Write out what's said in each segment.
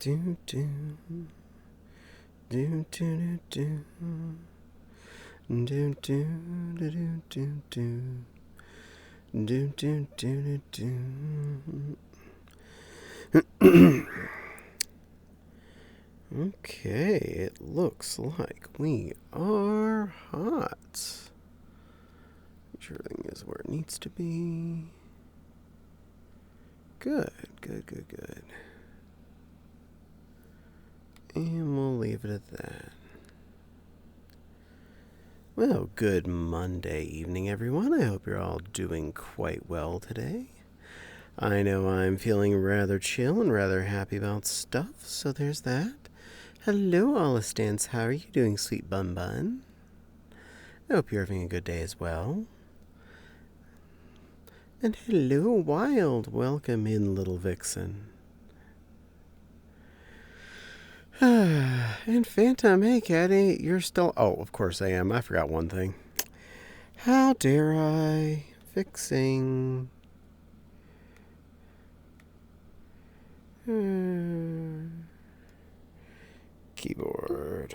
Do do do do do do do do do do do do do do. Okay, it looks like we are hot. Everything is where it needs to be. Good. And we'll leave it at that. Well, good Monday evening, everyone. I hope you're all doing quite well today. I know I'm feeling rather chill and rather happy about stuff, so there's that. Hello, Olistance. How are you doing, sweet bun bun? I hope you're having a good day as well. And hello, Wild. Welcome in, little vixen. And Phantom, hey, Caddie, you're still... Oh, of course I am. I forgot one thing. How dare I? Fixing... Keyboard.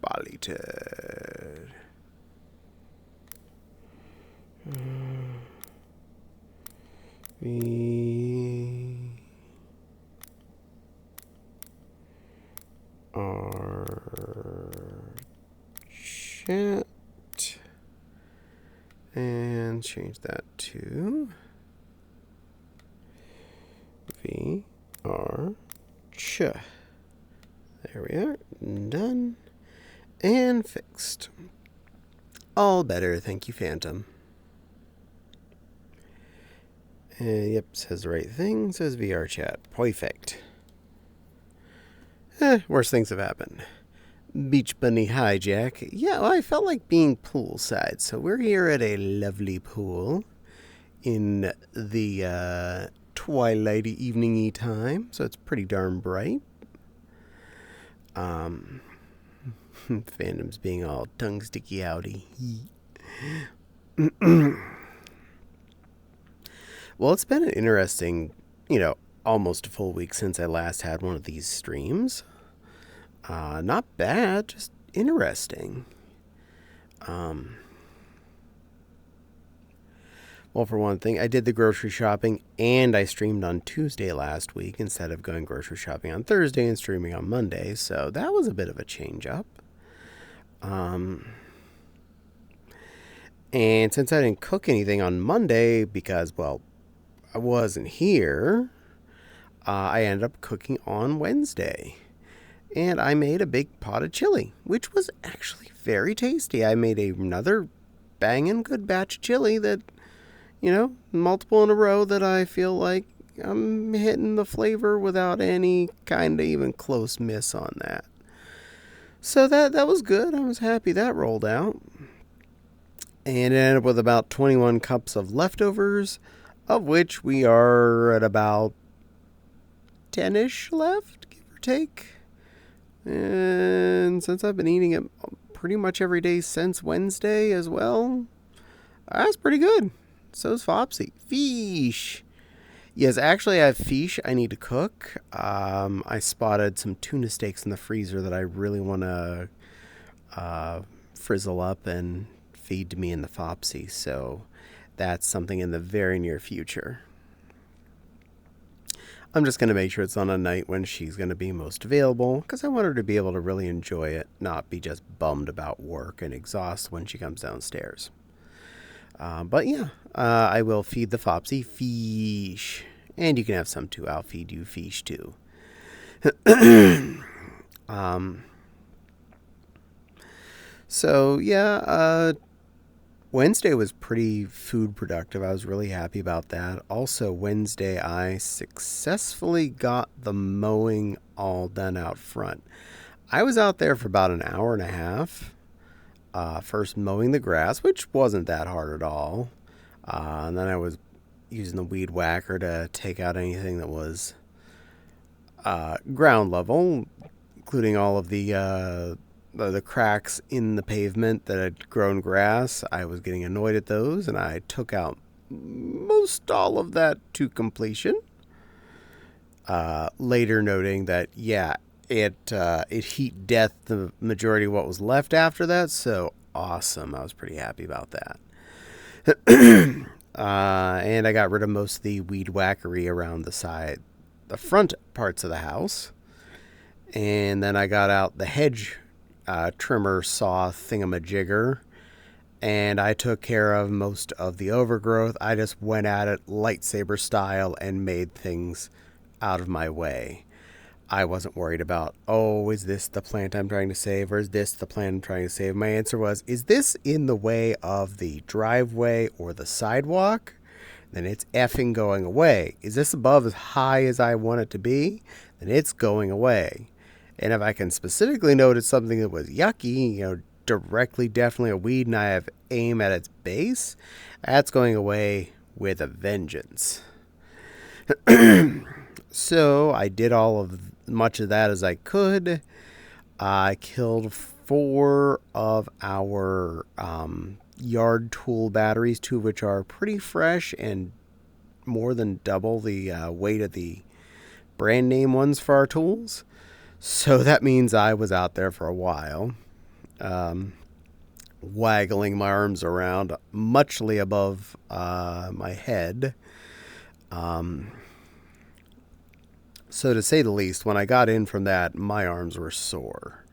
Body ted. We are chat and change that to VR ch. There we are. Done and fixed. All better, thank you, Phantom. Yep, says the right thing. Says VR chat. Perfect. Worse things have happened. Beach bunny hijack. Yeah, well, I felt like being poolside, so we're here at a lovely pool in the twilighty evening-y time, so it's pretty darn bright. Fandom's being all tongue sticky outy. Well, it's been an interesting, almost a full week since I last had one of these streams. Not bad, just interesting. Well, for one thing, I did the grocery shopping and I streamed on Tuesday last week instead of going grocery shopping on Thursday and streaming on Monday, so that was a bit of a change up. And since I didn't cook anything on Monday because, well, I wasn't here, I ended up cooking on Wednesday. And I made a big pot of chili, which was actually very tasty. I made another banging good batch of chili that, multiple in a row that I feel like I'm hitting the flavor without any kind of even close miss on that. So that was good. I was happy that rolled out. And it ended up with about 21 cups of leftovers, of which we are at about 10-ish left, give or take. And since I've been eating it pretty much every day since Wednesday as well, that's pretty good. So's Fopsy. Fish. Yes, actually I have fish I need to cook. I spotted some tuna steaks in the freezer that I really want to frizzle up and feed to me in the Fopsy. So that's something in the very near future. I'm just going to make sure it's on a night when she's going to be most available because I want her to be able to really enjoy it, not be just bummed about work and exhausted when she comes downstairs. But yeah, I will feed the Fopsy fish. And you can have some too. I'll feed you fish too. So yeah, Wednesday was pretty food productive. I was really happy about that. Also, Wednesday, I successfully got the mowing all done out front. I was out there for about an hour and a half, first mowing the grass, which wasn't that hard at all. And then I was using the weed whacker to take out anything that was ground level, including all of the cracks in the pavement that had grown grass. I was getting annoyed at those, and I took out most all of that to completion. Later noting that, yeah, it heat death the majority of what was left after that, so awesome. I was pretty happy about that. And I got rid of most of the weed whackery around the front parts of the house. And then I got out the hedge trimmer saw thingamajigger, and I took care of most of the overgrowth. I just went at it lightsaber style and made things out of my way. I wasn't worried about, oh, is this the plant I'm trying to save, or is this the plant I'm trying to save? My answer was, is this in the way of the driveway or the sidewalk? Then it's effing going away. Is this above as high as I want it to be? Then it's going away. And if I can specifically notice something that was yucky, directly definitely a weed, and I have aim at its base, that's going away with a vengeance. So I did much of that as I could. I killed 4 of our yard tool batteries, 2 of which are pretty fresh and more than double the weight of the brand name ones for our tools. So that means I was out there for a while, waggling my arms around, muchly above my head. So to say the least, when I got in from that, my arms were sore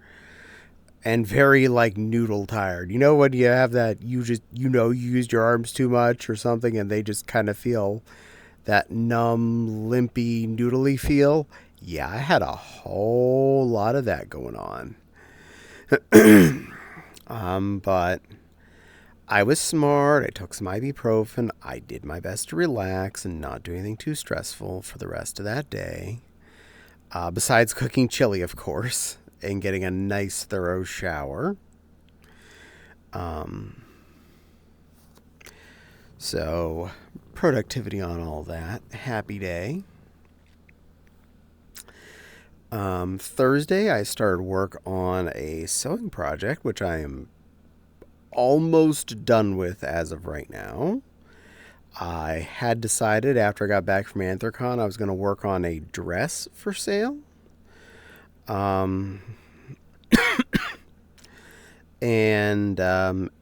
and very noodle tired. You know when you have that, you used your arms too much or something, and they just kind of feel that numb, limpy, noodly feel? Yeah, I had a whole lot of that going on. But I was smart. I took some ibuprofen. I did my best to relax and not do anything too stressful for the rest of that day. Besides cooking chili, of course, and getting a nice, thorough shower. So, productivity on all that. Happy day. Thursday, I started work on a sewing project, which I am almost done with as of right now. I had decided after I got back from Anthrocon I was going to work on a dress for sale. And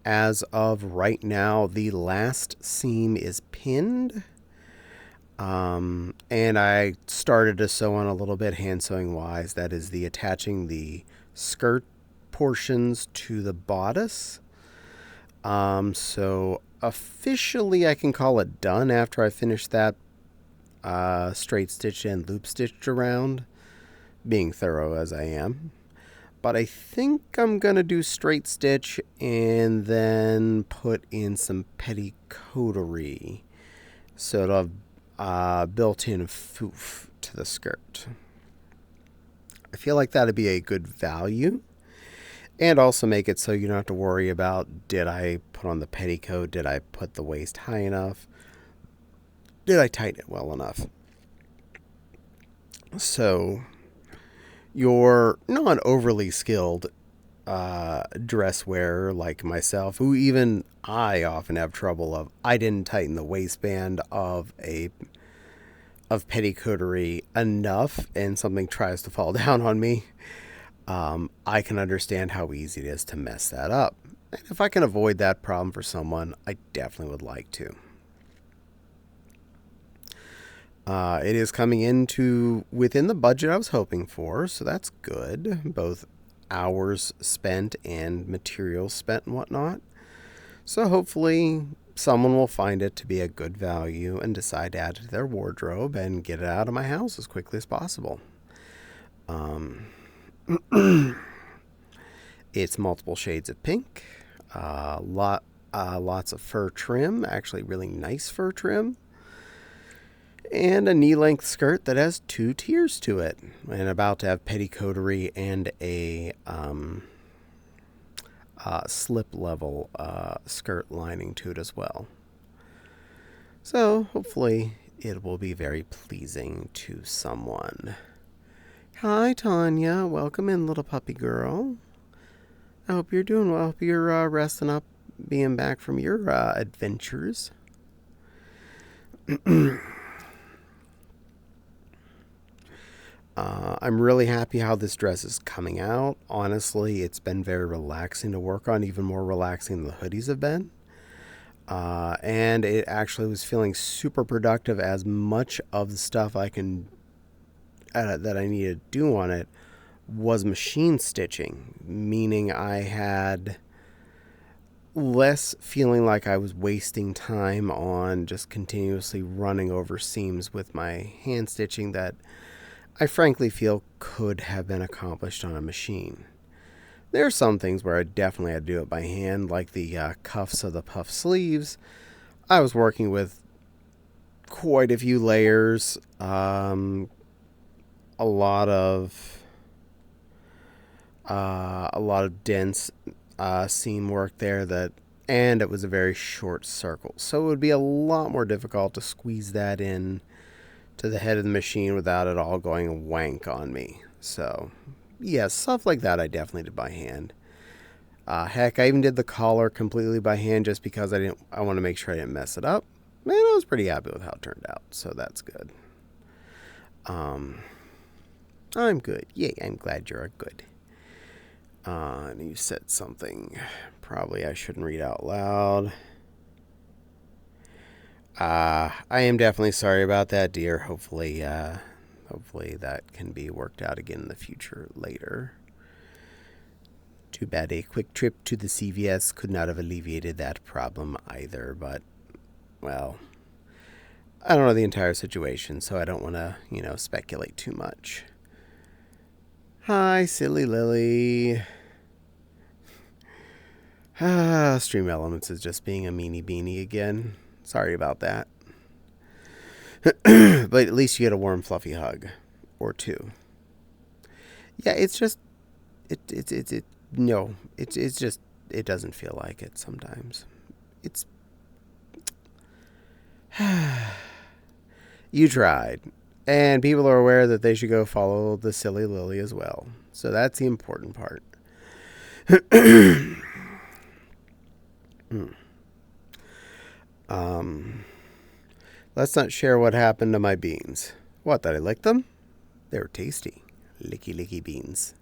as of right now, the last seam is pinned. And I started to sew on a little bit hand sewing wise. That is the attaching the skirt portions to the bodice. So officially I can call it done after I finish that straight stitch and loop stitched around, being thorough as I am. But I think I'm going to do straight stitch and then put in some petticoatery. So it'll have built-in foof to the skirt. I feel like that'd be a good value. And also make it so you don't have to worry about, did I put on the petticoat? Did I put the waist high enough? Did I tighten it well enough? So your non-overly skilled dress wearer like myself, who even I often have trouble of, I didn't tighten the waistband of petticoatery enough and something tries to fall down on me. I can understand how easy it is to mess that up. And if I can avoid that problem for someone, I definitely would like to. It is coming into within the budget I was hoping for, so that's good. Both hours spent and materials spent and whatnot. So hopefully someone will find it to be a good value and decide to add it to their wardrobe and get it out of my house as quickly as possible. It's multiple shades of pink, lots of fur trim, actually really nice fur trim, and a knee-length skirt that has 2 tiers to it, and about to have petticoatery and a slip-level skirt lining to it as well. So hopefully it will be very pleasing to someone. Hi, Tanya. Welcome in, little puppy girl. I hope you're doing well. I hope you're resting up, being back from your adventures. I'm really happy how this dress is coming out. Honestly, it's been very relaxing to work on, even more relaxing than the hoodies have been. And it actually was feeling super productive, as much of the stuff that I needed to do on it was machine stitching, meaning I had less feeling like I was wasting time on just continuously running over seams with my hand stitching that I frankly feel could have been accomplished on a machine. There are some things where I definitely had to do it by hand, like the cuffs of the puff sleeves. I was working with quite a few layers, a lot of dense seam work there, and it was a very short circle, so it would be a lot more difficult to squeeze that in to the head of the machine without it all going wank on me. So yeah, stuff like that I definitely did by hand. Heck, I even did the collar completely by hand just because I want to make sure I didn't mess it up. Man, I was pretty happy with how it turned out, so that's good. I'm good. Yay, I'm glad you're good. And you said something probably I shouldn't read out loud. I am definitely sorry about that, dear. Hopefully that can be worked out again in the future later. Too bad a quick trip to the CVS could not have alleviated that problem either, but, well, I don't know the entire situation, so I don't want to, speculate too much. Hi, silly Lily. Stream Elements is just being a meanie beanie again. Sorry about that. But at least you get a warm, fluffy hug. Or two. Yeah, it's just... It's just... It doesn't feel like it sometimes. It's... You tried. And people are aware that they should go follow the silly Lily as well. So that's the important part. Let's not share what happened to my beans. What, did I lick them? They were tasty. Licky, licky beans.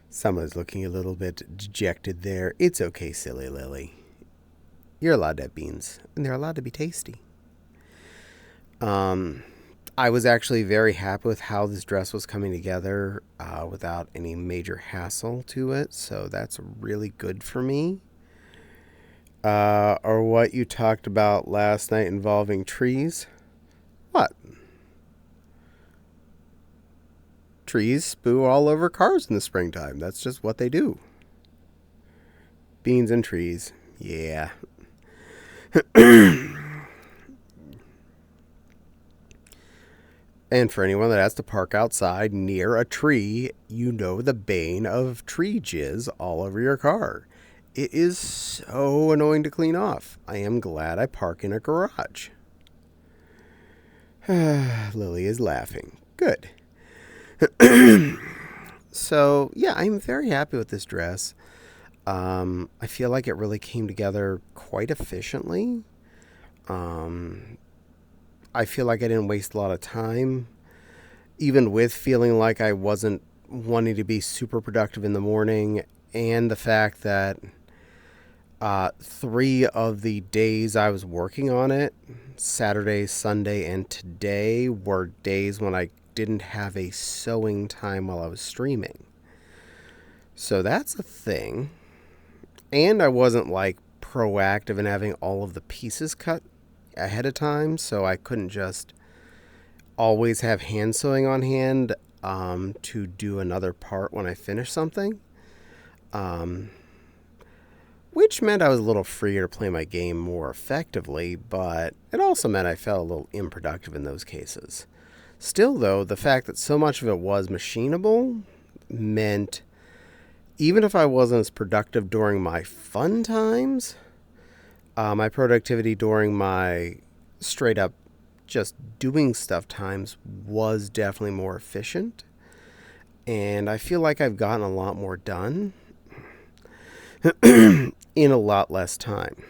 Someone's looking a little bit dejected there. It's okay, silly Lily. You're allowed to have beans, and they're allowed to be tasty. I was actually very happy with how this dress was coming together without any major hassle to it, so that's really good for me. Or what you talked about last night involving trees. What? Trees spew all over cars in the springtime. That's just what they do. Beans and trees. Yeah. And for anyone that has to park outside near a tree, you know the bane of tree jizz all over your car. It is so annoying to clean off. I am glad I park in a garage. Lily is laughing. Good. So, yeah, I'm very happy with this dress. I feel like it really came together quite efficiently. I feel like I didn't waste a lot of time, even with feeling like I wasn't wanting to be super productive in the morning, and the fact that 3 of the days I was working on it, Saturday, Sunday, and today, were days when I didn't have a sewing time while I was streaming. So that's a thing. And I wasn't proactive in having all of the pieces cut ahead of time, so I couldn't just always have hand sewing on hand to do another part when I finish something. Which meant I was a little freer to play my game more effectively, but it also meant I felt a little unproductive in those cases. Still, though, the fact that so much of it was machinable meant even if I wasn't as productive during my fun times, my productivity during my straight up just doing stuff times was definitely more efficient. And I feel like I've gotten a lot more done. in a lot less time.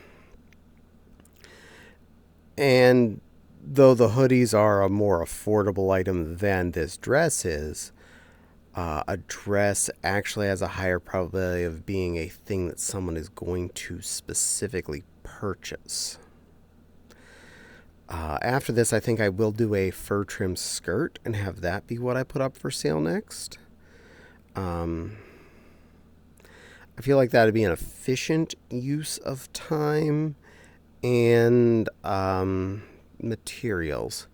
And though the hoodies are a more affordable item than this dress is, a dress actually has a higher probability of being a thing that someone is going to specifically purchase. After this, I think I will do a fur trim skirt and have that be what I put up for sale next. I feel like that would be an efficient use of time and materials.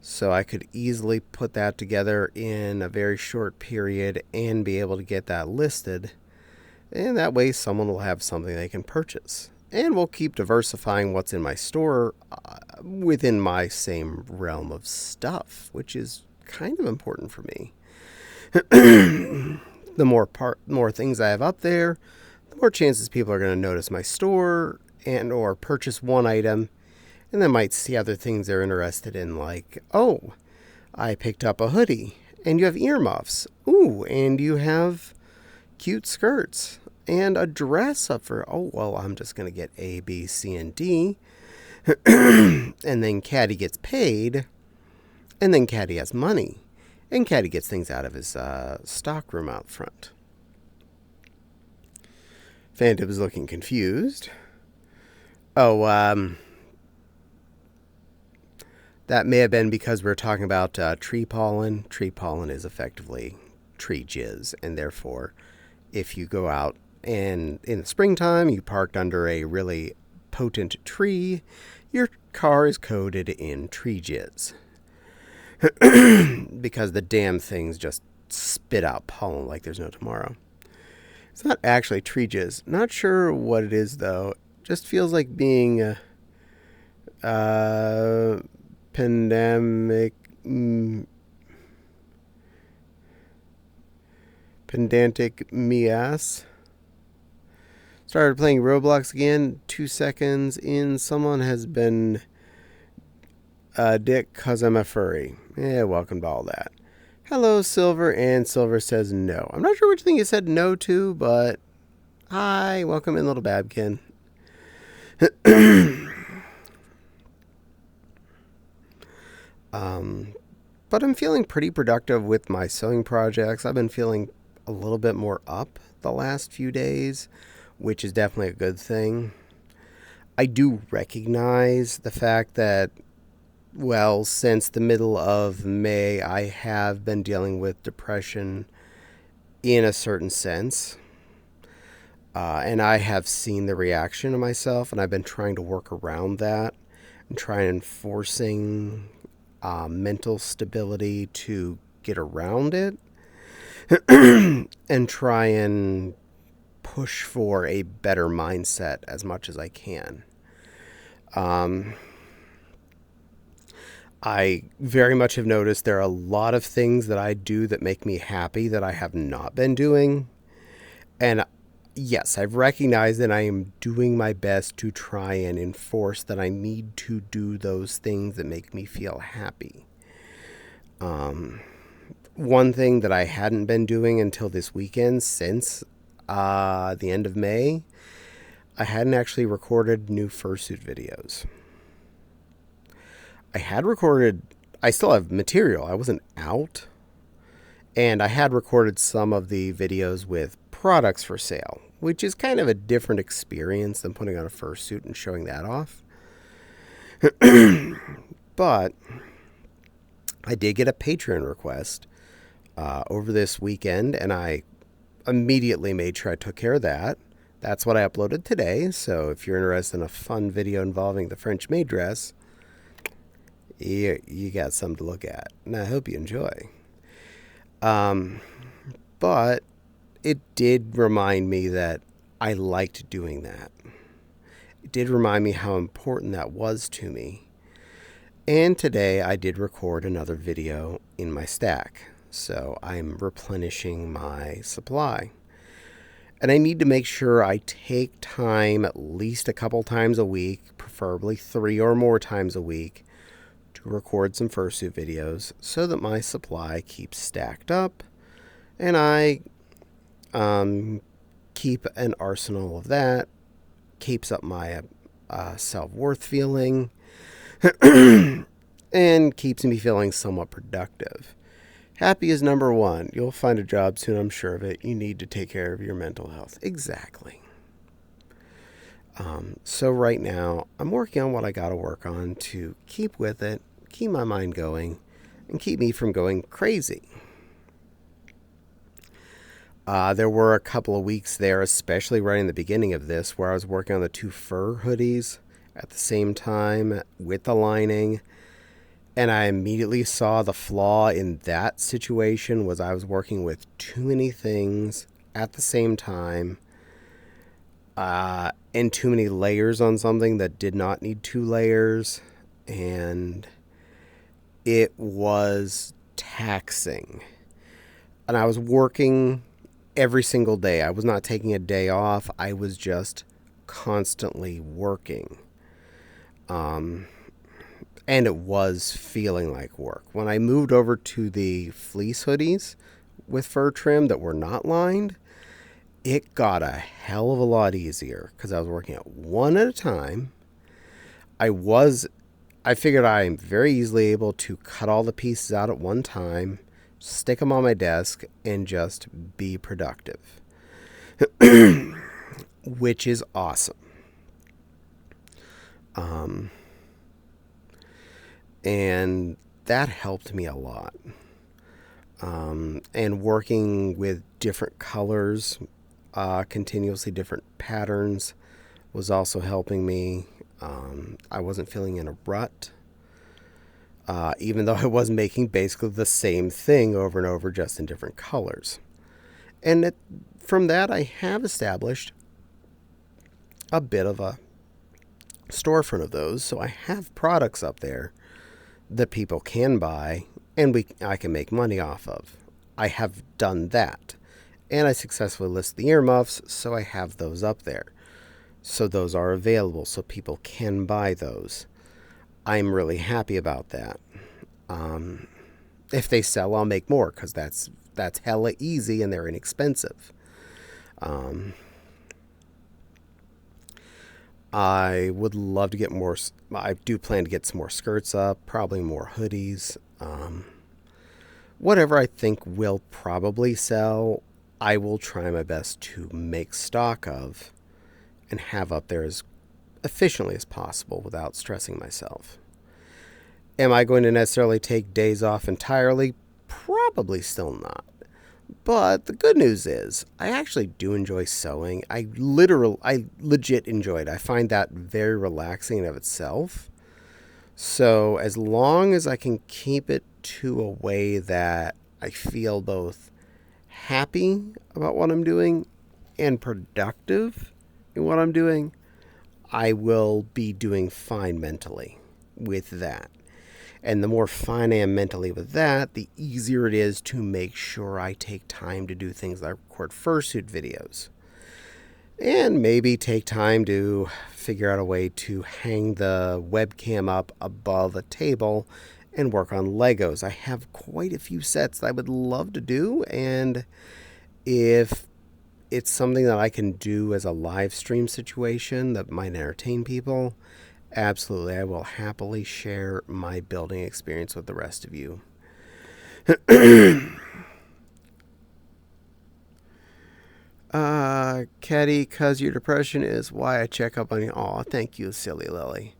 So I could easily put that together in a very short period and be able to get that listed. And that way someone will have something they can purchase. And we'll keep diversifying what's in my store within my same realm of stuff, which is kind of important for me. The more things I have up there, the more chances people are going to notice my store and or purchase one item, and then might see other things they're interested in, like, oh, I picked up a hoodie, and you have earmuffs. Ooh, and you have cute skirts, and a dress up for, oh, well, I'm just going to get A, B, C, and D. And then Caddie gets paid, and then Caddie has money, and Caddie gets things out of his stockroom out front. Phantom is looking confused. Oh, that may have been because we're talking about tree pollen. Tree pollen is effectively tree jizz, and therefore, if you go out and in the springtime you parked under a really potent tree, your car is coated in tree jizz. Because the damn things just spit out pollen like there's no tomorrow. It's not actually tree jizz. Not sure what it is, though. Just feels like being pedantic me-ass. Started playing Roblox again. 2 seconds in. Someone has been a dick because I'm a furry. Welcome to all that. Hello, Silver. And Silver says no. I'm not sure which thing you said no to, but hi. Welcome in, little Babkin. But I'm feeling pretty productive with my sewing projects. I've been feeling a little bit more up the last few days, which is definitely a good thing. I do recognize the fact that, well, since the middle of May, I have been dealing with depression in a certain sense. And I have seen the reaction of myself, and I've been trying to work around that and trying enforcing mental stability to get around it and try and push for a better mindset as much as I can. I very much have noticed there are a lot of things that I do that make me happy that I have not been doing. And yes, I've recognized that I am doing my best to try and enforce that I need to do those things that make me feel happy. One thing that I hadn't been doing until this weekend, since the end of May, I hadn't actually recorded new fursuit videos. I still have material. I wasn't out. And I had recorded some of the videos with products for sale, which is kind of a different experience than putting on a fursuit and showing that off. But I did get a Patreon request over this weekend, and I immediately made sure I took care of that. That's what I uploaded today, so if you're interested in a fun video involving the French maid dress, you got something to look at, and I hope you enjoy. But it did remind me that I liked doing that. It did remind me how important that was to me. And today I did record another video in my stack, so I'm replenishing my supply. And I need to make sure I take time at least a couple times a week, preferably 3 or more times a week, to record some fursuit videos so that my supply keeps stacked up and I keep an arsenal of that. Keeps up my self-worth feeling and keeps me feeling somewhat productive. Happy is number one. You'll find a job soon, I'm sure of it. You need to take care of your mental health. Exactly. So right now, I'm working on what I got to work on to keep with it, keep my mind going, and keep me from going crazy. There were a couple of weeks there, especially right in the beginning of this, where I was working on the 2 fur hoodies at the same time with the lining. And I immediately saw the flaw in that situation was I was working with too many things at the same time and too many layers on something that did not need 2 layers. And it was taxing. And I was working every single day. I was not taking a day off. I was just constantly working. And it was feeling like work. When I moved over to the fleece hoodies with fur trim that were not lined, it got a hell of a lot easier because I was working at one at a time. I figured I am very easily able to cut all the pieces out at one time, stick them on my desk, and just be productive, which is awesome. And that helped me a lot. And working with different colors, continuously different patterns, was also helping me. I wasn't feeling in a rut, even though I was making basically the same thing over and over, just in different colors. And from that, I have established a bit of a storefront of those, so I have products up there that people can buy and I can make money off of. I have done that, and I successfully listed the earmuffs, so I have those up there. So those are available, so people can buy those. I'm really happy about that. If they sell, I'll make more, because that's hella easy and they're inexpensive. I would love to get more. I do plan to get some more skirts up, probably more hoodies. Whatever I think will probably sell, I will try my best to make stock of and have up there as efficiently as possible without stressing myself. Am I going to necessarily take days off entirely? Probably still not. But the good news is, I actually do enjoy sewing. I legit enjoy it. I find that very relaxing in of itself. So as long as I can keep it to a way that I feel both happy about what I'm doing and productive in what I'm doing, I will be doing fine mentally with that. And the more fine I am mentally with that, the easier it is to make sure I take time to do things like record fursuit videos. And maybe take time to figure out a way to hang the webcam up above a table and work on Legos. I have quite a few sets that I would love to do, and if it's something that I can do as a live stream situation that might entertain people, absolutely, I will happily share my building experience with the rest of you. Caddie, cause your depression is why I check up on you. Aw, thank you, silly Lily.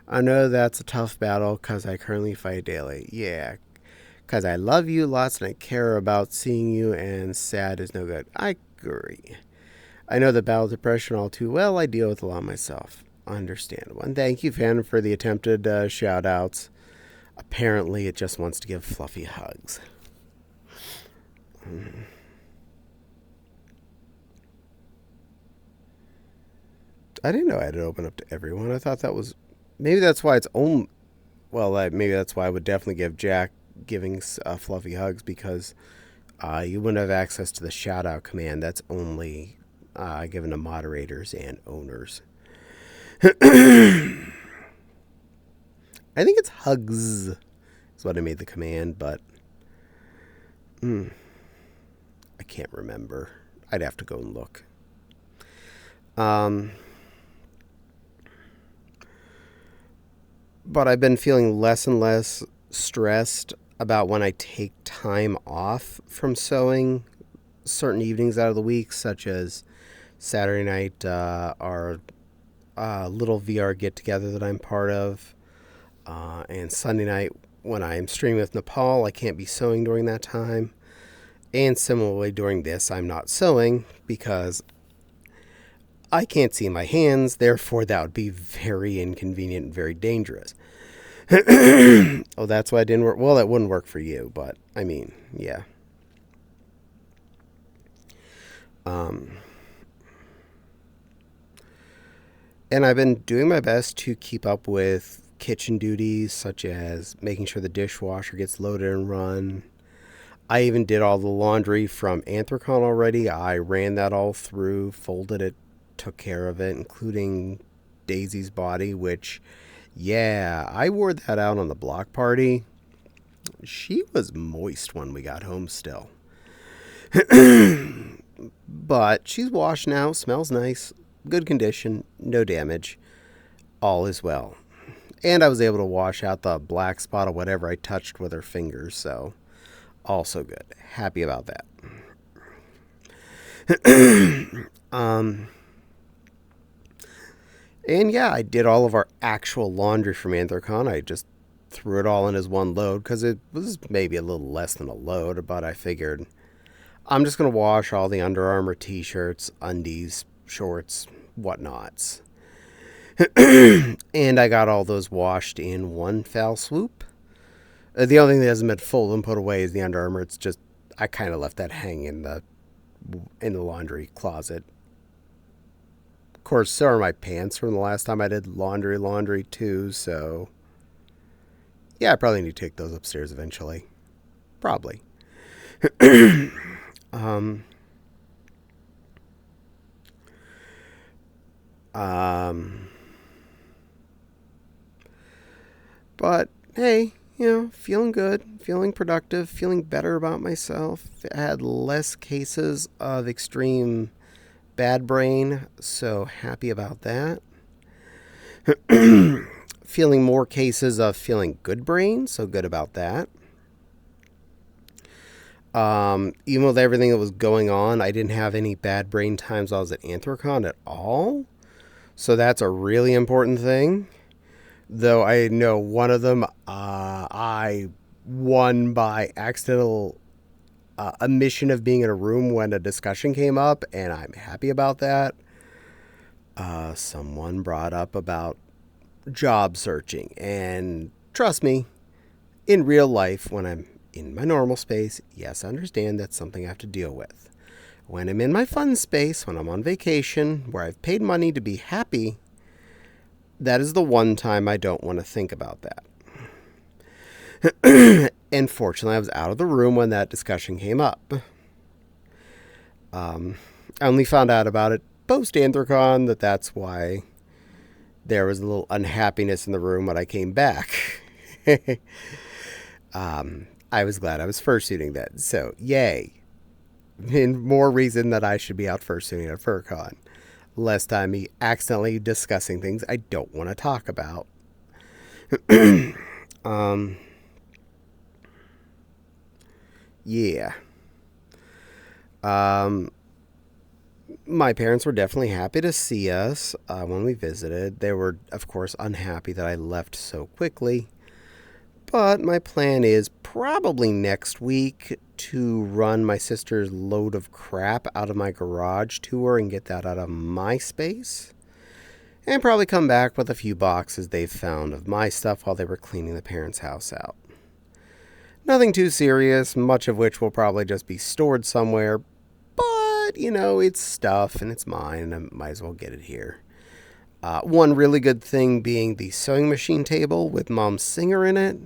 I know that's a tough battle cause I currently fight daily. Yeah, cause I love you lots and I care about seeing you, and sad is no good. I agree. I know the battle of depression all too well. I deal with a lot myself. Understandable. And thank you, Fan, for the attempted shout outs. Apparently, it just wants to give fluffy hugs. I didn't know I had it open up to everyone. I thought that was... Maybe that's why it's only... Well, maybe that's why I would definitely give Jack giving fluffy hugs, because you wouldn't have access to the shout out command. That's only given to moderators and owners. I think it's hugs is what I made the command, but I can't remember. I'd have to go and look. Um, but I've been feeling less and less stressed about when I take time off from sewing certain evenings out of the week, such as Saturday night, our little VR get together that I'm part of, and Sunday night when I'm streaming with Nepal. I can't be sewing during that time. And similarly, during this, I'm not sewing because I can't see my hands, therefore, that would be very inconvenient and very dangerous. Oh, that's why it didn't work. Well, that wouldn't work for you, but I mean, yeah. Um, and I've been doing my best to keep up with kitchen duties, such as making sure the dishwasher gets loaded and run. I even did all the laundry from Anthrocon already. I ran that all through, folded it, took care of it, including Daisy's body, which, yeah, I wore that out on the block party. She was moist when we got home still. But she's washed now, smells nice, good condition, no damage. All is well. And I was able to wash out the black spot of whatever I touched with her fingers, so also good. Happy about that. And yeah, I did all of our actual laundry from Anthrocon. I just threw it all in as one load because it was maybe a little less than a load, but I figured I'm just going to wash all the Under Armour t-shirts, undies, shorts, whatnots. And I got all those washed in one foul swoop. The only thing that hasn't been folded and put away is the Under Armour. It's just, I kind of left that hang in the laundry closet. Of course, so are my pants from the last time I did laundry too, so yeah, I probably need to take those upstairs eventually. Probably. um, but hey, feeling good, feeling productive, feeling better about myself. I had less cases of extreme bad brain, so happy about that. Feeling more cases of feeling good brain, so good about that. Even with everything that was going on, I didn't have any bad brain times while I was at Anthrocon at all. So that's a really important thing. Though I know one of them, I won by accidental omission of being in a room when a discussion came up, and I'm happy about that. Someone brought up about job searching, and trust me, in real life, when I'm in my normal space, yes, I understand that's something I have to deal with. When I'm in my fun space, when I'm on vacation, where I've paid money to be happy, that is the one time I don't want to think about that. And fortunately, I was out of the room when that discussion came up. I only found out about it post-Anthrocon that's why there was a little unhappiness in the room when I came back. I was glad I was fursuiting that. So, yay. And more reason that I should be out fursuiting at FurCon. Less time me accidentally discussing things I don't want to talk about. Yeah. My parents were definitely happy to see us when we visited. They were, of course, unhappy that I left so quickly. But my plan is probably next week to run my sister's load of crap out of my garage to her and get that out of my space. And probably come back with a few boxes they've found of my stuff while they were cleaning the parents' house out. Nothing too serious, much of which will probably just be stored somewhere. But, it's stuff and it's mine, and I might as well get it here. One really good thing being the sewing machine table with Mom's Singer in it.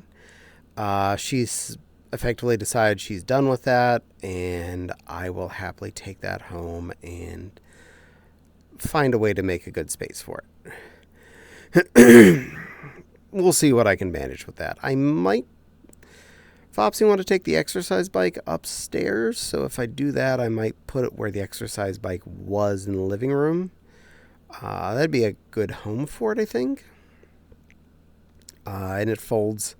She's effectively decided she's done with that, and I will happily take that home and find a way to make a good space for it. We'll see what I can manage with that. I might Fopsy want to take the exercise bike upstairs, so if I do that, I might put it where the exercise bike was in the living room, That'd be a good home for it, I think. And it folds,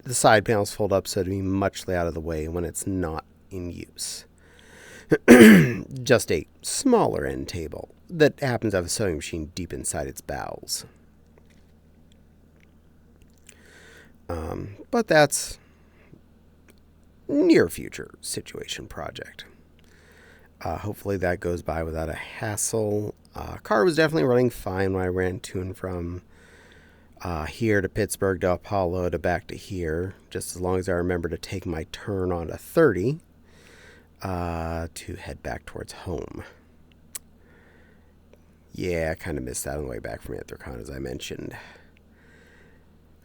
the side panels fold up so to be much out of the way when it's not in use. Just a smaller end table that happens to have a sewing machine deep inside its bowels. But that's near future situation project. Hopefully that goes by without a hassle. Car was definitely running fine when I ran to and from here to Pittsburgh to Apollo to back to here, just as long as I remember to take my turn on a 30 to head back towards home. Yeah, I kind of missed that on the way back from Anthrocon, as I mentioned.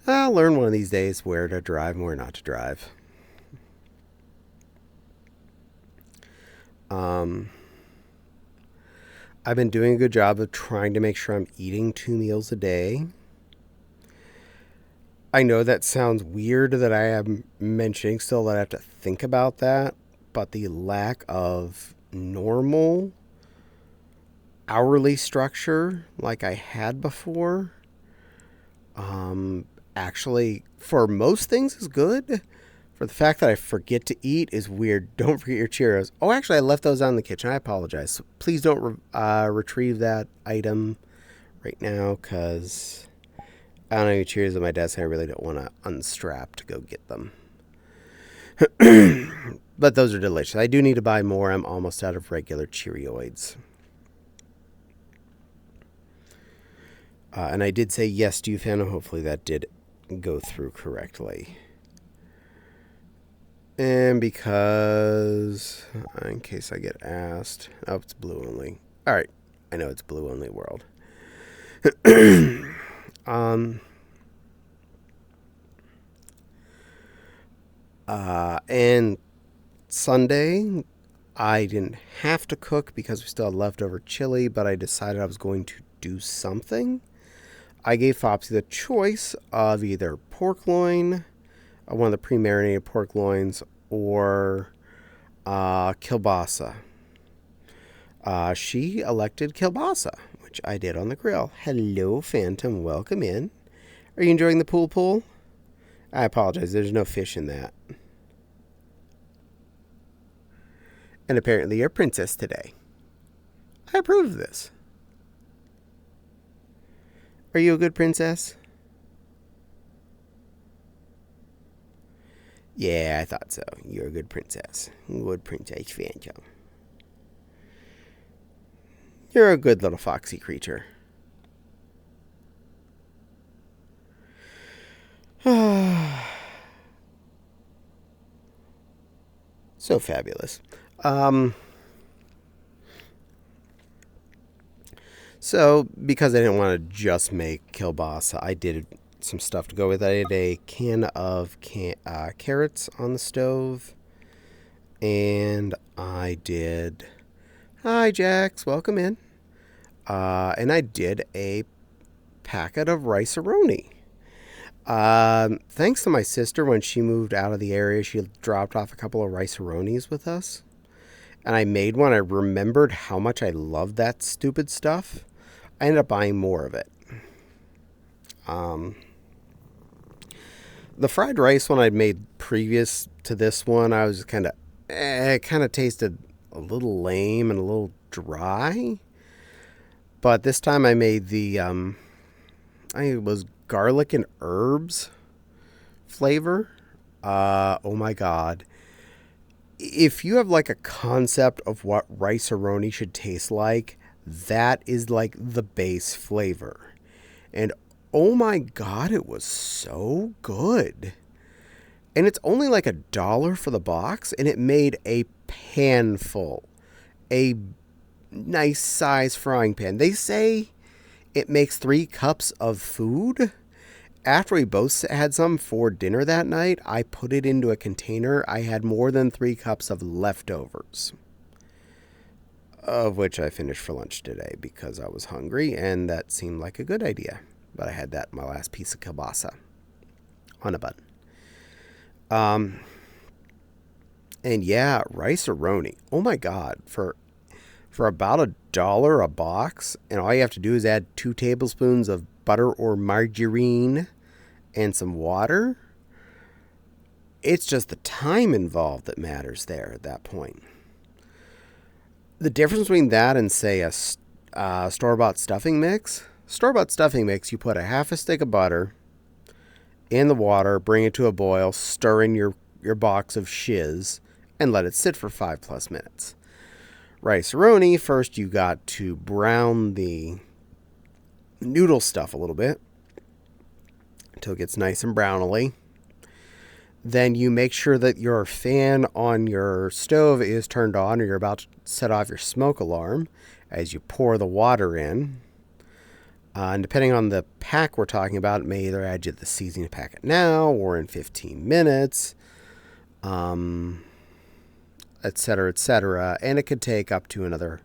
I'll learn one of these days where to drive and where not to drive. I've been doing a good job of trying to make sure I'm eating 2 meals a day. I know that sounds weird that I am mentioning still that I have to think about that, but the lack of normal hourly structure like I had before, actually, for most things is good. For the fact that I forget to eat is weird. Don't forget your Cheerios. Oh, actually, I left those out in the kitchen. I apologize. So please don't retrieve that item right now, because I don't have any Cheerios on my desk and I really don't want to unstrap to go get them. But those are delicious. I do need to buy more. I'm almost out of regular Cheerioids. And I did say yes to you, Phantom. Hopefully that did go through correctly. And because, in case I get asked, oh, it's blue only. All right, I know it's blue only world. And Sunday, I didn't have to cook because we still had leftover chili, but I decided I was going to do something. I gave Fopsy the choice of either pork loin, one of the pre-marinated pork loins, or kielbasa. She elected kielbasa, which I did on the grill. Hello, Phantom. Welcome in. Are you enjoying the pool? I apologize. There's no fish in that. And apparently you're a princess today. I approve of this. Are you a good princess? Yeah, I thought so. You're a good princess. Good Princess Phantom. You're a good little foxy creature. So fabulous. So, because I didn't want to just make kielbasa, I did some stuff to go with it. I had a can of carrots on the stove, and I did... Hi, Jax. Welcome in. And I did a packet of rice-a-roni. Thanks to my sister, when she moved out of the area, she dropped off a couple of rice-a-ronis with us. And I made one. I remembered how much I loved that stupid stuff. I ended up buying more of it. The fried rice one I'd made previous to this one, I was kind of... it kind of tasted a little lame and a little dry. But this time I made the... I think it was garlic and herbs flavor. Oh my god. If you have like a concept of what rice-a-roni should taste like, that is like the base flavor. And oh my god, it was so good. And it's only like $1 for the box, and it made a pan full. A nice size frying pan. They say it makes 3 cups of food. After we both had some for dinner that night, I put it into a container. I had more than 3 cups of leftovers, of which I finished for lunch today because I was hungry, and that seemed like a good idea. But I had that in my last piece of kielbasa on a bun. And yeah, rice-a-roni. Oh my god, for for about $1 a box, and all you have to do is add 2 tablespoons of butter or margarine and some water. It's just the time involved that matters there at that point. The difference between that and, say, a store-bought stuffing mix, you put a half a stick of butter in the water, bring it to a boil, stir in your box of shiz, and let it sit for 5+ minutes. Rice-a-roni, first you got to brown the noodle stuff a little bit until it gets nice and brownly. Then you make sure that your fan on your stove is turned on, or you're about to set off your smoke alarm as you pour the water in. And depending on the pack we're talking about, it may either add you the seasoning packet now or in 15 minutes, etc., etc. And it could take up to another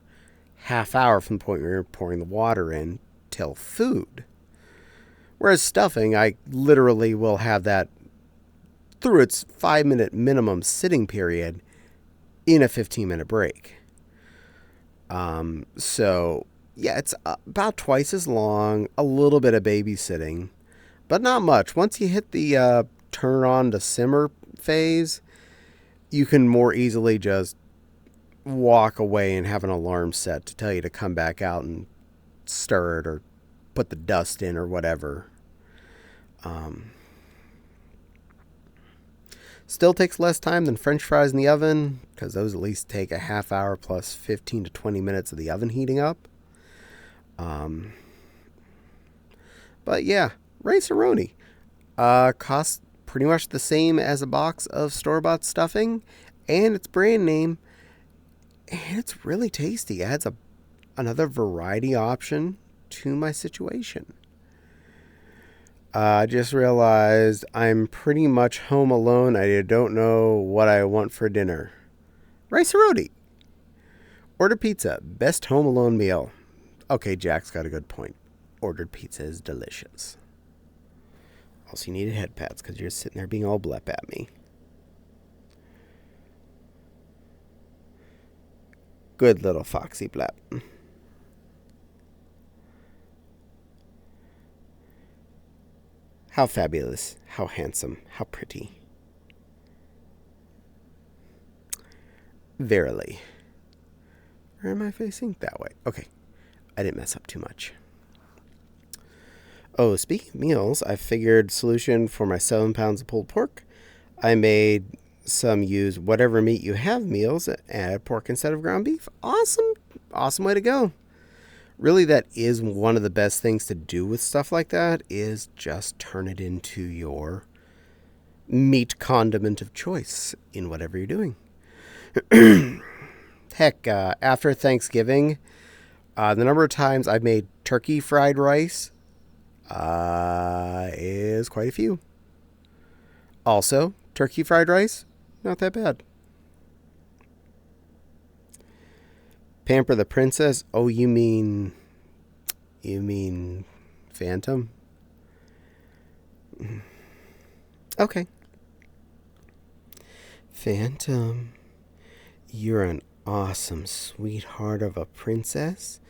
half hour from the point where you're pouring the water in till food. Whereas stuffing, I literally will have that through its 5-minute minimum sitting period in a 15-minute break. So, yeah, it's about twice as long, a little bit of babysitting, but not much. Once you hit the turn on to simmer phase, you can more easily just walk away and have an alarm set to tell you to come back out and stir it or put the dust in or whatever. Still takes less time than French fries in the oven, because those at least take a half hour plus 15 to 20 minutes of the oven heating up. But yeah, rice-a-roni costs pretty much the same as a box of store-bought stuffing, and it's brand name, and it's really tasty. It adds another variety option to my situation. I just realized I'm pretty much home alone. I don't know what I want for dinner. Rice-a-roni. Order pizza. Best home alone meal. Okay, Jack's got a good point. Ordered pizza is delicious. Also, you needed head pads because you're sitting there being all blep at me. Good little foxy blep. How fabulous, how handsome, how pretty. Verily. Where am I facing? That way. Okay. I didn't mess up too much. Oh, speaking of meals, I figured solution for my 7 pounds of pulled pork. I made some use whatever meat you have meals, add pork instead of ground beef. Awesome. Awesome way to go. Really, that is one of the best things to do with stuff like that, is just turn it into your meat condiment of choice in whatever you're doing. Heck, after Thanksgiving, the number of times I've made turkey fried rice is quite a few. Also, turkey fried rice, not that bad. Pamper the Princess? Oh, you mean Phantom? Okay. Phantom, you're an awesome sweetheart of a princess.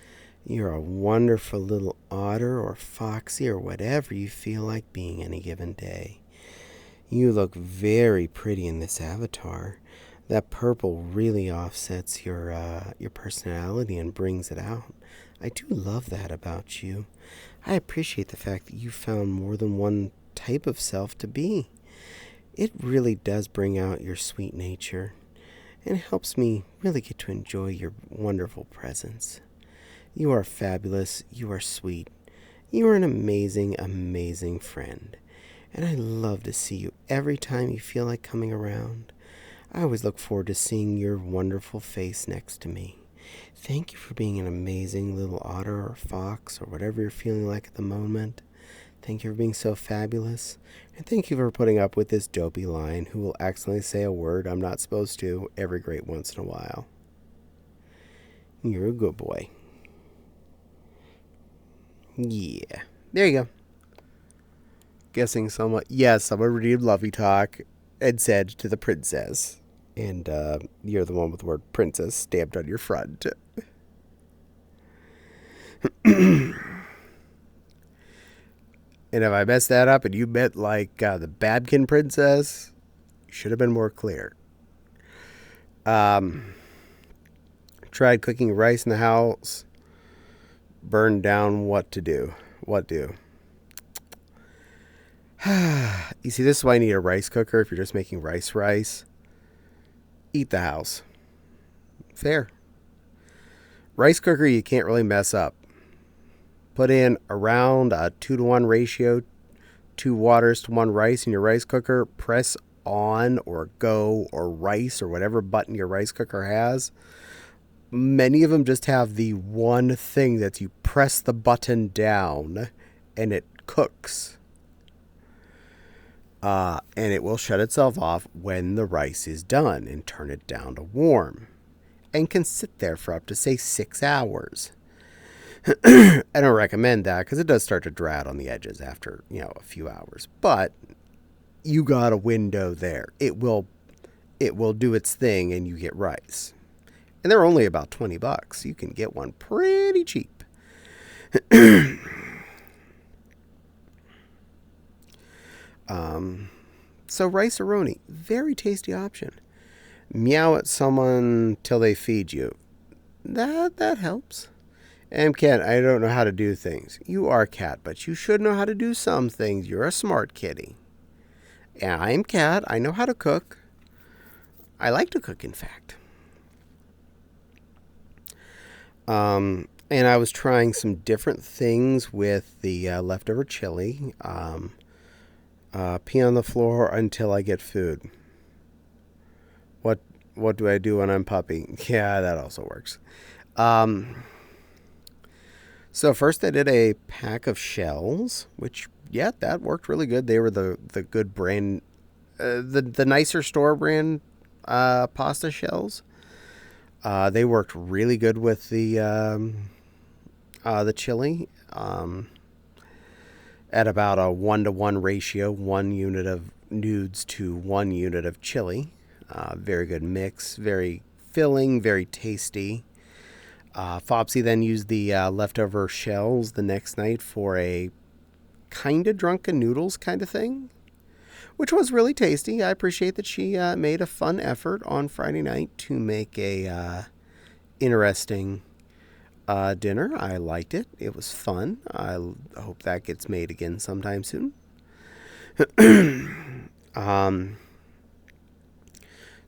You're a wonderful little otter or foxy or whatever you feel like being any given day. You look very pretty in this avatar. That purple really offsets your personality and brings it out. I do love that about you. I appreciate the fact that you found more than one type of self to be. It really does bring out your sweet nature, and it helps me really get to enjoy your wonderful presence. You are fabulous. You are sweet. You are an amazing, amazing friend, and I love to see you every time you feel like coming around. I always look forward to seeing your wonderful face next to me. Thank you for being an amazing little otter or fox or whatever you're feeling like at the moment. Thank you for being so fabulous. And thank you for putting up with this dopey lion who will accidentally say a word I'm not supposed to every great once in a while. You're a good boy. Yeah. There you go. Guessing someone... Yes, someone redeemed Lovey Talk and said to the princess... And you're the one with the word princess stamped on your front. And if I messed that up and you meant like the Babkin princess, you should have been more clear. Um, Tried cooking rice in the house. Burned down what to do. What do? You see, this is why I need a rice cooker if you're just making rice. Eat the house. Fair. Rice cooker, you can't really mess up. Put in around a 2-to-1 ratio, 2 waters to 1 rice in your rice cooker. Press on or go or rice or whatever button your rice cooker has. Many of them just have the one thing that you press the button down and it cooks. And it will shut itself off when the rice is done and turn it down to warm. And can sit there for up to, say, 6 hours. I don't recommend that because it does start to dry out on the edges after, a few hours. But you got a window there. It will do its thing and you get rice. And they're only about $20. You can get one pretty cheap. So rice-a-roni, very tasty option. Meow at someone till they feed you. That helps. And Cat, I don't know how to do things. You are Cat, but you should know how to do some things. You're a smart kitty. And I'm Cat. I know how to cook. I like to cook, in fact. And I was trying some different things with the leftover chili. Pee on the floor until I get food. What do I do when I'm puppy? Yeah, that also works. So first I did a pack of shells, which, yeah, that worked really good. They were the good brand, the nicer store brand pasta shells. They worked really good with the chili. At about a 1-to-1 ratio, 1 unit of nudes to 1 unit of chili. Very good mix, very filling, very tasty. Fopsy then used the leftover shells the next night for a kind of drunken noodles kind of thing, which was really tasty. I appreciate that she made a fun effort on Friday night to make a interesting dinner. I liked it. It was fun. I hope that gets made again sometime soon.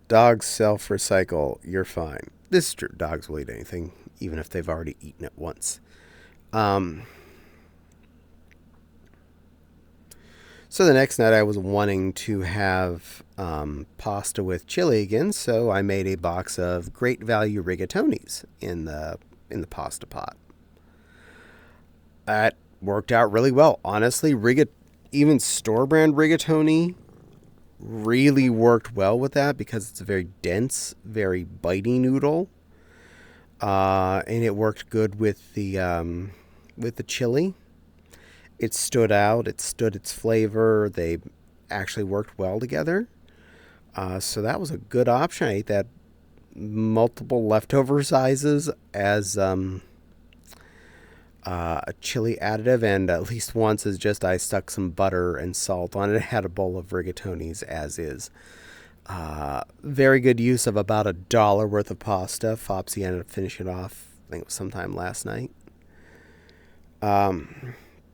Dogs self-recycle. You're fine. This is true. Dogs will eat anything, even if they've already eaten it once. So the next night I was wanting to have pasta with chili again, so I made a box of Great Value rigatonis in the pasta pot. That worked out really well. Honestly, even store-brand rigatoni really worked well with that because it's a very dense, very bitey noodle. And it worked good with the chili. It stood out. It stood its flavor. They actually worked well together. So that was a good option. I ate that multiple leftover sizes as a chili additive, and at least once is just I stuck some butter and salt on it. It had a bowl of rigatonis as is. Very good use of about $1 worth of pasta. Fopsy ended up finishing it off, I think it was sometime last night.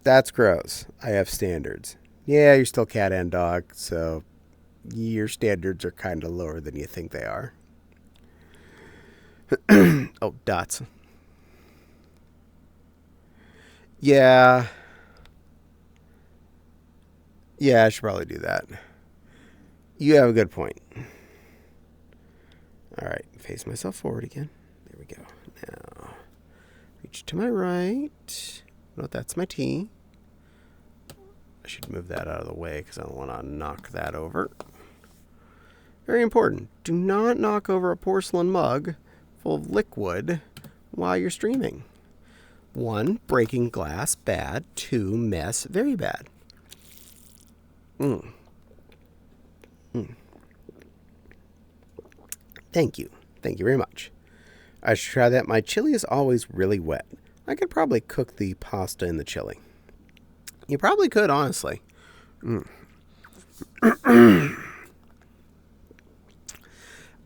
That's gross. I have standards. Yeah, you're still cat and dog, so your standards are kind of lower than you think they are. Oh, dots. Yeah. Yeah, I should probably do that. You have a good point. All right, face myself forward again. There we go. Now, reach to my right. No, that's my T. I should move that out of the way because I don't want to knock that over. Very important. Do not knock over a porcelain mug full of liquid while you're streaming. 1, breaking glass, bad. 2, mess, very bad. Thank you. Thank you very much. I should try that. My chili is always really wet. I could probably cook the pasta in the chili. You probably could, honestly.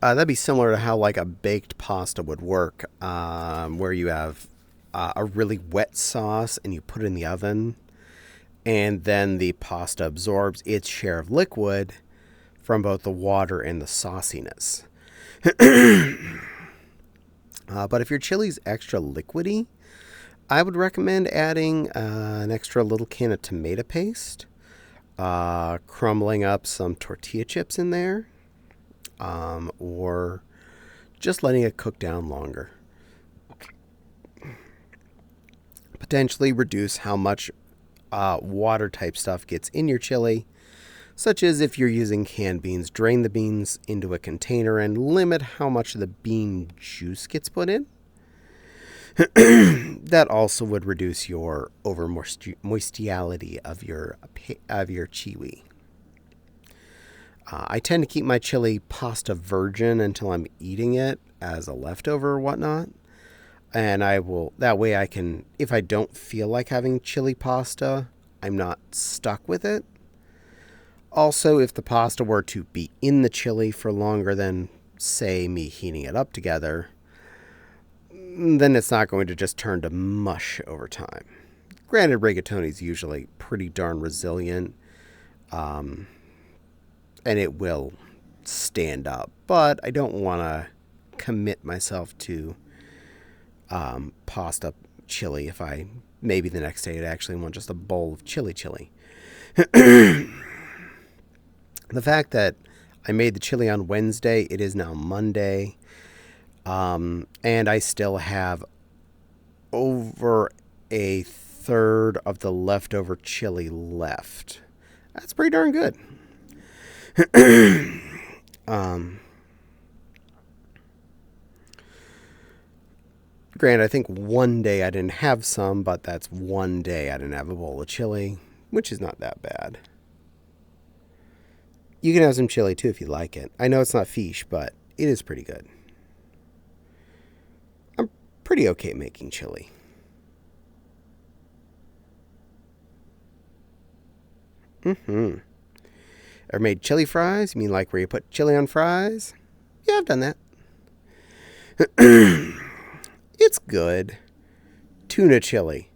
That'd be similar to how like a baked pasta would work, where you have a really wet sauce and you put it in the oven, and then the pasta absorbs its share of liquid from both the water and the sauciness. But if your chili's extra liquidy, I would recommend adding an extra little can of tomato paste, crumbling up some tortilla chips in there, or just letting it cook down longer. Potentially reduce how much water type stuff gets in your chili, such as if you're using canned beans, drain the beans into a container and limit how much of the bean juice gets put in. That also would reduce your over moisture of your chiwi. I tend to keep my chili pasta virgin until I'm eating it as a leftover or whatnot. And that way I can, if I don't feel like having chili pasta, I'm not stuck with it. Also, if the pasta were to be in the chili for longer than, say, me heating it up together, then it's not going to just turn to mush over time. Granted, rigatoni is usually pretty darn resilient, and it will stand up, but I don't want to commit myself to pasta chili if maybe the next day I'd actually want just a bowl of chili. The fact that I made the chili on Wednesday, it is now Monday, and I still have over a third of the leftover chili left. That's pretty darn good. Granted, I think one day I didn't have some, but that's one day I didn't have a bowl of chili, which is not that bad. You can have some chili too if you like it. I know it's not fish, but it is pretty good. I'm pretty okay at making chili. Ever made chili fries? You mean like where you put chili on fries? Yeah, I've done that. It's good. Tuna chili.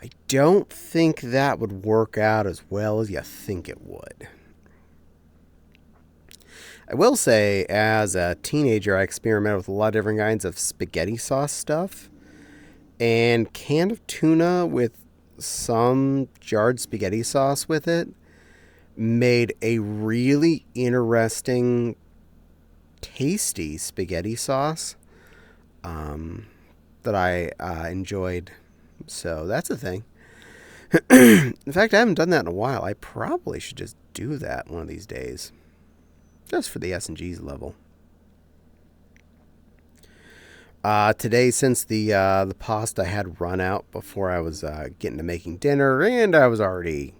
I don't think that would work out as well as you think it would. I will say, as a teenager, I experimented with a lot of different kinds of spaghetti sauce stuff. And can of tuna with some jarred spaghetti sauce with it made a really interesting, tasty spaghetti sauce that I enjoyed. So that's a thing. In fact, I haven't done that in a while. I probably should just do that one of these days. Just for the S&G's level. Today, since the pasta had run out before I was getting to making dinner, and I was already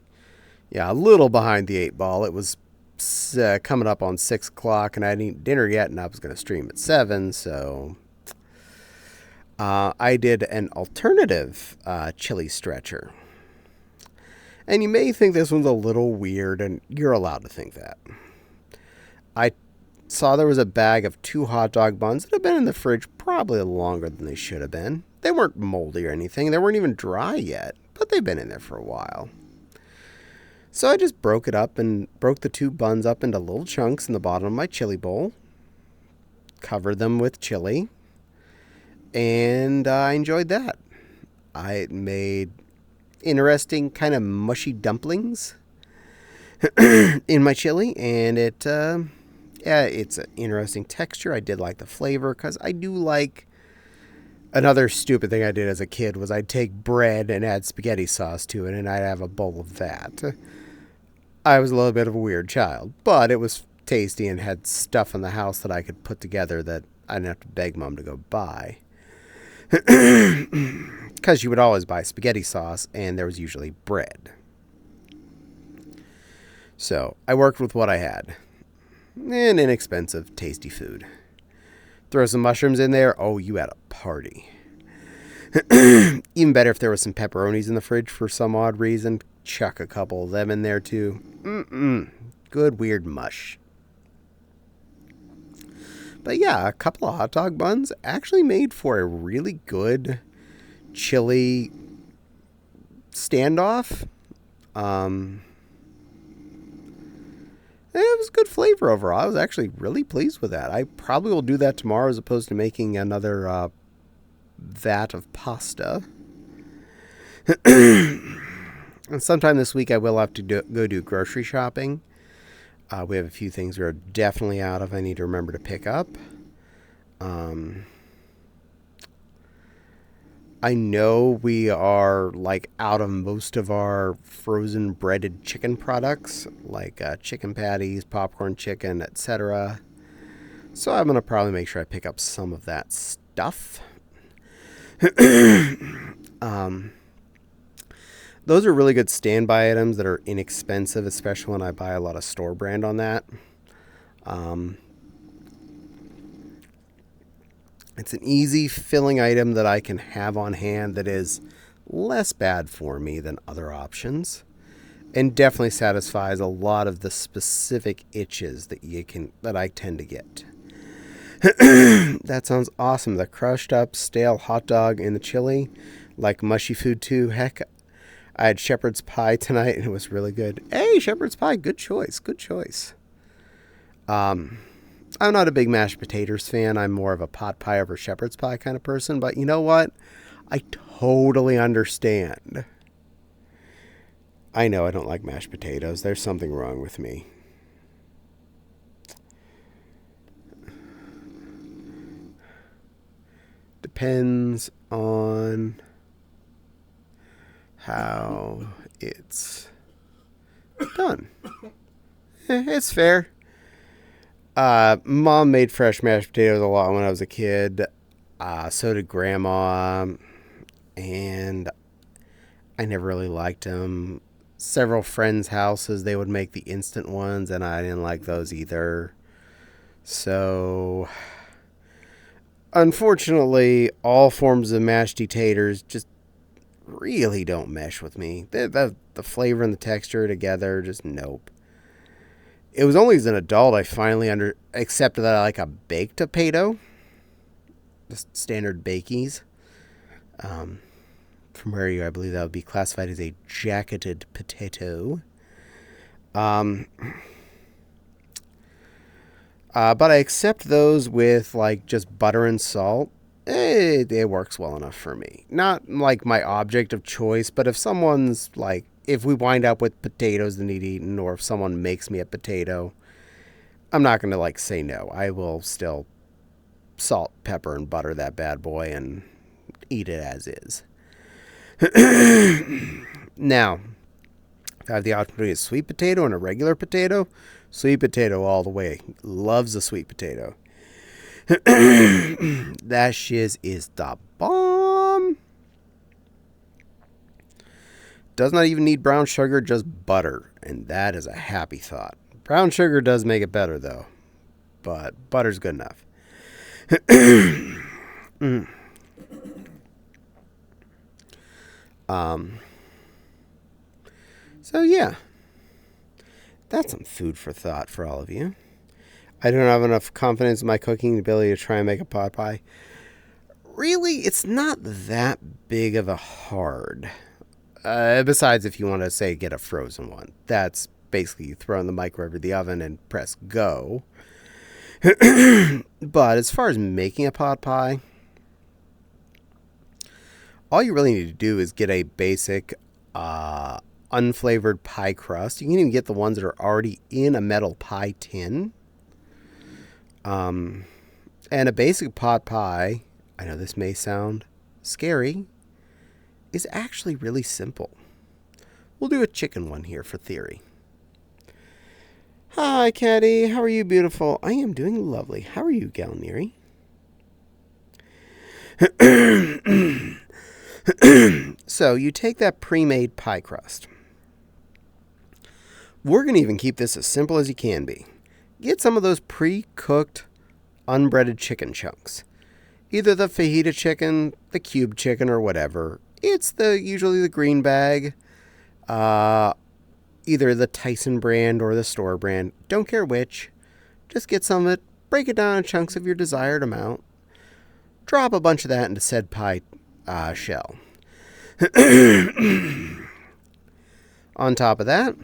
a little behind the 8 ball. It was coming up on 6 o'clock, and I hadn't eaten dinner yet, and I was going to stream at 7, so I did an alternative chili stretcher. And you may think this one's a little weird, and you're allowed to think that. I saw there was a bag of 2 hot dog buns that had been in the fridge probably longer than they should have been. They weren't moldy or anything. They weren't even dry yet, but they've been in there for a while. So I just broke the 2 buns up into little chunks in the bottom of my chili bowl, covered them with chili, and I enjoyed that. I made interesting kind of mushy dumplings in my chili, and it's an interesting texture. I did like the flavor because I do like. Another stupid thing I did as a kid was I'd take bread and add spaghetti sauce to it, and I'd have a bowl of that. I was a little bit of a weird child, but it was tasty and had stuff in the house that I could put together that I didn't have to beg Mom to go buy. Because you would always buy spaghetti sauce, and there was usually bread. So I worked with what I had. And inexpensive, tasty food. Throw some mushrooms in there. Oh, you had a party. Even better if there was some pepperonis in the fridge for some odd reason. Chuck a couple of them in there too. Good weird mush. But yeah, a couple of hot dog buns actually made for a really good chili standoff. It was good flavor overall. I was actually really pleased with that. I probably will do that tomorrow as opposed to making another vat of pasta. And sometime this week I will have to go do grocery shopping. We have a few things we're definitely out of. I need to remember to pick up. I know we are like out of most of our frozen breaded chicken products, like chicken patties, popcorn chicken, etc. So I'm going to probably make sure I pick up some of that stuff. Those are really good standby items that are inexpensive, especially when I buy a lot of store brand on that. It's an easy filling item that I can have on hand that is less bad for me than other options, and definitely satisfies a lot of the specific itches that I tend to get. That sounds awesome. The crushed up stale hot dog in the chili, like mushy food too. Heck, I had shepherd's pie tonight and it was really good. Hey, shepherd's pie, good choice. Good choice. I'm not a big mashed potatoes fan. I'm more of a pot pie over shepherd's pie kind of person. But you know what? I totally understand. I know I don't like mashed potatoes. There's something wrong with me. Depends on how it's done. It's fair. Mom made fresh mashed potatoes a lot when I was a kid. So did Grandma. And I never really liked them. Several friends' houses, they would make the instant ones, and I didn't like those either. So, unfortunately, all forms of mashed taters just really don't mesh with me. The flavor and the texture together, just nope. It was only as an adult I finally accepted that I like a baked potato. The standard bakies. From where I believe that would be classified as a jacketed potato. But I accept those with like just butter and salt. It works well enough for me. Not like my object of choice, but if someone's like, if we wind up with potatoes that need eaten, or if someone makes me a potato, I'm not going to like say no. I will still salt, pepper, and butter that bad boy and eat it as is. Now, if I have the opportunity of sweet potato and a regular potato, sweet potato all the way. Loves a sweet potato. That shiz is the bomb. Does not even need brown sugar, just butter. And that is a happy thought. Brown sugar does make it better, though. But butter's good enough. So yeah, that's some food for thought for all of you. I don't have enough confidence in my cooking ability to try and make a pot pie. Really, it's not that big of a hard. Besides, if you want to say get a frozen one, that's basically you throw in the microwave or the oven and press go. But as far as making a pot pie, all you really need to do is get a basic unflavored pie crust. You can even get the ones that are already in a metal pie tin. And a basic pot pie, I know this may sound scary, is actually really simple. We'll do a chicken one here for theory. Hi, Caddie. How are you, beautiful? I am doing lovely. How are you, Galneri? So you take that pre-made pie crust. We're going to even keep this as simple as you can be. Get some of those pre-cooked, unbreaded chicken chunks. Either the fajita chicken, the cube chicken, or whatever. It's usually the green bag, either the Tyson brand or the store brand. Don't care which. Just get some of it, break it down in chunks of your desired amount. Drop a bunch of that into said pie shell. On top of that,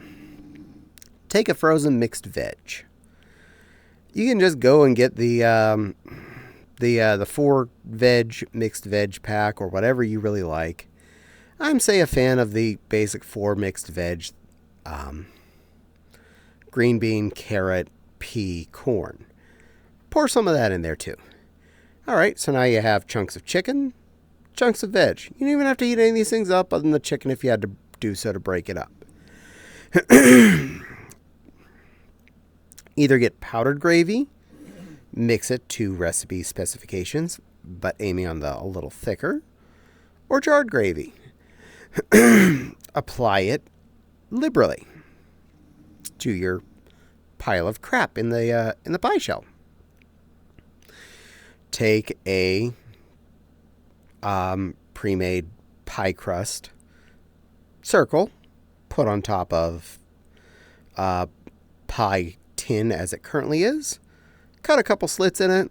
take a frozen mixed veg. You can just go and get the 4 veg mixed veg pack or whatever you really like. I'm a fan of the basic 4 mixed veg, green bean, carrot, pea, corn. Pour some of that in there too. Alright, so now you have chunks of chicken, chunks of veg. You don't even have to heat any of these things up other than the chicken if you had to do so to break it up. Either get powdered gravy, mix it to recipe specifications, but aiming on a little thicker, or jarred gravy. Apply it liberally to your pile of crap in the pie shell. Take a pre-made pie crust circle, put on top of pie tin as it currently is, cut a couple slits in it.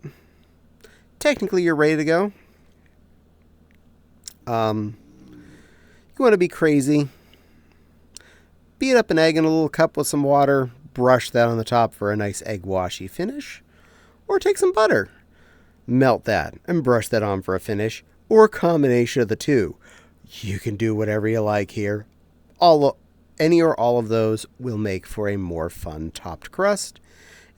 Technically, you're ready to go. You want to be crazy. Beat up an egg in a little cup with some water. Brush that on the top for a nice egg washy finish. Or take some butter. Melt that and brush that on for a finish. Or a combination of the two. You can do whatever you like here. Any or all of those will make for a more fun topped crust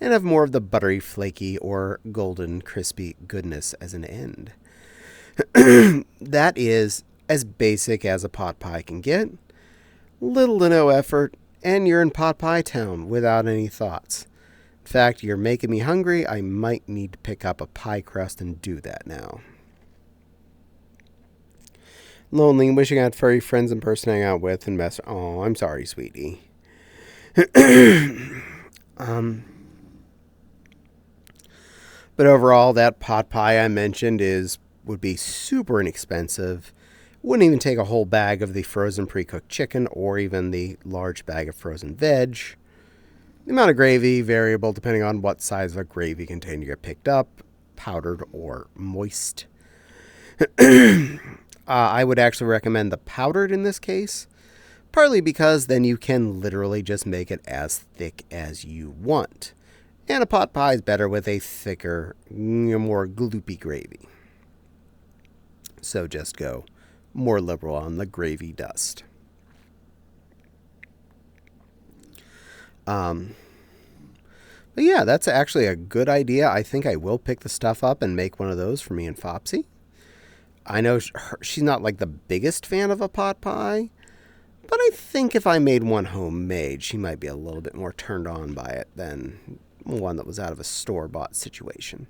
and have more of the buttery, flaky, or golden, crispy goodness as an end. That is as basic as a pot pie can get. Little to no effort, and you're in pot pie town without any thoughts. In fact, you're making me hungry. I might need to pick up a pie crust and do that now. Lonely and wishing I had furry friends in person to hang out with and mess. Oh, I'm sorry, sweetie. But overall, that pot pie I mentioned would be super inexpensive. Wouldn't even take a whole bag of the frozen pre-cooked chicken or even the large bag of frozen veg. The amount of gravy variable depending on what size of a gravy container you get picked up, powdered or moist. I would actually recommend the powdered in this case, partly because then you can literally just make it as thick as you want. And a pot pie is better with a thicker, more gloopy gravy. So just go more liberal on the gravy dust. But yeah, that's actually a good idea. I think I will pick the stuff up and make one of those for me and Fopsy. I know she's not like the biggest fan of a pot pie, but I think if I made one homemade, she might be a little bit more turned on by it than one that was out of a store-bought situation.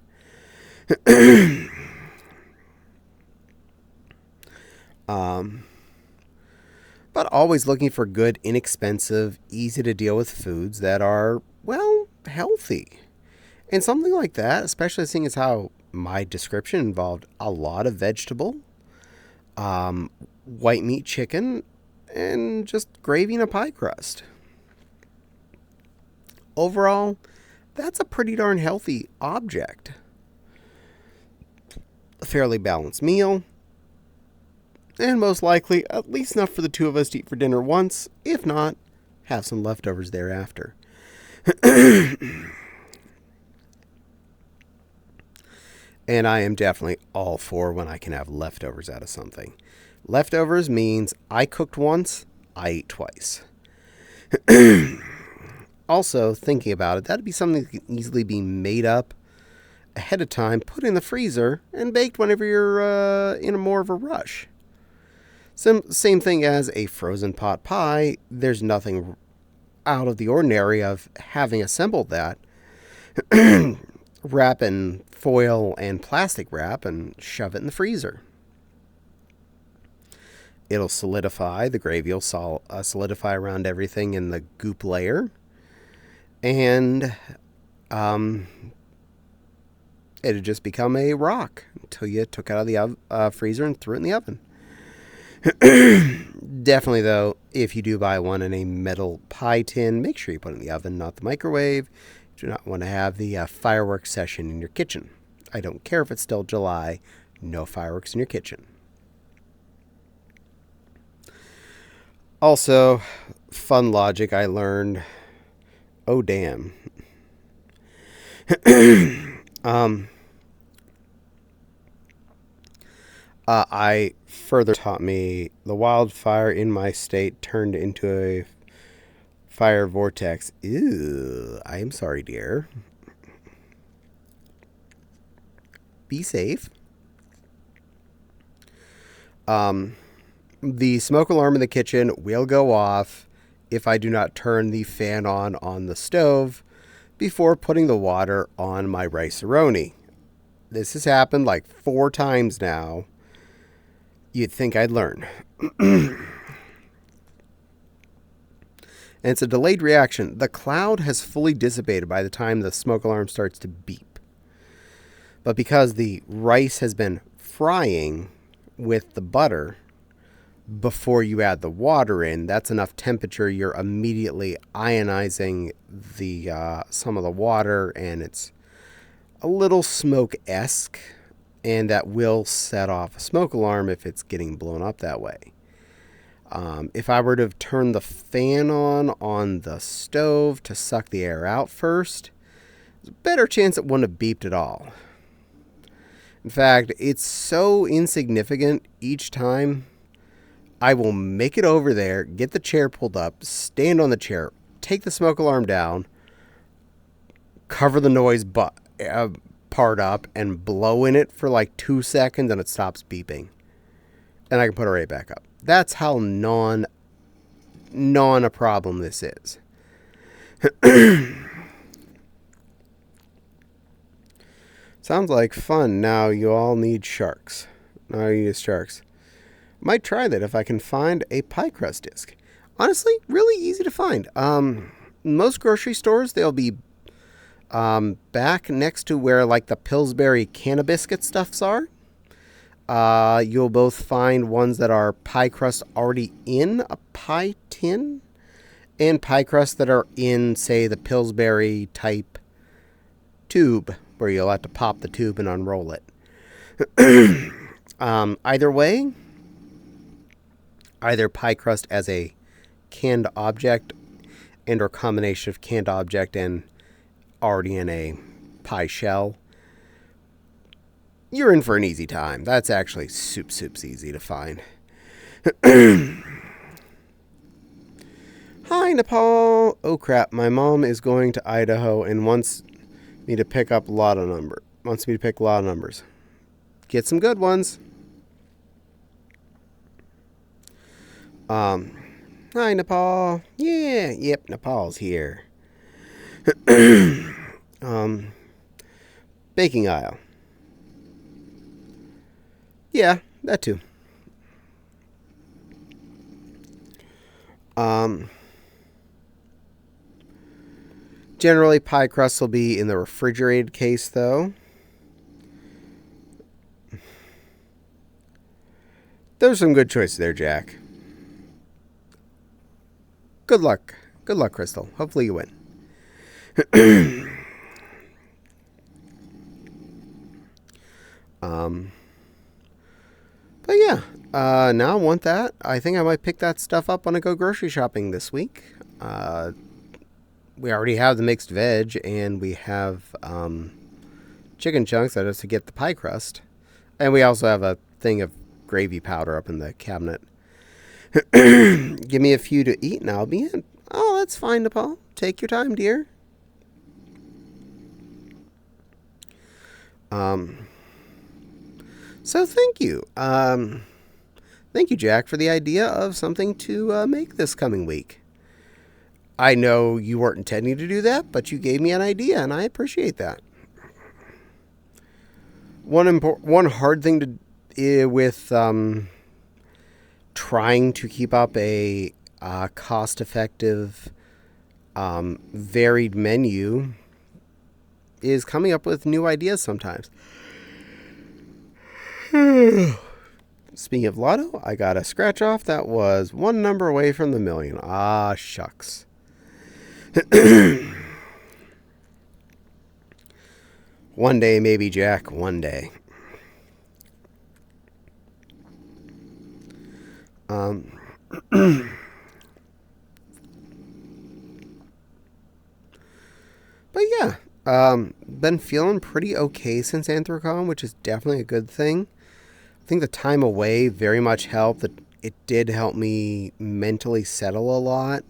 But always looking for good, inexpensive, easy to deal with foods that are, well, healthy. And something like that, especially seeing as how my description involved a lot of vegetable, white meat chicken, and just gravy and a pie crust. Overall, that's a pretty darn healthy object. A fairly balanced meal, and most likely at least enough for the two of us to eat for dinner once, if not, have some leftovers thereafter. And I am definitely all for when I can have leftovers out of something. Leftovers means I cooked once, I ate twice. Also, thinking about it, that'd be something that can easily be made up ahead of time, put in the freezer, and baked whenever you're in a more of a rush. Same thing as a frozen pot pie. There's nothing out of the ordinary of having assembled that. Wrap in foil and plastic wrap and shove it in the freezer. It'll solidify. The gravy will solidify around everything in the goop layer. And It'd just become a rock until you took it out of the freezer and threw it in the oven. Definitely, though, if you do buy one in a metal pie tin, make sure you put it in the oven, not the microwave. You do not want to have the fireworks session in your kitchen. I don't care if it's still July. No fireworks in your kitchen. Also, fun logic I learned. Oh, damn. I further taught me the wildfire in my state turned into a fire vortex. Ew, I am sorry, dear. Be safe. The smoke alarm in the kitchen will go off if I do not turn the fan on the stove before putting the water on my rice-a-roni. This has happened like 4 times now. You'd think I'd learn. And it's a delayed reaction. The cloud has fully dissipated by the time the smoke alarm starts to beep. But because the rice has been frying with the butter before you add the water in, that's enough temperature. You're immediately ionizing the some of the water, and it's a little smoke-esque, and that will set off a smoke alarm if it's getting blown up that way. If I were to turn the fan on the stove to suck the air out first, there's a better chance it wouldn't have beeped at all. In fact, it's so insignificant each time. I will make it over there, get the chair pulled up, stand on the chair, take the smoke alarm down, cover the noise part up, and blow in it for like 2 seconds, and it stops beeping. And I can put it right back up. That's how non a problem this is. Sounds like fun. Now you all need sharks. Now you need sharks. Might try that if I can find a pie crust disc. Honestly, really easy to find. Most grocery stores, they'll be back next to where like the Pillsbury Cannabiscuit stuffs are. You'll both find ones that are pie crust already in a pie tin, and pie crust that are in, say, the Pillsbury type tube, where you'll have to pop the tube and unroll it. Either way, either pie crust as a canned object and or combination of canned object and already in a pie shell, you're in for an easy time. That's actually soup's easy to find. Hi, Nepal. Oh crap, my mom is going to Idaho and wants me to pick up lotto number. Wants me to pick lotto numbers. Get some good ones. Hi, Nepal. Yeah, yep, Nepal's here. Baking aisle. Yeah, that too. Generally, pie crusts will be in the refrigerated case, though. Those are some good choices there, Jack. Good luck. Good luck, Crystal. Hopefully you win. But yeah, now I want that. I think I might pick that stuff up when I go grocery shopping this week. We already have the mixed veg, and we have chicken chunks. I just to get the pie crust, and we also have a thing of gravy powder up in the cabinet. Give me a few to eat, and I'll be in. Oh, that's fine, Nepal. Take your time, dear. So thank you. Thank you, Jack, for the idea of something to make this coming week. I know you weren't intending to do that, but you gave me an idea, and I appreciate that. One hard thing to with trying to keep up a cost-effective, varied menu is coming up with new ideas sometimes. Speaking of lotto, I got a scratch off that was one number away from the million. Ah, shucks. One day, maybe, Jack. One day. But yeah, been feeling pretty okay since Anthrocon, which is definitely a good thing. I think the time away very much helped. It did help me mentally settle a lot,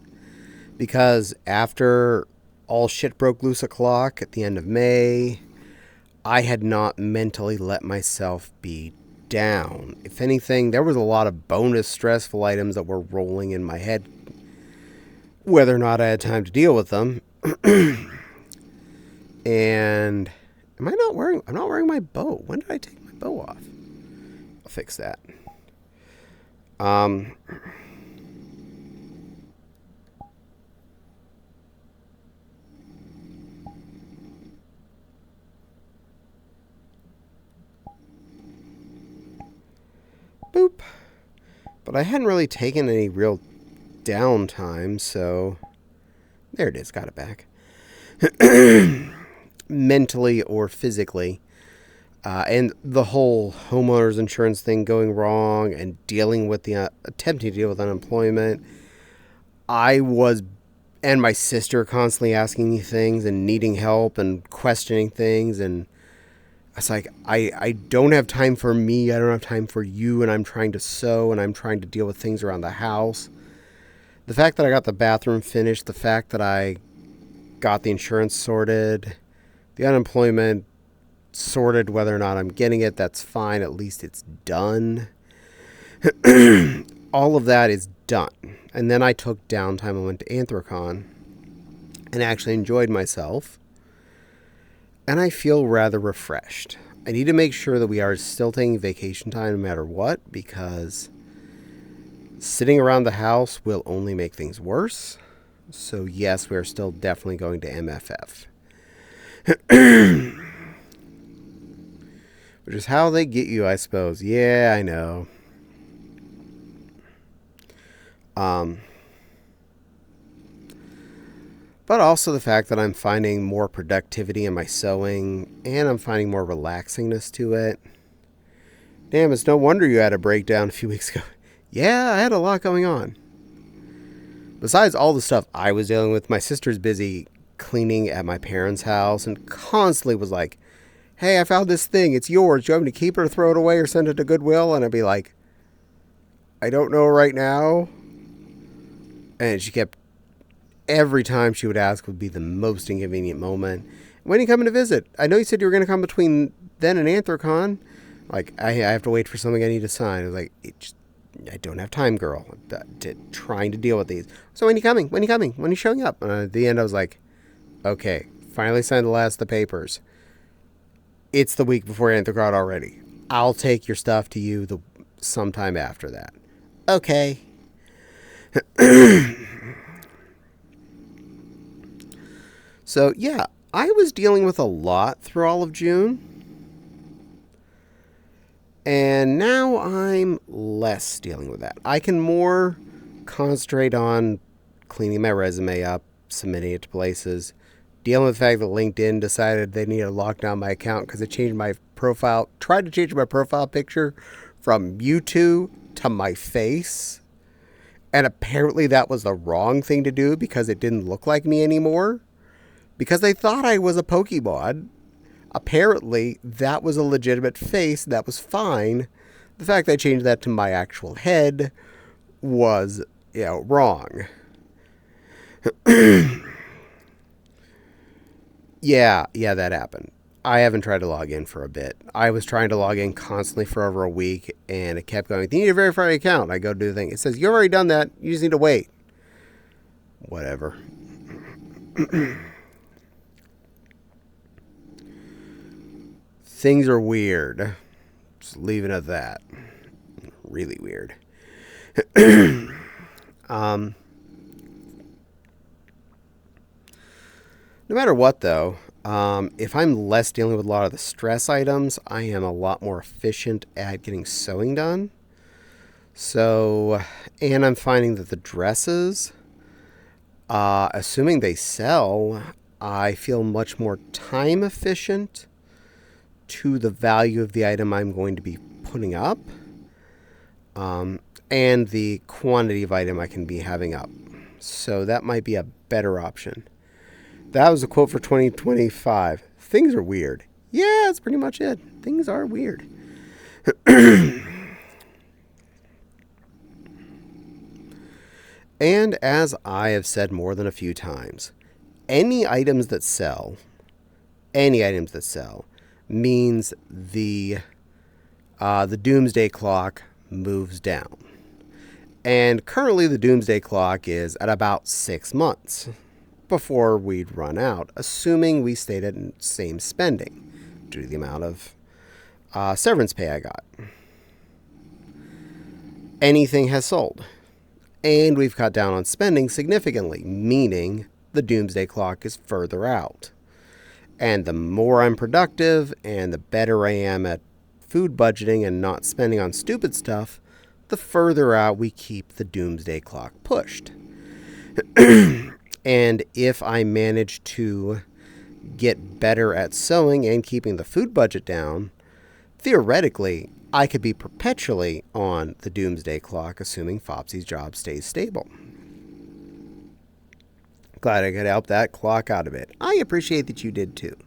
because after all shit broke loose o'clock at the end of May, I had not mentally let myself be down. If anything, there was a lot of bonus stressful items that were rolling in my head, whether or not I had time to deal with them. And I'm not wearing my bow. When did I take my bow off? I'll fix that. Boop. But I hadn't really taken any real downtime, so there it is. Got it back. Mentally or physically. And the whole homeowner's insurance thing going wrong and dealing with attempting to deal with unemployment. I was, and my sister constantly asking me things and needing help and questioning things. And it's like, I don't have time for me. I don't have time for you. And I'm trying to sew and I'm trying to deal with things around the house. The fact that I got the bathroom finished, the fact that I got the insurance sorted, the unemployment sorted, whether or not I'm getting it, that's fine. At least it's done. All of that is done. And then I took downtime and went to Anthrocon and actually enjoyed myself. And I feel rather refreshed. I need to make sure that we are still taking vacation time no matter what, because sitting around the house will only make things worse. So yes, we are still definitely going to MFF. Which is how they get you, I suppose. Yeah, I know. But also the fact that I'm finding more productivity in my sewing, and I'm finding more relaxingness to it. Damn, it's no wonder you had a breakdown a few weeks ago. Yeah, I had a lot going on. Besides all the stuff I was dealing with, my sister's busy cleaning at my parents' house and constantly was like, hey, I found this thing. It's yours. Do you want me to keep it or throw it away or send it to Goodwill? And I'd be like, I don't know right now. And she kept, every time she would ask would be the most inconvenient moment. When are you coming to visit? I know you said you were going to come between then and Anthrocon. Like, I have to wait for something I need to sign. I was like, I don't have time, girl. Trying to deal with these. So when are you coming? When are you coming? When are you showing up? And at the end, I was like, okay, finally signed the last of the papers. It's the week before Anthrocon already. I'll take your stuff to you sometime after that. Okay. So, yeah, I was dealing with a lot through all of June. And now I'm less dealing with that. I can more concentrate on cleaning my resume up, submitting it to places, dealing with the fact that LinkedIn decided they needed to lock down my account because it changed my profile, tried to change my profile picture from Mewtwo to my face. And apparently that was the wrong thing to do because it didn't look like me anymore. Because they thought I was a Pokemon. Apparently that was a legitimate face. That was fine. The fact that I changed that to my actual head was, wrong. Yeah, that happened. I haven't tried to log in for a bit. I was trying to log in constantly for over a week, and it kept going, you need to verify your account. I go do the thing. It says, you've already done that. You just need to wait. Whatever. Things are weird. Just leave it at that. Really weird. No matter what, though, If I'm less dealing with a lot of the stress items, I am a lot more efficient at getting sewing done. So, and I'm finding that the dresses, assuming they sell, I feel much more time efficient to the value of the item I'm going to be putting up, and the quantity of item I can be having up. So that might be a better option. That was a quote for 2025. Things are weird. Yeah, that's pretty much it. Things are weird. And as I have said more than a few times, any items that sell, means the doomsday clock moves down. And currently the doomsday clock is at about 6 months before we'd run out, assuming we stayed at same spending due to the amount of severance pay I got. Anything has sold. And we've cut down on spending significantly, meaning the doomsday clock is further out. And the more I'm productive and the better I am at food budgeting and not spending on stupid stuff, the further out we keep the doomsday clock pushed. And if I manage to get better at sewing and keeping the food budget down, theoretically, I could be perpetually on the doomsday clock, assuming Fopsy's job stays stable. Glad I could help that clock out a bit. I appreciate that you did too.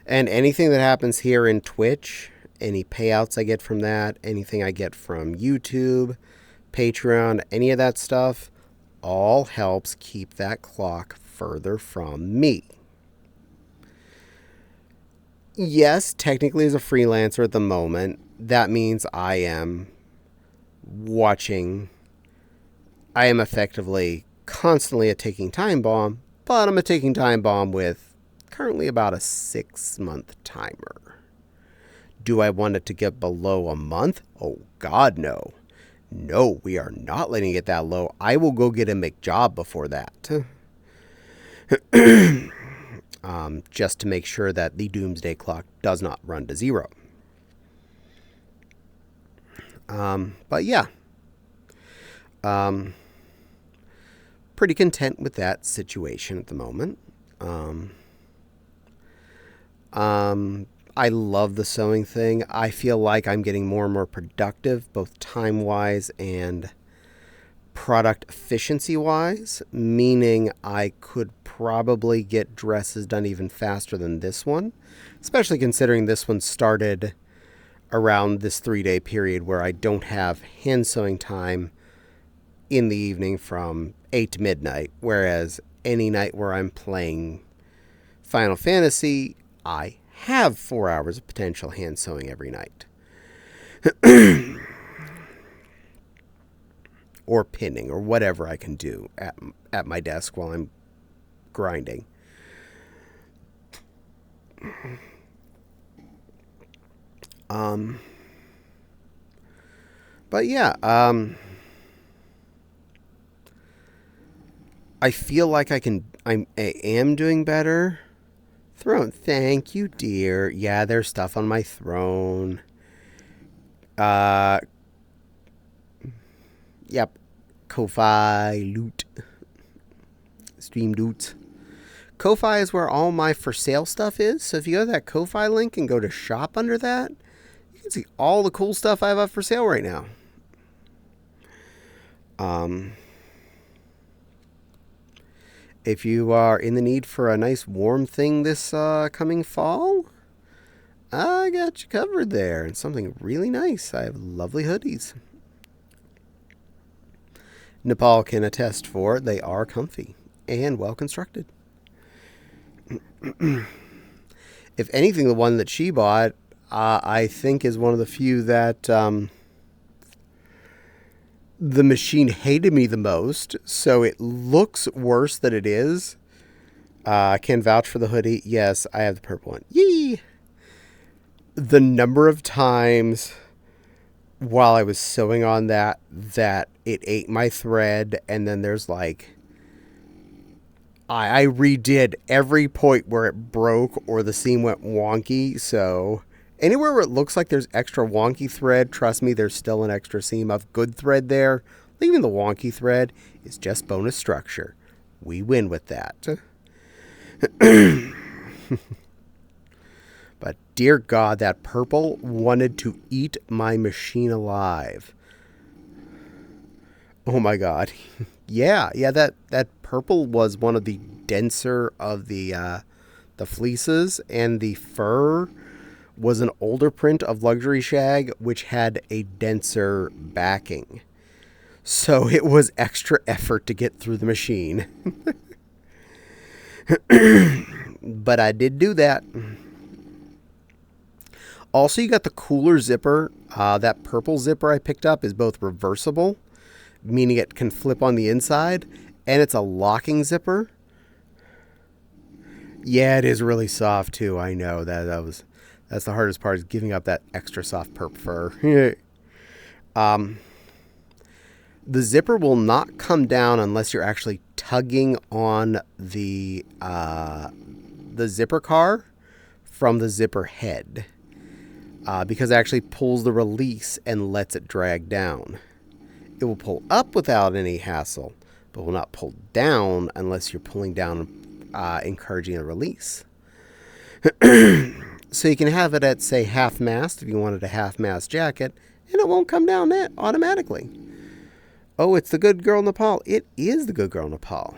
And anything that happens here in Twitch, any payouts I get from that, anything I get from YouTube, Patreon, any of that stuff, all helps keep that clock further from me. Yes, technically as a freelancer at the moment, that means I am effectively constantly a ticking time bomb, but I'm a ticking time bomb with currently about a 6-month timer. Do I want it to get below a month? Oh, God, no. No, we are not letting it get that low. I will go get a McJob before that. Just to make sure that the doomsday clock does not run to 0. But yeah. Pretty content with that situation at the moment. I love the sewing thing. I feel like I'm getting more and more productive, both time-wise and product efficiency-wise, meaning I could probably get dresses done even faster than this one, especially considering this one started around this 3-day period where I don't have hand sewing time in the evening from 8 to midnight, whereas any night where I'm playing Final Fantasy, I have 4 hours of potential hand sewing every night. Or pinning, or whatever I can do at my desk while I'm grinding. But yeah, I feel like I am doing better. Throne, thank you, dear. Yeah, there's stuff on my throne. Yep. Ko-Fi, loot. Stream loot. Ko-Fi is where all my for sale stuff is. So if you go to that Ko-Fi link and go to shop under that, you can see all the cool stuff I have up for sale right now. If you are in the need for a nice warm thing this coming fall, I got you covered there. And something really nice. I have lovely hoodies. Nepal can attest for it. They are comfy and well constructed. If anything, the one that she bought, I think is one of the few that the machine hated me the most, so it looks worse than it is. I can vouch for the hoodie. Yes, I have the purple one. Yee! The number of times while I was sewing on that it ate my thread, and then there's like I redid every point where it broke or the seam went wonky. So anywhere where it looks like there's extra wonky thread, trust me, there's still an extra seam of good thread there. Leaving the wonky thread is just bonus structure. We win with that. But dear God, that purple wanted to eat my machine alive. Oh my God. Yeah, that purple was one of the denser of the fleeces, and the fur was an older print of luxury shag, which had a denser backing. So it was extra effort to get through the machine. But I did do that. Also, you got the cooler zipper. That purple zipper I picked up is both reversible, meaning it can flip on the inside, and it's a locking zipper. Yeah, it is really soft too. I know that's the hardest part, is giving up that extra soft perp fur. The zipper will not come down unless you're actually tugging on the zipper car from the zipper head, because it actually pulls the release and lets it drag down. It will pull up without any hassle, but will not pull down unless you're pulling down, encouraging a release. So you can have it at, say, half-mast if you wanted a half-mast jacket, and it won't come down automatically. Oh, it's the good girl Nepal. It is the good girl Nepal.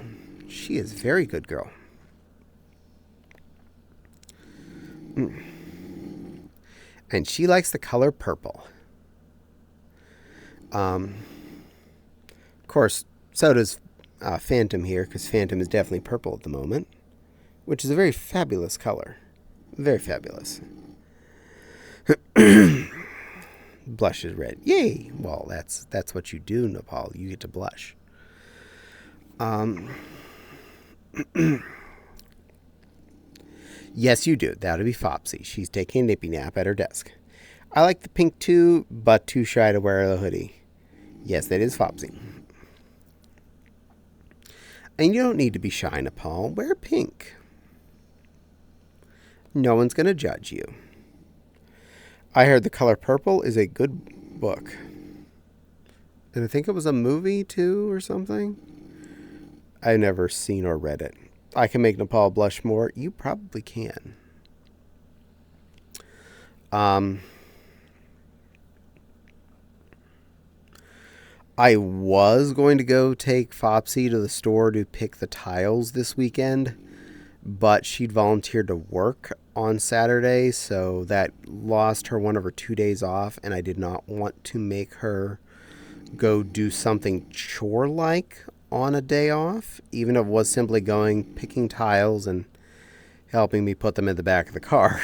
She is a very good girl. And she likes the color purple. Of course, so does Phantom here, because Phantom is definitely purple at the moment, which is a very fabulous color. Very fabulous. Blush is red. Yay! Well, that's what you do, Nepal. You get to blush. Yes, you do. That'll be Fopsy. She's taking a nippy nap at her desk. I like the pink too, but too shy to wear the hoodie. Yes, that is Fopsy. And you don't need to be shy, Nepal. Wear pink. No one's going to judge you. I heard The Color Purple is a good book. And I think it was a movie too or something. I've never seen or read it. I can make Nepal blush more. You probably can. I was going to go take Fopsy to the store to pick the tiles this weekend, but she'd volunteered to work on Saturday, so that lost her one of her 2 days off, and I did not want to make her go do something chore-like on a day off, even if it was simply going, picking tiles, and helping me put them in the back of the car.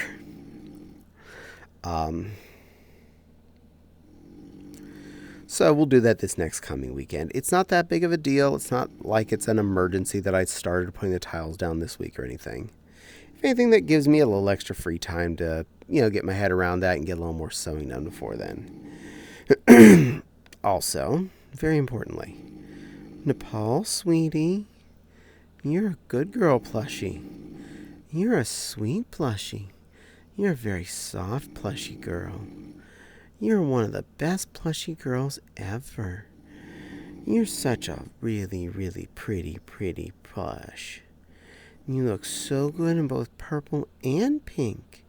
So we'll do that this next coming weekend. It's not that big of a deal. It's not like it's an emergency that I started putting the tiles down this week or anything. If anything, that gives me a little extra free time to, get my head around that and get a little more sewing done before then. Also, very importantly, Nepal, sweetie, you're a good girl plushie. You're a sweet plushie. You're a very soft plushie girl. You're one of the best plushie girls ever. You're such a really, really pretty, pretty plush. You look so good in both purple and pink.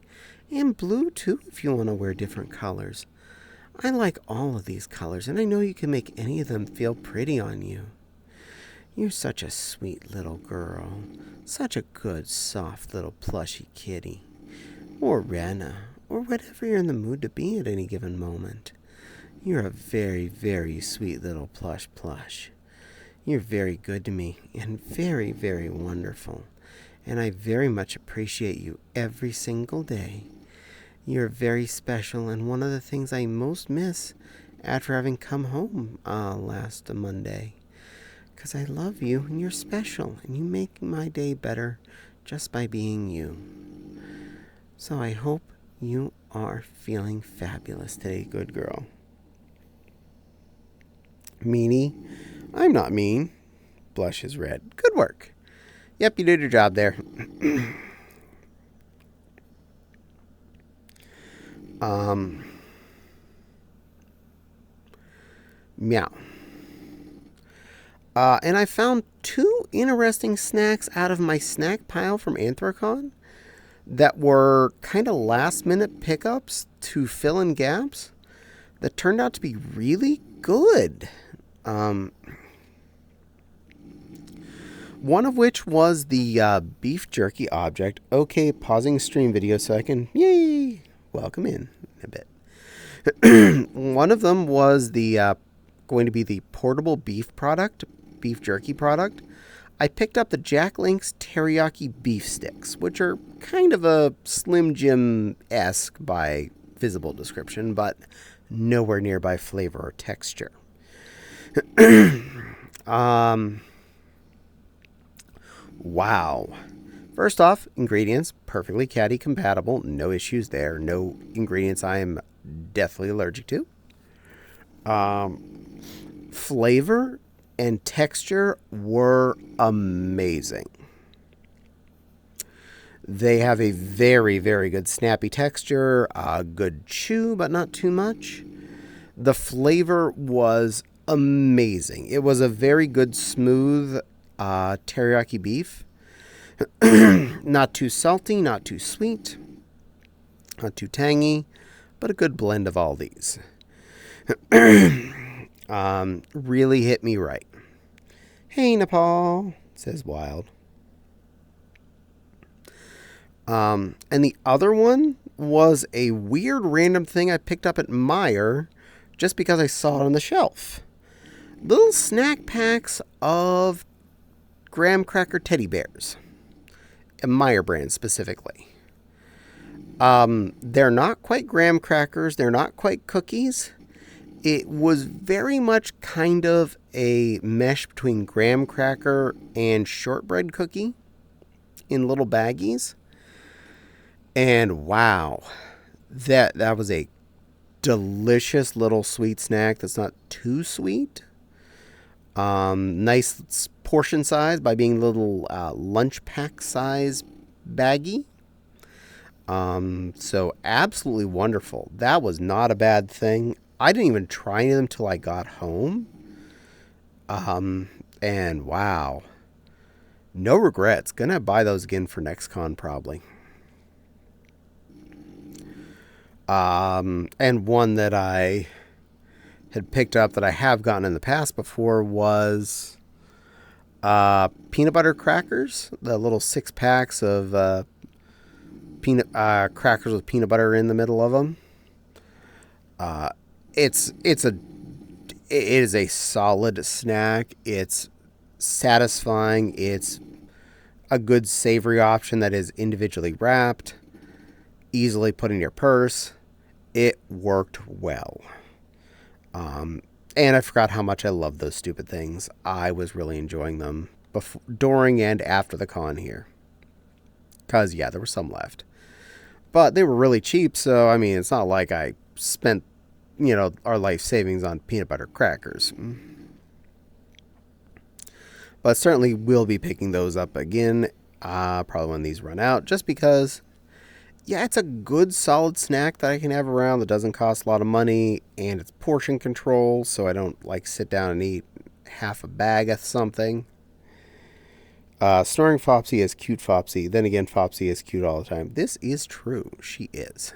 And blue, too, if you want to wear different colors. I like all of these colors, and I know you can make any of them feel pretty on you. You're such a sweet little girl. Such a good, soft little plushy kitty. Or Rena. Or whatever you're in the mood to be at any given moment. You're a very, very sweet little plush. You're very good to me and very, very wonderful. And I very much appreciate you every single day. You're very special and one of the things I most miss after having come home last Monday. Because I love you and you're special and you make my day better just by being you. So I hope you are feeling fabulous today, good girl. Meanie, I'm not mean. Blush is red. Good work. Yep, you did your job there. Meow. And I found two interesting snacks out of my snack pile from Anthrocon that were kind of last minute pickups to fill in gaps that turned out to be really good. One of which was the beef jerky object. Okay, pausing stream video so I can, yay, welcome in a bit. One of them was the going to be the portable beef jerky product. I picked up the Jack Link's teriyaki beef sticks, which are kind of a Slim Jim-esque by visible description, but nowhere near by flavor or texture. Wow. First off, ingredients, perfectly Caddie compatible. No issues there. No ingredients I am deathly allergic to. Flavor and texture were amazing. They have a very, very good snappy texture, a good chew, but not too much. The flavor was amazing. It was a very good, smooth teriyaki beef. Not too salty, not too sweet, not too tangy, but a good blend of all these. Really hit me right. Hey, Nepal, says Wild. And the other one was a weird random thing I picked up at Meijer just because I saw it on the shelf. Little snack packs of graham cracker teddy bears. A Meijer brand specifically. They're not quite graham crackers. They're not quite cookies. It was very much kind of a mesh between graham cracker and shortbread cookie in little baggies. And wow, that was a delicious little sweet snack that's not too sweet. Nice portion size by being little lunch pack size baggie. So absolutely wonderful. That was not a bad thing. I didn't even try any of them till I got home. And wow, no regrets. Gonna buy those again for next con probably. And one that I had picked up that I have gotten in the past before was peanut butter crackers. The little 6 packs of peanut crackers with peanut butter in the middle of them. It is a solid snack. It's satisfying. It's a good savory option that is individually wrapped, easily put in your purse. It worked well. And I forgot how much I love those stupid things. I was really enjoying them before, during, and after the con here. Because, yeah, there were some left. But they were really cheap, so, I mean, it's not like I spent, our life savings on peanut butter crackers. But certainly will be picking those up again, probably when these run out, just because, yeah, it's a good solid snack that I can have around that doesn't cost a lot of money, and it's portion control, so I don't sit down and eat half a bag of something. Snoring Fopsy is cute Fopsy. Then again, Fopsy is cute all the time. This is true. She is.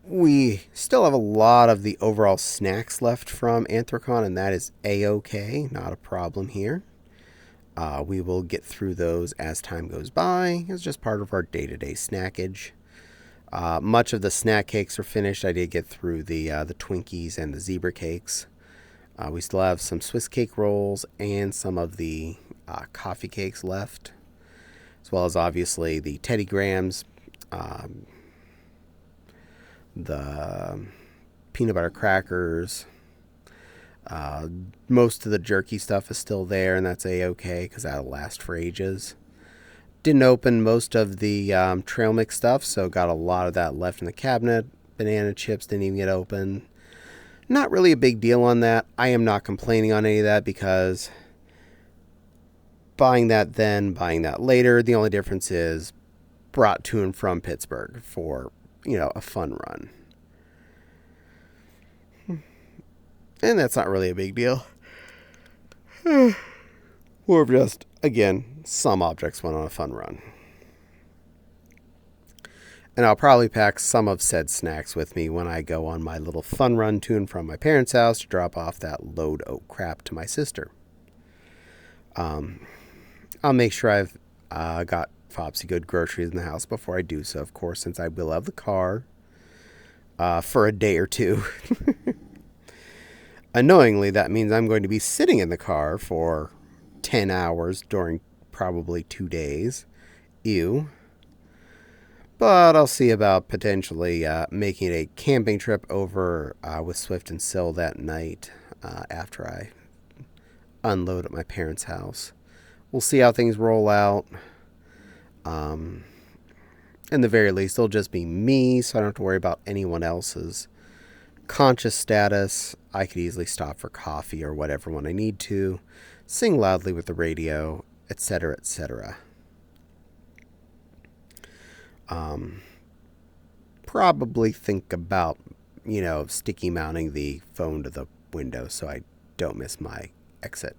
We still have a lot of the overall snacks left from Anthrocon, and that is A-OK. Not a problem here. We will get through those as time goes by. It's just part of our day-to-day snackage. Much of the snack cakes are finished. I did get through the Twinkies and the zebra cakes. We still have some Swiss cake rolls and some of the coffee cakes left, as well as obviously the Teddy Grahams, the peanut butter crackers. Most of the jerky stuff is still there, and that's A-OK because that'll last for ages. Didn't open most of the trail mix stuff, so got a lot of that left in the cabinet. Banana chips didn't even get open. Not really a big deal on that. I am not complaining on any of that because buying that then, buying that later, the only difference is brought to and from Pittsburgh for, a fun run. And that's not really a big deal. Or just, again, some objects went on a fun run. And I'll probably pack some of said snacks with me when I go on my little fun run to and from my parents' house to drop off that load of crap to my sister. I'll make sure I've got Fopsy good groceries in the house before I do so, of course, since I will have the car for a day or two. Annoyingly, that means I'm going to be sitting in the car for 10 hours during probably 2 days. Ew. But I'll see about potentially making a camping trip over with Swift and Syl that night after I unload at my parents' house. We'll see how things roll out. In the very least, it'll just be me, so I don't have to worry about anyone else's conscious status. I could easily stop for coffee or whatever when I need to, sing loudly with the radio, etc., etc. Probably think about, sticky mounting the phone to the window so I don't miss my exit.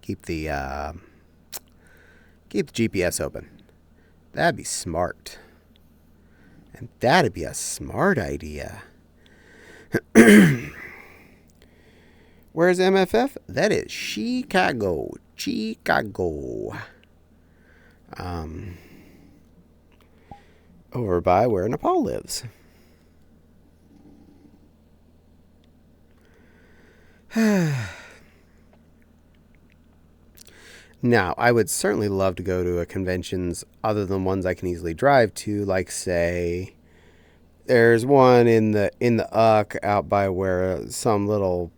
Keep the GPS open. That'd be smart. And that'd be a smart idea. Where's MFF? That is Chicago. Over by where Nepal lives. Now, I would certainly love to go to conventions other than ones I can easily drive to, like, say, there's one in the Uck out by where some little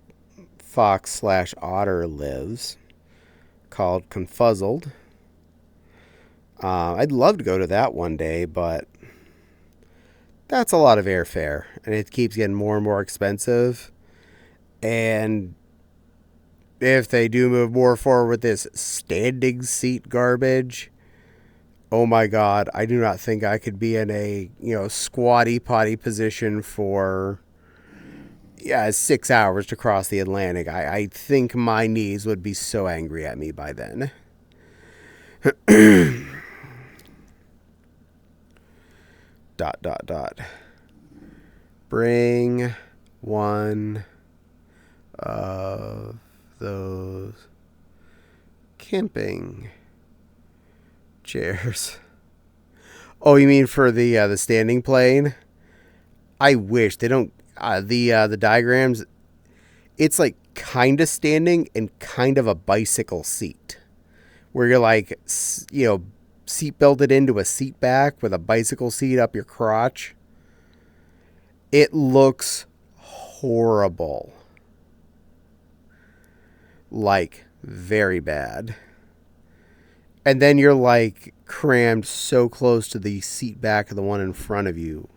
fox/otter lives called Confuzzled. I'd love to go to that one day, but that's a lot of airfare, and it keeps getting more and more expensive. And if they do move more forward with this standing seat garbage, oh my God, I do not think I could be in a, squatty potty position for 6 hours to cross the Atlantic. I think my knees would be so angry at me by then. ... Bring one of those camping chairs. Oh, you mean for the standing plane? I wish they don't. The diagrams, it's like kind of standing and kind of a bicycle seat, where you're like, seat belted into a seat back with a bicycle seat up your crotch. It looks horrible. Like, very bad. And then you're like crammed so close to the seat back of the one in front of you.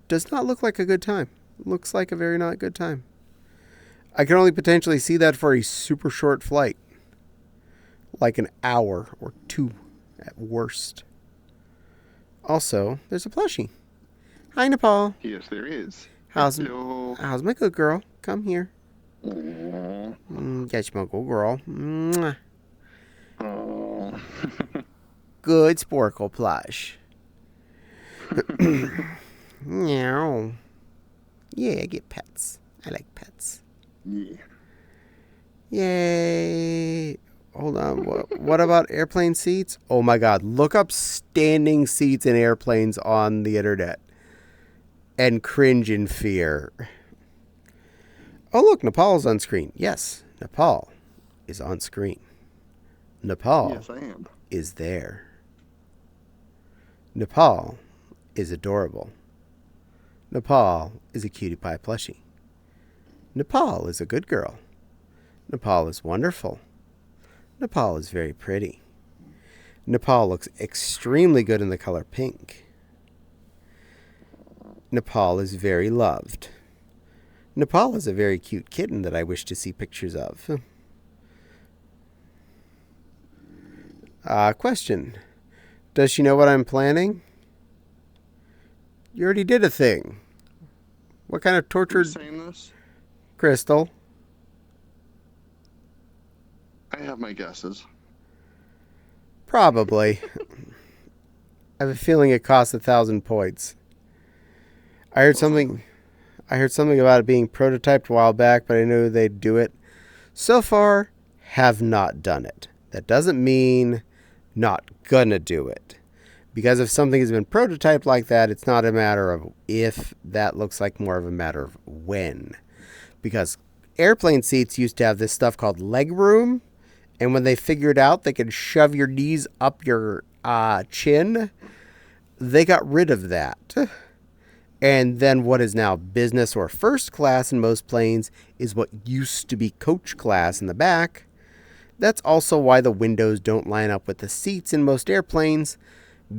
Does not look like a good time. Looks like a very not good time. I can only potentially see that for a super short flight. Like an hour or 2 at worst. Also, there's a plushie. Hi, Nepal. Yes, there is. How's my good girl? Come here. That's my good girl. Mwah. Oh. Good Sporkle plush. Meow. Yeah, I get pets. I like pets. Yeah. Yay. Hold on. What about airplane seats? Oh my God. Look up standing seats in airplanes on the internet. And cringe in fear. Oh, look. Nepal's on screen. Yes. Nepal is on screen. Nepal Yes, I am. is there. Nepal is adorable. Nepal is a cutie pie plushie. Nepal is a good girl. Nepal is wonderful. Nepal is very pretty. Nepal looks extremely good in the color pink. Nepal is very loved. Nepal is a very cute kitten that I wish to see pictures of. Question. Does she know what I'm planning? You already did a thing. What kind of Who's tortured saying this? Crystal? I have my guesses. Probably. I have a feeling it costs 1,000 points. I heard Most likely. something. I heard something about it being prototyped a while back, but I knew they'd do it. So far, have not done it. That doesn't mean not gonna do it. Because if something has been prototyped like that, it's not a matter of if, that looks like more of a matter of when. Because airplane seats used to have this stuff called leg room, and when they figured out they could shove your knees up your chin, they got rid of that. And then what is now business or first class in most planes is what used to be coach class in the back. That's also why the windows don't line up with the seats in most airplanes,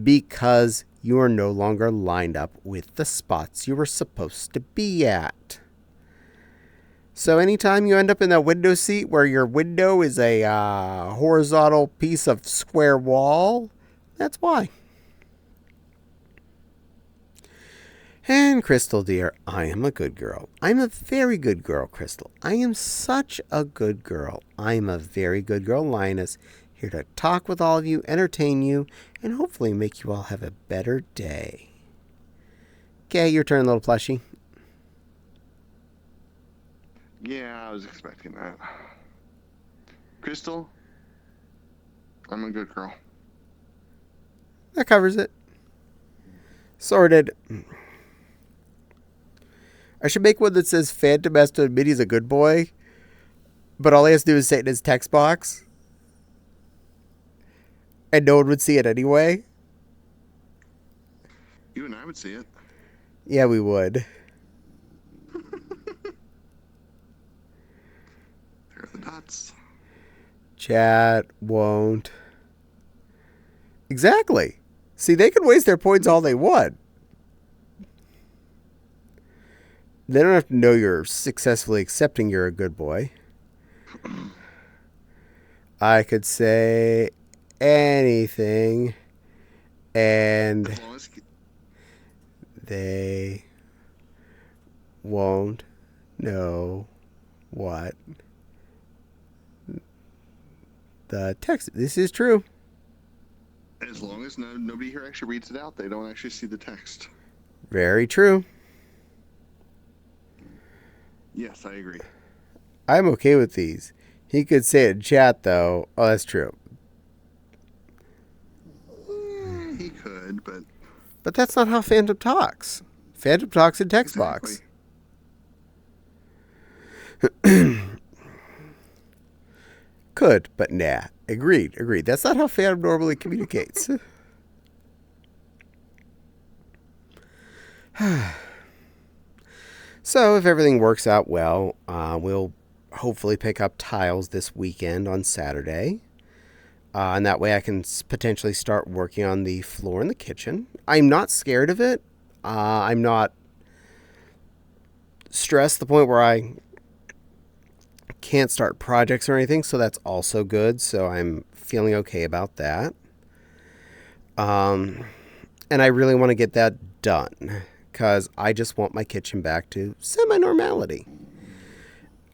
because you are no longer lined up with the spots you were supposed to be at. So anytime you end up in that window seat where your window is a horizontal piece of square wall, that's why. And Crystal, dear, I am a good girl. I'm a very good girl, Crystal. I am such a good girl. I'm a very good girl, Linus, here to talk with all of you, entertain you, and hopefully make you all have a better day. Okay, your turn, little plushie. Yeah, I was expecting that. Crystal, I'm a good girl. That covers it. Sorted. I should make one that says Phantom has to admit he's a good boy, but all he has to do is say it in his text box, and no one would see it anyway. You and I would see it. Yeah, we would. There are the dots. Chat won't. Exactly. See, they can waste their points all they want. They don't have to know you're successfully accepting you're a good boy. I could say anything, and As long as they won't know what the text. This is true. Nobody here actually reads it out, they don't actually see the text. Very true. Yes, I agree. I'm okay with these. He could say it in chat, though. Oh, that's true. Yeah, he could, but But that's not how Phantom talks. Phantom talks in text exactly. box. Could, but nah. Agreed. That's not how Phantom normally communicates. So, if everything works out well, we'll hopefully pick up tiles this weekend on Saturday. And that way I can potentially start working on the floor in the kitchen. I'm not scared of it. I'm not stressed to the point where I can't start projects or anything, so that's also good. So I'm feeling okay about that. And I really want to get that done because I just want my kitchen back to semi-normality.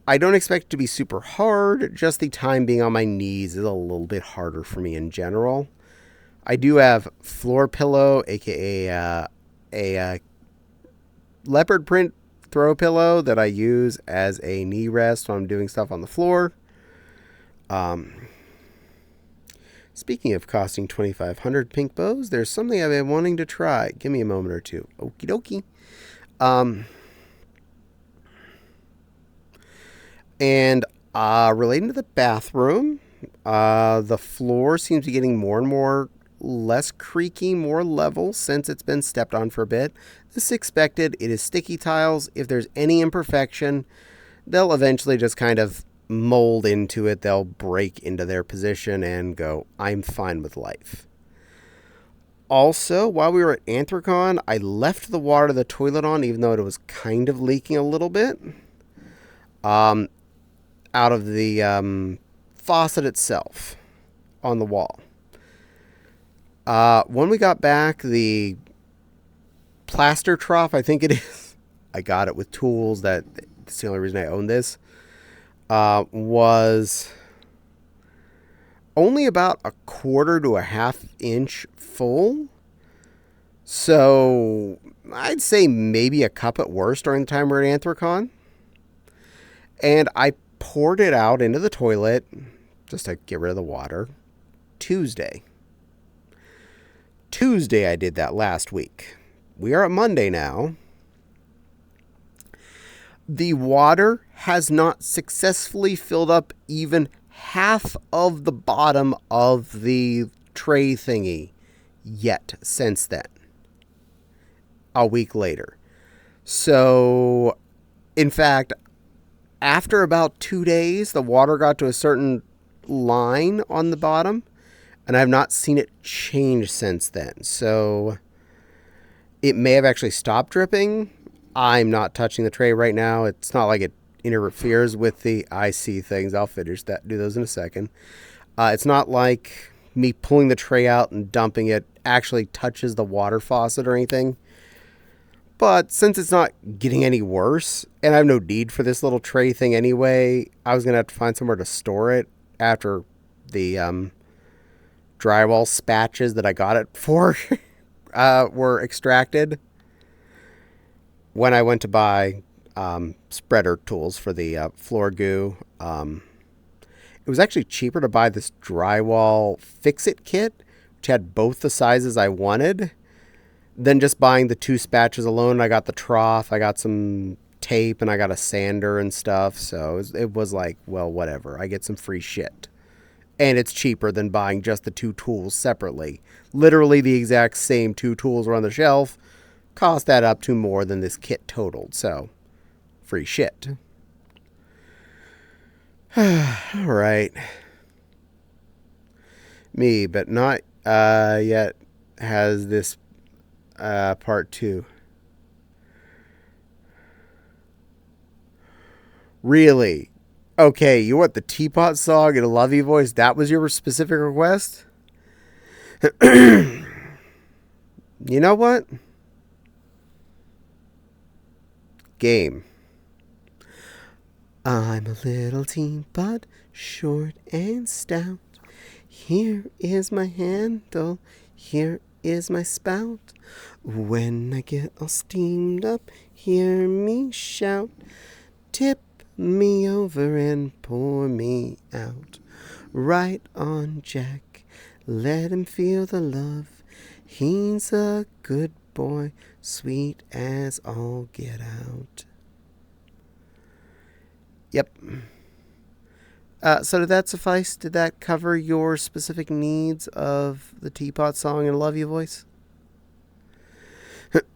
I don't expect it to be super hard. Just the time being on my knees is a little bit harder for me in general. I do have floor pillow, aka a leopard print throw pillow that I use as a knee rest when I'm doing stuff on the floor. Speaking of costing 2,500 pink bows, there's something I've been wanting to try. Give me a moment or two. Okie dokie. And relating to the bathroom, the floor seems to be getting more and more less creaky, more level since it's been stepped on for a bit. This is expected. It is sticky tiles. If there's any imperfection, they'll eventually just kind of mold into it. They'll break into their position and go, I'm fine with life. Also, while we were at Anthracon, I left the water to the toilet on, even though it was kind of leaking a little bit. out of the faucet itself on the wall. When we got back, the plaster trough, I think it is, I got it with tools. That's the only reason I own this. Was only about a quarter to a half inch full. So I'd say maybe a cup at worst during the time we were at Anthrocon. And I poured it out into the toilet just to get rid of the water. Tuesday I did that last week. We are at Monday now. The water has not successfully filled up even half of the bottom of the tray thingy yet since then. A week later. So, in fact, after about 2 days, the water got to a certain line on the bottom, and I've not seen it change since then. So, it may have actually stopped dripping. I'm not touching the tray right now. It's not like it interferes with the IC things. I'll finish that. Do those in a second. It's not like me pulling the tray out and dumping it actually touches the water faucet or anything. But since it's not getting any worse, and I have no need for this little tray thing anyway, I was going to have to find somewhere to store it after the drywall spatches that I got it for were extracted. When I went to buy spreader tools for the floor goo, it was actually cheaper to buy this drywall fix-it kit, which had both the sizes I wanted, than just buying the 2 spatches alone. I got the trough, I got some tape, and I got a sander and stuff. So it was like, well, whatever. I get some free shit. And it's cheaper than buying just the 2 tools separately. Literally the exact same 2 tools were on the shelf. Cost that up to more than this kit totaled. So, free shit. All right. Me, but not yet, has this part 2. Really? Okay, you want the teapot song in a lovey voice? That was your specific request? You know what? Game. I'm a little teapot, short and stout. Here is my handle, here is my spout. When I get all steamed up, hear me shout. Tip me over and pour me out. Right on Jack, let him feel the love. He's a good boy, sweet as all get out. Yep. So did that suffice? Did that cover your specific needs of the teapot song and love you voice? With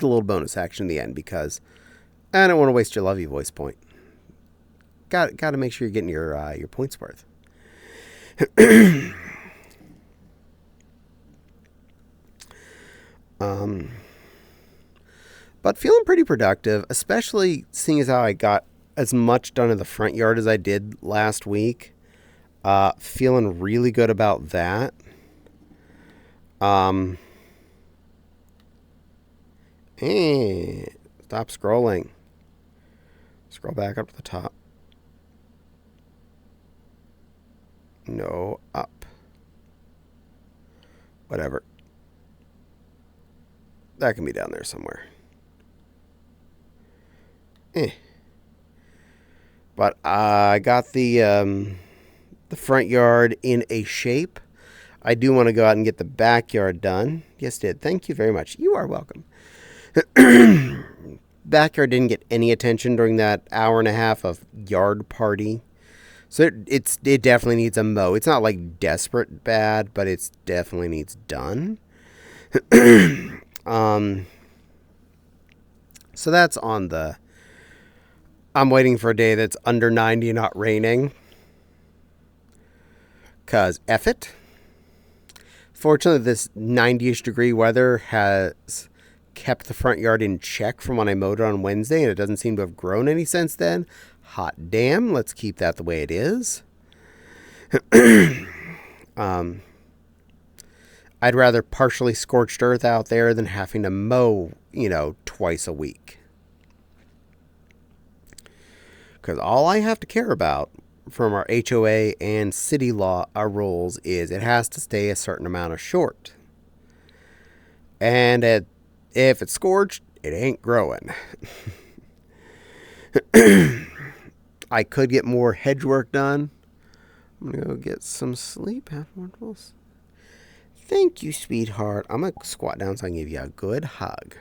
a little bonus action in the end, because I don't want to waste your love you voice point. Got to make sure you're getting your points worth. But feeling pretty productive, especially seeing as how I got as much done in the front yard as I did last week. Feeling really good about that. Stop scrolling. Scroll back up to the top. No, up. Whatever. That can be down there somewhere. But I got the front yard in a shape. I do want to go out and get the backyard done. Yes, did. Thank you very much. You are welcome. Backyard didn't get any attention during that hour and a half of yard party. So it definitely needs a mow. It's not like desperate bad, but it definitely needs done. So that's on the... I'm waiting for a day that's under 90 and not raining. Because F it. Fortunately, this 90-ish degree weather has kept the front yard in check from when I mowed it on Wednesday, and it doesn't seem to have grown any since then. Hot damn, let's keep that the way it is. I'd rather partially scorched earth out there than having to mow, twice a week. Because all I have to care about from our HOA and city law rules is it has to stay a certain amount of short. And if it's scorched, it ain't growing. I could get more hedge work done. I'm going to go get some sleep afterwards. Thank you, sweetheart. I'm going to squat down so I can give you a good hug.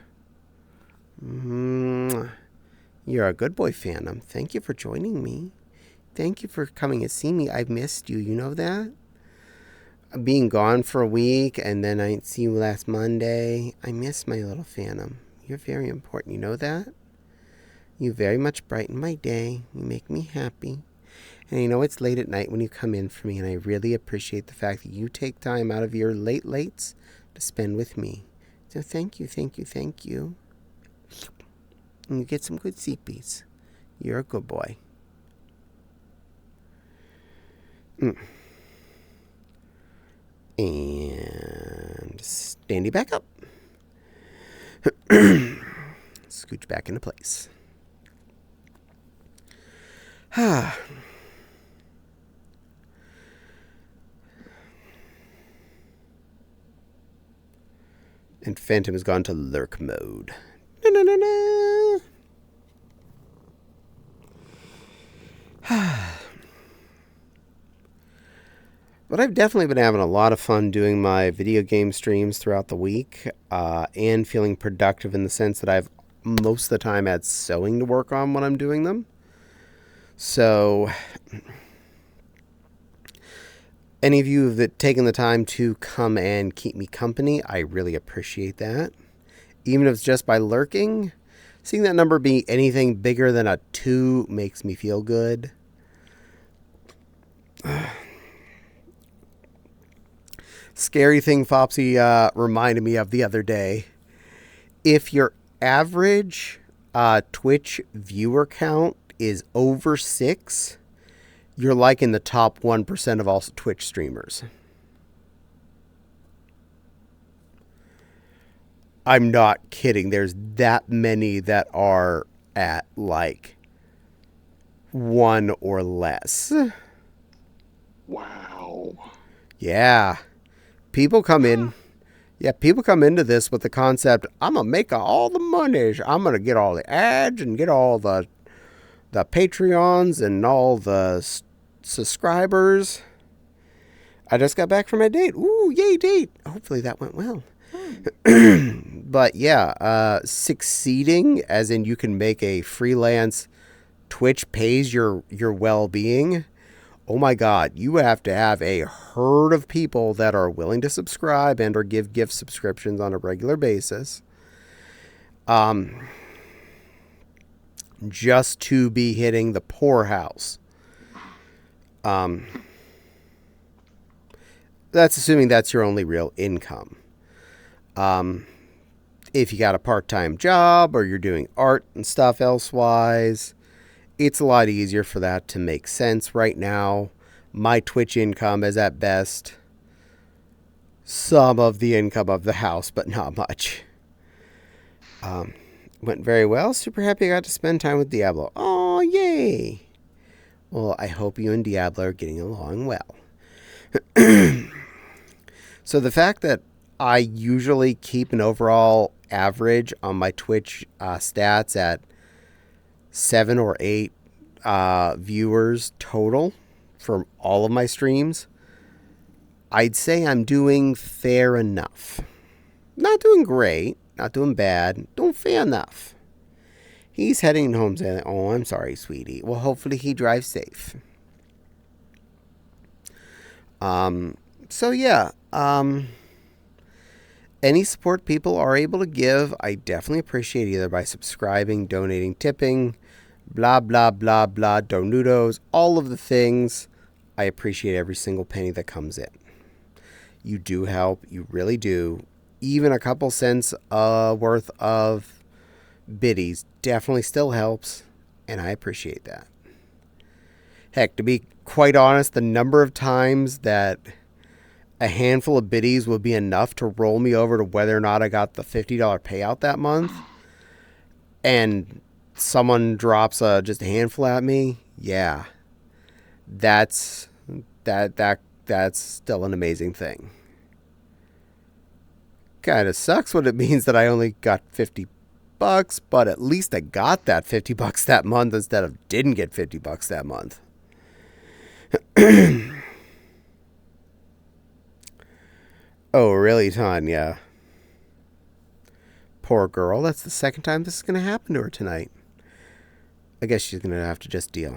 You're a good boy, Phantom. Thank you for joining me. Thank you for coming and see me. I've missed you. You know that? Being gone for a week and then I didn't see you last Monday. I miss my little Phantom. You're very important. You know that? You very much brighten my day. You make me happy. And I know it's late at night when you come in for me, and I really appreciate the fact that you take time out of your lates to spend with me. So thank you, thank you, thank you. And you get some good sleepies. You're a good boy. And stand you back up. Scooch back into place. And Phantom has gone to lurk mode. Na-na-na-na. But I've definitely been having a lot of fun doing my video game streams throughout the week and feeling productive in the sense that I've most of the time had sewing to work on when I'm doing them. So any of you that have taken the time to come and keep me company, I really appreciate that. Even if it's just by lurking, seeing that number be anything bigger than a 2 makes me feel good. Scary thing Fopsy reminded me of the other day. If your average Twitch viewer count is over 6, you're like in the top 1% of all Twitch streamers. I'm not kidding. There's that many that are at like 1 or less. Wow. Yeah. People come in. Yeah, people come into this with the concept, I'm going to make all the money. I'm going to get all the ads and get all the Patreons and all the subscribers. I just got back from my date. Ooh, yay, date. Hopefully that went well. But yeah, succeeding, as in you can make a freelance Twitch pays your well-being. Oh my God, you have to have a herd of people that are willing to subscribe and or give gift subscriptions on a regular basis. Just to be hitting the poorhouse. That's assuming that's your only real income. If you got a part-time job or you're doing art and stuff elsewise, it's a lot easier for that to make sense right now. My Twitch income is at best some of the income of the house, but not much. Went very well. Super happy I got to spend time with Diablo. Oh, yay. Well, I hope you and Diablo are getting along well. So the fact that I usually keep an overall average on my Twitch stats at 7 or 8 viewers total from all of my streams, I'd say I'm doing fair enough. Not doing great, not doing bad, doing fair enough. He's heading home saying, oh, I'm sorry, sweetie. Well, hopefully he drives safe. So yeah, any support people are able to give, I definitely appreciate, either by subscribing, donating, tipping, blah, blah, blah, blah, donudos, all of the things. I appreciate every single penny that comes in. You do help. You really do. even a couple cents worth of biddies definitely still helps, and I appreciate that. Heck, to be quite honest, the number of times that a handful of biddies would be enough to roll me over to whether or not I got the $50 payout that month, and someone drops just a handful at me, yeah, that's still an amazing thing. Kind of sucks when it means that I only got $50, but at least I got that $50 that month instead of didn't get $50 that month. Oh, really, Tanya? Poor girl. That's the second time this is going to happen to her tonight. I guess she's going to have to just deal.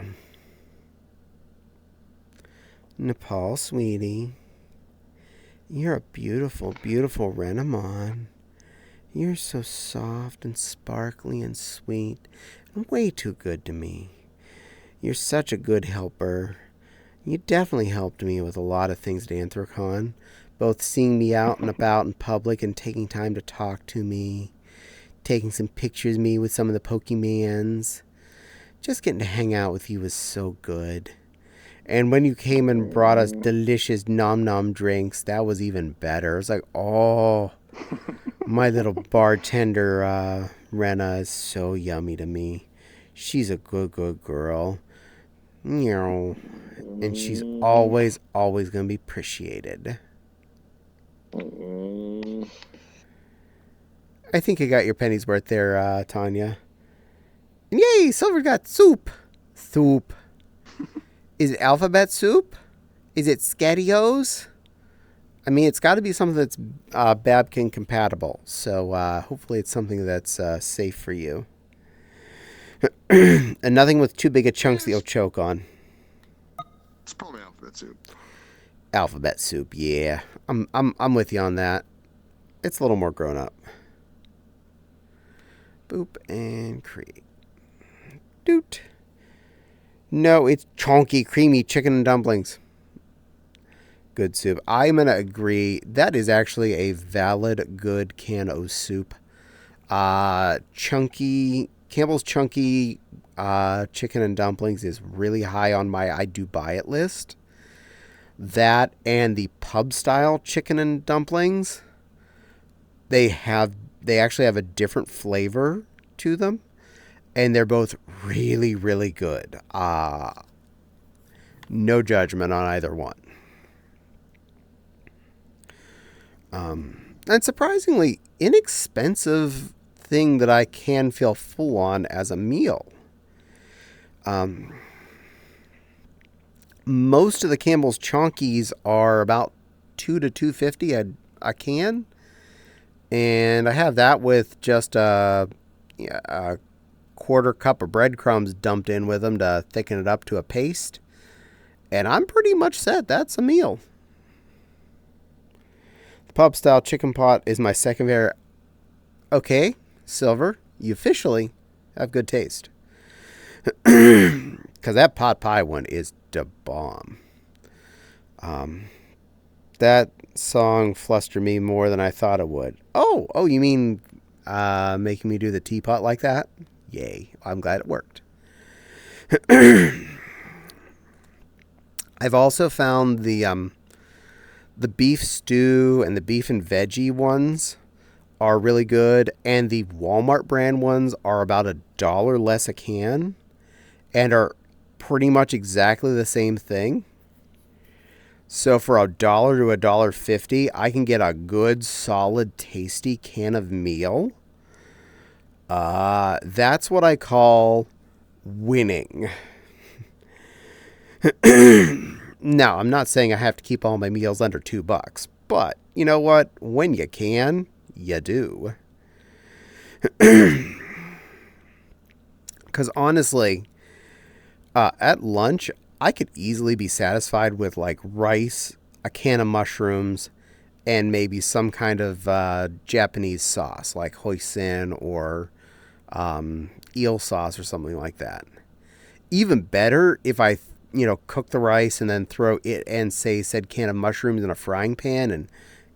Nepal, sweetie. You're a beautiful, beautiful Renamon. You're so soft and sparkly and sweet and way too good to me. You're such a good helper. You definitely helped me with a lot of things at Anthrocon, both seeing me out and about in public and taking time to talk to me, taking some pictures of me with some of the Pokemans. Just getting to hang out with you was so good. And when you came and brought us delicious nom-nom drinks, that was even better. It was like, oh, my little bartender, Rena, is so yummy to me. She's a good, good girl. Meow. And she's always, always going to be appreciated. I think you got your penny's worth there, Tanya. And yay, Silver got soup. Soup. Is it alphabet soup? Is it ScattyOs? I mean, it's got to be something that's Babkin compatible. So hopefully it's something that's safe for you. And nothing with too big a chunks that you'll choke on. It's probably alphabet soup. Alphabet soup, yeah. I'm with you on that. It's a little more grown up. Boop and create. Doot. No, it's chunky, creamy chicken and dumplings. Good soup. I'm going to agree. That is actually a valid, good can of soup. Chunky, Campbell's Chunky chicken and dumplings is really high on my I do buy it list. That and the pub style chicken and dumplings, they actually have a different flavor to them. And they're both really, really good. No judgment on either one. And surprisingly, inexpensive thing that I can feel full on as a meal. Most of the Campbell's Chonkies are about $2 to $2.50 a can. And I have that with just a quarter cup of breadcrumbs dumped in with them to thicken it up to a paste. And I'm pretty much set. That's a meal. The pub style chicken pot is my second favorite. Okay, Silver, you officially have good taste. Because that pot pie one is the bomb. That song flustered me more than I thought it would. Oh, you mean making me do the teapot like that? Yay, I'm glad it worked. I've also found the beef stew and the beef and veggie ones are really good, and the Walmart brand ones are about $1 less a can and are pretty much exactly the same thing. So for $1 to $1.50, I can get a good, solid, tasty can of meal. That's what I call winning. Now, I'm not saying I have to keep all my meals under $2, but you know what? When you can, you do. Because honestly, at lunch, I could easily be satisfied with like rice, a can of mushrooms, and maybe some kind of Japanese sauce like hoisin or eel sauce or something like that. Even better if I, cook the rice and then throw it and say said can of mushrooms in a frying pan and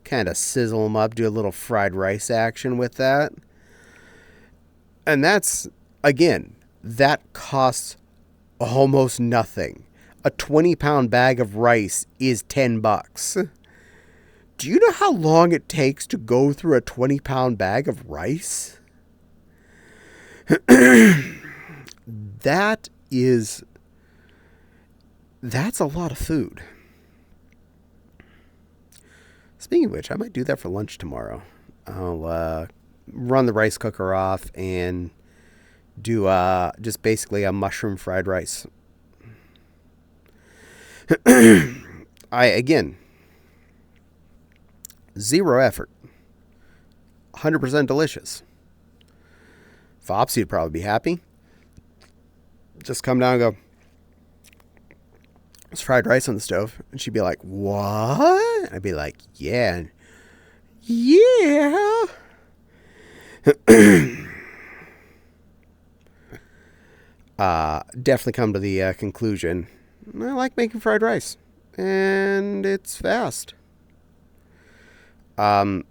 kind of sizzle them up, do a little fried rice action with that. And that's, again, that costs almost nothing. A 20-pound bag of rice is $10. Do you know how long it takes to go through a 20-pound bag of rice? That's a lot of food. Speaking of which, I might do that for lunch tomorrow. I'll run the rice cooker off and do just basically a mushroom fried rice. Again, zero effort. 100% delicious. Fopsy would probably be happy. Just come down and go, "It's fried rice on the stove." And she'd be like, "What?" I'd be like, "Yeah. Yeah." Definitely come to the conclusion, I like making fried rice. And it's fast. The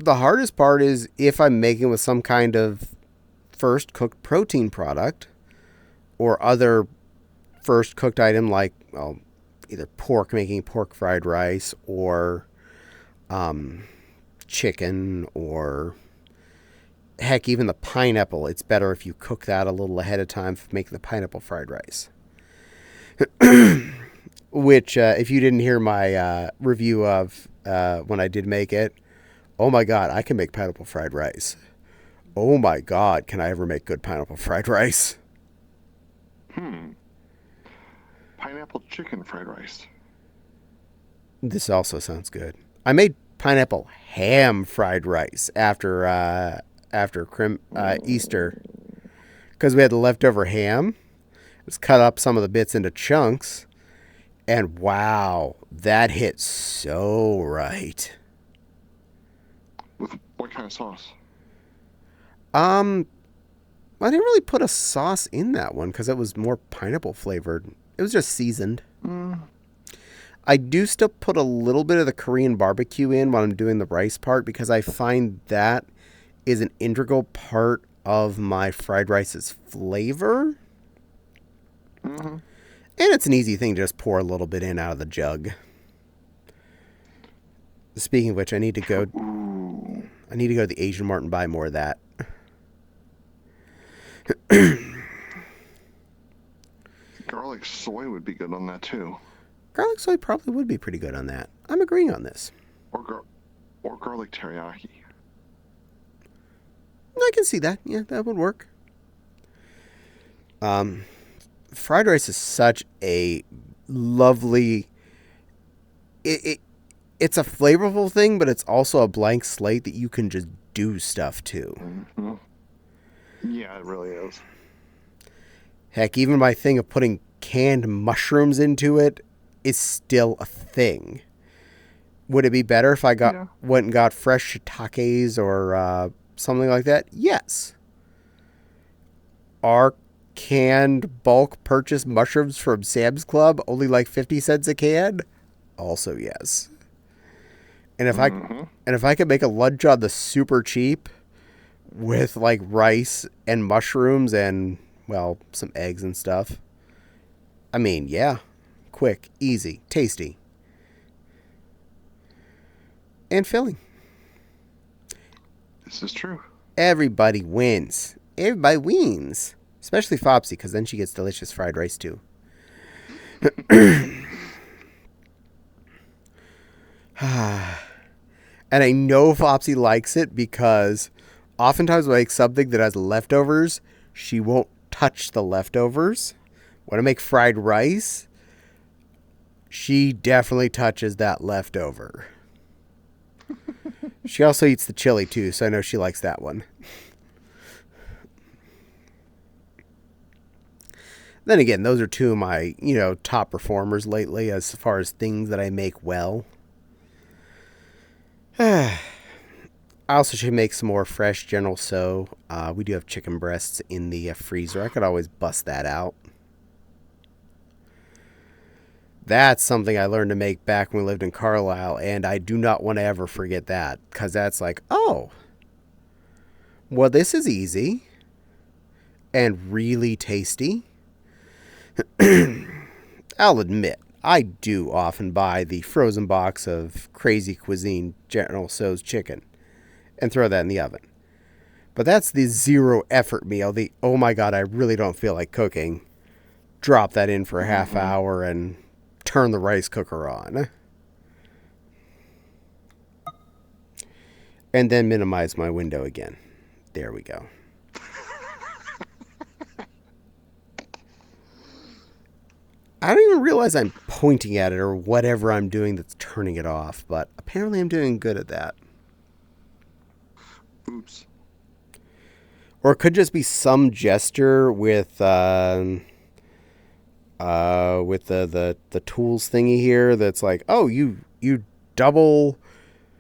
hardest part is if I'm making with some kind of first cooked protein product or other first cooked item like, well, either pork, making pork fried rice, or chicken, or heck, even the pineapple. It's better if you cook that a little ahead of time for making the pineapple fried rice. Which, if you didn't hear my review of when I did make it, oh my God, I can make pineapple fried rice. Oh my God, can I ever make good pineapple fried rice? Pineapple chicken fried rice. This also sounds good. I made pineapple ham fried rice after Easter, because we had the leftover ham. Just cut up some of the bits into chunks, and wow, that hit so right. With what kind of sauce? I didn't really put a sauce in that one because it was more pineapple flavored. It was just seasoned. I do still put a little bit of the Korean barbecue in when I'm doing the rice part, because I find that is an integral part of my fried rice's flavor. And it's an easy thing to just pour a little bit in out of the jug. Speaking of which, I need to go to the Asian Mart and buy more of that. Garlic soy would be good on that too. Garlic soy probably would be pretty good on that. I'm agreeing on this. Or garlic teriyaki. I can see that. Yeah, that would work. Fried rice is such a lovely... It's a flavorful thing, but it's also a blank slate that you can just do stuff to. Yeah, it really is. Heck, even my thing of putting canned mushrooms into it is still a thing. Would it be better if I went and got fresh shiitakes or something like that? Yes. Are canned bulk purchase mushrooms from Sam's Club only like 50 cents a can? Also yes. And if I could make a lunch on the super cheap with like rice and mushrooms and, well, some eggs and stuff, I mean, yeah. Quick, easy, tasty, and filling. This is true. Everybody wins. Everybody wins. Especially Fopsy, because then she gets delicious fried rice too. And I know Fopsy likes it because oftentimes when I make something that has leftovers, she won't touch the leftovers. When I make fried rice, she definitely touches that leftover. She also eats the chili too, so I know she likes that one. Then again, those are two of my, top performers lately as far as things that I make well. I also should make some more fresh General So. We do have chicken breasts in the freezer. I could always bust that out. That's something I learned to make back when we lived in Carlisle, and I do not want to ever forget that, because that's like, oh, well, this is easy and really tasty. I'll admit, I do often buy the frozen box of Crazy Cuisine General Tso's chicken and throw that in the oven. But that's the zero effort meal. The, oh my God, I really don't feel like cooking. Drop that in for a half hour and turn the rice cooker on. And then minimize my window again. There we go. I don't even realize I'm pointing at it or whatever I'm doing that's turning it off, but apparently I'm doing good at that. Oops. Or it could just be some gesture with the tools thingy here that's like, oh, you double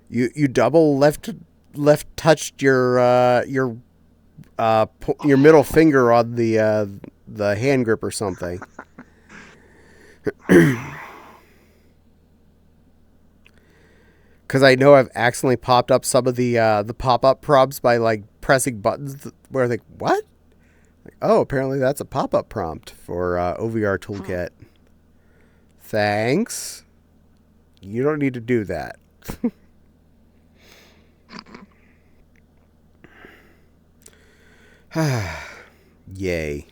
left touched your middle finger on the hand grip or something. Because I know I've accidentally popped up some of the pop-up prompts by like pressing buttons where I think, what? Like, oh, apparently that's a pop-up prompt for OVR Toolkit. Thanks. You don't need to do that. Yay.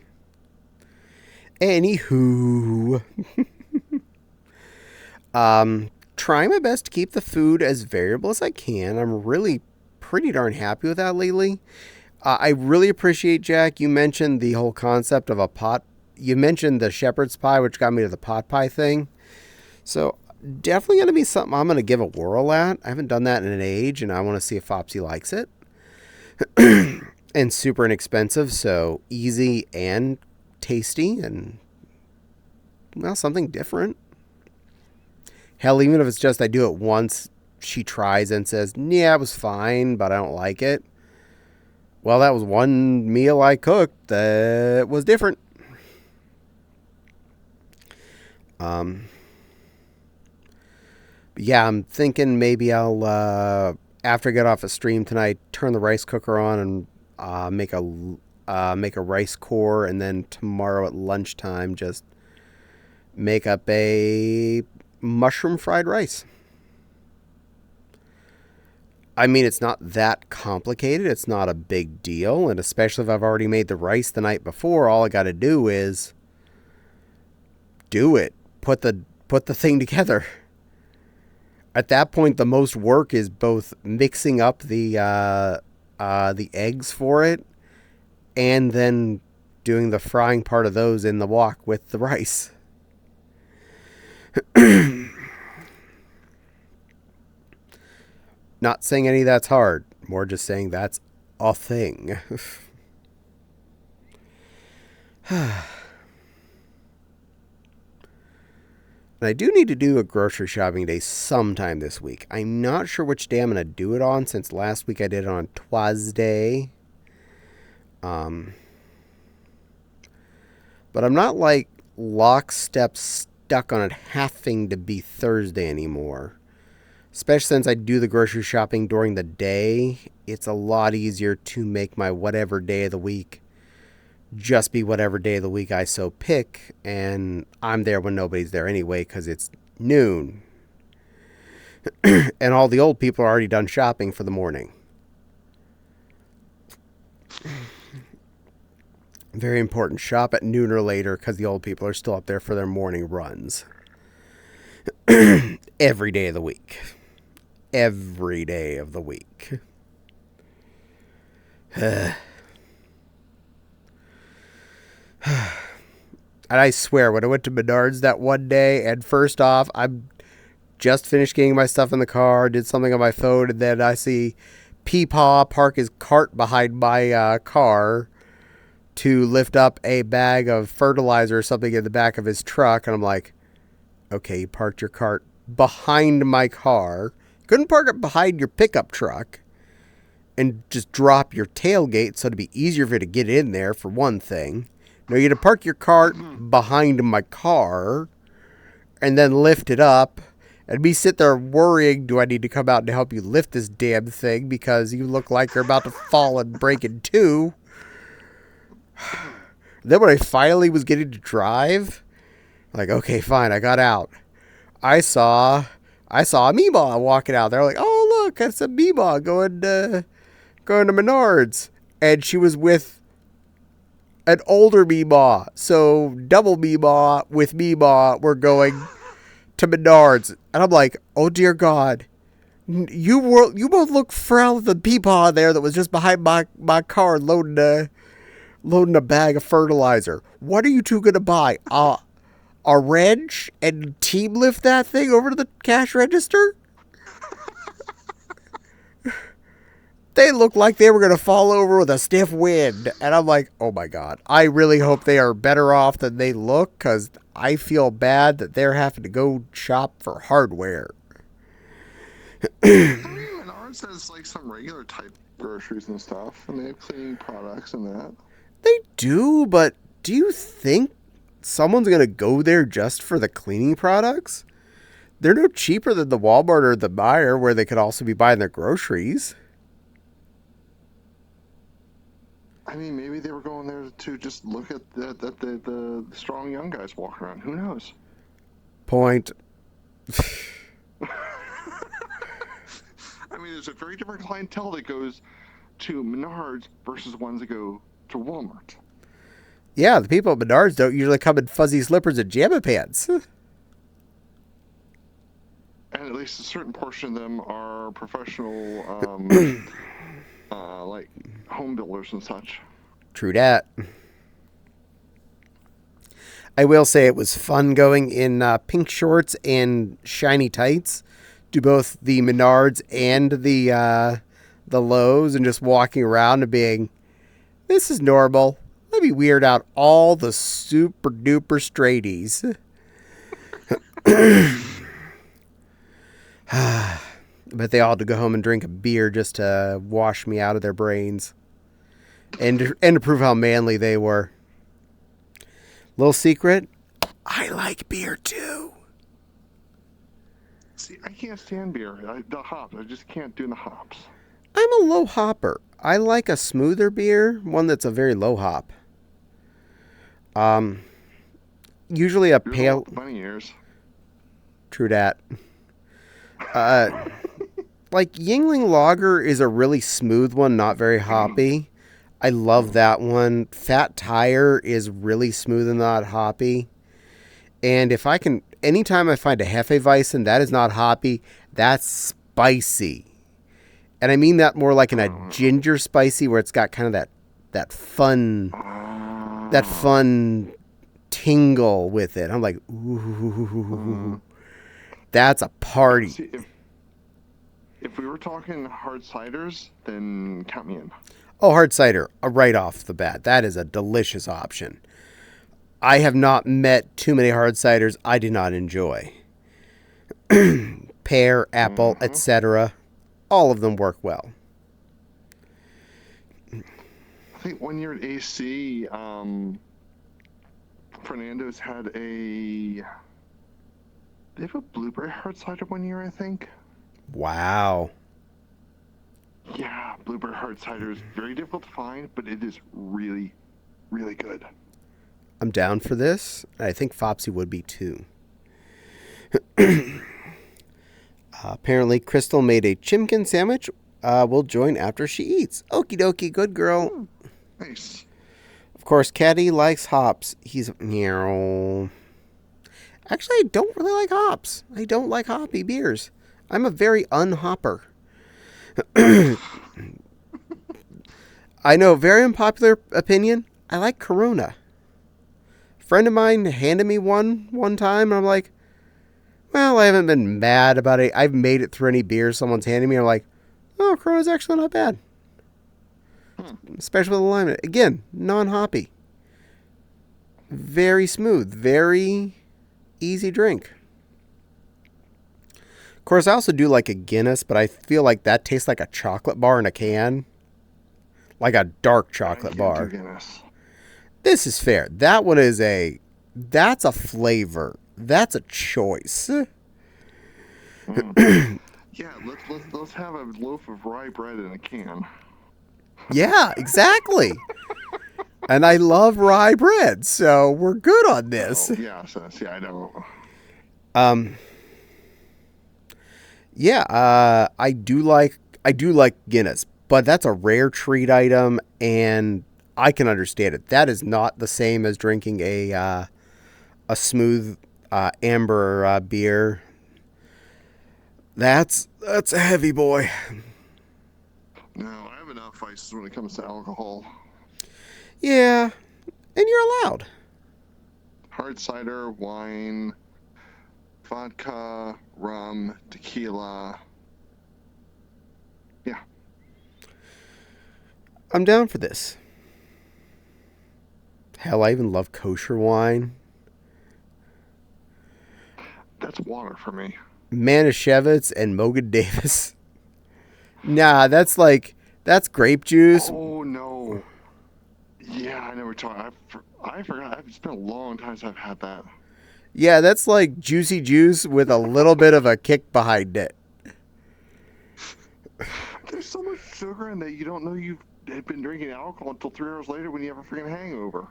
Anywho. Trying my best to keep the food as variable as I can. I'm really pretty darn happy with that lately. I really appreciate, Jack, you mentioned the whole concept of a pot. You mentioned the shepherd's pie, which got me to the pot pie thing. So definitely going to be something I'm going to give a whirl at. I haven't done that in an age, and I want to see if Fopsy likes it. And super inexpensive, so easy and tasty, and, well, something different. Hell, even if it's just I do it once, she tries and says, yeah, it was fine, but I don't like it. Well, that was one meal I cooked that was different. Yeah, I'm thinking maybe I'll, after I get off a stream tonight, turn the rice cooker on and make a rice core, and then tomorrow at lunchtime just make up a mushroom fried rice. I mean, it's not that complicated. It's not a big deal. And especially if I've already made the rice the night before, all I got to do is do it. Put the thing together. At that point, the most work is both mixing up the eggs for it and then doing the frying part of those in the wok with the rice. Not saying any of that's hard. More just saying that's a thing. And I do need to do a grocery shopping day sometime this week. I'm not sure which day I'm going to do it on, since last week I did it on Tuesday. But I'm not like lockstep stuck on it having to be Thursday anymore. Especially since I do the grocery shopping during the day, it's a lot easier to make my whatever day of the week just be whatever day of the week I so pick, and I'm there when nobody's there anyway because it's noon. And all the old people are already done shopping for the morning. Very important. Shop at noon or later because the old people are still up there for their morning runs. Every day of the week. Every day of the week. And I swear, when I went to Menards that one day, and first off, I'm just finished getting my stuff in the car, did something on my phone, and then I see Peepaw park his cart behind my car to lift up a bag of fertilizer or something in the back of his truck, and I'm like, okay, you parked your cart behind my car. Couldn't park it behind your pickup truck and just drop your tailgate so it'd be easier for you to get in there, for one thing. No, you had to park your cart behind my car and then lift it up. And me sit there worrying, do I need to come out and help you lift this damn thing because you look like you're about to fall and break in two. Then when I finally was getting to drive, like, okay, fine, I got out. I saw a Meemaw walking out there. Like, oh look, that's a Meemaw going to Menards, and she was with an older Meemaw. So double Meemaw with Meemaw were going to Menards, and I'm like, oh dear God, you both look frail with the Meemaw there that was just behind my car loading a bag of fertilizer. What are you two gonna buy? A wrench and team lift that thing over to the cash register? They look like they were going to fall over with a stiff wind. And I'm like, oh my God. I really hope they are better off than they look, because I feel bad that they're having to go shop for hardware. I mean, Menards has like some regular type groceries and stuff, and they have cleaning products and that. They do, but do you think someone's going to go there just for the cleaning products? They're no cheaper than the Walmart or the Meijer, where they could also be buying their groceries. I mean, maybe they were going there to just look at the strong young guys walking around. Who knows? Point. I mean, there's a very different clientele that goes to Menards versus ones that go to Walmart. Yeah, the people at Menards don't usually come in fuzzy slippers and jamma pants. And at least a certain portion of them are professional, like home builders and such. True that. I will say it was fun going in pink shorts and shiny tights to both the Menards and the Lowe's, and just walking around and being, this is normal. Let me weird out all the super duper straighties. But they all had to go home and drink a beer just to wash me out of their brains. And to prove how manly they were. Little secret, I like beer too. See, I can't stand beer. The hops, I just can't do the hops. I'm a low hopper. I like a smoother beer, one that's a very low hop. Usually a You're pale. Bunny ears. True that. Like Yingling Lager is a really smooth one, not very hoppy. I love that one. Fat Tire is really smooth and not hoppy. And if I can, anytime I find a Hefeweizen that is not hoppy, that's spicy. And I mean that more like in a ginger spicy, where it's got kind of that fun tingle with it. I'm like, ooh, that's a party. See, if we were talking hard ciders, then count me in. Oh, hard cider, right off the bat. That is a delicious option. I have not met too many hard ciders I did not enjoy. Pear, apple, etc. All of them work well. I think one year at AC, Fernando's had they have a blueberry hard cider one year, I think. Wow. Yeah, blueberry hard cider is very difficult to find, but it is really, really good. I'm down for this. I think Fopsy would be too. Apparently, Crystal made a chimkin sandwich. We'll join after she eats. Okie dokie, good girl. Nice. Of course, Caddie likes hops. He's meow. Actually, I don't really like hops. I don't like hoppy beers. I'm a very unhopper. I know, very unpopular opinion. I like Corona. A friend of mine handed me one time, and I'm like, well, I haven't been mad about it. I've made it through any beer someone's handed me. I'm like, oh, Corona's actually not bad. Especially with the lime. Again, non-hoppy. Very smooth. Very easy drink. Of course, I also do like a Guinness, but I feel like that tastes like a chocolate bar in a can. Like a dark chocolate bar. This is fair. That one is that's a flavor. that's a choice. Mm. Yeah, let's have a loaf of rye bread in a can. Yeah, exactly. And I love rye bread, so we're good on this. Oh yeah, I know. Um, yeah, I do like Guinness, but that's a rare treat item, and I can understand it. That is not the same as drinking a smooth amber beer. That's a heavy boy. No, I have enough vices when it comes to alcohol. Yeah, and you're allowed. Hard cider, wine, vodka, rum, tequila. Yeah, I'm down for this. Hell, I even love kosher wine. that's water for me. Manischewitz and Mogen Davis. Nah, that's grape juice. Oh no. Yeah, I never talked. I forgot. It's been a long time since I've had that. Yeah, that's like juicy juice with a little bit of a kick behind it. There's so much sugar in that you don't know you've had been drinking alcohol until 3 hours later when you have a freaking hangover.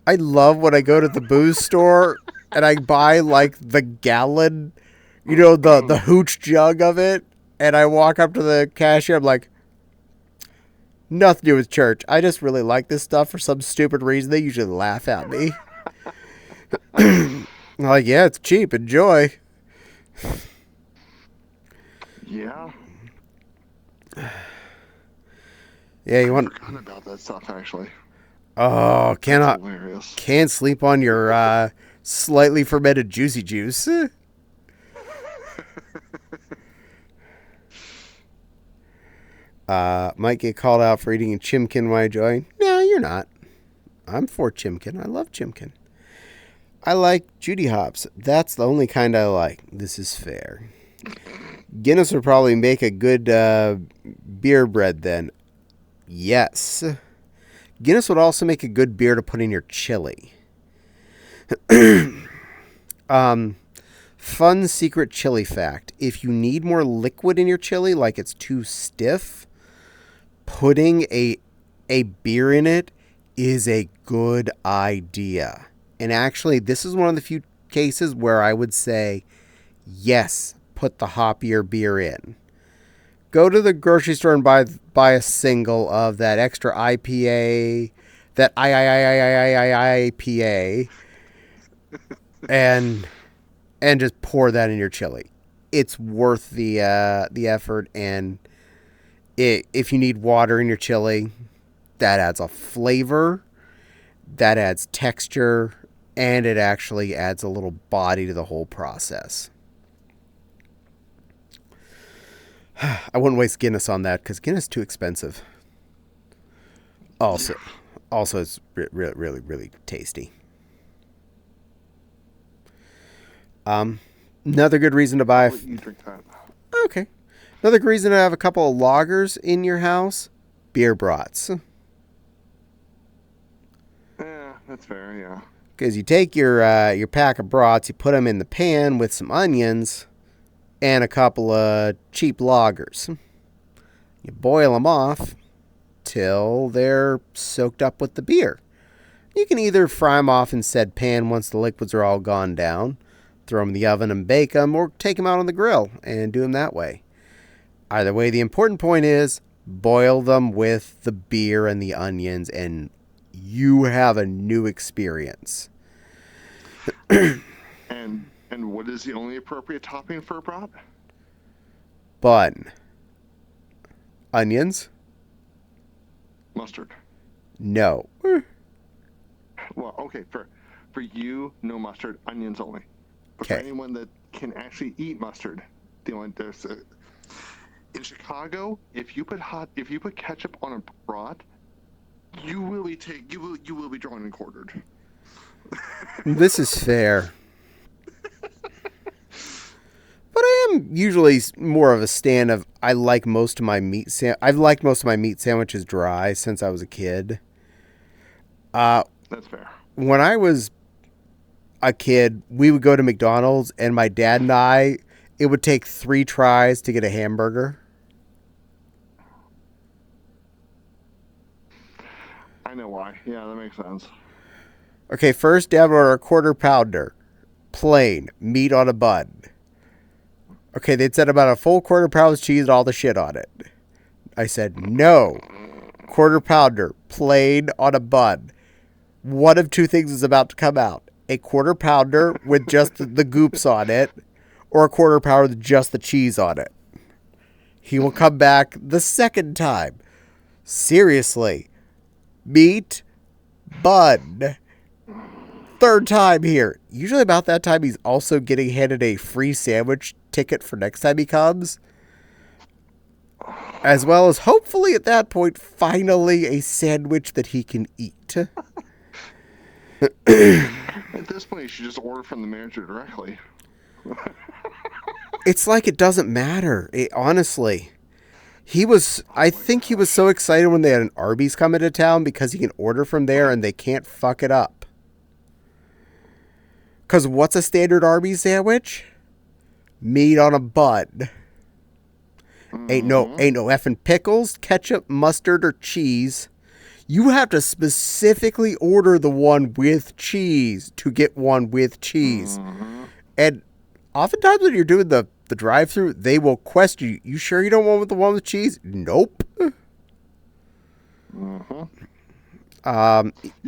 I love when I go to the booze store and I buy like the gallon, the hooch jug of it, and I walk up to the cashier. I'm like, nothing to do with church. I just really like this stuff for some stupid reason. They usually laugh at me. I'm like, yeah, it's cheap. Enjoy. Yeah. Yeah, you I want? forgot about that stuff actually. Oh, That's hilarious. can't sleep on your slightly fermented juicy juice. Might get called out for eating a chimkin when I join. No, you're not. I'm for chimkin. I love chimkin. I like Judy hops. That's the only kind I like. This is fair. Guinness would probably make a good beer bread then. Yes. Guinness would also make a good beer to put in your chili. Fun secret chili fact. If you need more liquid in your chili, like it's too stiff, putting a beer in it is a good idea. And actually, this is one of the few cases where I would say, yes, put the hoppier beer in. Go to the grocery store and buy a single of that extra IPA, that IPA, and just pour that in your chili. It's worth the effort, and if you need water in your chili, that adds a flavor, that adds texture, and it actually adds a little body to the whole process. I wouldn't waste Guinness on that because Guinness is too expensive. Also, it's really, really, really tasty. Another good reason to buy. I'll let you drink that. Okay. Another good reason to have a couple of lagers in your house. Beer brats. Yeah, that's fair. Yeah. Because you take your pack of brats, you put them in the pan with some onions and a couple of cheap lagers. You boil them off till they're soaked up with the beer. You can either fry them off in said pan once the liquids are all gone down, throw them in the oven and bake them, or take them out on the grill and do them that way. Either way, the important point is boil them with the beer and the onions, and you have a new experience. And what is the only appropriate topping for a brat? Bun. Onions? Mustard. No. Well, okay, for you, no mustard, onions only. But for Okay. anyone that can actually eat mustard, there's in Chicago, if you put ketchup on a brat, you will be drawn and quartered. This is fair. But I am usually more of a stand of I've liked most of my meat sandwiches dry since I was a kid. That's fair. When I was a kid, we would go to McDonald's, and my dad and I, it would take 3 tries to get a hamburger. I know why. Yeah, that makes sense. Okay, first dad would order a quarter pounder, plain, meat on a bun. Okay, they'd said about a full quarter pound with cheese and all the shit on it. I said, no. Quarter pounder, plain on a bun. One of 2 things is about to come out. A quarter pounder with just the goops on it, or a quarter pounder with just the cheese on it. He will come back the second time. Seriously. Meat, bun. Third time here. Usually about that time, he's also getting handed a free sandwich ticket for next time he comes. As well as, hopefully at that point, finally a sandwich that he can eat. At this point, you should just order from the manager directly. It's like it doesn't matter. Honestly. I think he was so excited when they had an Arby's come into town because he can order from there and they can't fuck it up. Because what's a standard Arby's sandwich? Meat on a bun. Ain't no effing pickles, ketchup, mustard, or cheese. You have to specifically order the one with cheese to get one with cheese. And oftentimes when you're doing the drive-thru, they will question you. You sure you don't want the one with cheese? Nope. You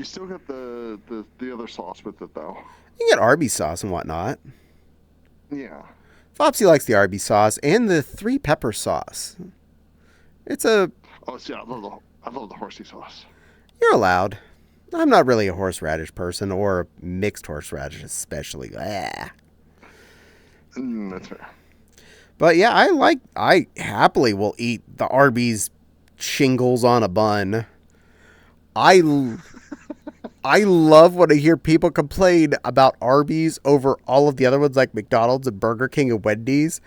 still get the other sauce with it, though. You get Arby's sauce and whatnot. Yeah. Flopsy likes the Arby's sauce and the 3-pepper sauce. It's a... Oh, see, I love the horsey sauce. You're allowed. I'm not really a horseradish person, or mixed horseradish especially. That's fair. But yeah, I happily will eat the Arby's shingles on a bun. I love when I hear people complain about Arby's over all of the other ones like McDonald's and Burger King and Wendy's.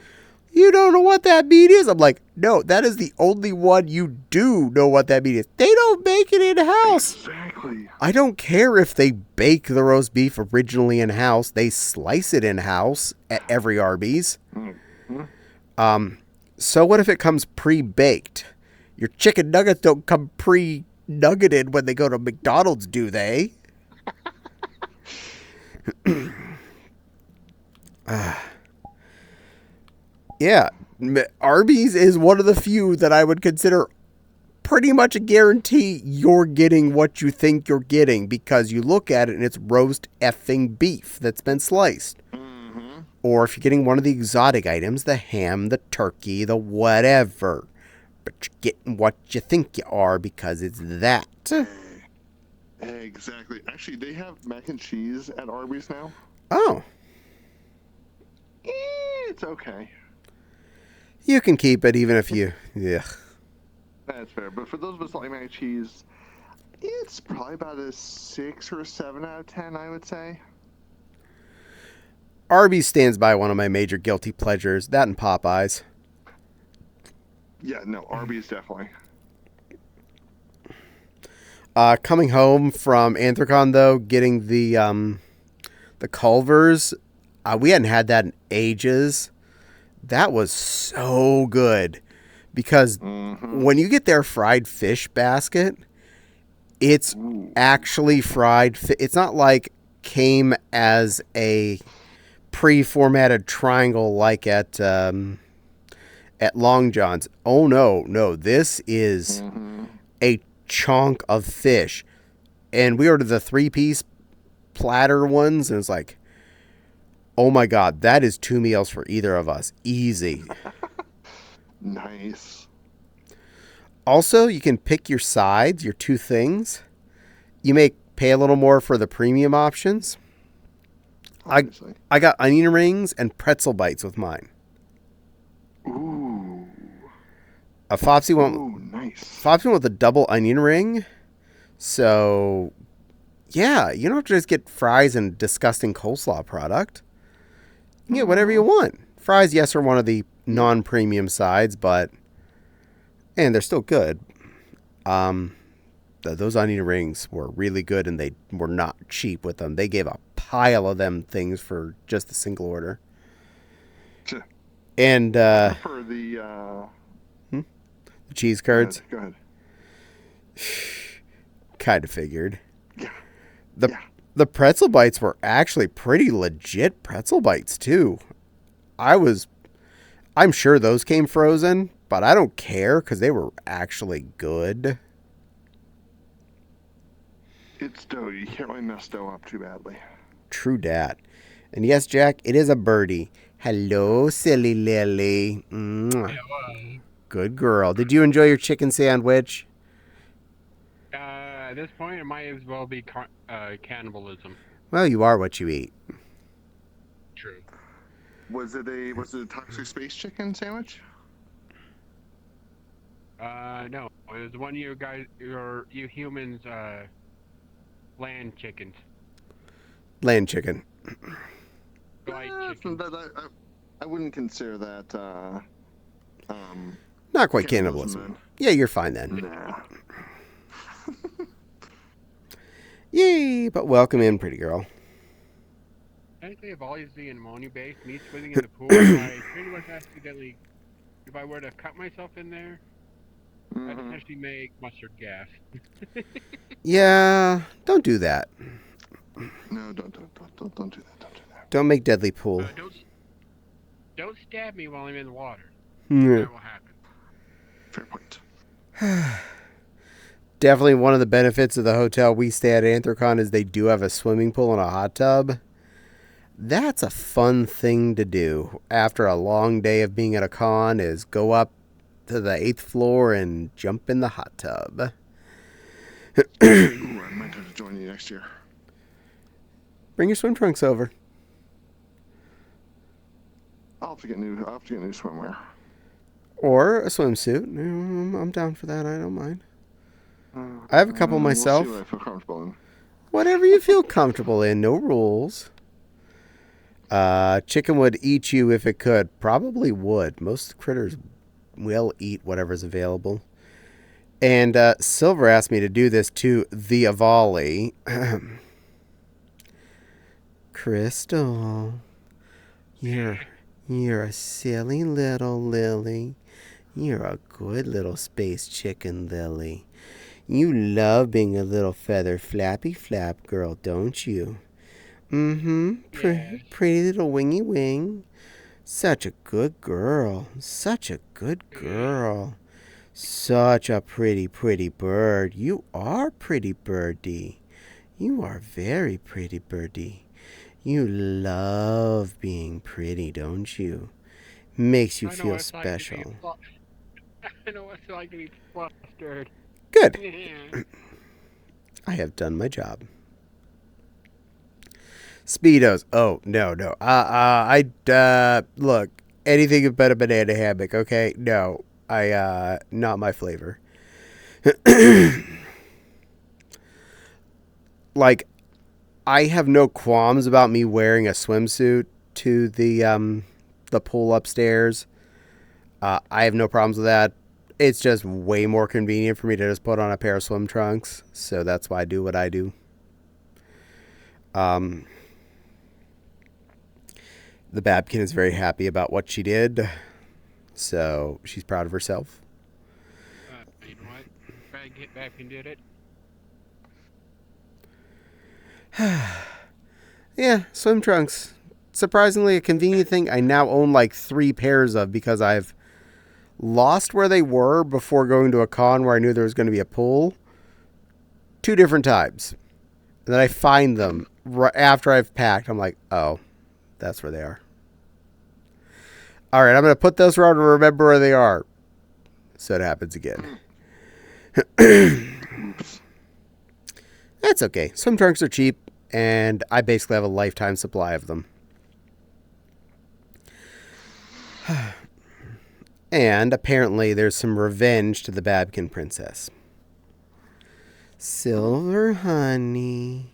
You don't know what that meat is? I'm like, no, that is the only one you do know what that meat is. They don't make it in-house. Exactly. I don't care if they bake the roast beef originally in-house. They slice it in-house at every Arby's. So what if it comes pre-baked? Your chicken nuggets don't come pre-nuggeted when they go to McDonald's, do they? Yeah, Arby's is one of the few that I would consider pretty much a guarantee you're getting what you think you're getting, because you look at it and it's roast effing beef that's been sliced. Or if you're getting one of the exotic items, the ham, the turkey, the whatever. But you're getting what you think you are because it's that. Exactly. Actually, they have mac and cheese at Arby's now. Oh. It's okay. You can keep it even if you... Yeah. That's fair. But for those of us that like mac and cheese, it's probably about a 6 or a 7 out of 10, I would say. Arby's stands by one of my major guilty pleasures. That and Popeyes. Yeah, no, Arby's definitely. Coming home from Anthracon, though, getting the Culvers, we hadn't had that in ages. That was so good. Because when you get their fried fish basket, it's actually fried. It's not like came as a pre-formatted triangle like at Long John's. Oh, no. This is a chunk of fish. And we ordered the 3-piece platter ones, and it's like, oh my God, that is 2 meals for either of us. Easy. Nice. Also, you can pick your sides, your 2 things. You may pay a little more for the premium options. I got onion rings and pretzel bites with mine. Ooh. Flopsy Nice. went with a double onion ring. So, yeah, you don't have to just get fries and disgusting coleslaw product. You can get whatever you want. Fries, yes, are one of the non-premium sides, but... And they're still good. Those onion rings were really good, and they were not cheap with them. They gave a pile of them things for just a single order. Sure. And I prefer the. the cheese Go curds. ahead. Go ahead. Kind of figured. Yeah. The Yeah. the pretzel bites were actually pretty legit pretzel bites too. I'm sure those came frozen, but I don't care because they were actually good. It's dough. You can't really mess dough up too badly. True dat. And yes, Jack, it is a birdie. Hello, silly Lily. Mwah. Yeah, Good girl. Did you enjoy your chicken sandwich? at this point, it might as well be cannibalism. Well, you are what you eat. True. Was it a toxic space chicken sandwich? No, it was one of you guys, you humans, land chickens. Land chicken. Like chickens. I wouldn't consider that. Not quite Cannibalism, cannibalism. Yeah, you're fine then. Nah. Yay, but welcome in, pretty girl. Technically, if all you see in ammonia-based, me swimming in the pool, I pretty much accidentally, if I were to cut myself in there, I'd potentially make mustard gas. Yeah, don't do that. No, don't do that. Don't do that. Don't make deadly pool. Don't stab me while I'm in the water. Yeah. That will happen. Fair point. Definitely one of the benefits of the hotel we stay at Anthrocon is they do have a swimming pool and a hot tub. That's a fun thing to do after a long day of being at a con is go up to the 8th floor and jump in the hot tub. Ooh, I might have to join you next year. Bring your swim trunks over. I'll have to get new swimwear. Or a swimsuit. I'm down for that. I don't mind. I have a couple myself. We'll see what I feel comfortable in. Whatever you feel comfortable in. No rules. Chicken would eat you if it could. Probably would. Most critters will eat whatever's available. And Silver asked me to do this to the Avali. Crystal, you're a silly little Lily. You're a good little space chicken, Lily. You love being a little feather flappy flap girl, don't you? Mm-hmm. Yes. Pretty little wingy wing. Such a good girl. Such a good girl. Such a pretty, pretty bird. You are pretty birdie. You are very pretty birdie. You love being pretty, don't you? Makes you feel special. I know what it's like to be flustered. Good. I have done my job. Speedos. Oh, no. Look, anything but a banana hammock, okay? No, not my flavor. Like, I have no qualms about me wearing a swimsuit to the pool upstairs. I have no problems with that. It's just way more convenient for me to just put on a pair of swim trunks. So that's why I do what I do. The Babkin is very happy about what she did. So she's proud of herself. You know what? Try to get back and did it. Yeah, swim trunks. Surprisingly, a convenient thing I now own like 3 pairs of because I've lost where they were before going to a con where I knew there was going to be a pool 2 different times. And then I find them right after I've packed. I'm like, oh, that's where they are. All right, I'm going to put those around and remember where they are. So it happens again. That's okay. Swim trunks are cheap, and I basically have a lifetime supply of them. And apparently there's some revenge to the Babkin princess. Silver, honey,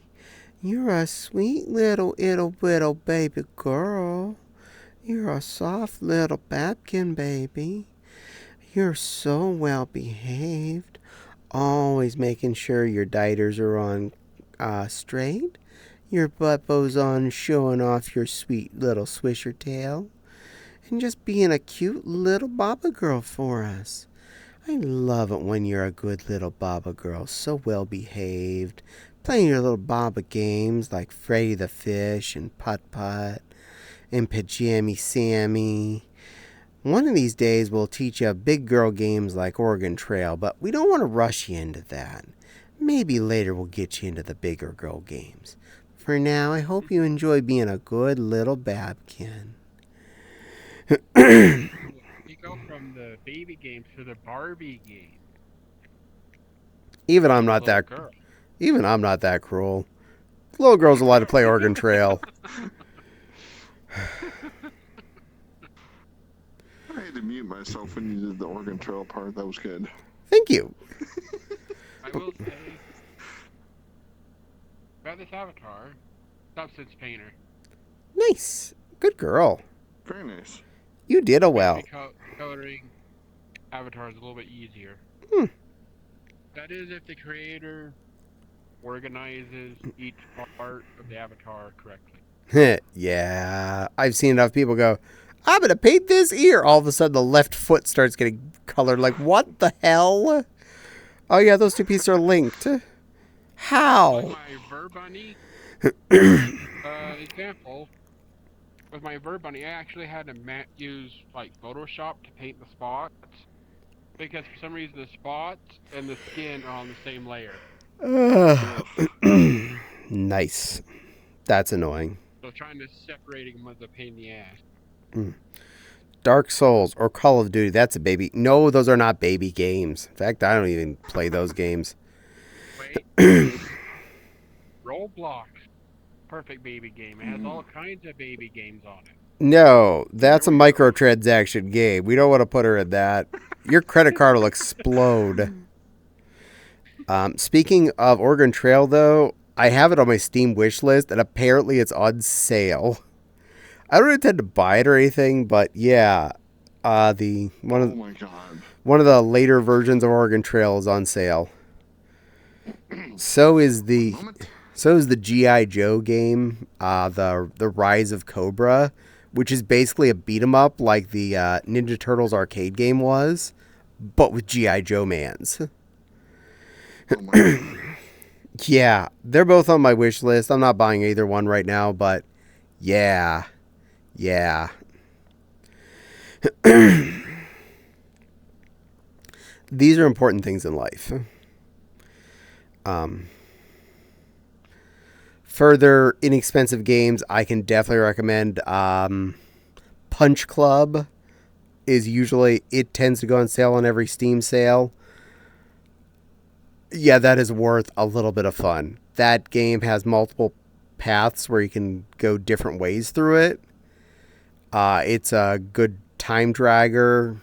you're a sweet little baby girl. You're a soft little Babkin baby. You're so well behaved. Always making sure your dieters are on straight. your butt bows on showing off your sweet little swisher tail and just being a cute little Baba girl for us. I love it when you're a good little Baba girl, so well behaved, playing your little Baba games like Freddy the Fish and Putt Putt and Pajammy Sammy. One of these days we'll teach you big girl games like Oregon Trail, but we don't want to rush you into that. Maybe later we'll get you into the bigger girl games. For now, I hope you enjoy being a good little Babkin. You go from the baby games to the Barbie game. Even I'm not Little that. girl. Even I'm not that cruel. Little girls allowed to play Oregon Trail. I had to mute myself when you did the Oregon Trail part. That was good. Thank you. I will say about this avatar, substance painter. Nice. Good girl. Very nice. You did a well. Maybe coloring avatars a little bit easier. That is if the creator organizes each part of the avatar correctly. Yeah. I've seen enough people go, I'm going to paint this ear. All of a sudden, the left foot starts getting colored. Like, what the hell? Oh, yeah, those two pieces are linked. How? Like my Verbunny example, with my Verbunny, I actually had to use like Photoshop to paint the spots because for some reason the spots and the skin are on the same layer. Nice. That's annoying. So trying to separate them was a pain in the ass. Dark Souls or Call of Duty, that's a baby. No, those are not baby games. In fact, I don't even play those games. Wait. Roblox. Perfect baby game. It has all kinds of baby games on it. No, that's a microtransaction game. We don't want to put her in that. Your credit card will explode. Speaking of Oregon Trail, though, I have it on my Steam wish list, and apparently it's on sale. I don't intend to buy it or anything, but yeah, Oh my god. one of the later versions of Oregon Trail is on sale. So is the G.I. Joe game, the Rise of Cobra, which is basically a beat 'em up like the Ninja Turtles arcade game was, but with G.I. Joe mans. Oh my god. Yeah, they're both on my wish list. I'm not buying either one right now, but yeah. These are important things in life. Further inexpensive games I can definitely recommend. Punch Club it tends to go on sale on every Steam sale. Yeah, that is worth a little bit of fun. That game has multiple paths where you can go different ways through it. It's a good time dragger.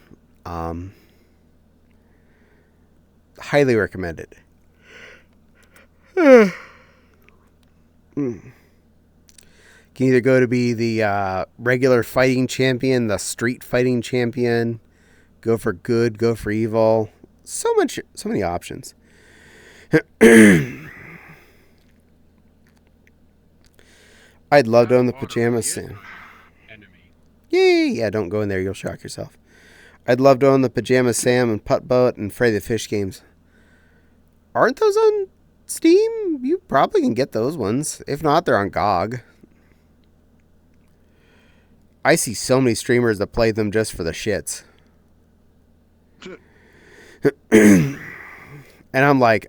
Highly recommended. Can either go to be the regular fighting champion, the street fighting champion, go for good, go for evil. So many options. I'd love to own the Pajama Sam. Yeah, don't go in there. You'll shock yourself. I'd love to own the Pajama Sam and Putt Putt and Freddy the Fish games. Aren't those on Steam? You probably can get those ones. If not, they're on GOG. I see so many streamers that play them just for the shits. And I'm like,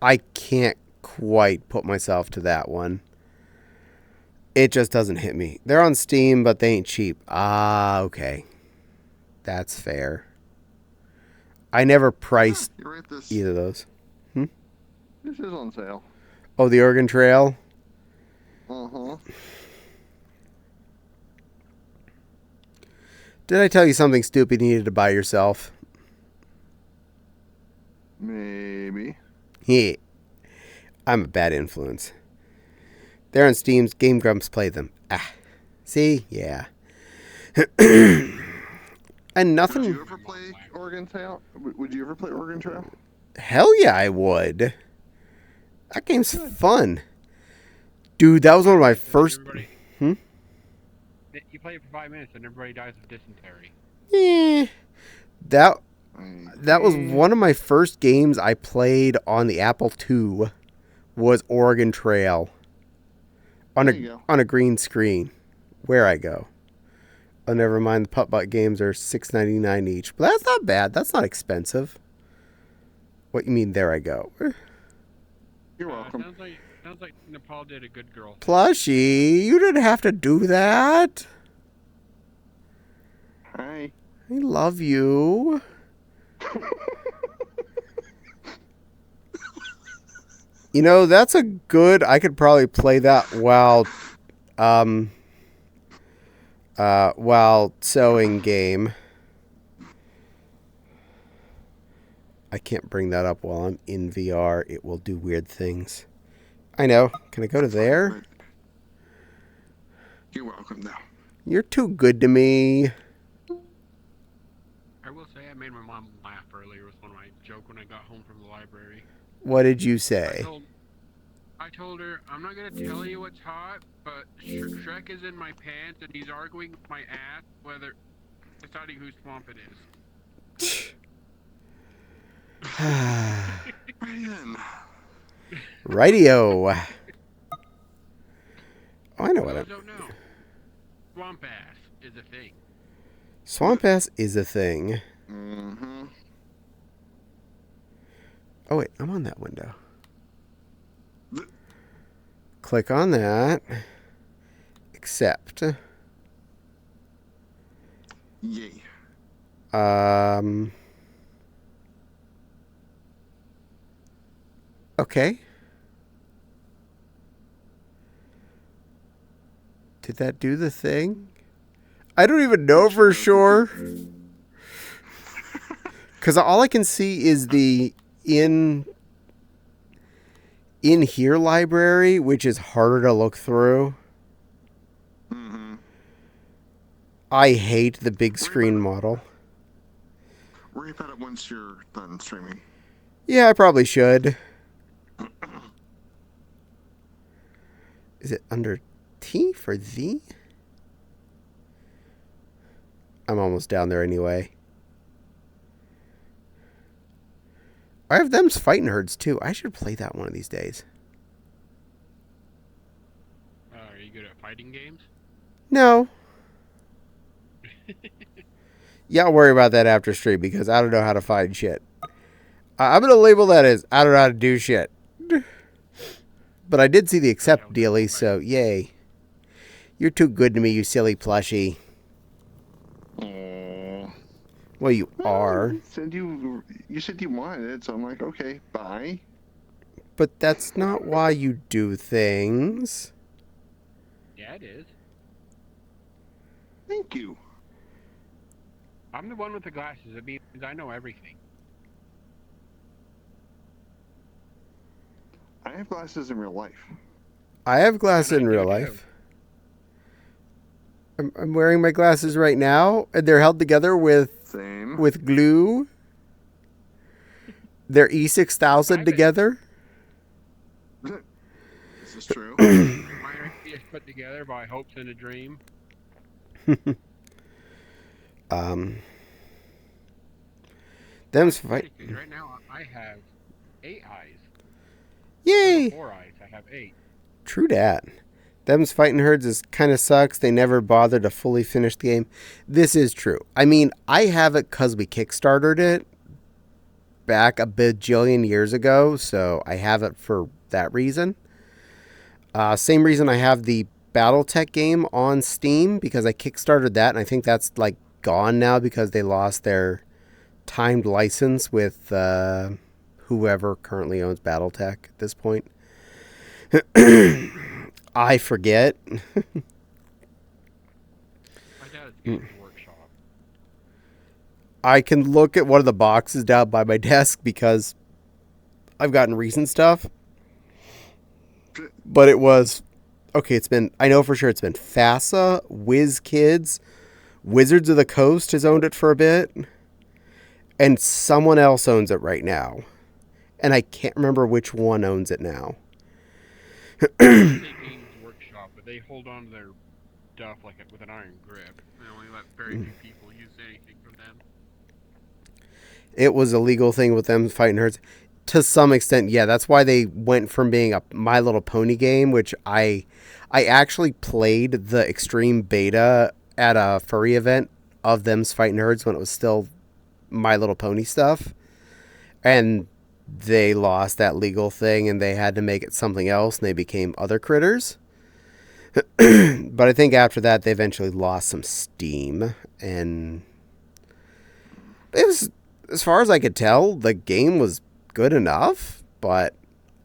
I can't quite put myself to that one. It just doesn't hit me. They're on Steam, but they ain't cheap. Ah, okay. That's fair. I never priced either of those. This is on sale. Oh, the Oregon Trail? Uh-huh. Did I tell you something stupid you needed to buy yourself? Maybe. Yeah. I'm a bad influence. They're on Steam's Game Grumps play them. Ah. See? Yeah. And nothing... Would you ever play Oregon Trail? Would you ever play Oregon Trail? Hell yeah, I would. That game's fun. Dude, that was one of my first. You play it for 5 minutes and everybody dies of dysentery. That was one of my first games I played on the Apple II. Was Oregon Trail on a green screen. Where I go. Oh, never mind. The putt-putt games are $6.99 each, but that's not bad. That's not expensive. What you mean? There I go. You're welcome. Sounds like Nepal did a good girl. Plushie, you didn't have to do that. Hi. I love you. You know, that's a good. I could probably play that while sewing game. I can't bring that up while I'm in VR. It will do weird things. I know. Can I go to there? You're welcome now. You're too good to me. I will say I made my mom laugh earlier with one of my jokes when I got home from the library. What did you say? I told her, I'm not going to tell you what's hot, but Shrek is in my pants and he's arguing with my ass whether deciding whose swamp it is. Man. Rightio. Oh, I know what I don't know. Swamp ass is a thing. Swamp ass is a thing. Mm-hmm. Oh, wait. I'm on that window. Click on that. Accept. Yay. Okay. Did that do the thing? I don't even know for sure. Because all I can see is the in here library, which is harder to look through. Mm-hmm. I hate the big screen model. Worry about it once you're done streaming. Yeah, I probably should. Is it under T for Z? I'm almost down there anyway. I have them's fighting herds too. I should play that one of these days. Are you good at fighting games? No. Yeah, I'll worry about that after stream because I don't know how to find shit. I'm going to label that as I don't know how to do shit. But I did see the accept dealie, so yay. You're too good to me, you silly plushie. Aww. Well, you are. You said you wanted it, so I'm like, okay, bye. But that's not why you do things. Yeah, it is. Thank you. I'm the one with the glasses. It means I know everything. I have glasses in real life. I have glasses in real life. I'm wearing my glasses right now, and they're held together with glue. They're E6000 together. This is true. Mine are just put together by hopes and a dream. Them's fight. Right now, I have 8 eyes. Yay! 4 eyes. I have 8. True dat. Them's fighting herds is kind of sucks. They never bothered to fully finish the game. This is true. I mean, I have it because we kickstarted it back a bajillion years ago, so I have it for that reason. Same reason I have the BattleTech game on Steam, because I kickstarted that, and I think that's like gone now because they lost their timed license with whoever currently owns BattleTech at this point. I forget. My dad's Games Workshop. I can look at one of the boxes down by my desk because I've gotten recent stuff. But it was... Okay, I know for sure it's been FASA, WizKids, Wizards of the Coast has owned it for a bit. And someone else owns it right now. And I can't remember which one owns it now. Games shop, but they hold on to their stuff like with an iron grip. They only let very few people use anything from them. It was a legal thing with them fighting herds. To some extent, yeah. That's why they went from being a My Little Pony game, which I actually played the extreme beta at a furry event of them's fighting herds when it was still My Little Pony stuff. And they lost that legal thing and they had to make it something else and they became other critters. But I think after that they eventually lost some steam and it was, as far as I could tell, the game was good enough, but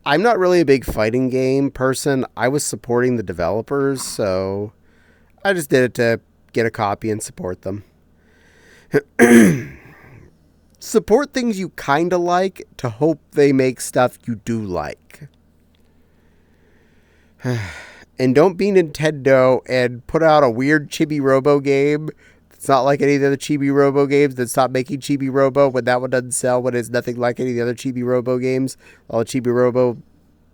I'm not really a big fighting game person. I was supporting the developers, so I just did it to get a copy and support them. Support things you kind of like to hope they make stuff you do like. And don't be Nintendo and put out a weird Chibi Robo game. It's not like any of the other Chibi Robo games that stop making Chibi Robo when that one doesn't sell, when it's nothing like any of the other Chibi Robo games. All the Chibi Robo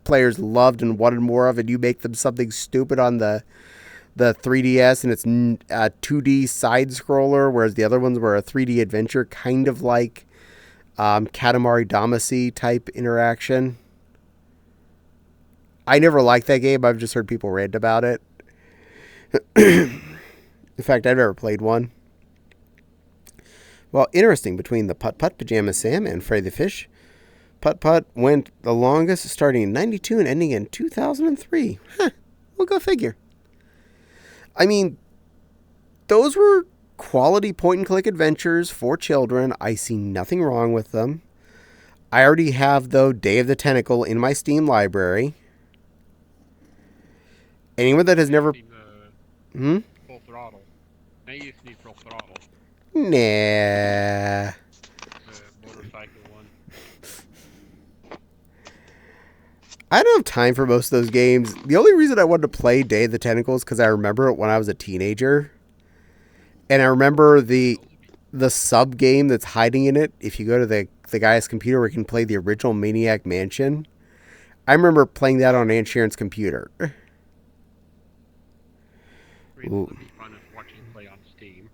players loved and wanted more of, and you make them something stupid on the 3DS, and it's a 2D side-scroller, whereas the other ones were a 3D adventure, kind of like Katamari Damacy type interaction. I never liked that game. I've just heard people rant about it. In fact, I've never played one. Well, interesting, between the Putt Putt, Pajama Sam, and Freddy the Fish, Putt Putt went the longest, starting in 92 and ending in 2003. Huh, we'll go figure. I mean, those were quality point-and-click adventures for children. I see nothing wrong with them. I already have, though, Day of the Tentacle in my Steam library. Anyone that has never... Full throttle. Now you just need full throttle. Nah. The motorcycle one. I don't have time for most of those games. The only reason I wanted to play Day of the Tentacle is because I remember it when I was a teenager. And I remember the sub-game that's hiding in it. If you go to the guy's computer where you can play the original Maniac Mansion. I remember playing that on Aunt Sharon's computer. It would be fun as watching play on Steam.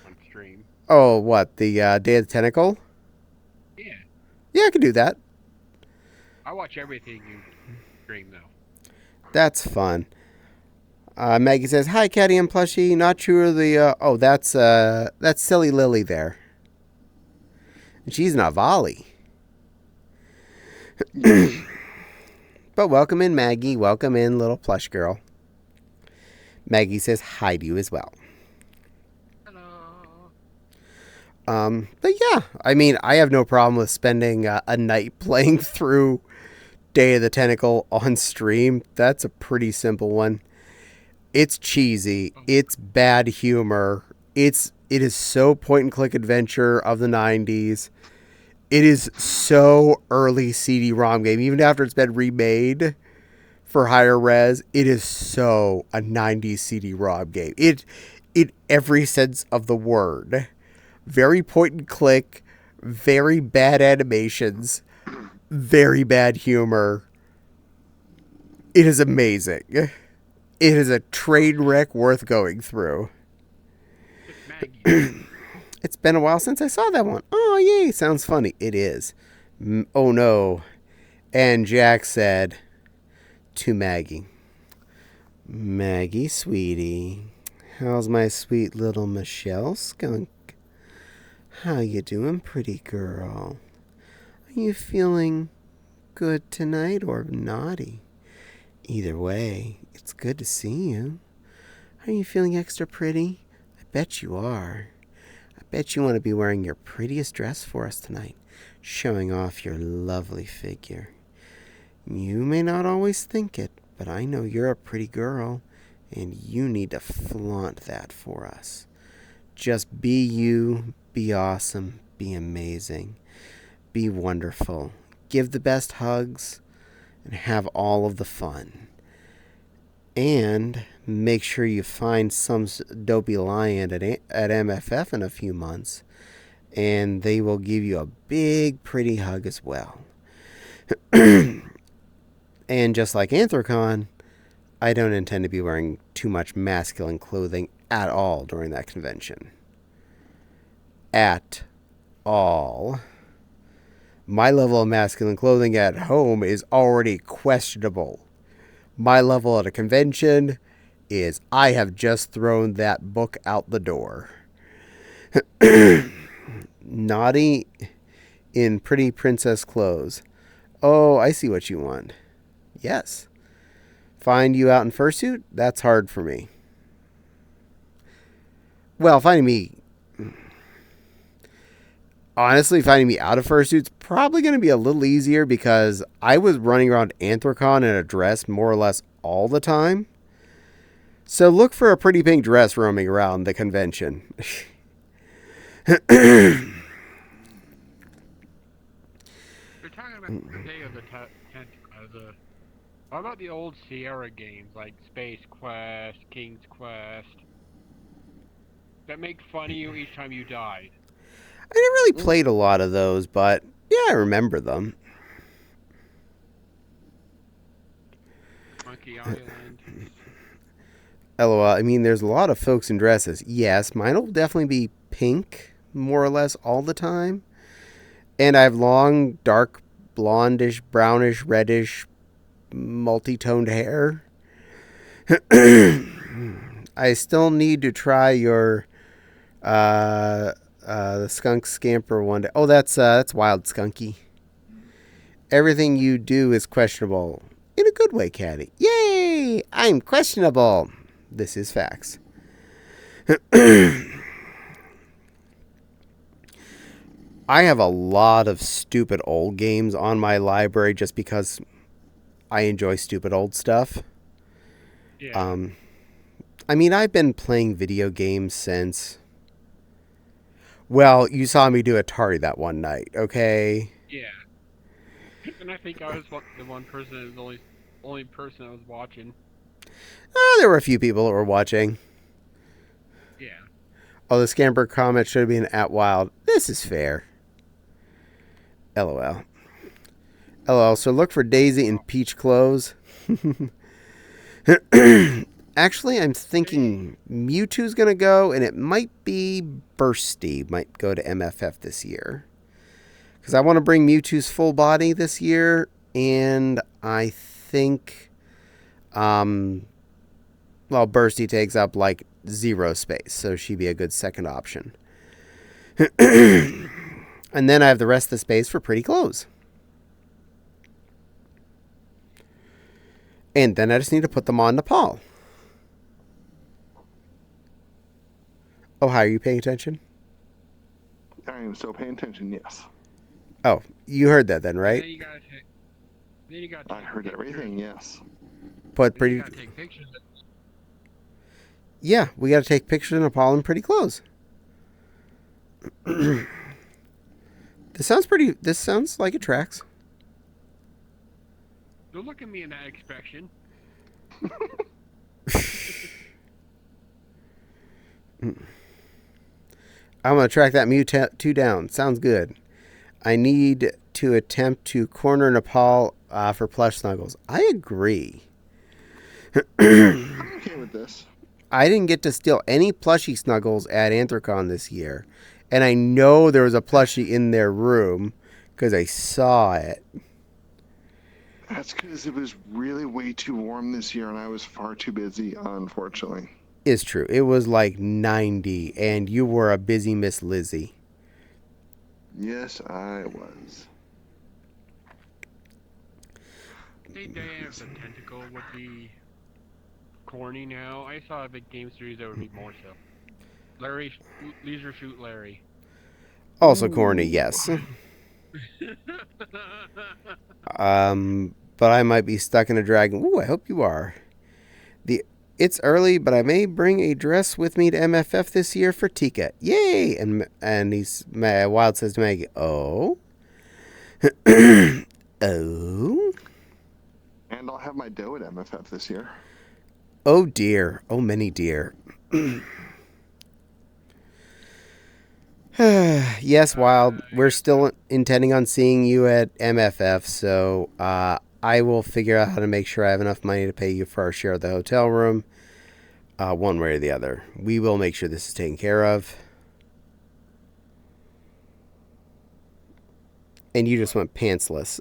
On stream. Oh, what? The Day of the Tentacle? Yeah. Yeah, I can do that. I watch everything you stream, though. That's fun. Maggie says, "Hi, Caddie and Plushie. Not sure the... that's Silly Lily there. And she's not Volley. But welcome in, Maggie. Welcome in, little plush girl." Maggie says hi to you as well. Hello. But yeah, I mean, I have no problem with spending a night playing through Day of the Tentacle on stream. That's a pretty simple one. It's cheesy. It's bad humor. It is so point-and-click adventure of the 90s. It is so early CD-ROM game. Even after it's been remade for higher res, it is so a 90s CD-ROM game. It in every sense of the word. Very point-and-click, very bad animations, very bad humor. It is amazing. It is a train wreck worth going through. It's been a while since I saw that one. Oh, yay. Sounds funny. It is. Oh, no. And Jack said to Maggie, "Maggie, sweetie, how's my sweet little Michelle skunk? How you doing, pretty girl? Are you feeling good tonight or naughty? Either way, it's good to see you. Are you feeling extra pretty? I bet you are. I bet you want to be wearing your prettiest dress for us tonight, showing off your lovely figure. You may not always think it, but I know you're a pretty girl, and you need to flaunt that for us. Just be you, be awesome, be amazing, be wonderful. Give the best hugs, and have all of the fun. And make sure you find some dopey lion at MFF in a few months, and they will give you a big, pretty hug as well." And just like Anthrocon, I don't intend to be wearing too much masculine clothing at all during that convention. At all. My level of masculine clothing at home is already questionable. My level at a convention is I have just thrown that book out the door. Naughty in pretty princess clothes. Oh, I see what you want. Yes. Find you out in fursuit? That's hard for me. Well, honestly, finding me out of fursuit's probably going to be a little easier because I was running around Anthrocon in a dress more or less all the time. So look for a pretty pink dress roaming around the convention. You're talking about the day of the How about the old Sierra games like Space Quest, King's Quest, that make fun of you each time you died? I never really played a lot of those, but yeah, I remember them. Monkey Island. LOL. I mean, there's a lot of folks in dresses. Yes, mine will definitely be pink, more or less, all the time. And I have long, dark, blondish, brownish, reddish, multi-toned hair. I still need to try your the skunk scamper one day. Oh, that's wild skunky. Everything you do is questionable. In a good way, Caddie. Yay! I'm questionable. This is facts. I have a lot of stupid old games on my library just because I enjoy stupid old stuff. Yeah. I mean, I've been playing video games since... Well, you saw me do Atari that one night, okay? Yeah. And I think I was the one person that was the only person I was watching. There were a few people that were watching. Yeah. Oh, the Scamper comment should have been at Wild. This is fair. LOL. LOL. So look for Daisy in peach clothes. Actually, I'm thinking Mewtwo's going to go, and it might be Bursty might go to MFF this year. Because I want to bring Mewtwo's full body this year, and I think, Bursty takes up like 0 space, so she'd be a good second option. And then I have the rest of the space for pretty clothes. And then I just need to put them on Nepal. Oh, hi, are you paying attention? I am still paying attention, yes. Oh, you heard that then, right? Then you gotta I heard everything, yes. But You pretty... gotta take pictures. Yeah, we got to take pictures of Nepal in pretty clothes. This sounds like it tracks. Don't look at me in that expression. I'm going to track that Mewtwo down. Sounds good. I need to attempt to corner Nepal for plush snuggles. I agree. I'm okay with this. I didn't get to steal any plushie snuggles at Anthrocon this year. And I know there was a plushie in their room because I saw it. That's because it was really way too warm this year and I was far too busy, unfortunately. It's true. It was like 90 and you were a busy Miss Lizzie. Yes, I was. I think Diana of the Tentacle would be corny now. I saw a big game series that would be more so. Leisure Suit Larry. Also corny, yes. But I might be stuck in a dragon. Ooh, I hope you are. It's early, but I may bring a dress with me to MFF this year for Tika. Yay! And Wild says to Maggie, oh? Oh? And I'll have my dough at MFF this year. Oh dear. Oh, many dear. Yes, Wild. We're still intending on seeing you at MFF, so I will figure out how to make sure I have enough money to pay you for our share of the hotel room. One way or the other. We will make sure this is taken care of. And you just went pantsless.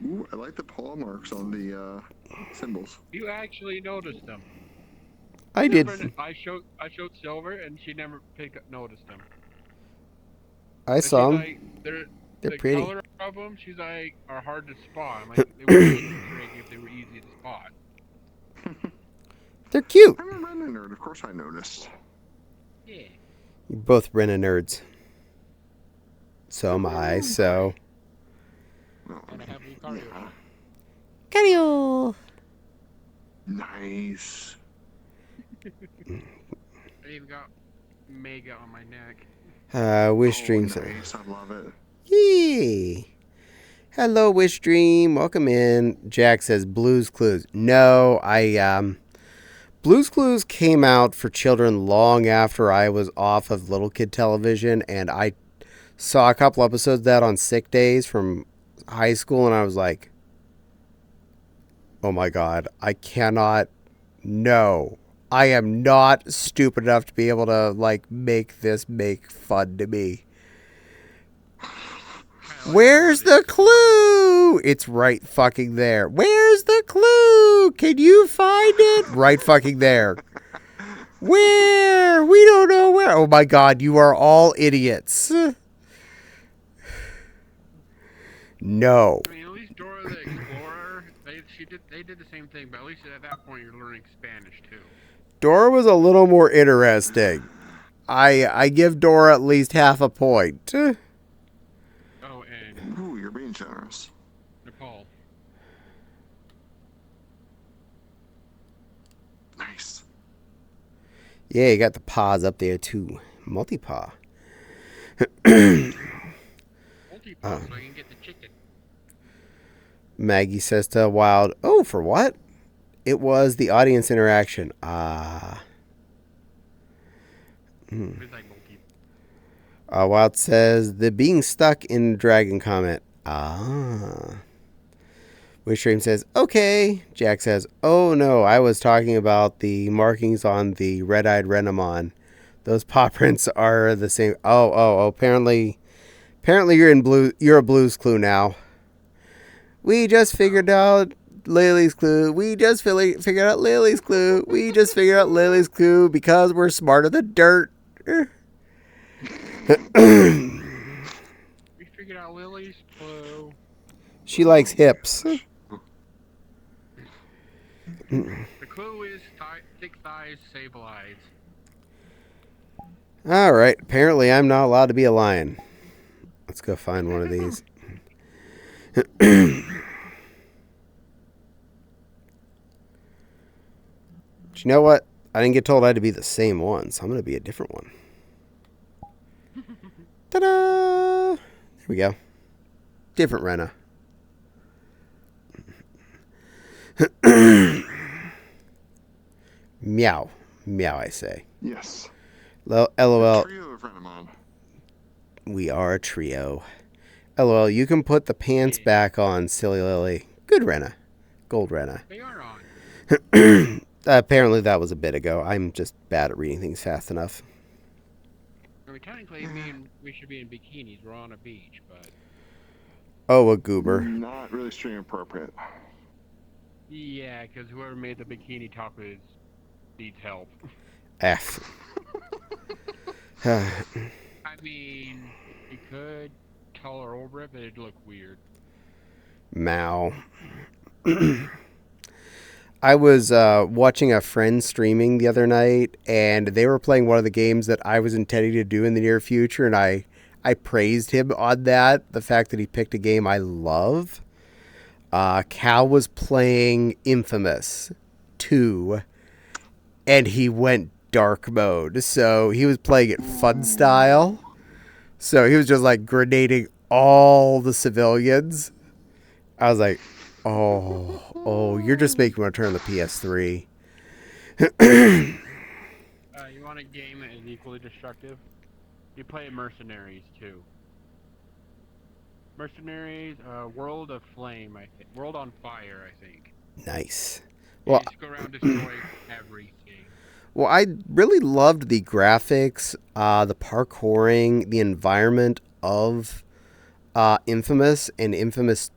Ooh, I like the paw marks on the symbols. You actually noticed them. I did. I showed Silver, and she never noticed them. I saw them. Like, they're the pretty. Pretty. Color of them, she's like, are hard to spot. I'm like, they would be tricky if they were easy to spot. They're cute. I'm a Rena nerd. Of course I noticed. Yeah. You're both Rena nerds. So am I, so... And I have Lucario. Yeah. Caddie! Nice. I even got Mega on my neck. Wish Dreams. Nice. I love it. Yee! Hello, Wish Dream. Welcome in. Jack says Blue's Clues. No, Blue's Clues came out for children long after I was off of little kid television, and I saw a couple episodes of that on sick days from high school, and I was like, oh my God, I cannot, no. I am not stupid enough to be able to, like, make this make fun to me. Where's the clue? It's right fucking there. Where's the clue? Can you find it? Right fucking there. Where? We don't know where. Oh my God, you are all idiots. No. I mean, at least Dora the Explorer, they did the same thing, but at least at that point you're learning Spanish too. Dora was a little more interesting. I give Dora at least half a point. Oh, and Ooh, you're being generous. Nepal. Nice. Yeah, you got the paws up there too. Multi-paw. Multi-paw, so I can get the chicken. Maggie says to Wild, oh, for what? It was the audience interaction. Ah. It's like multi. Wild says, the being stuck in dragon comment. Ah. Wishstream says, okay. Jack says, oh no, I was talking about the markings on the red-eyed Renamon. Those paw prints are the same. Oh, apparently you're a Blue's Clue now. We just figured out Lily's clue. We just figured out Lily's clue. We just figured out Lily's clue because we're smarter than dirt. We figured out Lily's clue. She likes hips. The clue is thick thighs, sable eyes. All right. Apparently, I'm not allowed to be a lion. Let's go find one of these. But you know what? I didn't get told I had to be the same one, so I'm going to be a different one. Ta-da! There we go. Different Rena. Meow. Meow, I say. Yes. LOL. Trio of Renamon. We are a trio. LOL, you can put the pants back on, silly Lily. Good Rena. Gold Rena. They are on. Apparently that was a bit ago. I'm just bad at reading things fast enough. I mean, technically, we should be in bikinis. We're on a beach, but... Oh, a goober. Not really stream appropriate. Yeah, because whoever made the bikini top needs help. F. I mean, you could color over it, but it'd look weird. Mao. I was watching a friend streaming the other night, and they were playing one of the games that I was intending to do in the near future, and I praised him on that, the fact that he picked a game I love. Cal was playing Infamous 2, and he went dark mode, so he was playing it fun style. So he was just like grenading all the civilians. I was like, oh, you're just making me want to turn on the PS3. You want a game that is equally destructive? You play Mercenaries too. Mercenaries, World of Flame, I think. World on Fire, I think. Nice. And Well, you just go around destroying everything. well, I really loved the graphics, the parkouring, the environment of Infamous and Infamous,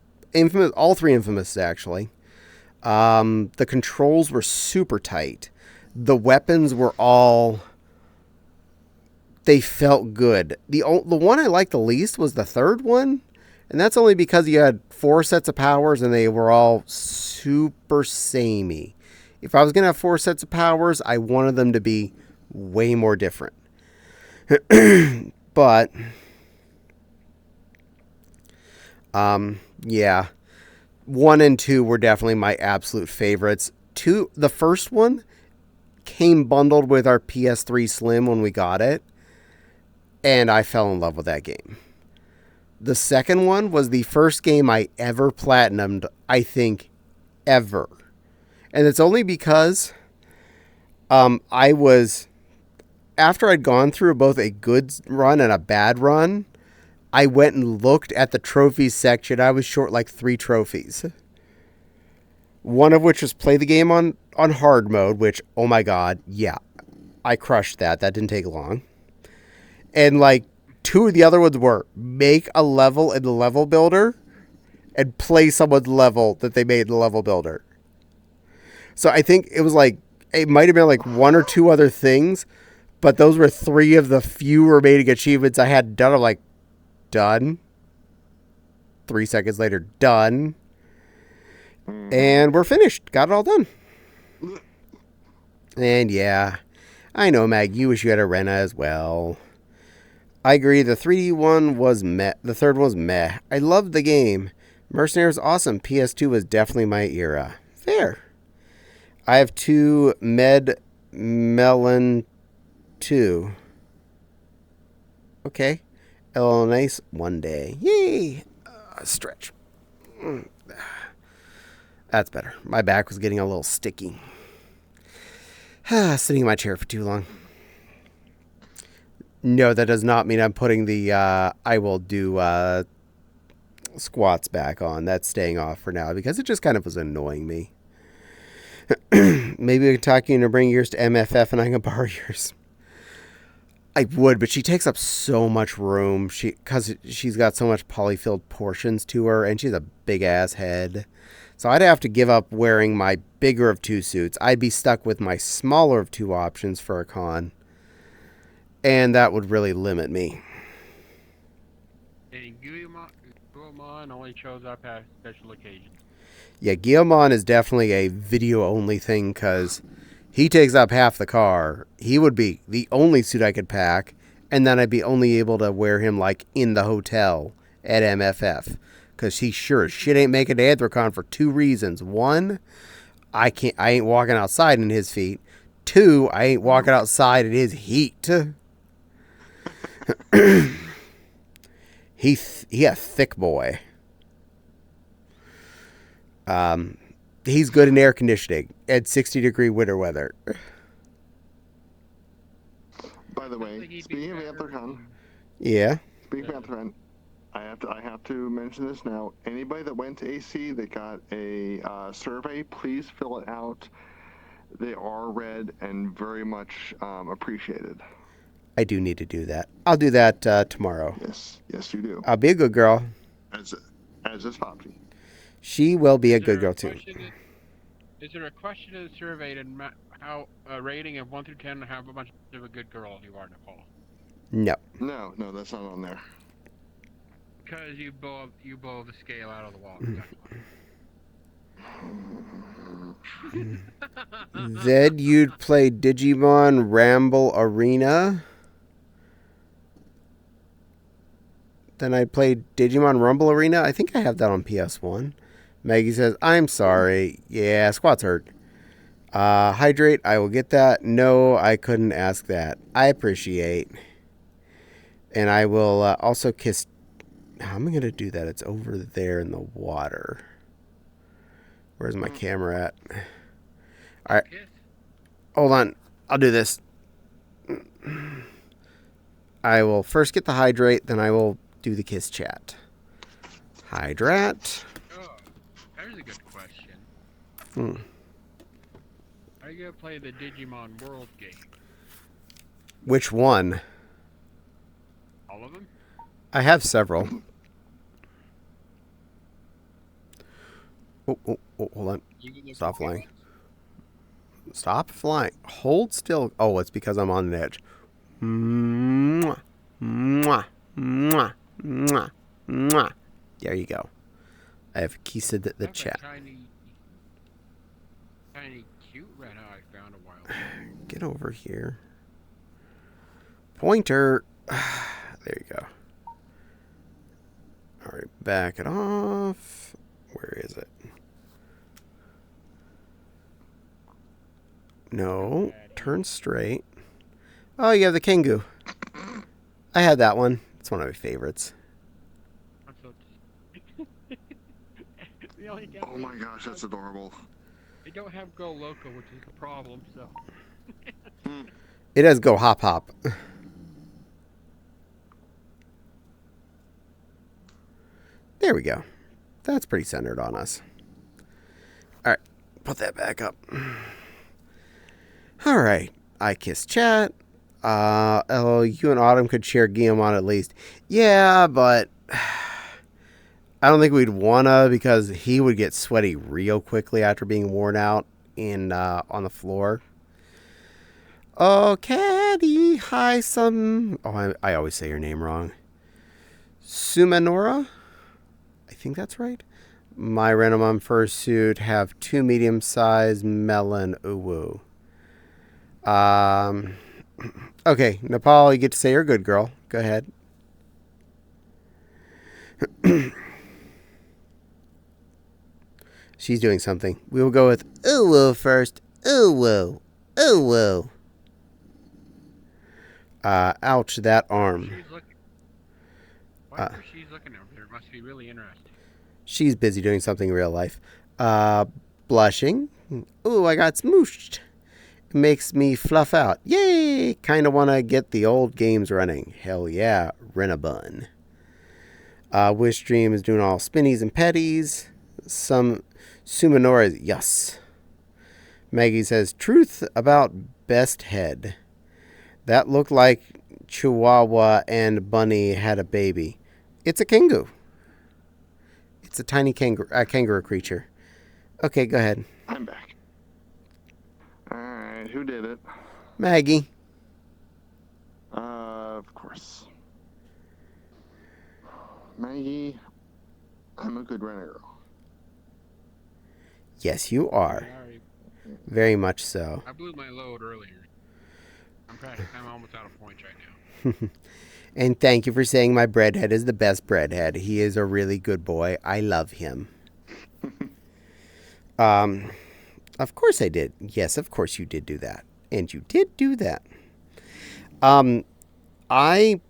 all three Infamous actually. The controls were super tight. The weapons were all. They felt good. The one I liked the least was the third one, and that's only because you had 4 sets of powers and they were all super samey. If I was gonna have 4 sets of powers, I wanted them to be way more different. But yeah, 1 and 2 were definitely my absolute favorites. The first one came bundled with our PS3 Slim when we got it, and I fell in love with that game. The second one was the first game I ever platinumed, I think, ever. And it's only because I was, after I'd gone through both a good run and a bad run, I went and looked at the trophies section. I was short like 3 trophies. One of which was play the game on hard mode, which, oh my god, yeah, I crushed that. That didn't take long. And like 2 of the other ones were make a level in the level builder and play someone's level that they made in the level builder. So I think it was like, it might have been like 1 or 2 other things, but those were 3 of the few remaining achievements I had done. I'm like, done. 3 seconds later, done. And we're finished. Got it all done. And yeah, I know, Mag, you wish you had a Rena as well. I agree, the 3D one was meh. The third one was meh. I loved the game. Mercenaries awesome. PS2 was definitely my era. Fair. I have 2 Melon 2. Okay. Nice one day. Yay! Stretch. That's better. My back was getting a little sticky. Sitting in my chair for too long. No, that does not mean I'm putting the I will do squats back on. That's staying off for now because it just kind of was annoying me. Maybe we can talk you into bringing yours to MFF and I can borrow yours. I would, but she takes up so much room. Because she's got so much polyfilled portions to her, and she's a big ass head. So I'd have to give up wearing my bigger of 2 suits. I'd be stuck with my smaller of 2 options for a con. And that would really limit me. And Guillemon only shows up at special occasions. Yeah, Guillemon is definitely a video-only thing because he takes up half the car. He would be the only suit I could pack, and then I'd be only able to wear him like in the hotel at MFF. Because he sure as shit ain't making it to Anthrocon for 2 reasons. 1, I ain't walking outside in his feet. 2, I ain't walking outside in his heat. He a thick boy. He's good in air conditioning at 60-degree winter weather. By the way, speaking of Anthrocon, Yeah. speaking of Anthrocon, I have to mention this now. Anybody that went to AC that got a survey, please fill it out. They are read and very much appreciated. I do need to do that. I'll do that tomorrow. Yes, you do. I'll be a good girl. As is Popsy. She will be a good girl too. Is there a question in the survey to how a rating of 1 through 10 how much of a good girl you are, Nicole? No. No, that's not on there. Because you blow the scale out of the wall. Then you'd play Digimon Ramble Arena. Then I'd play Digimon Rumble Arena. I think I have that on PS1. Maggie says, I'm sorry. Yeah, squats hurt. Hydrate, I will get that. No, I couldn't ask that. I appreciate. And I will also kiss. How am I going to do that? It's over there in the water. Where's my camera at? All right. Hold on. I'll do this. I will first get the hydrate, then I will do the kiss chat. Hydrat. Oh, there's a good question. Hmm. Are you gonna play the Digimon World game? Which one? All of them? I have several. Oh, hold on. Stop flying. Stop flying. Hold still. Oh, it's because I'm on an edge. Mwah, mwah, mwah, mwah, mwah. There you go. I have kissed the chat. Tiny cute rhino I found a while ago. Get over here. Pointer. There you go. All right, back it off. Where is it? No, turn straight. Oh, you have the Kengu. I had that one. It's one of my favorites. Oh my gosh, that's adorable. They don't have Go Loco, which is the problem, so. It does go hop hop. There we go. That's pretty centered on us. All right, put that back up. All right, I kiss chat. Oh, you and Autumn could share Guillemot at least. Yeah, but I don't think we'd wanna because he would get sweaty real quickly after being worn out on the floor. Oh, Caddie, hi, I always say your name wrong. Sumanora? I think that's right. My Renamon fursuit have 2 medium-sized melon uwu. Okay, Nepal, you get to say you're a good girl. Go ahead. She's doing something. We will go with uwu first. Uwu. Uwu. Ouch, that arm. Whatever she's looking over there must be really interesting. She's busy doing something in real life. Blushing. Ooh, I got smooshed. It makes me fluff out. Yay! Kind of want to get the old games running. Hell yeah, Renabun. Wish Dream is doing all spinnies and petties. Some Sumanora, yes. Maggie says, truth about best head. That looked like Chihuahua and Bunny had a baby. It's a kangaroo. It's a tiny kangaroo creature. Okay, go ahead. I'm back. Alright, who did it? Maggie. Of course. Maggie, I'm a good runner girl. Yes, you are. Very much so. I blew my load earlier. I'm almost out of points right now. And thank you for saying my breadhead is the best breadhead. He is a really good boy. I love him. Of course I did. Yes, of course you did do that. And you did do that. I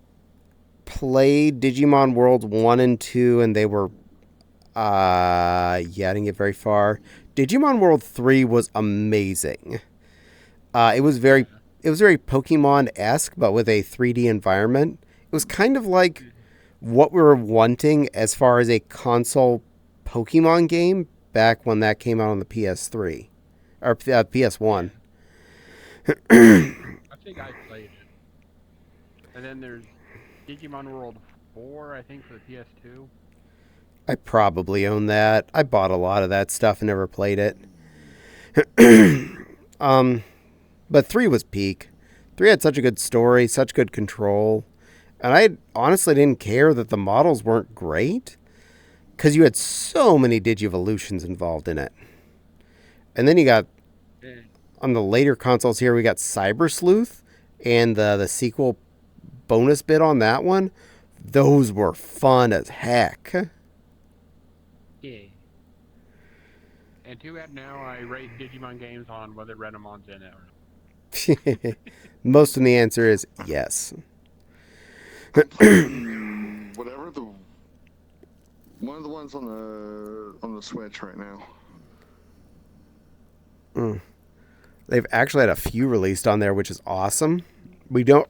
played Digimon World 1 and 2, and they were, I didn't get very far. Digimon World 3 was amazing. It was very Pokemon-esque, but with a 3D environment. It was kind of like what we were wanting as far as a console Pokemon game back when that came out on the PS3 or PS1. I think I played it. And then there's Digimon World 4, I think, for the PS2. I probably own that. I bought a lot of that stuff and never played it. But 3 was peak. 3 had such a good story, such good control. And I honestly didn't care that the models weren't great. Because you had so many Digivolutions involved in it. And then you got, on the later consoles here, we got Cyber Sleuth. And the sequel bonus bit on that one. Those were fun as heck. Yeah. And too bad now I rate Digimon games on whether Renamon's in it or not. Most of the answer is yes. Whatever one of the ones on the Switch right now. They've actually had a few released on there, which is awesome.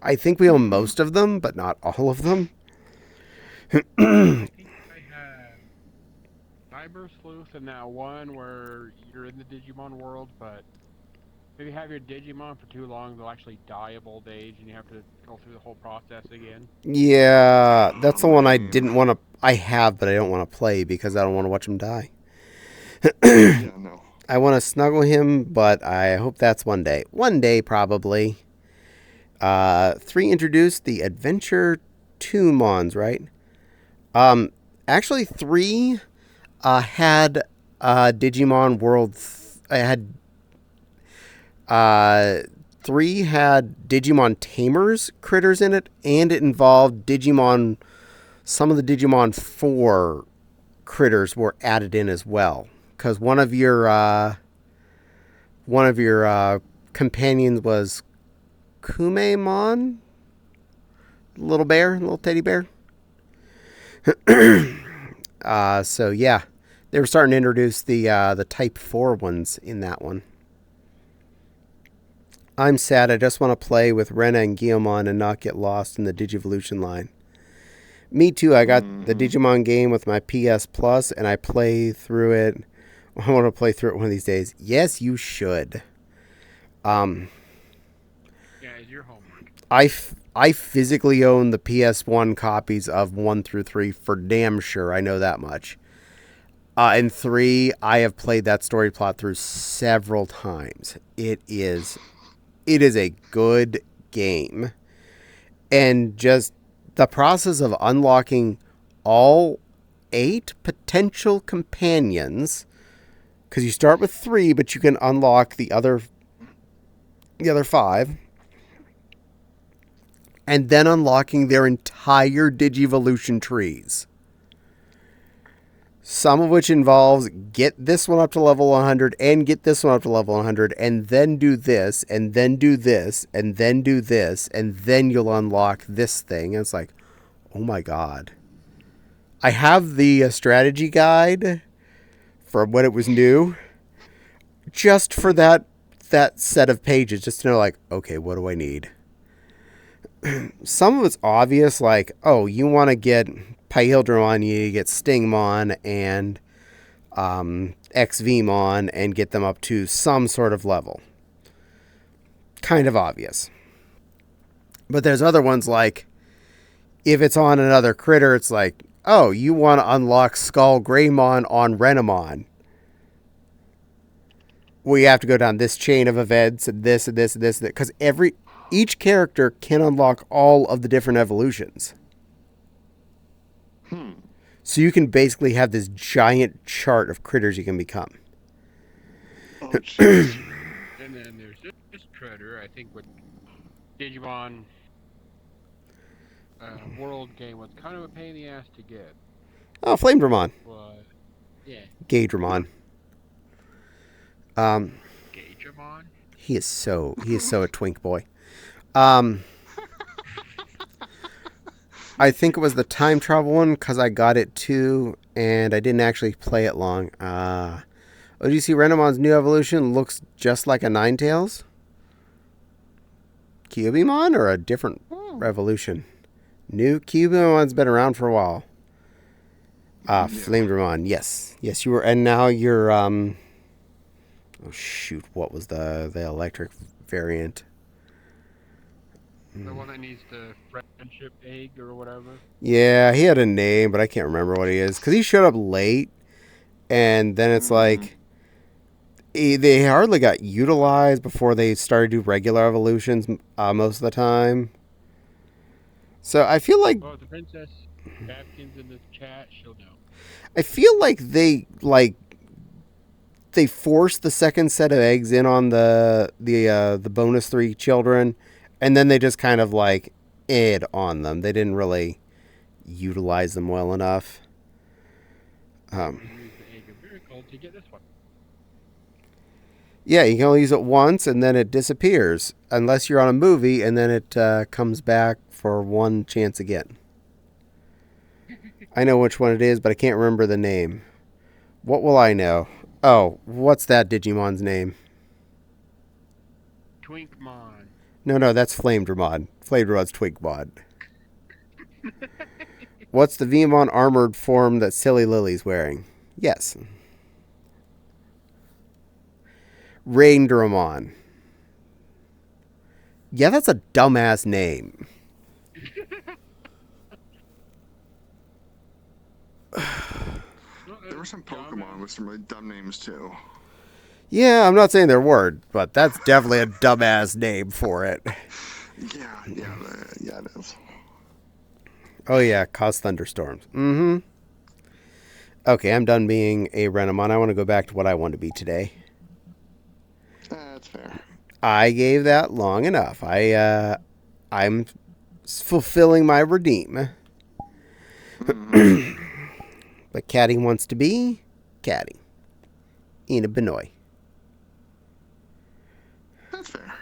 I think we own most of them, but not all of them. I think I have Cyber Sleuth in that one where you're in the Digimon world, but if you have your Digimon for too long, they'll actually die of old age, and you have to go through the whole process again. Yeah, that's the one I Lame. didn't want to. I have, but I don't want to play because I don't want to watch him die. Yeah, no. I want to snuggle him, but I hope that's one day. One day, probably. 3 introduced the Adventure 2 Mons, right? Actually, 3 had Digimon World. I had 3 had Digimon Tamers critters in it, and it involved Digimon. Some of the Digimon 4 critters were added in as well, because one of your companions was Kumemon, little bear, little teddy bear. So yeah, they were starting to introduce the Type 4 ones in that one. I'm sad. I just want to play with Rena and Guilmon and not get lost in the Digivolution line. Me too. I got the Digimon game with my PS Plus, and I play through it. I want to play through it one of these days. Yes, you should. Yeah, it's your homework. I physically own the PS1 copies of 1 through 3 for damn sure. I know that much. And 3, I have played that story plot through several times. It is a good game. And just the process of unlocking all 8 potential companions, because you start with 3, but you can unlock the other 5, and then unlocking their entire Digivolution trees. Some of which involves get this one up to level 100 and get this one up to level 100 and then do this and then do this and then do this and then you'll unlock this thing. And it's like, oh my god. I have the strategy guide for when it was new just for that set of pages, just to know, like, okay, what do I need? Some of it's obvious, like, oh, you want to get Pyhildramon, you need to get Stingmon and XVmon and get them up to some sort of level. Kind of obvious. But there's other ones, like, if it's on another critter, it's like, oh, you want to unlock Skull Greymon on Renamon. We have to go down this chain of events and this and this and this, because each character can unlock all of the different evolutions. So you can basically have this giant chart of critters you can become. Oh, And then there's this critter, I think, with Digimon World game was kind of a pain in the ass to get. Oh, Flamedramon. But, yeah. Gaydramon. Gagemon? He is so a twink boy. I think it was the time travel one because I got it too, and I didn't actually play it long. Do you see Renamon's new evolution looks just like a Ninetales? Cubimon or a different evolution? New Cubimon's been around for a while. Flamedramon, yes, you were, and now you're oh shoot, what was the electric variant? The one that needs the friendship egg or whatever. Yeah, he had a name, but I can't remember what he is. Because he showed up late, and then it's like, they hardly got utilized before they started to do regular evolutions most of the time. So I feel like... Oh, the Princess Babkin's in the chat, she'll know. I feel like they forced the second set of eggs in on the bonus 3 children, and then they just kind of like ed on them. They didn't really utilize them well enough. Use the egg of miracle to get this one. Yeah, you can only use it once, and then it disappears, unless you're on a movie, and then it comes back for one chance again. I know which one it is, but I can't remember the name. What will I know? Oh, what's that Digimon's name? Twinkmon. No, that's Flamedramon. Flamedramon's Twinkmon. What's the Vemon armored form that Silly Lily's wearing? Yes. Raindramon. Yeah, that's a dumbass name. There were some Pokemon with some really dumb names too. Yeah, I'm not saying there weren't, but that's definitely a dumbass name for it. Yeah, it is. Oh yeah, cause thunderstorms. Mm-hmm. Okay, I'm done being a Renamon. I want to go back to what I want to be today. That's fair. I gave that long enough. I'm fulfilling my redeem. But Caddie wants to be Caddie. Ina Benoit. That's fair.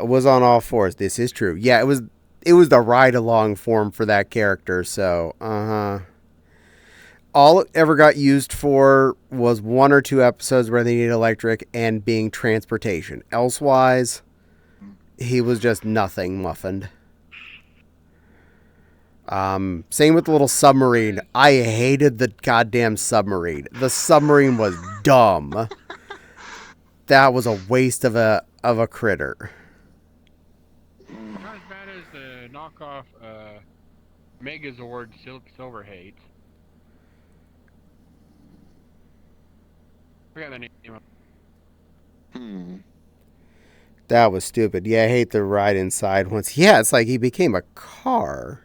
Was on all fours. This is true. Yeah, it was the ride along form for that character, so all it ever got used for was 1 or 2 episodes where they needed electric and being transportation. Elsewise, he was just nothing muffined. Same with the little submarine. I hated the goddamn submarine. The submarine was dumb. That was a waste of a critter. Not as bad as the knockoff Megazord Silver Hate. Forgot the name. That was stupid. Yeah, I hate the ride inside once. Yeah, it's like he became a car.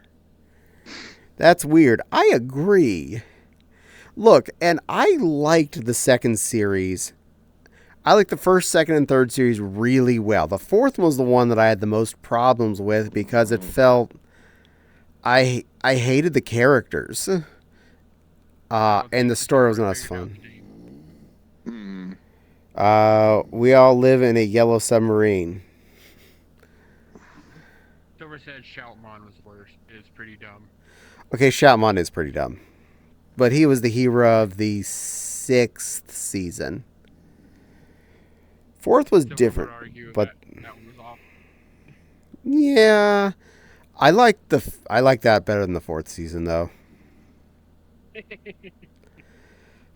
That's weird. I agree. Look, and I liked the second series. I liked the first, second, and third series really well. The fourth was the one that I had the most problems with because it felt... I hated the characters. And the story was not as fun. We all live in a yellow submarine. Silver said Shoutmon was worse. It's pretty dumb. Okay, Shoutmon is pretty dumb. But he was the hero of the 6th season. 4th was different. But that was awful. Yeah. I like that better than the 4th season though.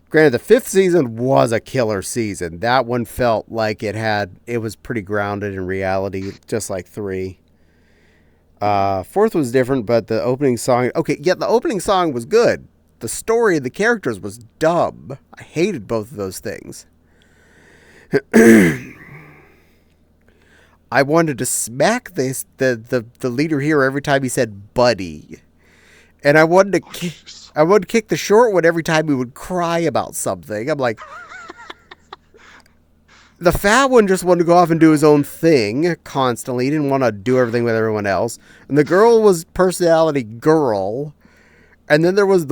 Granted, the 5th season was a killer season. That one felt like it was pretty grounded in reality, just like 3. 4th was different, but the opening song... Okay, yeah, the opening song was good. The story of the characters was dumb. I hated both of those things. I wanted to smack the leader here every time he said buddy. And I wanted to kick the short one every time he would cry about something. I'm like... The fat one just wanted to go off and do his own thing constantly. He didn't want to do everything with everyone else. And the girl was personality girl. And then there was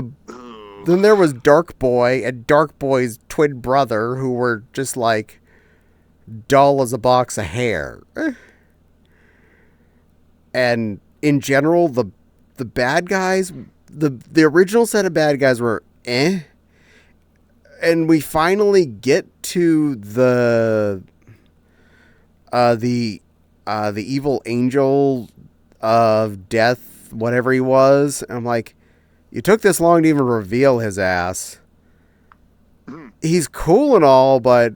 Dark Boy and Dark Boy's twin brother who were just like dull as a box of hair. And in general, the bad guys, the original set of bad guys were eh. And we finally get to the evil angel of death, whatever he was. And I'm like, you took this long to even reveal his ass. He's cool and all, but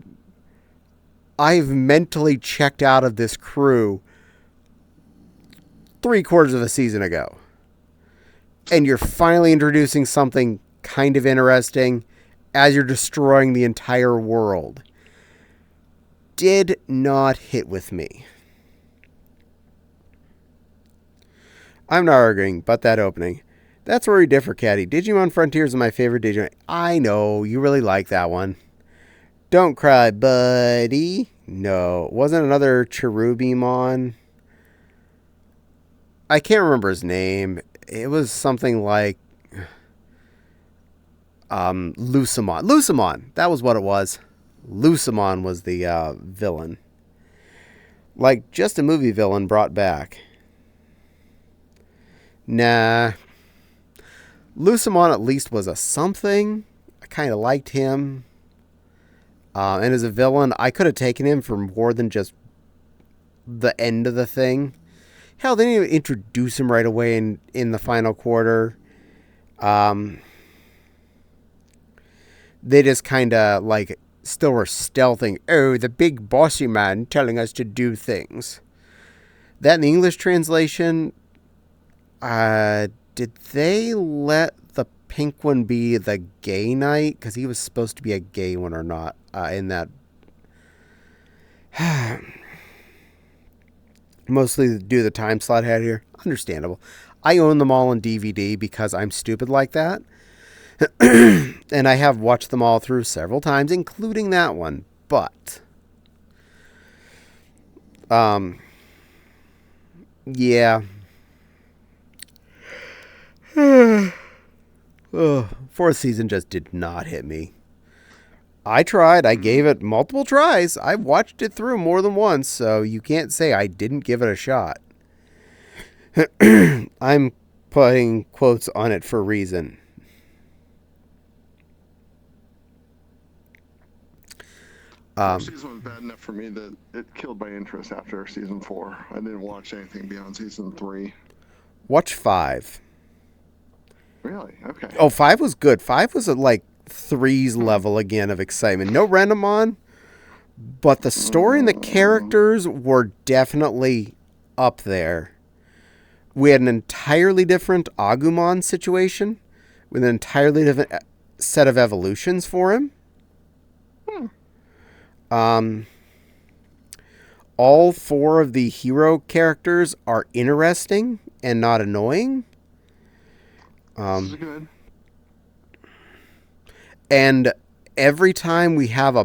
I've mentally checked out of this crew 3/4 of a season ago. And you're finally introducing something kind of interesting as you're destroying the entire world. Did not hit with me. I'm not arguing, but that opening. That's where we differ, Caddie. Digimon Frontiers is my favorite Digimon. I know, you really like that one. Don't cry, buddy. No, wasn't another Cherubimon? I can't remember his name. It was something like... Lucemon. Lucemon! That was what it was. Lucemon was the villain. Like, just a movie villain brought back. Nah. Lucemon at least was a something. I kind of liked him. And as a villain, I could have taken him for more than just the end of the thing. Hell, they didn't even introduce him right away in the final quarter. They just kind of like still were stealthing. Oh, the big bossy man telling us to do things. That in the English translation, did they let the pink one be the gay knight? Because he was supposed to be a gay one or not in that. Mostly due to the time slot had here. Understandable. I own them all on DVD because I'm stupid like that. And I have watched them all through several times, including that one. But, yeah. Fourth season just did not hit me. I tried. I gave it multiple tries. I watched it through more than once, so you can't say I didn't give it a shot. I'm putting quotes on it for a reason. Season one was bad enough for me that it killed my interest after season 4. I didn't watch anything beyond season 3. Watch 5. Really? Okay. Oh, 5 was good. 5 was at like 3's level again of excitement. No Renamon, but the story and the characters were definitely up there. We had an entirely different Agumon situation with an entirely different set of evolutions for him. All 4 of the hero characters are interesting and not annoying. This is good. And every time we have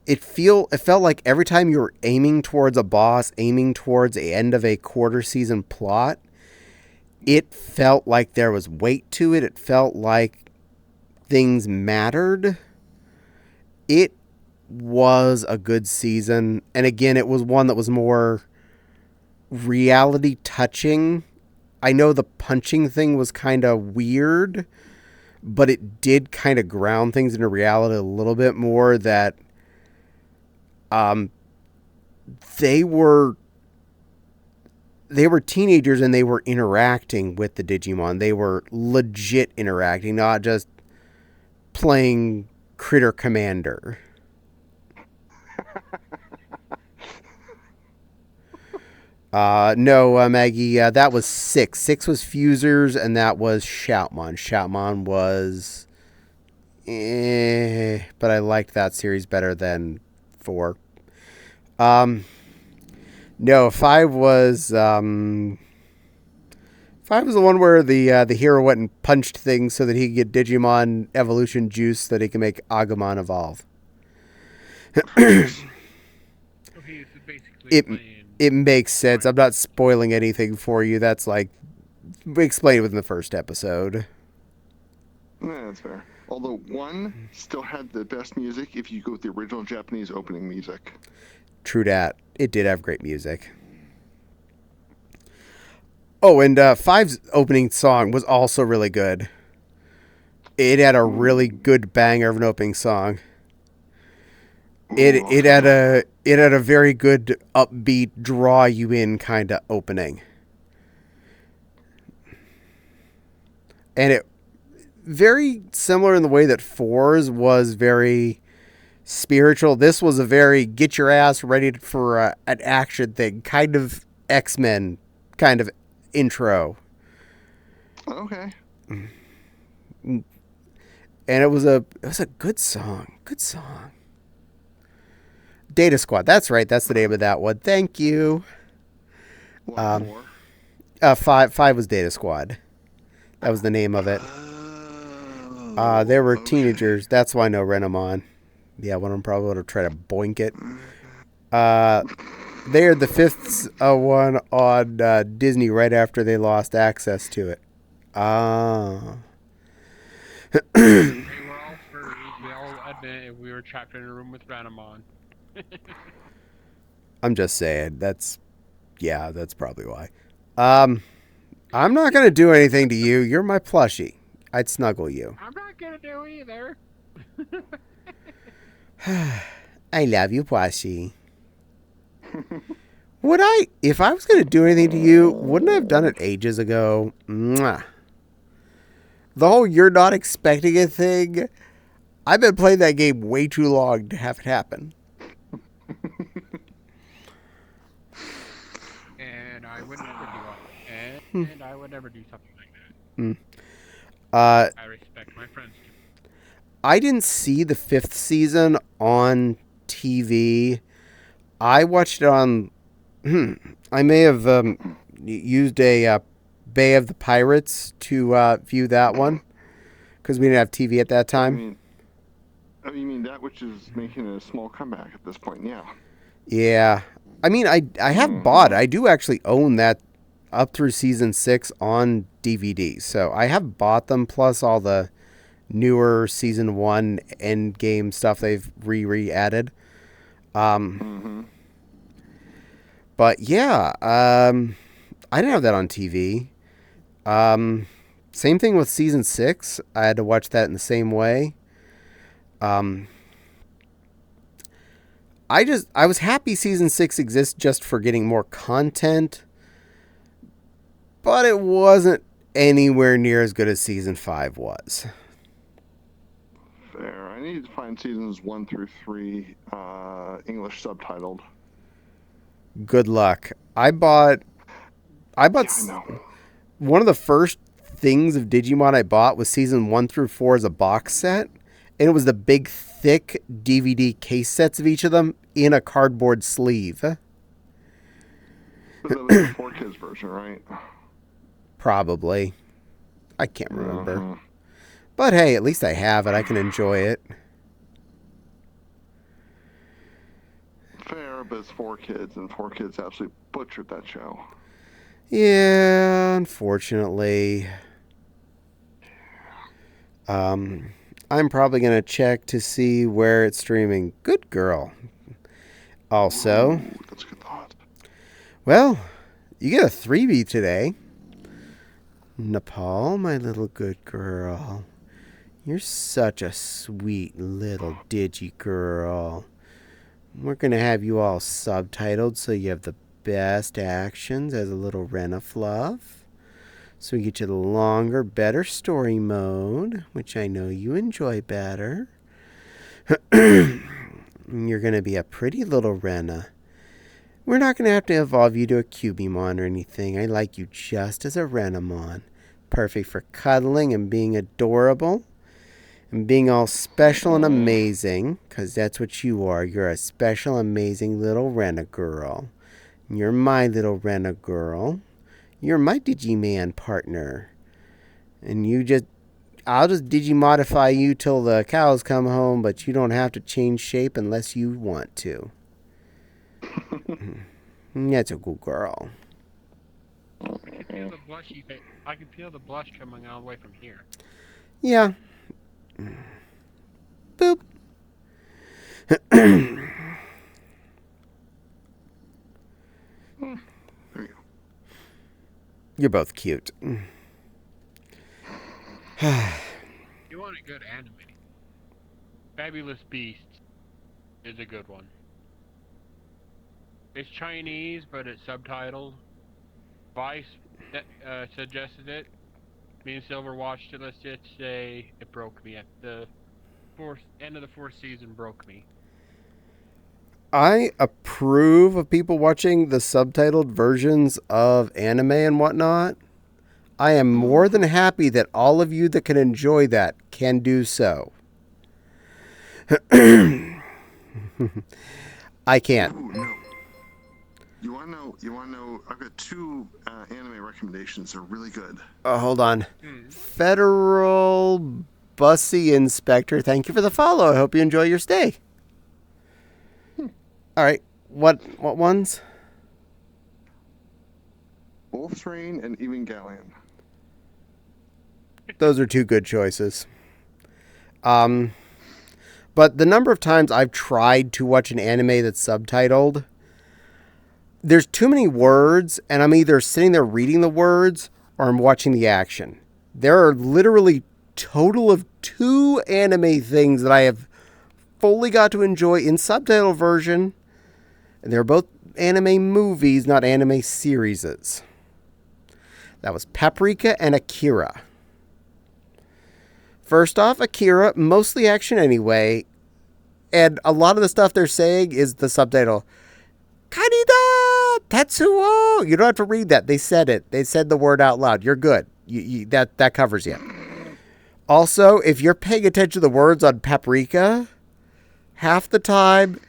it felt like every time you were aiming towards a boss, aiming towards the end of a quarter season plot, it felt like there was weight to it. It felt like things mattered. It was a good season. And again, it was one that was more reality touching. I know the punching thing was kind of weird, but it did kind of ground things into reality a little bit more, that they were teenagers and they were interacting with the Digimon. They were legit interacting, not just playing Critter Commander. No, Maggie, that was 6. 6 was Fusers, and that was Shoutmon. Shoutmon was... but I liked that series better than 4. No, 5 was... 5 was the one where the hero went and punched things so that he could get Digimon evolution juice so that he can make Agumon evolve. Okay, so basically It makes sense. I'm not spoiling anything for you. That's like explained within the first episode. Yeah, that's fair. Although 1 still had the best music if you go with the original Japanese opening music. True dat. It did have great music. Oh, and 5's opening song was also really good. It had a really good banger of an opening song. It had a very good upbeat, draw you in kind of opening. And it very similar in the way that 4's was very spiritual. This was a very get your ass ready for an action thing, kind of X-Men kind of intro. Okay. And it was a good song. Good song. Data Squad. That's right. That's the name of that one. Thank you. What, 5 was Data Squad. That was the name of it. They were teenagers. That's why no Renamon. Yeah, one of them probably would have tried to boink it. They are the 5th one on Disney right after they lost access to it. They were all furries. We all admit it. We were trapped in a room with Renamon. I'm just saying. That's probably why. I'm not going to do anything to you. You're my plushie. I'd snuggle you. I'm not going to do either. I love you, plushie. If I was going to do anything to you, wouldn't I have done it ages ago? Mwah. The whole you're not expecting a thing, I've been playing that game way too long to have it happen. And I would never do it. And I would never do something like that. I respect my friends too. I didn't see the 5th season on TV. I watched it on. I may have used a Bay of the Pirates to view that one because we didn't have TV at that time. You mean that which is making a small comeback at this point? Yeah. Yeah. I mean, I have bought. I do actually own that up through season 6 on DVD. So I have bought them plus all the newer season 1 end game stuff they've re-added. But yeah, I didn't have that on TV. Same thing with season 6. I had to watch that in the same way. I was happy season 6 exists just for getting more content, but it wasn't anywhere near as good as season 5 was. Fair. I need to find seasons 1 through 3 English subtitled. Good luck. I bought one of the first things of Digimon I bought was season 1 through 4 as a box set, and it was the big thick DVD case sets of each of them in a cardboard sleeve. But that was the 4Kids version, right? Probably. I can't remember. But hey, at least I have it. I can enjoy it. Fair, but it's 4Kids, and 4Kids absolutely butchered that show. Yeah, unfortunately. I'm probably going to check to see where it's streaming. Good girl. Also, Ooh, that's a good thought. Well, you get a 3B today. Nepal, my little good girl. You're such a sweet little digi girl. We're going to have you all subtitled so you have the best actions as a little Renafluff. So we get you the longer, better story mode, which I know you enjoy better. You're going to be a pretty little Rena. We're not going to have to evolve you to a Cubimon or anything. I like you just as a Renamon. Perfect for cuddling and being adorable. And being all special and amazing, because that's what you are. You're a special, amazing little Rena girl. You're my little Rena girl. You're my Digiman partner. And I'll just Digimodify you till the cows come home, but you don't have to change shape unless you want to. That's a good girl. I can feel the blush coming all the way from here. Yeah. Boop. There you go. You're both cute. You want a good anime? Fabulous Beasts is a good one. It's Chinese, but it's subtitled. Vice suggested it. Me and Silver watched it. Let's just say it broke me at the end of the 4th season. Broke me. I approve of people watching the subtitled versions of anime and whatnot. I am more than happy that all of you that can enjoy that can do so. I can't. Ooh, no. You want to know? I've got 2 anime recommendations. They're really good. Hold on. Federal Bussy Inspector, thank you for the follow. I hope you enjoy your stay. All right. What ones? Wolf's Rain and Evangelion. Those are 2 good choices. But the number of times I've tried to watch an anime that's subtitled, there's too many words, and I'm either sitting there reading the words or I'm watching the action. There are literally total of 2 anime things that I have fully got to enjoy in subtitle version, and they're both anime movies, not anime series. That was Paprika and Akira. First off, Akira, mostly action anyway. And a lot of the stuff they're saying is the subtitle. Kanida Tetsuo. You don't have to read that. They said it. They said the word out loud. You're good. That covers you. Also, if you're paying attention to the words on Paprika, half the time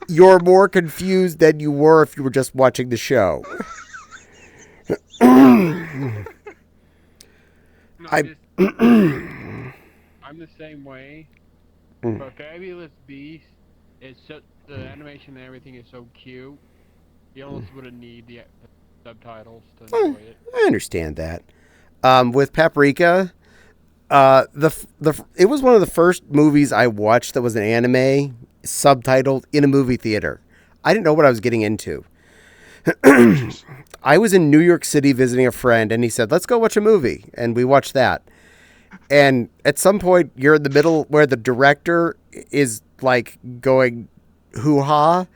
you're more confused than you were if you were just watching the show. No, I'm the same way. But Fabulous Beast, it's just, the animation and everything is so cute. You almost wouldn't need the subtitles to enjoy it. I understand that. With Paprika, it was one of the first movies I watched that was an anime subtitled in a movie theater. I didn't know what I was getting into. I was in New York City visiting a friend, and he said, "Let's go watch a movie," and we watched that. And at some point, you're in the middle where the director is like going hoo-ha,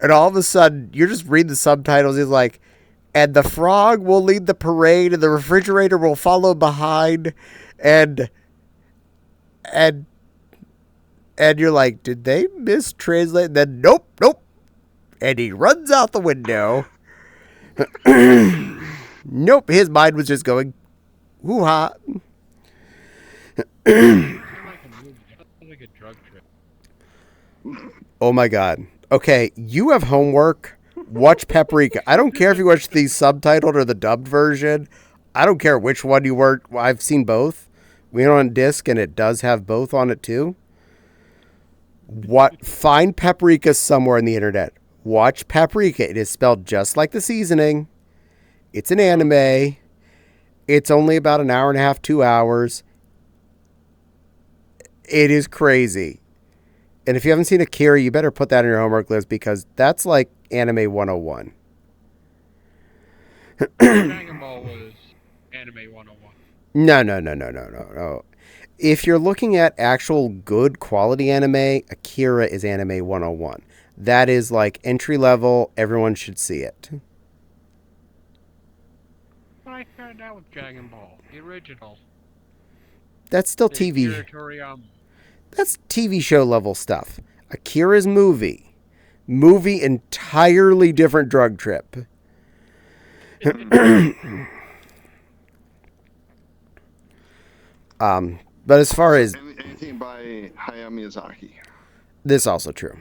and all of a sudden, you're just reading the subtitles. He's like, "And the frog will lead the parade, and the refrigerator will follow behind," and you're like, "Did they mistranslate?" And then, nope. And he runs out the window. Nope, his mind was just going hoo-ha. Like a drug trip. Oh my God. Okay, you have homework. Watch Paprika. I don't care if you watch the subtitled or the dubbed version. I don't care which one you were. I've seen both. We are on disc, and it does have both on it too. Find Paprika somewhere on the internet. Watch Paprika. It is spelled just like the seasoning. It's an anime. It's only about an hour and a half, 2 hours. It is crazy. And if you haven't seen Akira, you better put that on your homework list because that's like anime 101. Dragon Ball was anime 101. No. If you're looking at actual good quality anime, Akira is anime 101. That is like entry level. Everyone should see it. But I started out with Dragon Ball, the original. That's still The TV. Akira Toriyama. That's TV show level stuff. Akira's movie. Movie, entirely different drug trip. But as far as anything by Hayao Miyazaki. this, also true.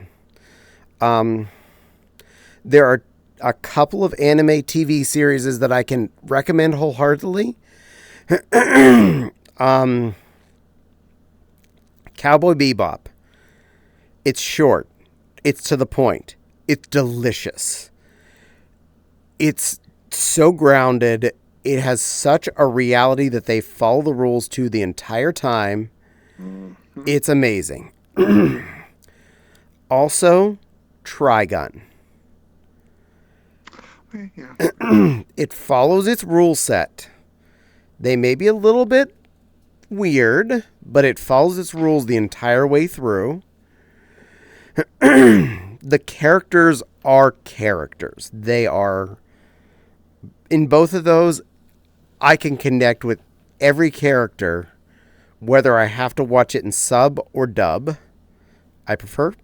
There are a couple of anime TV series that I can recommend wholeheartedly. Cowboy Bebop. It's short. It's to the point. It's delicious. It's so grounded. It has such a reality that they follow the rules to the entire time. Mm-hmm. It's amazing. Also, Trigun. Yeah. It follows its rule set. They may be a little bit weird, but it follows its rules the entire way through. The characters are characters. They are... In both of those, I can connect with every character, whether I have to watch it in sub or dub. I prefer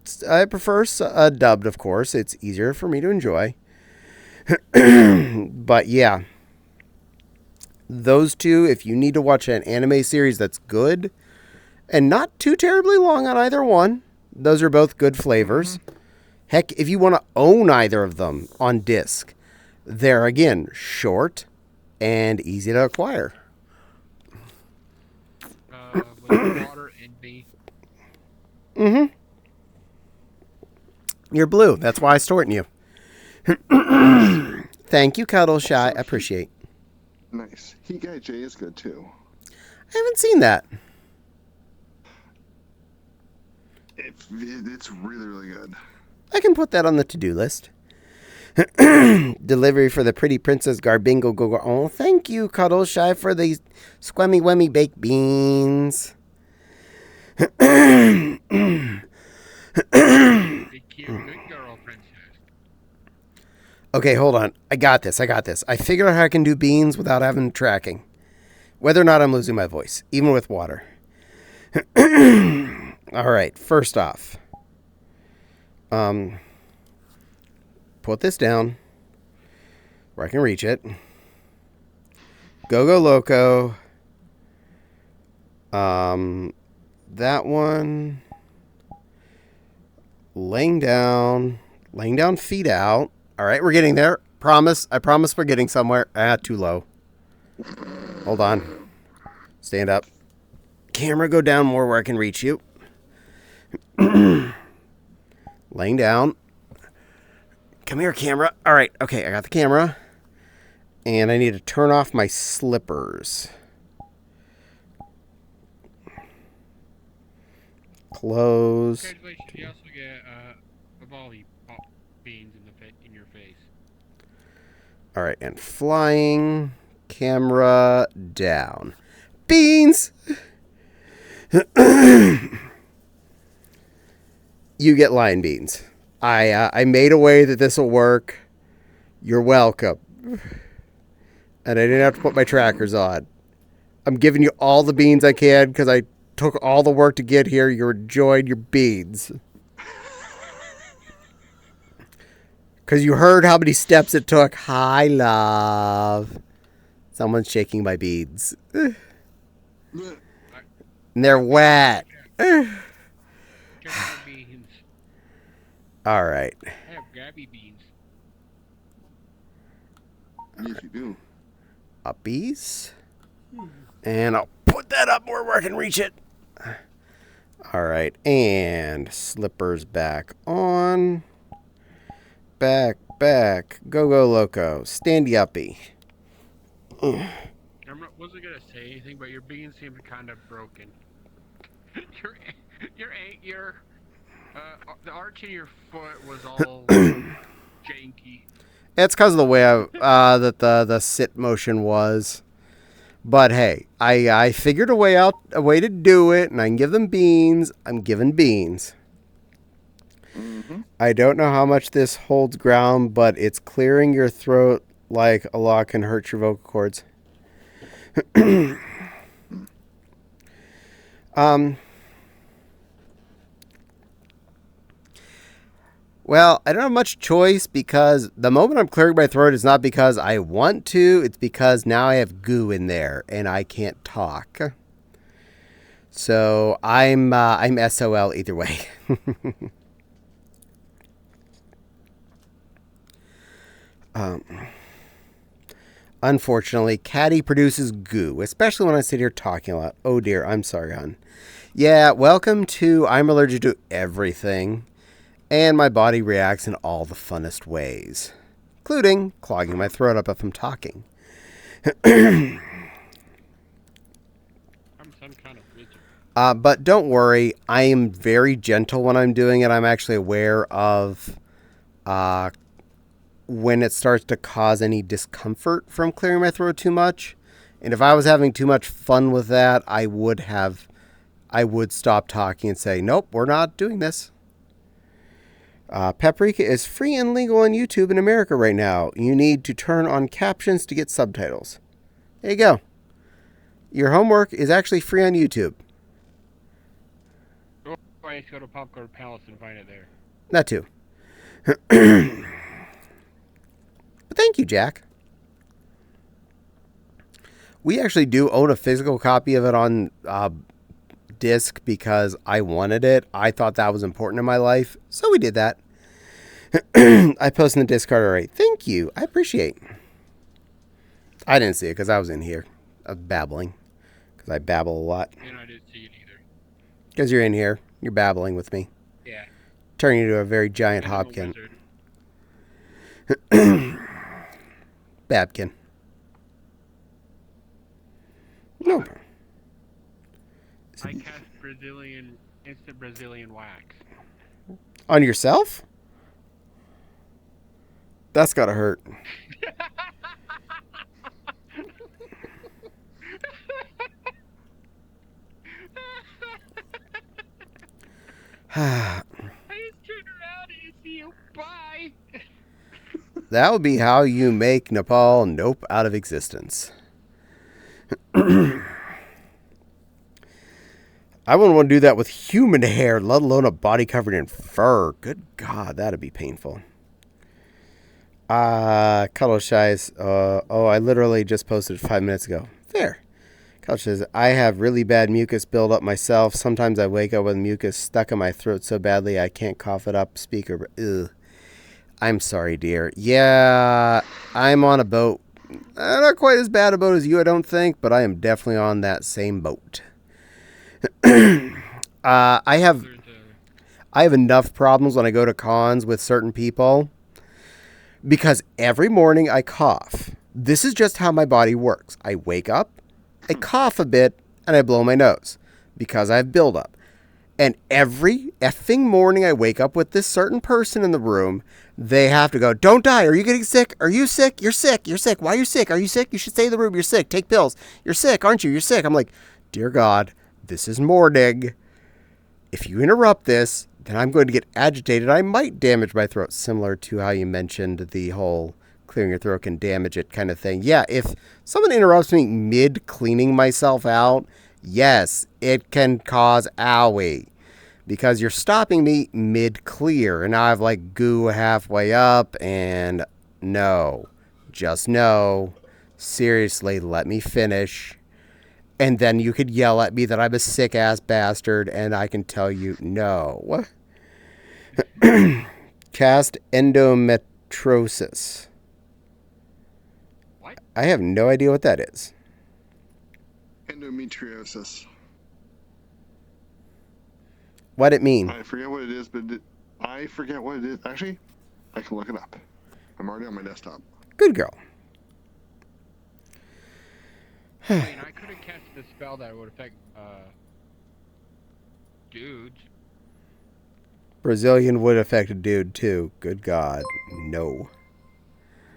dubbed, of course. It's easier for me to enjoy. But yeah, those two, if you need to watch an anime series that's good and not too terribly long on either one, those are both good flavors. Heck, if you want to own either of them on disc, they're again short and easy to acquire. With water and me. Mm-hmm. You're blue. That's why I store it in you. Thank you, Cuddle Shy. I appreciate. Nice. Heat Guy J is good too. I haven't seen that. It's really, really good. I can put that on the to-do list. Delivery for the pretty princess Garbingo Gogo. Oh, thank you, Cuddle Shy, for the squemmy wemmy baked beans. Big cute good girl princess. Okay, hold on. I got this. I figured out how I can do beans without having tracking. Whether or not I'm losing my voice, even with water. All right, first off, put this down where I can reach it. Go Loco. That one. Laying down, feet out. All right, we're getting there. I promise we're getting somewhere. Too low. Hold on. Stand up. Camera, go down more where I can reach you. Laying down. Come here, camera. All right, okay, I got the camera. And I need to turn off my slippers. Close. Congratulations, you also get a volley beans in your face. All right, and flying. Camera down. Beans! You get lion beans. I made a way that this will work. You're welcome. And I didn't have to put my trackers on. I'm giving you all the beans I can because I took all the work to get here. You're enjoying your beans. Because you heard how many steps it took. Hi, love. Someone's shaking my beans. And they're wet. Beans. All right. I have grabby beans. Yes, you do. Uppies. And I'll put that up more where I can reach it. All right. And slippers back on. Back. Go Loco. Standy uppy. I wasn't going to say anything, but your beans seem kind of broken. The arch in your foot was all janky. It's because of the way that the sit motion was. But hey, I figured a way to do it, and I can give them beans. I'm giving beans. Mm-hmm. I don't know how much this holds ground, but it's clearing your throat like a lot can hurt your vocal cords. Well, I don't have much choice because the moment I'm clearing my throat is not because I want to. It's because now I have goo in there and I can't talk. So I'm SOL either way. Unfortunately, Caddie produces goo, especially when I sit here talking a lot. Oh dear, I'm sorry, hon. Yeah, welcome to I'm allergic to everything. And my body reacts in all the funnest ways, including clogging my throat up if I'm talking. I'm some kind of wizard. But don't worry, I am very gentle when I'm doing it. I'm actually aware of when it starts to cause any discomfort from clearing my throat too much. And if I was having too much fun with that, I would stop talking and say, nope, we're not doing this. Paprika is free and legal on YouTube in America right now. You need to turn on captions to get subtitles. There you go. Your homework is actually free on YouTube. Or I go to Popcorn Palace and find it there. That too. But thank you, Jack. We actually do own a physical copy of it on disc because I wanted it. I thought that was important in my life, so we did that. I posted in the Discord already. Thank you. I appreciate. I didn't see it because I was in here babbling because I babble a lot. And I didn't see it either. Because you're in here. You're babbling with me. Yeah. Turning you into a very giant I'm a hopkin. wizard. Babkin. No. I cast instant Brazilian wax. On yourself? That's gotta hurt. I just turned around and see you. Bye. That would be how you make Nepal nope out of existence. I wouldn't want to do that with human hair, let alone a body covered in fur. Good God, that'd be painful. Cuddle Shies. I literally just posted 5 minutes ago. There. Cuddle says, I have really bad mucus buildup myself. Sometimes I wake up with mucus stuck in my throat so badly I can't cough it up. Speaker. Ugh. I'm sorry, dear. Yeah, I'm on a boat. Not quite as bad a boat as you, I don't think, but I am definitely on that same boat. I have enough problems when I go to cons with certain people because every morning I cough. This is just how my body works. I wake up, I cough a bit, and I blow my nose because I have buildup. And every effing morning I wake up with this certain person in the room, they have to go, don't die. Are you getting sick? Are you sick? You're sick. You're sick. Why are you sick? Are you sick? You should stay in the room. You're sick. Take pills. You're sick, aren't you? You're sick. I'm like, dear God, this is morning. If you interrupt this, then I'm going to get agitated. I might damage my throat, similar to how you mentioned the whole clearing your throat can damage it kind of thing. Yeah, if someone interrupts me mid-cleaning myself out, yes, it can cause owie. Because you're stopping me mid-clear, and now I have like goo halfway up, and no. Just no. Seriously, let me finish. And then you could yell at me that I'm a sick-ass bastard, and I can tell you no. Cast endometriosis. What? I have no idea what that is. Endometriosis. What'd it mean? I forget what it is, but I forget what it is. Actually, I can look it up. I'm already on my desktop. Good girl. I mean, I couldn't catch the spell that would affect dudes. Brazilian would affect a dude, too. Good God. No.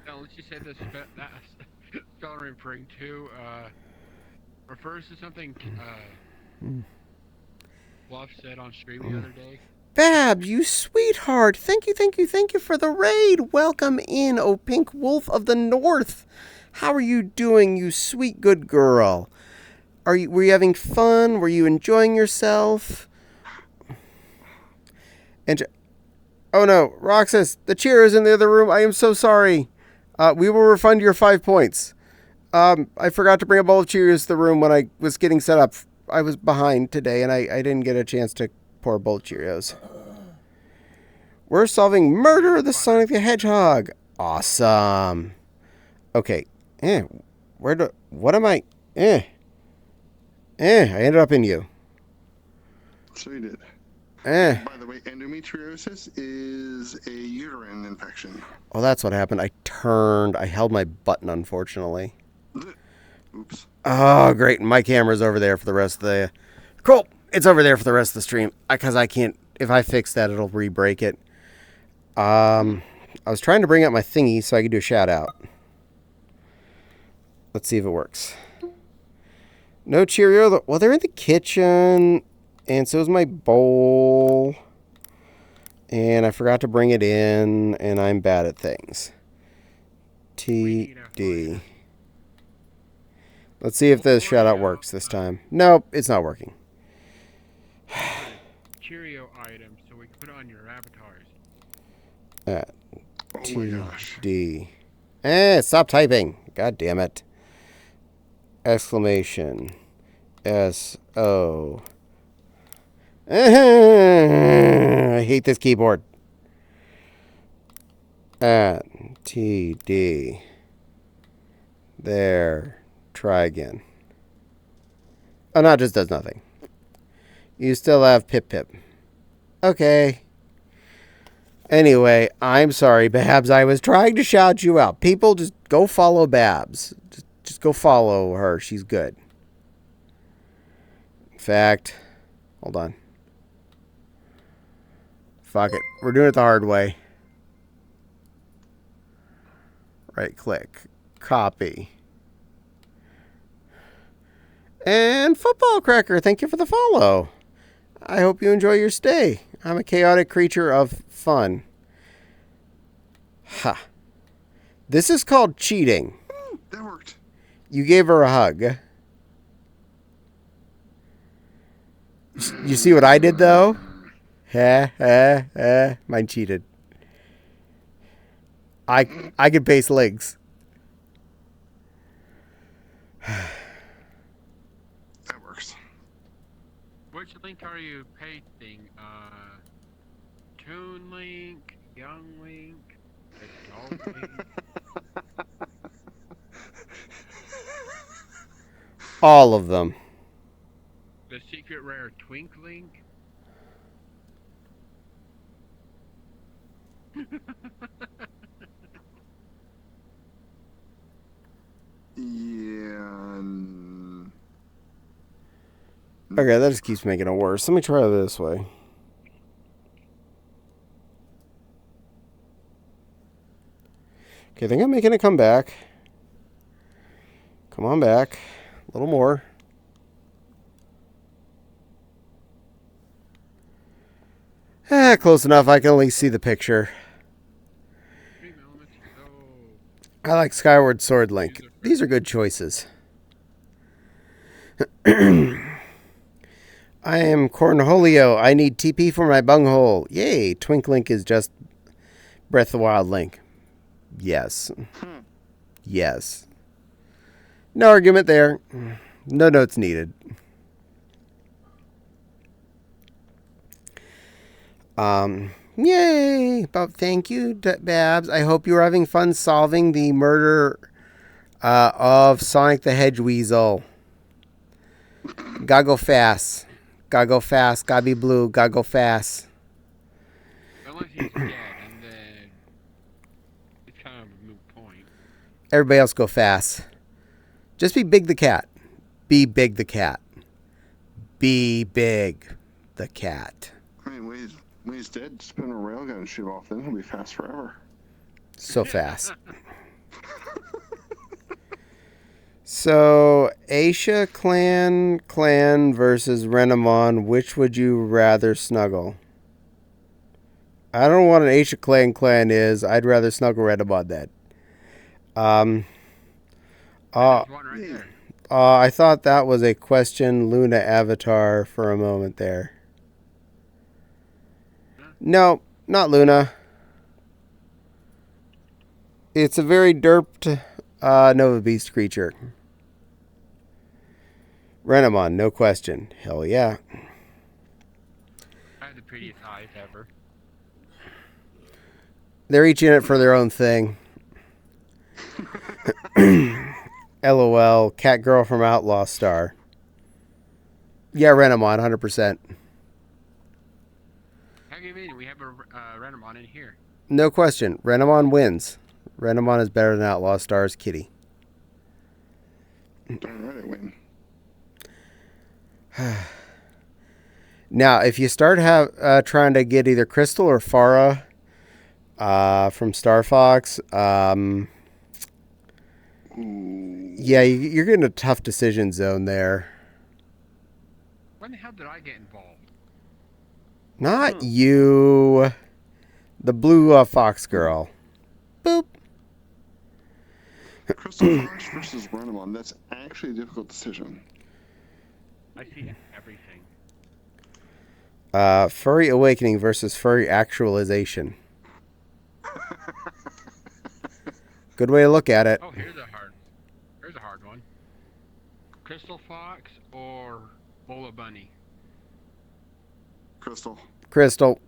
No, let's just say that spell I'm referring to refers to something Bluff said on stream the other day. Babs, you sweetheart. Thank you for the raid. Welcome in, oh pink wolf of the north. How are you doing, you sweet good girl? Were you having fun? Were you enjoying yourself? Oh no, Roxas, the cheer is in the other room. I am so sorry. We will refund your 5 points. I forgot to bring a bowl of Cheerios to the room when I was getting set up. I was behind today, and I didn't get a chance to pour a bowl of Cheerios. We're solving Murder of the Sonic the Hedgehog. Awesome. Okay. What am I? I ended up in you. So you did. By the way, endometriosis is a uterine infection. Oh, that's what happened. I held my button, unfortunately. Oops. Oh, great. My camera's over there for the rest of the... Cool. It's over there for the rest of the stream. Because I can't... If I fix that, it'll re-break it. I was trying to bring up my thingy so I could do a shout-out. Let's see if it works. No Cheerio. Well, they're in the kitchen. And so is my bowl. And I forgot to bring it in. And I'm bad at things. TD. Let's see if the shout-out works this time. Nope, it's not working. Cheerio items, so we can put on your avatars. TD. Stop typing. God damn it. Exclamation. S-O. I hate this keyboard. TD. There. Try again. Oh, no, it just does nothing. You still have Pip Pip. Okay. Anyway, I'm sorry, Babs. I was trying to shout you out. People, just go follow Babs. Just go follow her. She's good. In fact, hold on. Fuck it. We're doing it the hard way. Right click. Copy. And Football Cracker, thank you for the follow. I hope you enjoy your stay. I'm a chaotic creature of fun. Ha. This is called cheating. That worked. You gave her a hug. You see what I did, though? Mine cheated. I could paste links. That works. Which link are you pasting? Toon Link, Young Link, Adult Link. All of them. The secret rare Twink Link. Yeah. Okay, that just keeps making it worse. Let me try it this way. Okay, I think I'm making it come back. Come on back. A little more. Close enough. I can at least see the picture. I like Skyward Sword Link. These are good choices. I am Cornholio. I need TP for my bunghole. Yay. Twink Link is just Breath of the Wild Link. Yes. Yes. No argument there. No notes needed. Yay! But thank you, Babs. I hope you're having fun solving the murder of Sonic the Hedge Weasel. Gotta go fast. Gotta go fast. Gotta be blue. Gotta go fast. Unless he's dead, and then it's kind of a moot point. Everybody else go fast. Just be Big the Cat. Be Big the Cat. Be Big the Cat. I mean, when he's dead, spin a railgun and shoot him off. Then he'll be fast forever. So fast. So, Aisha clan versus Renamon. Which would you rather snuggle? I don't know what an Aisha clan is. I'd rather snuggle Renamon then. There's one right there. I thought that was a question Luna avatar for a moment there. No, not Luna. It's a very derped Nova Beast creature. Renamon, no question. Hell yeah. I have the prettiest eyes ever. They're each in it for their own thing. LOL, cat girl from Outlaw Star. Yeah, Renamon, 100%. How do you mean? We have a Renamon in here. No question. Renamon wins. Renamon is better than Outlaw Star's Kitty. Darn right I win. Now, if you start trying to get either Crystal or Farah from Star Fox, yeah, you're getting a tough decision zone there. When the hell did I get involved? Not you. The blue fox girl. Boop. Crystal Fox versus Renamon. That's actually a difficult decision. I see everything. Furry Awakening versus Furry Actualization. Good way to look at it. Oh, here's a hard one. Crystal Fox or Bola Bunny? Crystal. Crystal.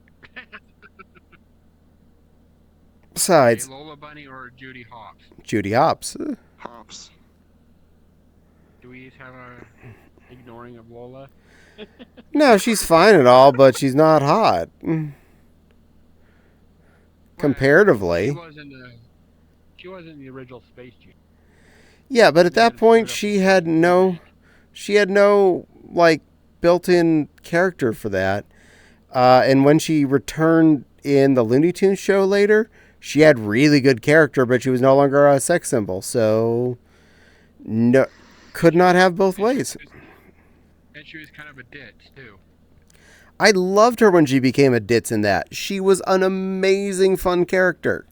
Besides, Okay, Lola Bunny or Judy Hopps? Judy Hopps. Hops. Do we have a ignoring of Lola? No, she's fine and all, but she's not hot. Comparatively. She was in the original Space Jam. Yeah, but at that point she had no like built-in character for that. And when she returned in the Looney Tunes show later, she had really good character, but she was no longer a sex symbol. So no, could not have both ways. And she was kind of a ditz too. I loved her when she became a ditz in that. She was an amazing fun character.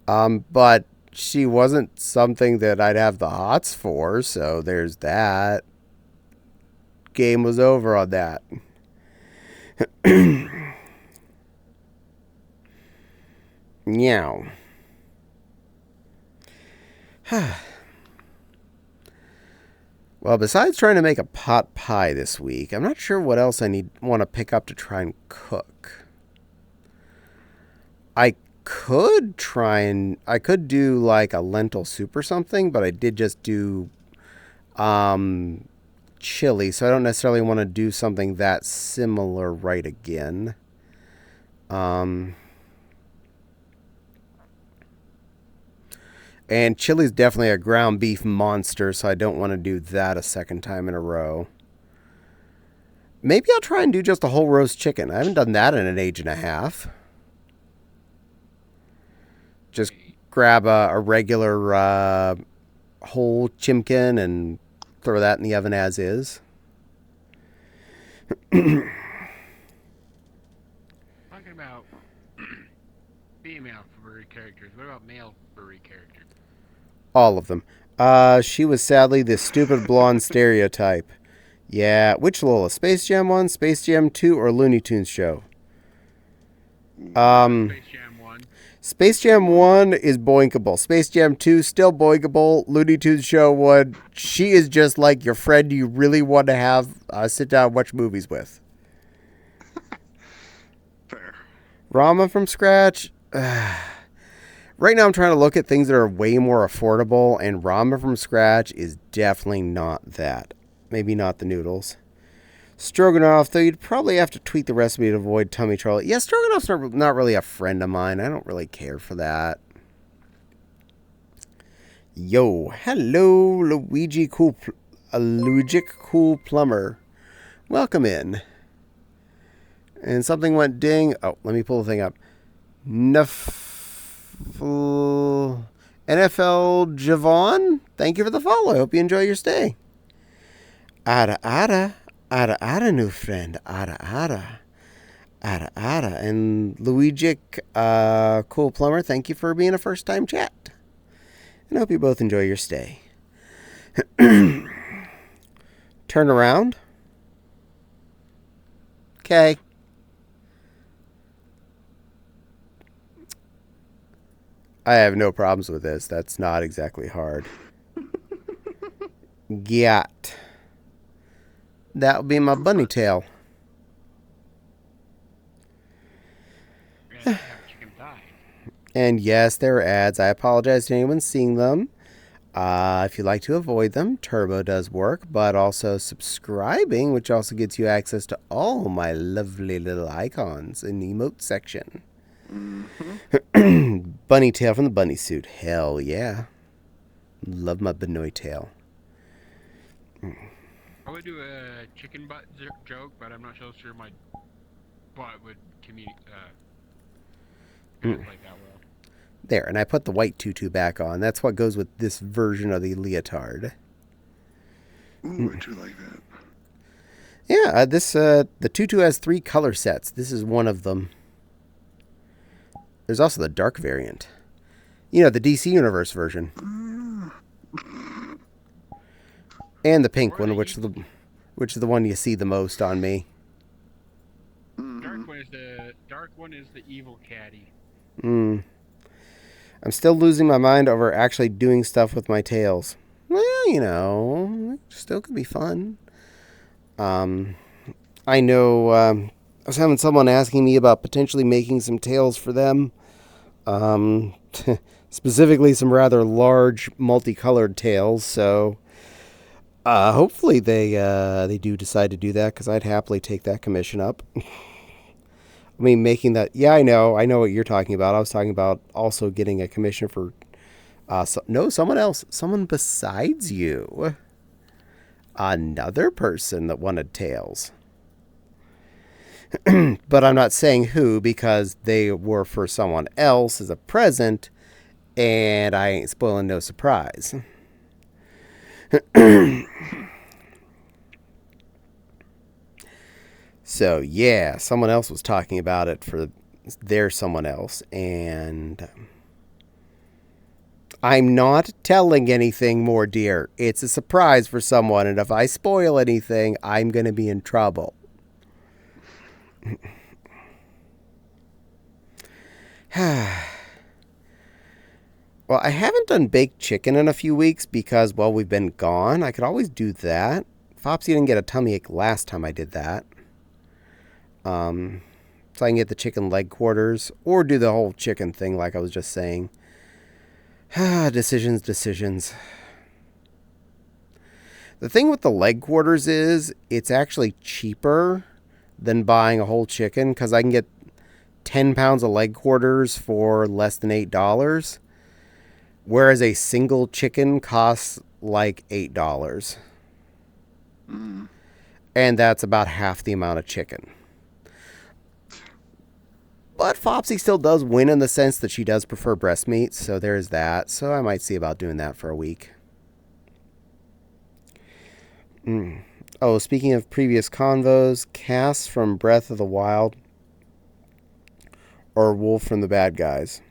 But she wasn't something that I'd have the hots for, so there's that. Game was over on that. Meow. Well, besides trying to make a pot pie this week, I'm not sure what else I want to pick up to try and cook. I could do like a lentil soup or something, but I did just do chili, so I don't necessarily want to do something that similar right again. And chili's definitely a ground beef monster, so I don't want to do that a second time in a row. Maybe I'll try and do just a whole roast chicken. I haven't done that in an age and a half. Just grab a regular whole chimkin and throw that in the oven as is. Talking about female furry characters, what about male furry characters? All of them. She was sadly the stupid blonde stereotype. Yeah, which Lola? Space Jam 1, Space Jam 2, or Looney Tunes show? Space Jam 1. Space Jam 1 is boinkable. Space Jam 2, still boinkable. Looney Tunes show 1, she is just like your friend you really want to have sit down and watch movies with. Fair. Rama from scratch. Right now I'm trying to look at things that are way more affordable, and ramen from scratch is definitely not that. Maybe not the noodles. Stroganoff, though you'd probably have to tweak the recipe to avoid tummy trouble. Yeah, Stroganoff's not really a friend of mine. I don't really care for that. Yo, hello, Luigi Cool Plumber. Welcome in. And something went ding. Oh, let me pull the thing up. NFL Javon, thank you for the follow. I hope you enjoy your stay. Ada, new friend. Ada. And Luigi, Cool Plumber, thank you for being a first-time chat. And I hope you both enjoy your stay. Turn around. Okay. I have no problems with this. That's not exactly hard. Got. That would be my bunny tail. And yes, there are ads. I apologize to anyone seeing them. If you'd like to avoid them, Turbo does work, but also subscribing, which also gets you access to all my lovely little icons in the emote section. Mm-hmm. Bunny tail from the bunny suit. Hell yeah. Love my Benoit tail. I would do a chicken butt joke, but I'm not so sure my butt would like that well. There, and I put the white tutu back on. That's what goes with this version of the leotard. Ooh, I do like that. Yeah, the tutu has 3 color sets. This is one of them. There's also the dark variant. You know, the DC Universe version. And the pink one, which is the one you see the most on me. Dark one is the evil Caddie. I'm still losing my mind over actually doing stuff with my tails. Well, you know, it still could be fun. I know I was having someone asking me about potentially making some tails for them. Specifically some rather large multicolored tails, so hopefully they do decide to do that, because I'd happily take that commission up. I mean, making that... Yeah, I know what you're talking about. I was talking about also getting a commission for... someone else. Someone besides you. Another person that wanted tails. But I'm not saying who, because they were for someone else as a present, and I ain't spoiling no surprise. So, yeah, someone else was talking about it for their someone else, and I'm not telling anything more, dear. It's a surprise for someone, and if I spoil anything, I'm going to be in trouble. Well, I haven't done baked chicken in a few weeks because, well, we've been gone. I could always do that. Fopsy didn't get a tummy ache last time I did that. So I can get the chicken leg quarters or do the whole chicken thing like I was just saying. Decisions. The thing with the leg quarters is it's actually cheaper than buying a whole chicken because I can get 10 pounds of leg quarters for less than $8, whereas a single chicken costs like $8. And that's about half the amount of chicken. But Fopsy still does win in the sense that she does prefer breast meat, so there's that. So I might see about doing that for a week. Oh, speaking of previous convos, Cass from Breath of the Wild or Wolf from the Bad Guys?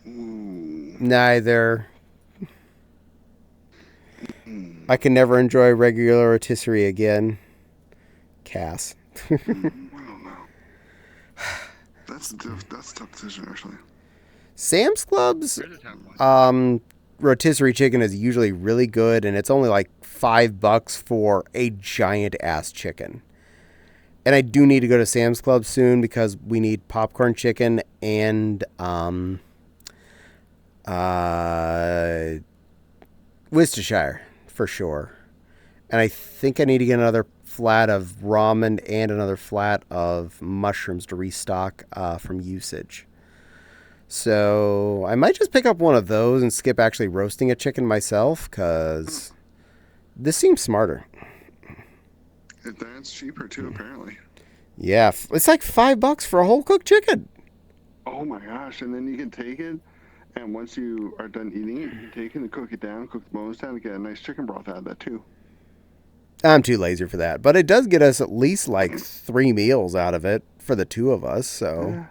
Neither. I can never enjoy regular rotisserie again. Cass. I don't know. That's a tough decision, actually. Sam's Club's There's a tough one. rotisserie chicken is usually really good, and it's only like $5 for a giant ass chicken. And I do need to go to Sam's Club soon because we need popcorn chicken and Worcestershire for sure. And I think I need to get another flat of ramen and another flat of mushrooms to restock from usage. So I might just pick up one of those and skip actually roasting a chicken myself because this seems smarter. That's cheaper too, apparently. Yeah, it's like $5 for a whole cooked chicken. Oh my gosh! And then you can take it, and once you are done eating it, you can take it and cook it down, cook the bones down, and get a nice chicken broth out of that too. I'm too lazy for that, but it does get us at least like 3 meals out of it for the two of us. So Yeah.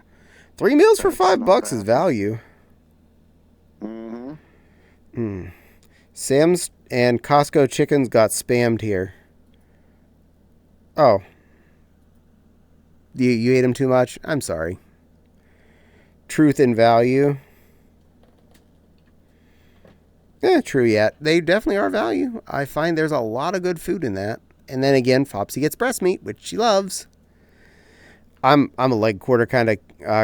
3 meals for That's not $5 is bad. value. Mm-hmm. Sam's and Costco chickens got spammed here. Oh. You ate them too much? I'm sorry. Truth and value. True yet. They definitely are value. I find there's a lot of good food in that. And then again, Fopsy gets breast meat, which she loves. I'm a leg quarter kind of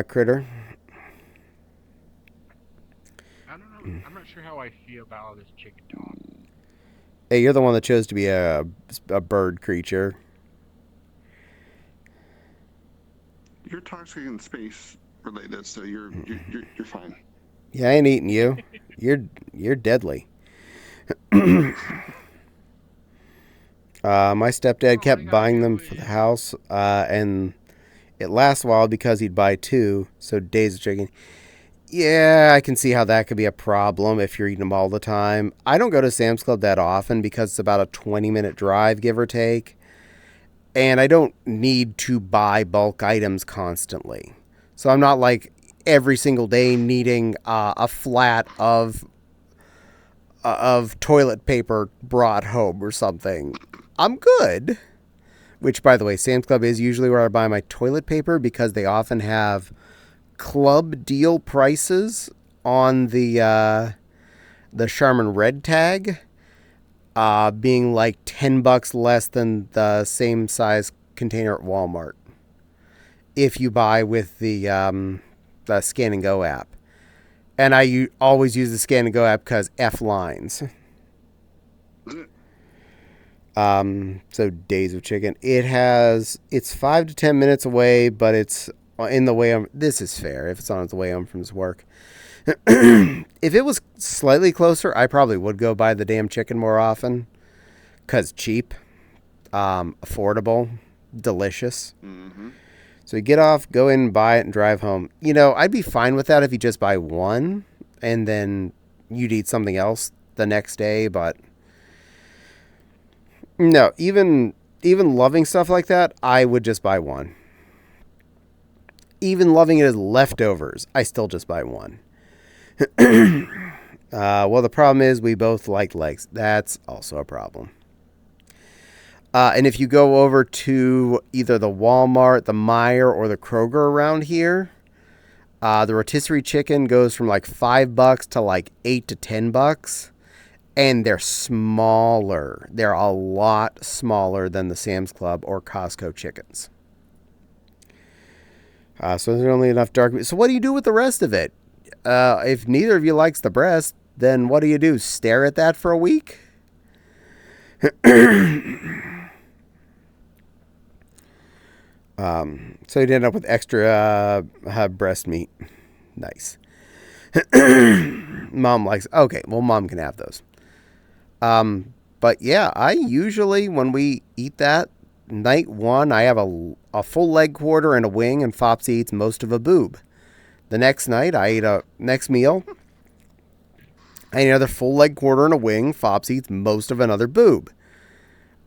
critter. I don't know. I'm not sure how I feel about this chicken dog. Hey, you're the one that chose to be a bird creature. You're toxic in space related, so you're fine. Yeah, I ain't eating you. You're deadly. My stepdad kept buying them for the house, and it lasts a while because he'd buy 2, so days of chicken. Yeah, I can see how that could be a problem if you're eating them all the time. I don't go to Sam's Club that often because it's about a 20-minute drive, give or take. And I don't need to buy bulk items constantly. So I'm not like every single day needing a flat of toilet paper brought home or something. I'm good. Which, by the way, Sam's Club is usually where I buy my toilet paper because they often have club deal prices on the Charmin Red tag, being like $10 less than the same size container at Walmart if you buy with the Scan and Go app. And I always use the Scan and Go app because F lines. So Days of Chicken. It's 5 to 10 minutes away, but it's in the way home. This is fair if it's on its way home from his work. If it was slightly closer, I probably would go buy the damn chicken more often. Because cheap, affordable, delicious. Mm-hmm. So you get off, go in and buy it and drive home. You know, I'd be fine with that if you just buy one and then you'd eat something else the next day. But no, even loving stuff like that, I would just buy one. Even loving it as leftovers, I still just buy one. Well, the problem is we both like legs. That's also a problem. And if you go over to either the Walmart, the Meijer, or the Kroger around here, the rotisserie chicken goes from like $5 to like $8 to $10. And they're smaller. They're a lot smaller than the Sam's Club or Costco chickens. So there's only enough dark meat. So what do you do with the rest of it? If neither of you likes the breast, then what do? Stare at that for a week? So you'd end up with extra breast meat. Nice. Mom likes... Okay, well, Mom can have those. But yeah, I usually, when we eat that, night one, I have a full leg quarter and a wing, and Fopsy eats most of a boob. The next night, next meal, I eat another full leg quarter and a wing. Fopsy eats most of another boob.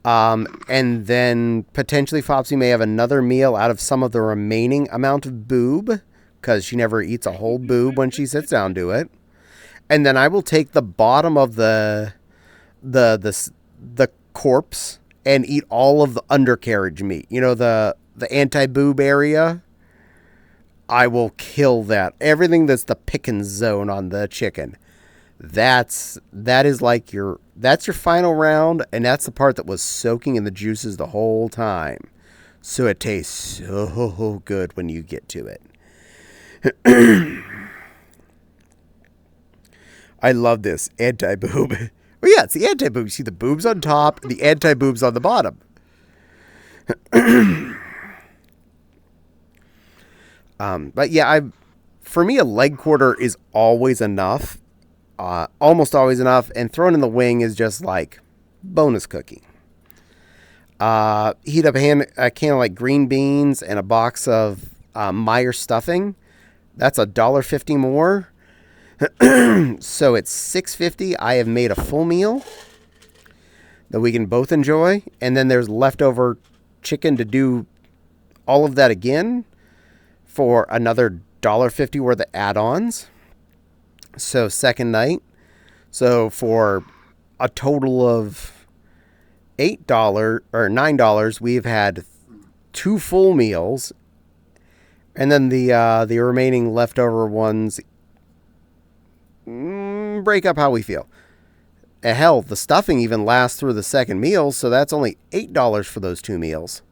And then potentially Fopsy may have another meal out of some of the remaining amount of boob, because she never eats a whole boob when she sits down to it. And then I will take the bottom of the corpse and eat all of the undercarriage meat. You know, the anti-boob area. I will kill that. Everything that's the picking zone on the chicken. That is like that's your final round, and that's the part that was soaking in the juices the whole time. So it tastes so good when you get to it. I love this anti-boob. Well, yeah, it's the anti-boob. You see the boobs on top, the anti-boobs on the bottom. But yeah, for me, a leg quarter is always enough. Almost always enough. And thrown in the wing is just like bonus cookie. Heat up a can of like green beans and a box of Meijer stuffing. That's $1.50 more. So it's $6.50. I have made a full meal that we can both enjoy. And then there's leftover chicken to do all of that again for another $1.50 worth of add-ons. So second night. So for a total of $8 or $9, we've had 2 full meals. And then the remaining leftover ones break up how we feel. Hell, the stuffing even lasts through the second meal, so that's only $8 for those 2 meals.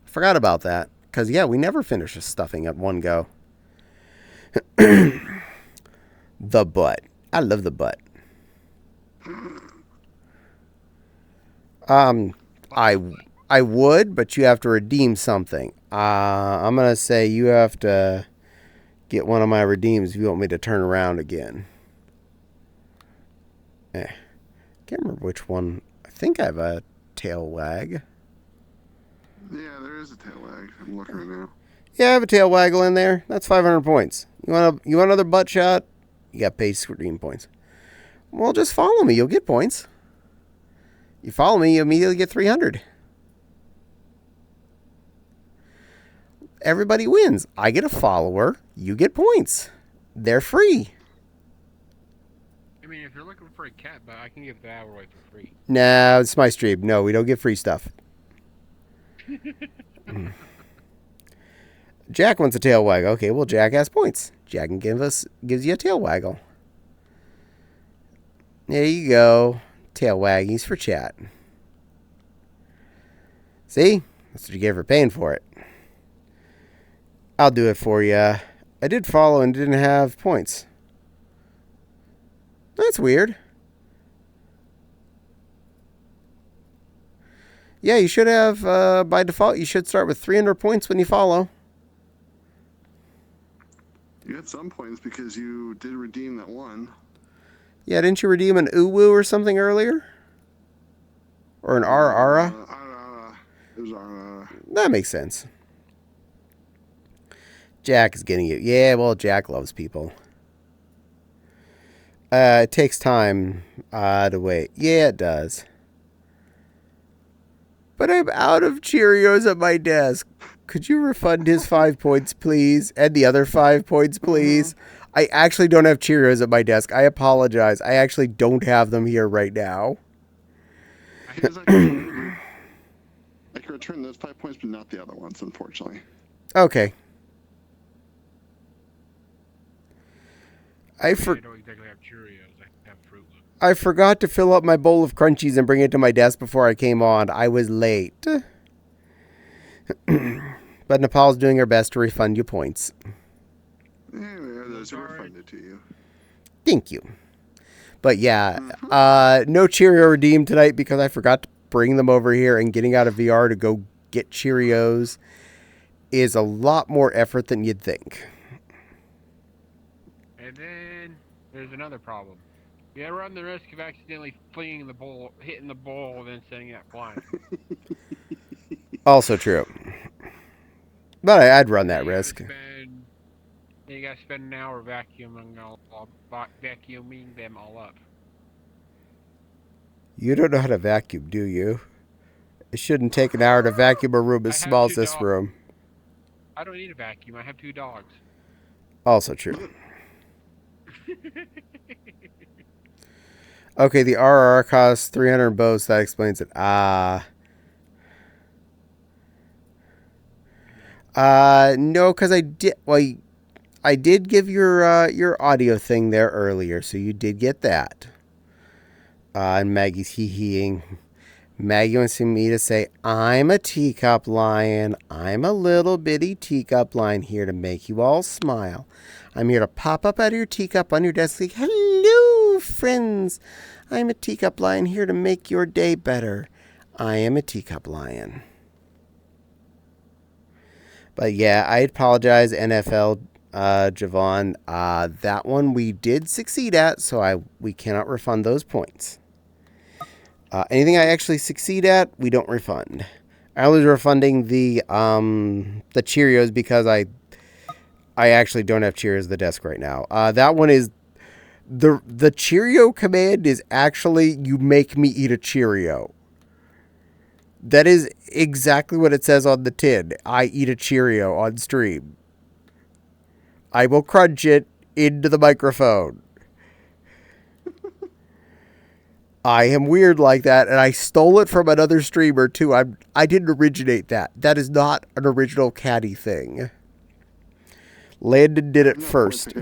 Forgot about that. Because, yeah, we never finish a stuffing at one go. The butt. I love the butt. I would, but you have to redeem something. I'm going to say you have to get one of my redeems if you want me to turn around again. Can't remember which one. I think I have a tail wag. Yeah, there is a tail wag. I'm looking right now. Yeah, I have a tail waggle in there. That's 500 points. You want another butt shot? You got base redeem points. Well, just follow me. You'll get points. You follow me, you immediately get 300. Everybody wins. I get a follower. You get points. They're free. I mean, if you're looking for a cat, but I can give that away for free. No, it's my stream. No, we don't get free stuff. Jack wants a tail wag. Okay, well, Jack has points. Jack can gives you a tail waggle. There you go. Tail waggies for chat. See? That's what you get for paying for it. I'll do it for you. I did follow and didn't have points. That's weird. Yeah, you should have, by default, you should start with 300 points when you follow. You had some points because you did redeem that one. Yeah, didn't you redeem an Uwu or something earlier? Or an Ara? It was Ara. That makes sense. Jack is getting it. Yeah, well, Jack loves people. It takes time to wait. Yeah, it does. But I'm out of Cheerios at my desk. Could you refund his 5 points, please? And the other 5 points, please? I actually don't have Cheerios at my desk. I apologize. I actually don't have them here right now. Here's I can return those 5 points, but not the other ones, unfortunately. Okay. I don't exactly have Cheerios. I have Fruit Loops. I forgot to fill up my bowl of Crunchies and bring it to my desk before I came on. I was late. But Nepal's doing her best to refund you points. Yeah, those are refunded to you. Thank you. But yeah, no Cheerio redeemed tonight because I forgot to bring them over here, and getting out of VR to go get Cheerios is a lot more effort than you'd think. And then there's another problem. You run the risk of accidentally flinging the bowl, hitting the bowl, and then setting it flying. Also true. But I'd run that risk. Then you gotta spend an hour vacuuming them all up. You don't know how to vacuum, do you? It shouldn't take an hour to vacuum a room as small as this room. I don't need a vacuum. I have 2 dogs. Also true. Okay, the RR costs 300 bows. That explains it. No, because I did. Well, I did give your audio thing there earlier, so you did get that. And Maggie's hee-heeing. Maggie wants me to say, I'm a teacup lion. I'm a little bitty teacup lion here to make you all smile. I'm here to pop up out of your teacup on your desk like, hello, friends. I'm a teacup lion here to make your day better. I am a teacup lion. But yeah, I apologize, NFL Javon. That one we did succeed at, so we cannot refund those points. Anything I actually succeed at, we don't refund. I was refunding the Cheerios because I actually don't have Cheerios at the desk right now. That one is the Cheerio command is actually you make me eat a Cheerio. That is exactly what it says on the tin. I eat a Cheerio on stream. I will crunch it into the microphone. I am weird like that, and I stole it from another streamer too. I didn't originate that. That is not an original Caddie thing. Landon did it first. I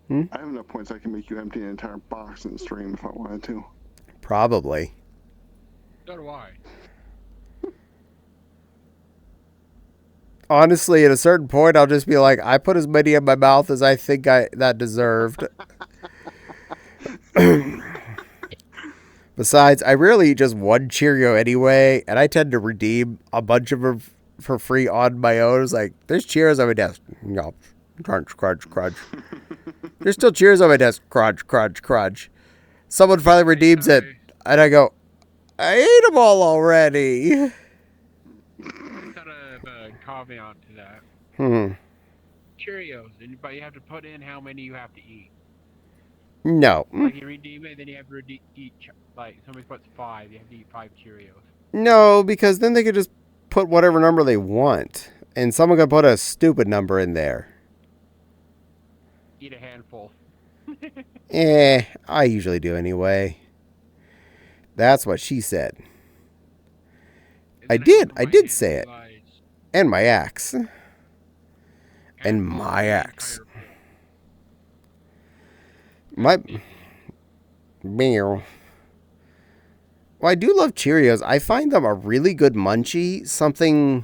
have enough points I can make you empty an entire box in the stream if I wanted to. Probably. So do I. Honestly, at a certain point, I'll just be like, I put as many in my mouth as I think that deserved. Besides, I rarely eat just one Cheerio anyway, and I tend to redeem a bunch of them for free on my own. It's like, there's Cheerios on my desk. No. Crunch, crunch, crunch. There's still Cheerios on my desk. Crunch, crunch, crunch. Someone finally redeems it, and I go, I ate them all already. Kind of a caveat to that. Cheerios, but you have to put in how many you have to eat. No. Like you redeem it, then you have to eat, like somebody puts 5, you have to eat 5 Cheerios. No, because then they could just put whatever number they want. And someone could put a stupid number in there. Eat a handful. I usually do anyway. That's what she said. I did say it. And my axe. And my axe. Well, I do love Cheerios. I find them a really good munchie.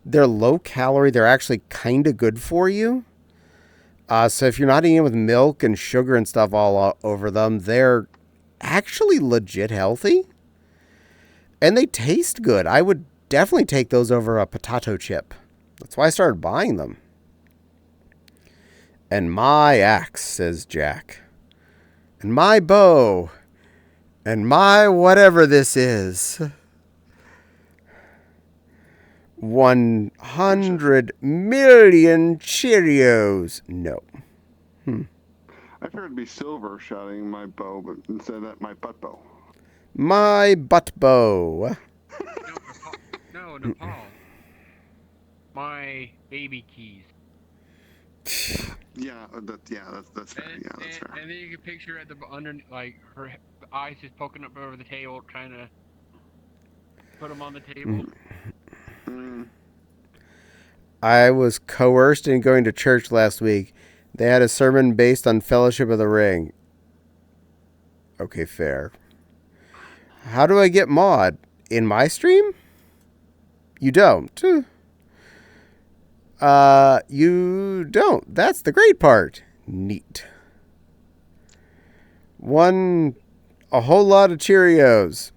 They're low calorie. They're actually kind of good for you. So if you're not eating with milk and sugar and stuff all over them, they're actually legit healthy. And they taste good. I would definitely take those over a potato chip. That's why I started buying them. And my axe, says Jack. And my bow. And my whatever this is. 100 million Cheerios. No. I figured it'd be Silver shouting my bow, but instead of that, my butt bow. My butt bow. No, Nepal. My baby keys. That's fair. Yeah, that's fair. And then you can picture at the under, like her eyes just poking up over the table, trying to put them on the table. Mm. I was coerced in going to church last week. They had a sermon based on Fellowship of the Ring. Okay, fair. How do I get mod? In my stream? You don't. You don't. That's the great part. Neat. A whole lot of Cheerios.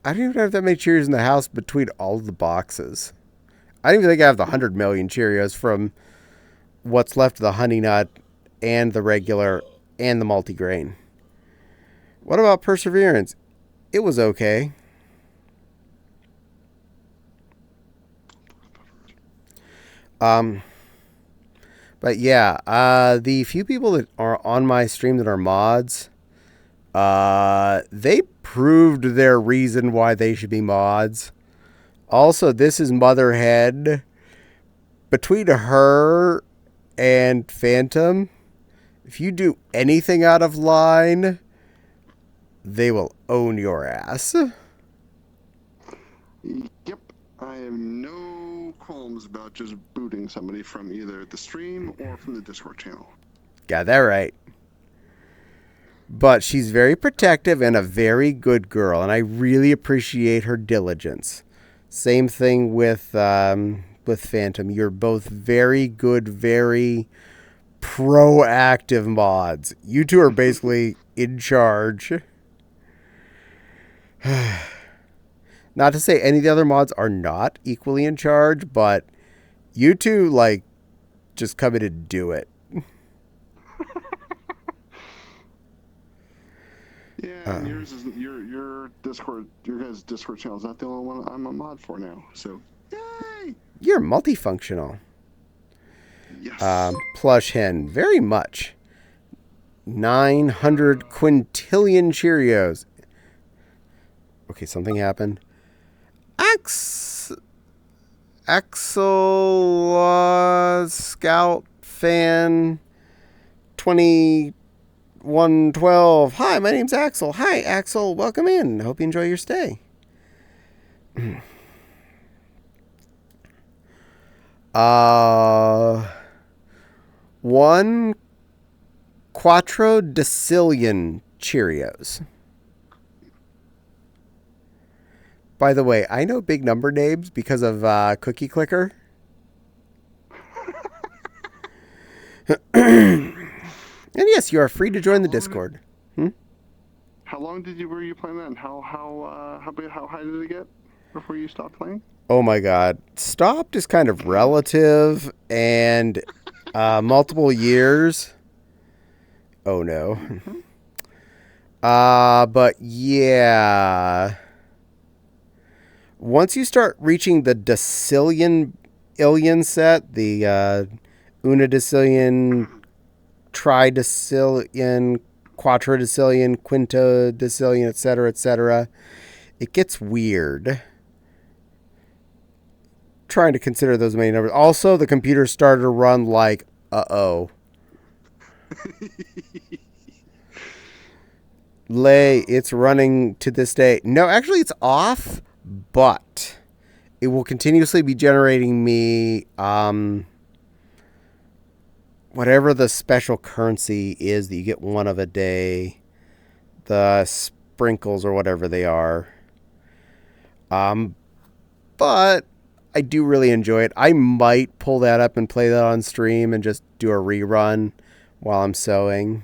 I don't even have that many Cheerios in the house between all of the boxes. I don't even think I have the 100 million Cheerios from what's left of the Honey Nut and the regular and the multigrain. What about Perseverance? It was okay. But yeah, the few people that are on my stream that are mods, they proved their reason why they should be mods. Also, this is Motherhead. Between her and Phantom, if you do anything out of line, they will own your ass. Yep. I have no qualms about just booting somebody from either the stream or from the Discord channel. Got that right. But she's very protective and a very good girl, and I really appreciate her diligence. Same thing with Phantom. You're both very good, very proactive mods. You two are basically in charge. Not to say any of the other mods are not equally in charge, but you two, like, just come in and do it. Yeah, and yours is your guys' Discord channel is not the only one I'm a mod for now. So, yay! You're multifunctional. Yes. Plush Hen, very much. 900 quintillion Cheerios. Okay, something happened. Axel Scout Fan 2112. Hi, my name's Axel. Hi, Axel. Welcome in. Hope you enjoy your stay. One Quattro Decillion Cheerios. By the way, I know big number names because of Cookie Clicker. And yes, you are free to join the Discord. How long were you playing that, and how high did it get before you stopped playing? Oh my God, stopped is kind of relative, and multiple years. Oh no. But yeah. Once you start reaching the decillion set, the unidecillion, tridecillion, quattrodecillion, quintodecillion, etc., it gets weird. Trying to consider those many numbers. Also, the computer started to run like, uh-oh. It's running to this day. No, actually, it's off. But it will continuously be generating me whatever the special currency is that you get one of a day, the sprinkles or whatever they are. But I do really enjoy it. I might pull that up and play that on stream and just do a rerun while I'm sewing.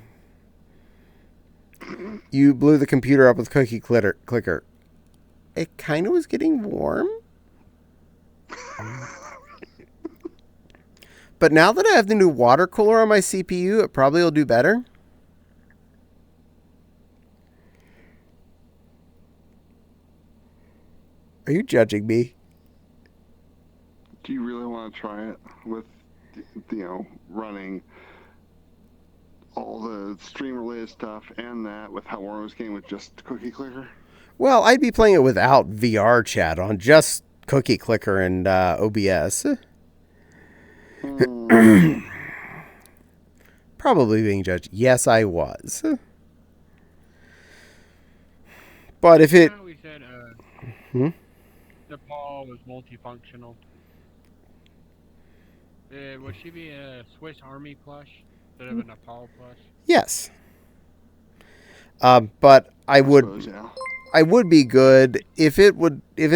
You blew the computer up with Cookie Clicker. It kind of was getting warm. But now that I have the new water cooler on my CPU, it probably will do better. Are you judging me? Do you really want to try it with, running all the stream-related stuff and that with how warm it was getting with just Cookie Clicker? Well, I'd be playing it without VR chat on, just Cookie Clicker and OBS. Probably being judged. Yes, I was. But if it... We said Hmm? Nepal was multifunctional. Would she be a Swiss Army plush instead of a Nepal plush? Yes. But I would... suppose, yeah. I would be good if it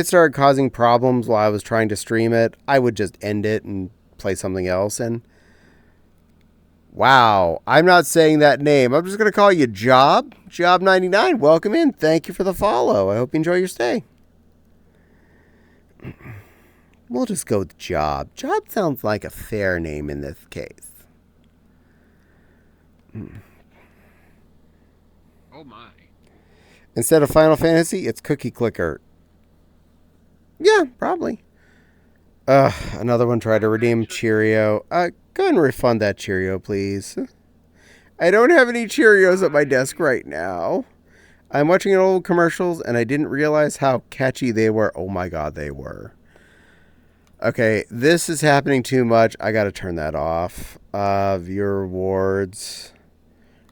started causing problems while I was trying to stream it. I would just end it and play something else. And wow, I'm not saying that name. I'm just gonna call you Job99. Welcome in. Thank you for the follow. I hope you enjoy your stay. We'll just go with Job. Job sounds like a fair name in this case. Oh my. Instead of Final Fantasy, it's Cookie Clicker. Yeah, probably. Another one tried to redeem Cheerio. Go ahead and refund that Cheerio, please. I don't have any Cheerios at my desk right now. I'm watching old commercials, and I didn't realize how catchy they were. Oh my god, they were. Okay, this is happening too much. I gotta turn that off. Viewer rewards.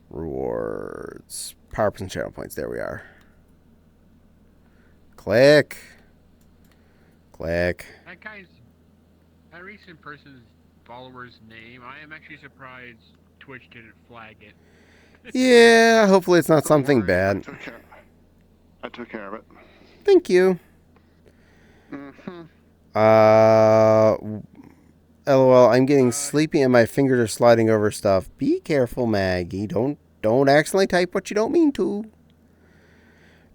Rewards. Power percent channel points. There we are. Click. Click. That recent person's follower's name, I am actually surprised Twitch didn't flag it. Yeah, hopefully it's not Don't something worry, bad. I took care of it. Thank you. Mm-hmm. LOL, I'm getting sleepy and my fingers are sliding over stuff. Be careful, Maggie. Don't accidentally type what you don't mean to.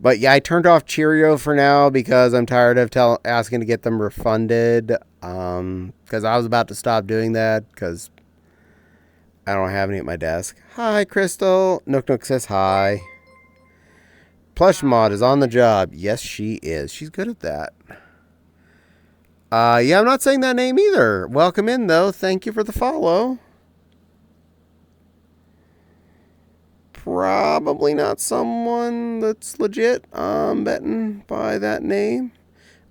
But yeah, I turned off Cheerio for now because I'm tired of asking to get them refunded. Because I was about to stop doing that because I don't have any at my desk. Hi, Crystal. Nook Nook says hi. Plush Mod is on the job. Yes, she is. She's good at that. Yeah, I'm not saying that name either. Welcome in, though. Thank you for the follow. Probably not someone that's legit. I'm betting by that name.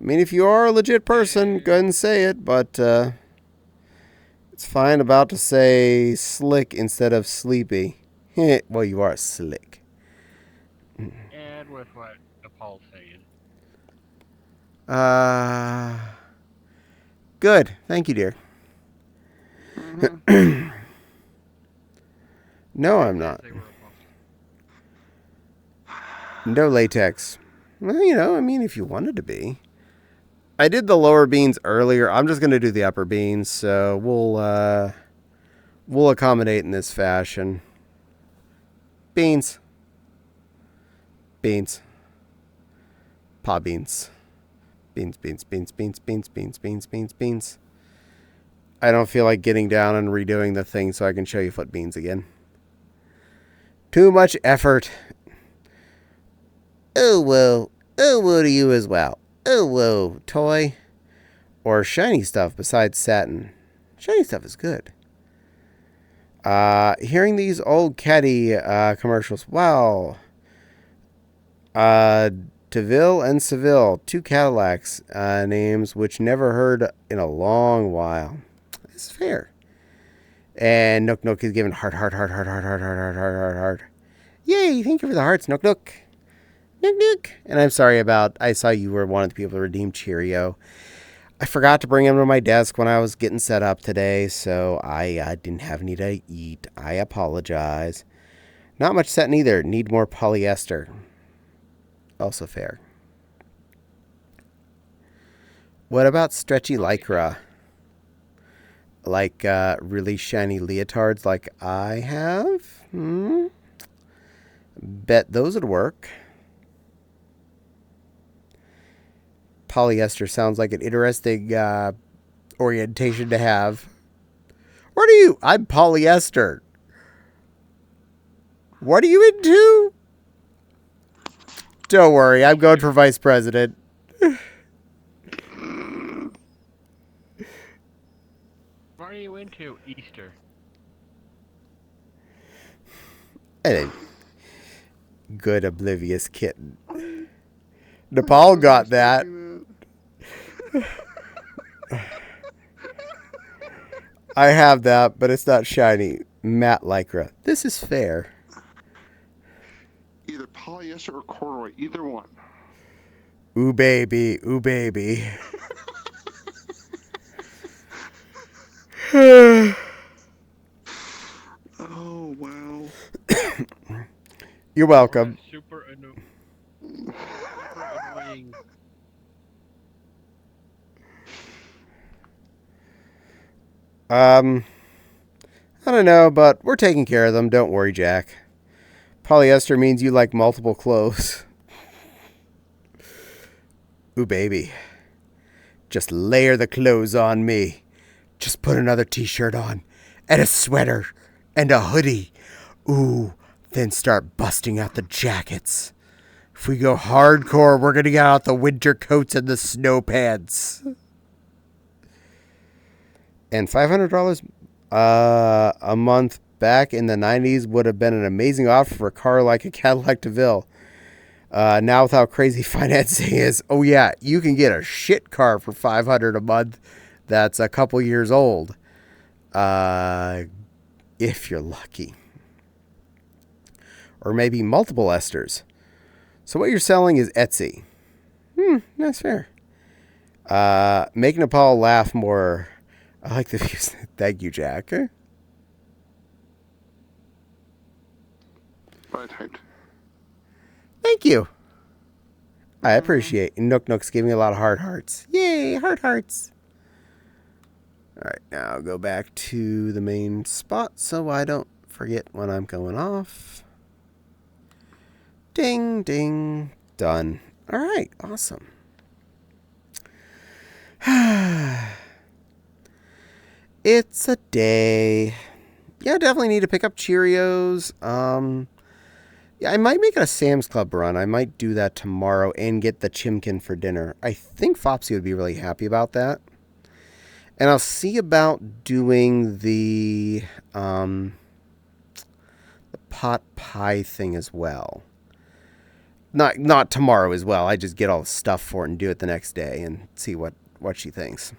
I mean, if you are a legit person, go ahead and say it, but it's fine about to say slick instead of sleepy. Well, you are slick. And with what Nepal's saying. Good. Thank you, dear. Mm-hmm. No, I'm not. No latex. Well, I mean, if you wanted to be. I did the lower beans earlier. I'm just going to do the upper beans, so we'll accommodate in this fashion. Beans. Beans. Pa beans. Beans, beans, beans, beans, beans, beans, beans, beans, beans. I don't feel like getting down and redoing the thing so I can show you foot beans again. Too much effort. Oh, whoa. Oh, whoa to you as well. Oh, whoa. Toy. Or shiny stuff besides satin. Shiny stuff is good. Hearing these old Caddie commercials. Wow. DeVille and Seville. Two Cadillacs names which never heard in a long while. It's fair. And Nook Nook is giving heart. Yay, thank you for the hearts, Nook Nook. Nook Nook. And I'm sorry I saw you were one of the people to redeem Cheerio. I forgot to bring them to my desk when I was getting set up today, so I didn't have any to eat. I apologize. Not much satin either. Need more polyester. Also fair. What about stretchy lycra? Like really shiny leotards like I have? Bet those would work. Polyester sounds like an interesting orientation to have. What are you? I'm polyester. What are you into? Don't worry, I'm going for vice president. What are you into, Easter? And a good oblivious kitten. Nepal got that. I have that, but it's not shiny. Matte lycra. This is fair. Either polyester or corduroy, either one. Ooh baby, ooh baby. Oh, wow. You're Or welcome. a super annoying. I don't know, but we're taking care of them. Don't worry, Jack. Polyester means you like multiple clothes. Ooh, baby. Just layer the clothes on me. Just put another t-shirt on, and a sweater, and a hoodie. Ooh, then start busting out the jackets. If we go hardcore, we're going to get out the winter coats and the snow pants. And $500 a month back in the 90s would have been an amazing offer for a car like a Cadillac DeVille. Now with how crazy financing is, oh yeah, you can get a shit car for $500 a month that's a couple years old. If you're lucky. Or maybe multiple esters. So what you're selling is Etsy. That's fair. Make Nepal laugh more. I like the views. Thank you, Jack. But I typed. Thank you. I appreciate it. Nook Nook's giving me a lot of heart hearts. Yay, heart hearts. All right, now I'll go back to the main spot so I don't forget when I'm going off. Ding, ding. Done. All right, awesome. It's a day. Yeah, I definitely need to pick up Cheerios. Yeah, I might make it a Sam's Club run. I might do that tomorrow and get the chimkin for dinner. I think Fopsy would be really happy about that. And I'll see about doing the pot pie thing as well. Not tomorrow as well. I just get all the stuff for it and do it the next day and see what she thinks.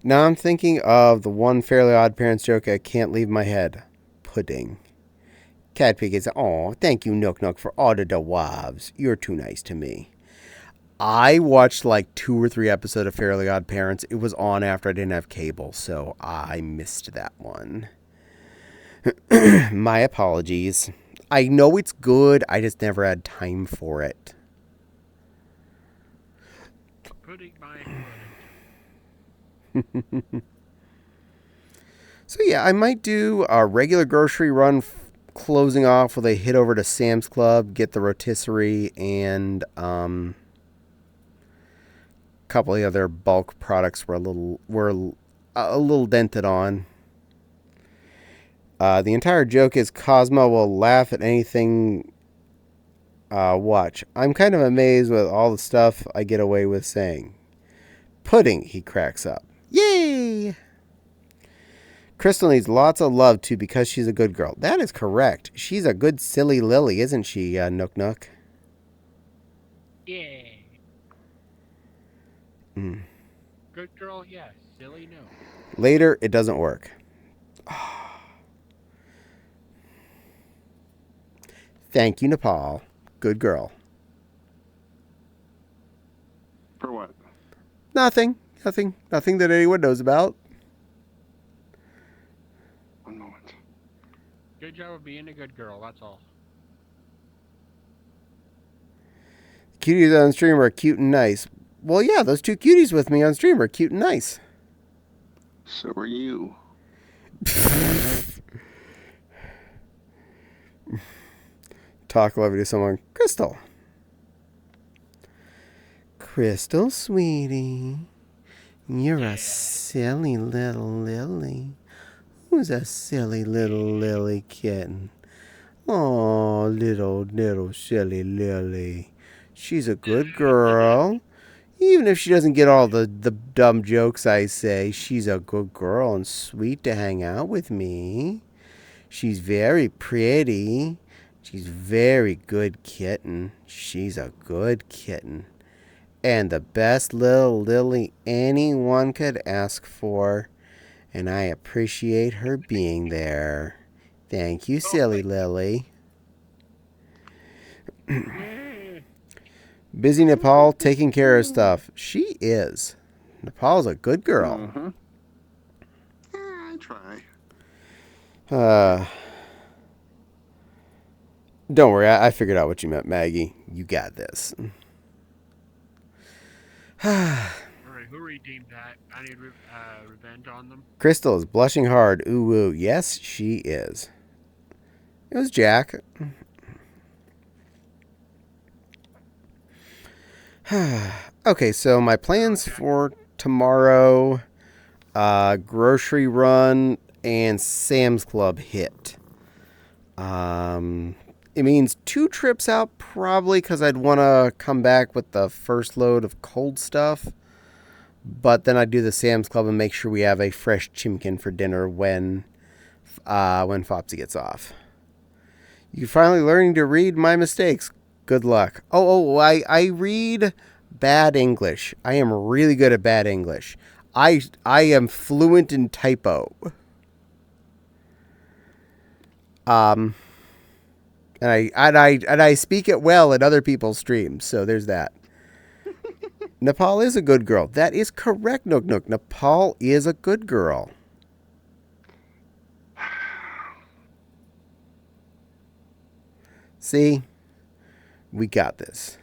Now I'm thinking of the one Fairly Odd Parents joke I can't leave my head. Pudding. Cat Pig is, "Aw, thank you, Nook Nook, for all the wives. You're too nice to me." I watched like 2 or 3 episodes of Fairly Odd Parents. It was on after I didn't have cable, so I missed that one. My apologies. I know it's good. I just never had time for it. Putting my So yeah, I might do a regular grocery run, closing off with a hit over to Sam's Club, get the rotisserie and a couple of the other bulk products were a little dented on. The entire joke is Cosmo will laugh at anything. Watch. I'm kind of amazed with all the stuff I get away with saying. Pudding, he cracks up. Yay! Crystal needs lots of love, too, because she's a good girl. That is correct. She's a good silly lily, isn't she, Nook Nook? Yeah. Mm. Good girl, yes. Silly, no. Later, it doesn't work. Thank you, Nepal. Good girl. For what? Nothing that anyone knows about. One moment. Good job of being a good girl, that's all. Cuties on stream are cute and nice. Well, yeah, those 2 cuties with me on stream are cute and nice. So are you. Talk lovey to someone. Crystal. Crystal, sweetie. You're a silly little lily. Who's a silly little lily kitten? Oh, little silly lily. She's a good girl. Even if she doesn't get all the dumb jokes I say, she's a good girl and sweet to hang out with me. She's very pretty. She's very good kitten. She's a good kitten. and the best little Lily anyone could ask for, and I appreciate her being there. Thank you, silly Lily. Busy Nepal taking care of stuff. She is. Nepal's a good girl. Mm-hmm. I try. Don't worry, I figured out what you meant, Maggie. You got this. Alright, who redeemed that? I need revenge on them. Crystal is blushing hard. Ooh, woo. Yes, she is. It was Jack. Okay, so my plans for tomorrow, grocery run and Sam's Club hit. It means 2 trips out probably because I'd want to come back with the first load of cold stuff. But then I'd do the Sam's Club and make sure we have a fresh chimkin for dinner when Fopsy gets off. You're finally learning to read my mistakes. Good luck. I read bad English. I am really good at bad English. I am fluent in typo. And I speak it well in other people's streams, so there's that. Nepal is a good girl. That is correct, Nook Nook. Nepal is a good girl. See? We got this.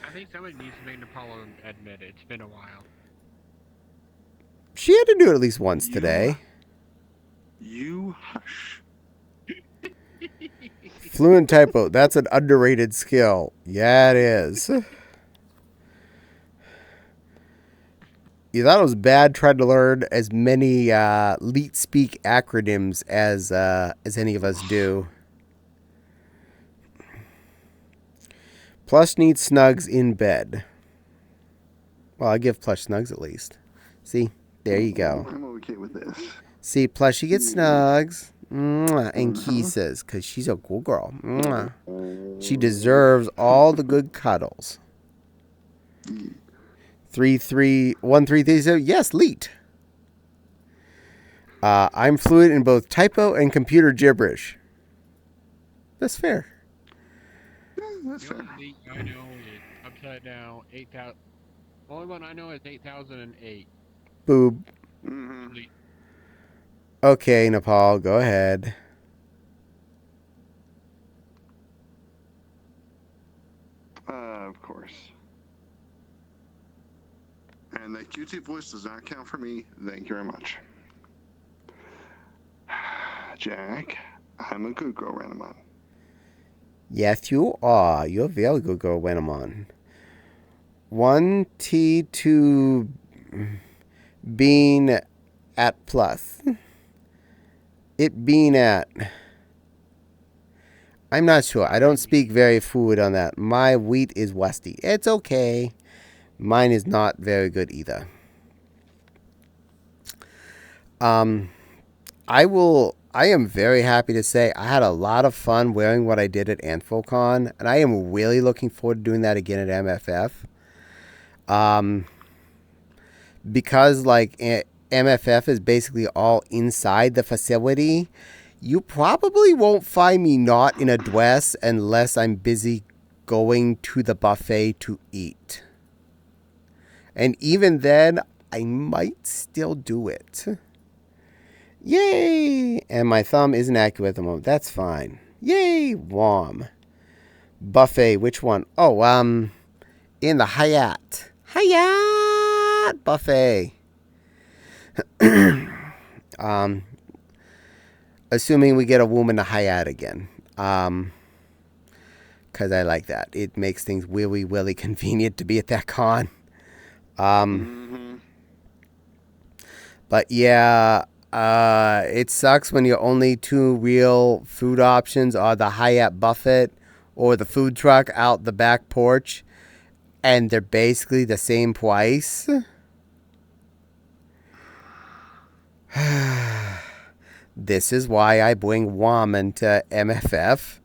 I think somebody needs to make Nepal admit it. It's been a while. She had to do it at least once today. You hush. Fluent typo. That's an underrated skill. Yeah, it is. You thought it was bad trying to learn as many Leet Speak acronyms as any of us do. Plush needs Snugs in bed. Well, I give Plush Snugs at least. See? There you go. I'm okay with this. See, Plushie gets Snugs. Mwah, and kisses, because she's a cool girl. Mwah. She deserves all the good cuddles. 1337. Yes, Leet. I'm fluent in both typo and computer gibberish. That's fair. That's The fair. only I know is upside down 8,000. The only one I know is 8008. Boob. Mm-hmm. Okay, Nepal, go ahead. Of course. And that QT voice does not count for me. Thank you very much. Jack, I'm a good girl, Ranamon. Yes, you are. You're a very good girl, Wenamon. 1T to being at plus. It being at. I'm not sure. I don't speak very fluid on that. My wheat is westy. It's okay. Mine is not very good either. I am very happy to say I had a lot of fun wearing what I did at AnfoCon, and I am really looking forward to doing that again at MFF. Because like MFF is basically all inside the facility, you probably won't find me not in a dress unless I'm busy going to the buffet to eat. And even then, I might still do it. Yay! And my thumb isn't accurate at the moment. That's fine. Yay! Wom. Buffet, which one? Oh, in the Hyatt. Hyatt buffet. Assuming we get a woman to Hyatt again. Because I like that. It makes things really, really convenient to be at that con. But yeah, it sucks when your only 2 real food options are the Hyatt buffet or the food truck out the back porch, and they're basically the same price. This is why I bring woman to MFF,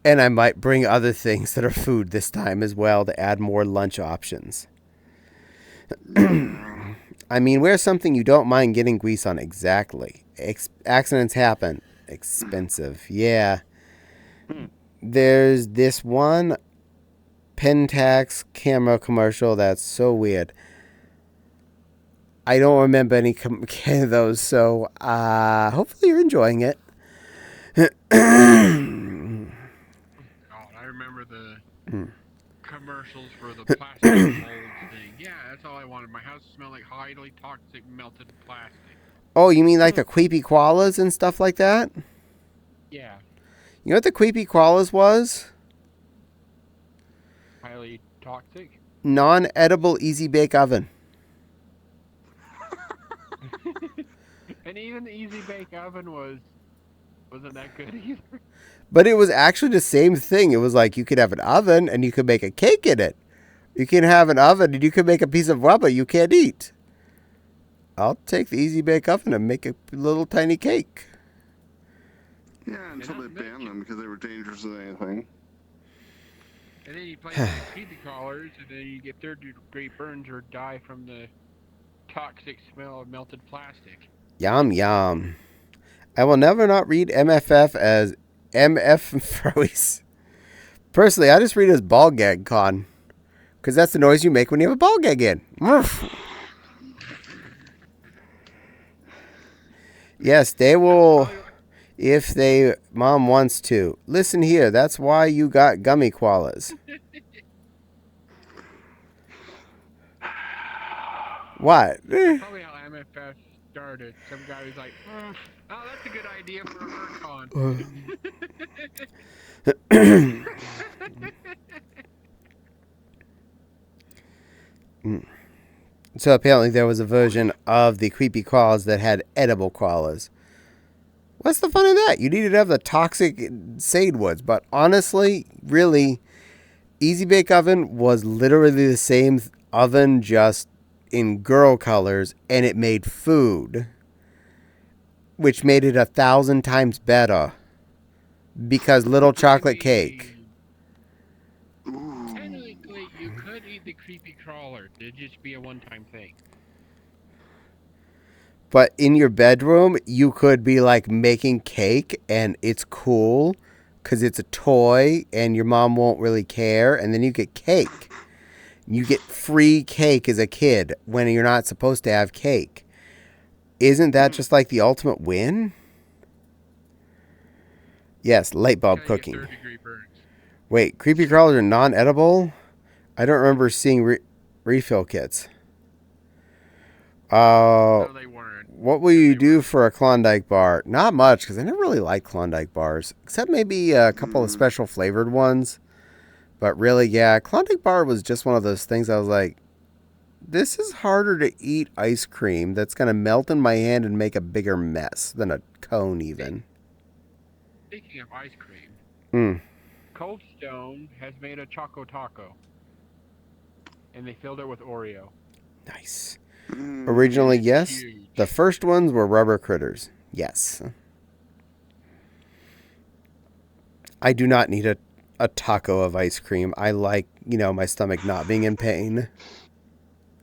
And I might bring other things that are food this time as well to add more lunch options. I mean, where's something you don't mind getting grease on? Exactly. Accidents happen. Expensive. Yeah. There's this one Pentax camera commercial that's so weird. I don't remember any of those, so hopefully you're enjoying it. God, I remember the commercials for the plastic molds thing. Yeah, that's all I wanted. My house smelled like highly toxic melted plastic. Oh, you mean like the creepy koalas and stuff like that? Yeah. You know what the creepy koalas was? Highly toxic? Non-edible easy bake oven. And even the easy bake oven wasn't that good either. But it was actually the same thing. It was like you could have an oven and you could make a cake in it. You can have an oven and you can make a piece of rubber you can't eat. I'll take the easy bake oven and make a little tiny cake. Yeah, until they banned them because they were dangerous as anything. And then you place the creepy collars, and then you get third-degree burns or die from the toxic smell of melted plastic. Yum, yum. I will never not read MFF as MF Froese. Personally, I just read it as ball gag con. Because that's the noise you make when you have a ball gag in. Yes, they will, if they mom wants to. Listen here, that's why you got gummy koalas. What? Probably how MFF started. Some guy was like, oh, that's a good idea for a Mercon. So apparently there was a version of the creepy koalas that had edible koalas. What's the fun in that? You needed to have the toxic sage woods. But honestly, really, Easy Bake Oven was literally the same oven, just in girl colors, and it made food, which made it 1,000 times better. Because little chocolate cake. Technically, you could eat the creepy crawler. It'd just be a one-time thing. But in your bedroom, you could be like making cake, and it's cool because it's a toy, and your mom won't really care. And then you get cake. You get free cake as a kid when you're not supposed to have cake. Isn't that just like the ultimate win? Yes, light bulb cooking. Third-degree burns. Wait, creepy crawlers are non-edible? I don't remember seeing refill kits. No, they weren't. What will you do for a Klondike bar? Not much, because I never really liked Klondike bars. Except maybe a couple of special flavored ones. But really, yeah, Klondike bar was just one of those things I was like, this is harder to eat ice cream that's going to melt in my hand and make a bigger mess than a cone even. Speaking of ice cream, Cold Stone has made a Choco Taco. And they filled it with Oreo. Nice. Originally, yes. Huge. The first ones were rubber critters. Yes. I do not need a taco of ice cream. I like, my stomach not being in pain.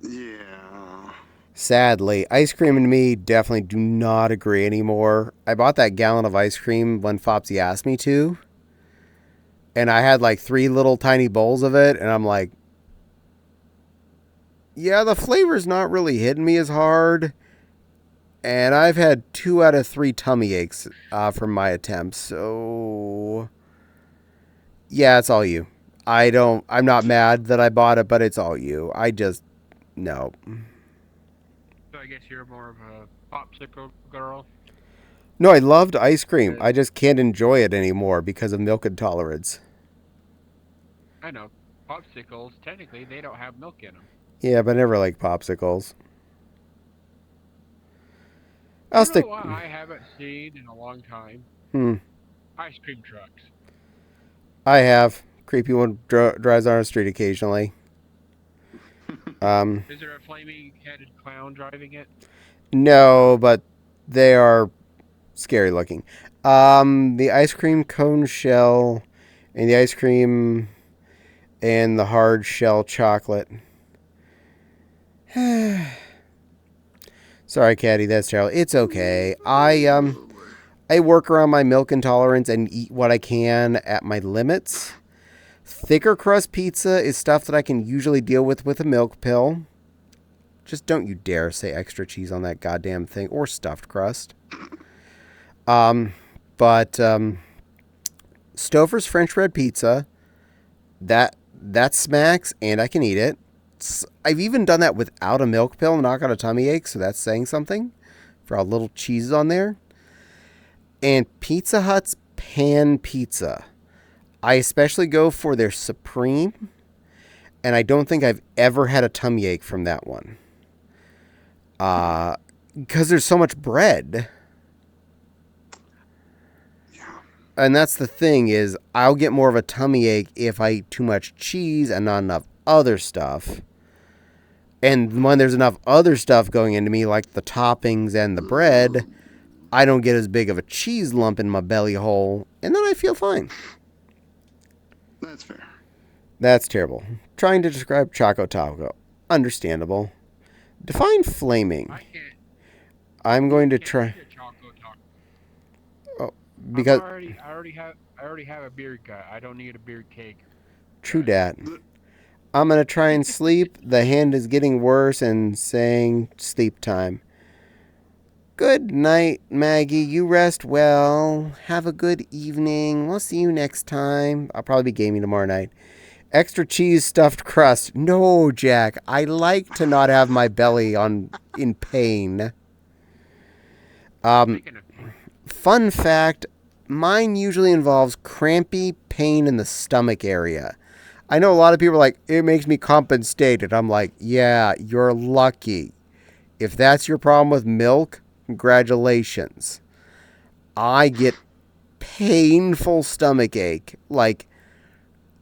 Yeah. Sadly, ice cream and me definitely do not agree anymore. I bought that gallon of ice cream when Fopsy asked me to. And I had like 3 little tiny bowls of it. And I'm like, yeah, the flavor's not really hitting me as hard. And I've had 2 out of 3 tummy aches from my attempts. So, yeah, it's all you. I'm not mad that I bought it, but it's all you. No. So I guess you're more of a popsicle girl. No, I loved ice cream. I just can't enjoy it anymore because of milk intolerance. I know. Popsicles, technically, they don't have milk in them. Yeah, but I never liked popsicles. You know what I haven't seen in a long time? Ice cream trucks. I have. Creepy one drives on the street occasionally. Is there a flaming-headed clown driving it? No, but they are scary looking. The ice cream cone shell And the ice cream and the hard shell chocolate. Sorry, Caddie, that's terrible. It's okay. I work around my milk intolerance and eat what I can at my limits. Thicker crust pizza is stuff that I can usually deal with a milk pill. Just don't you dare say extra cheese on that goddamn thing or stuffed crust. But Stouffer's French bread pizza, that smacks and I can eat it. I've even done that without a milk pill and not got a tummy ache, so that's saying something for how little cheese is on there. And Pizza Hut's pan pizza. I especially go for their Supreme, and I don't think I've ever had a tummy ache from that one. Because there's so much bread. And that's the thing is, I'll get more of a tummy ache if I eat too much cheese and not enough other stuff. And when there's enough other stuff going into me, like the toppings and the bread, I don't get as big of a cheese lump in my belly hole, and then I feel fine. That's fair. That's terrible. Trying to describe Choco Taco. Understandable. Define flaming. I'm going to try. Oh, because I already have a beard gut. I don't need a beard cake. True dat. I'm going to try and sleep. The hand is getting worse and saying sleep time. Good night, Maggie. You rest well. Have a good evening. We'll see you next time. I'll probably be gaming tomorrow night. Extra cheese stuffed crust. No, Jack. I like to not have my belly in pain. Fun fact, mine usually involves crampy pain in the stomach area. I know a lot of people are like, it makes me compensated. I'm like, yeah, you're lucky. If that's your problem with milk, congratulations. I get painful stomach ache, like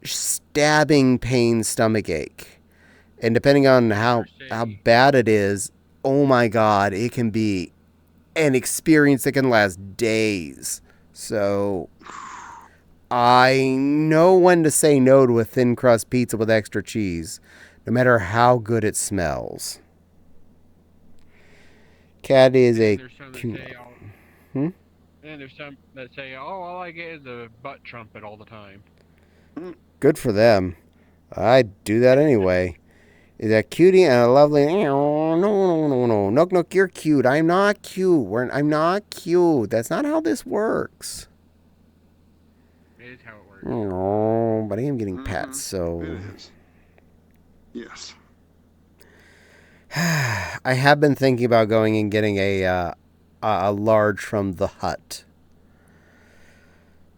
stabbing pain stomach ache. And depending on how bad it is, oh my God, it can be an experience that can last days. So I know when to say no to a thin crust pizza with extra cheese, no matter how good it smells. Caddie is a... And there's some that say, oh, all I get is a butt trumpet all the time. Good for them. I'd do that anyway. Is that cutie and a lovely... No. Nook, you're cute. I'm not cute. I'm not cute. That's not how this works. It is how it works. Oh, but I am getting pets, so... It is. Yes. I have been thinking about going and getting a large from the Hut.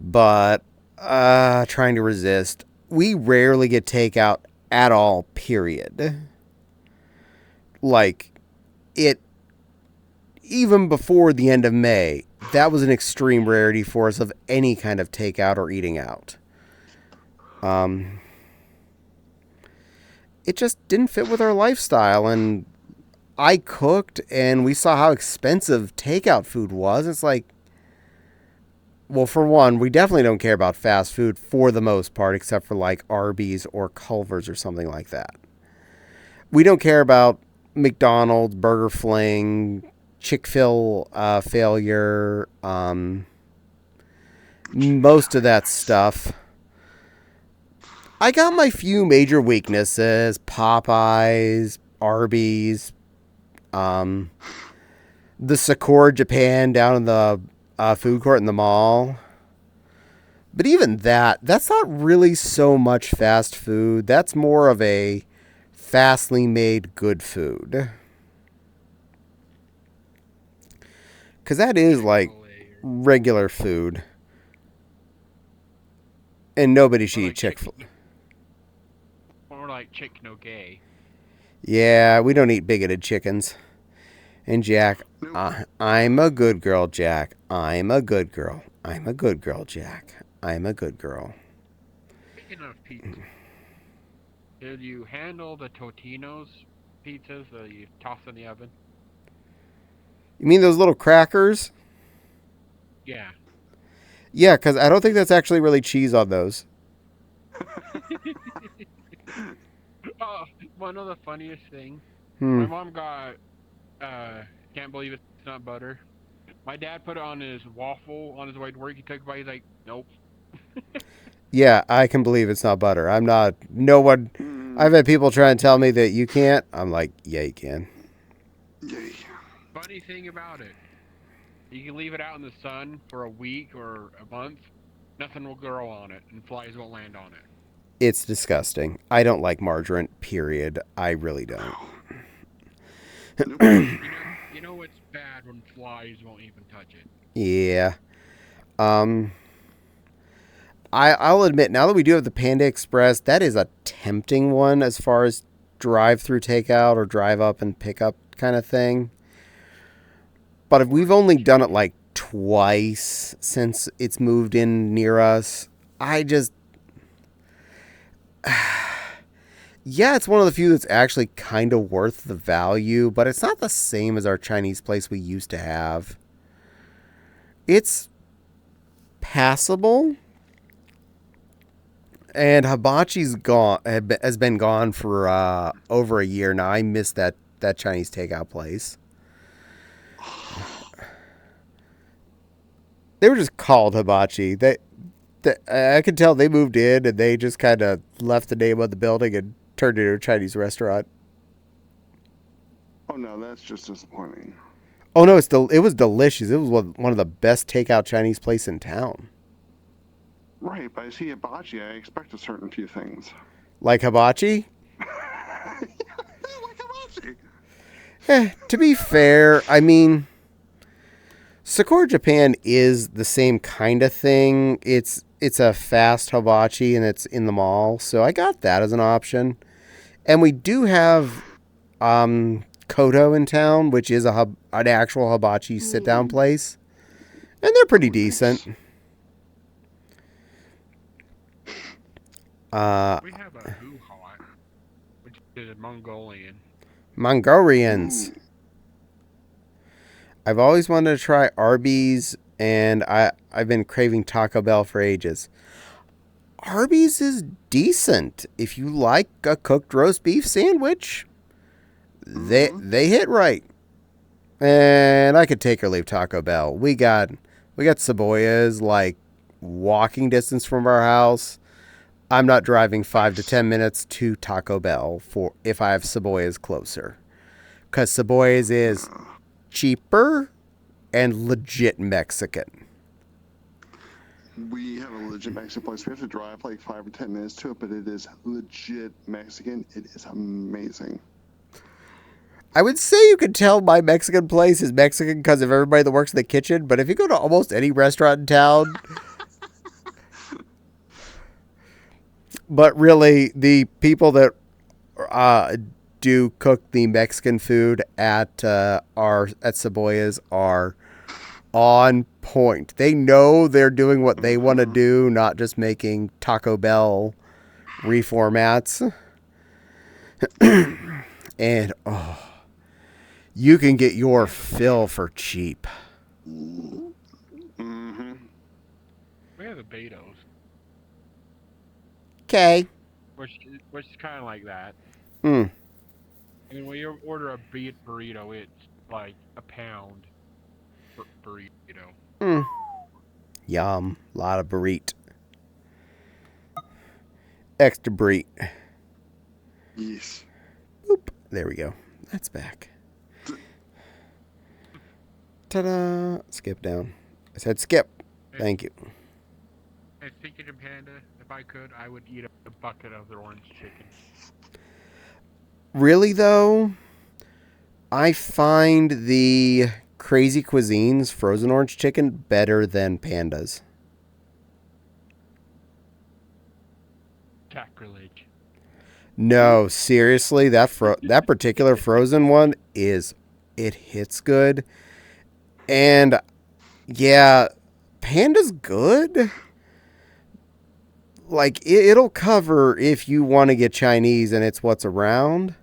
But trying to resist. We rarely get takeout at all, period. Like, even before the end of May, that was an extreme rarity for us of any kind of takeout or eating out. It just didn't fit with our lifestyle, and I cooked, and we saw how expensive takeout food was. It's like, well, for one, we definitely don't care about fast food for the most part, except for like Arby's or Culver's or something like that. We don't care about McDonald's, Burger Fling, Chick-fil failure, most of that stuff. I got my few major weaknesses: Popeyes, Arby's, the Sakura Japan down in the food court in the mall. But even that's not really so much fast food. That's more of a fastly made good food. Because that is like regular food. And nobody should eat Chick-fil-A. More like chick no gay. Yeah, we don't eat bigoted chickens. And Jack, I'm a good girl, Jack. I'm a good girl. I'm a good girl, Jack. I'm a good girl. Speaking of pizza, did you handle the Totino's pizzas that you toss in the oven? You mean those little crackers? Yeah. Yeah, because I don't think that's actually really cheese on those. Oh, one of the funniest things. Hmm. My mom got can't believe it's not butter. My dad put it on his waffle on his way to work. He took a bite. He's like, nope. Yeah, I can believe it's not butter. I'm not. No one. Mm, I've had people try and tell me that you can't. I'm like, yeah, you can. yay. Funny thing about it, you can leave it out in the sun for a week or a month. Nothing will grow on it, and flies won't land on it. It's disgusting. I don't like margarine. Period. I really don't. Nope. You know it's bad when flies won't even touch it. Yeah. Um. I'll admit, now that we do have the Panda Express, that is a tempting one as far as drive-through takeout or drive up and pick up kind of thing. But if we've only done it like twice since it's moved in near us, I just yeah, it's one of the few that's actually kind of worth the value, but it's not the same as our Chinese place we used to have. It's passable, and hibachi's gone has been gone for over a year now. I miss that Chinese takeout place. They were just called hibachi. I could tell they moved in and they just kind of left the name of the building and turned it into a Chinese restaurant. Oh no, that's just disappointing. Oh no, it was delicious. It was one of the best takeout Chinese places in town. Right, but I see hibachi, I expect a certain few things. Like hibachi? Yeah, like hibachi. To be fair, I mean, Sakura Japan is the same kind of thing. It's a fast hibachi and it's in the mall, so I got that as an option. And we do have Koto in town, which is an actual hibachi sit down place, and they're pretty decent. We have a Hu Hot, which is Mongolian. Mongolians. Ooh. I've always wanted to try Arby's, and I've been craving Taco Bell for ages. Arby's is decent if you like a cooked roast beef sandwich. They hit right, and I could take or leave Taco Bell. We got Cebollas like walking distance from our house. I'm not driving 5 to 10 minutes to Taco Bell for if I have Cebollas closer, because Cebollas is cheaper and legit Mexican. We have a legit Mexican place. We have to drive like 5 or 10 minutes to it, but it is legit Mexican. It is amazing. I would say you could tell my Mexican place is Mexican because of everybody that works in the kitchen, but if you go to almost any restaurant in town, but really the people that do cook the Mexican food at Cebollas are on point. They know they're doing what they want to do, not just making Taco Bell reformats. And you can get your fill for cheap. Mm-hmm. We have the Betos, Okay. which is kind of like that. Hmm. I mean, when you order a beef burrito, it's like a pound burrito. Hmm. Yum. Lot of burrito. Extra burrito. Yes. Boop. There we go. That's back. Ta-da. Skip down. I said skip. Thank you. I think in Panda, if I could, I would eat a bucket of their orange chicken. Really, though, I find the Crazy Cuisine's frozen orange chicken better than Panda's. Sacrilege. No, seriously, that particular frozen one it hits good. And yeah, Panda's good. Like it'll cover if you want to get Chinese and it's what's around.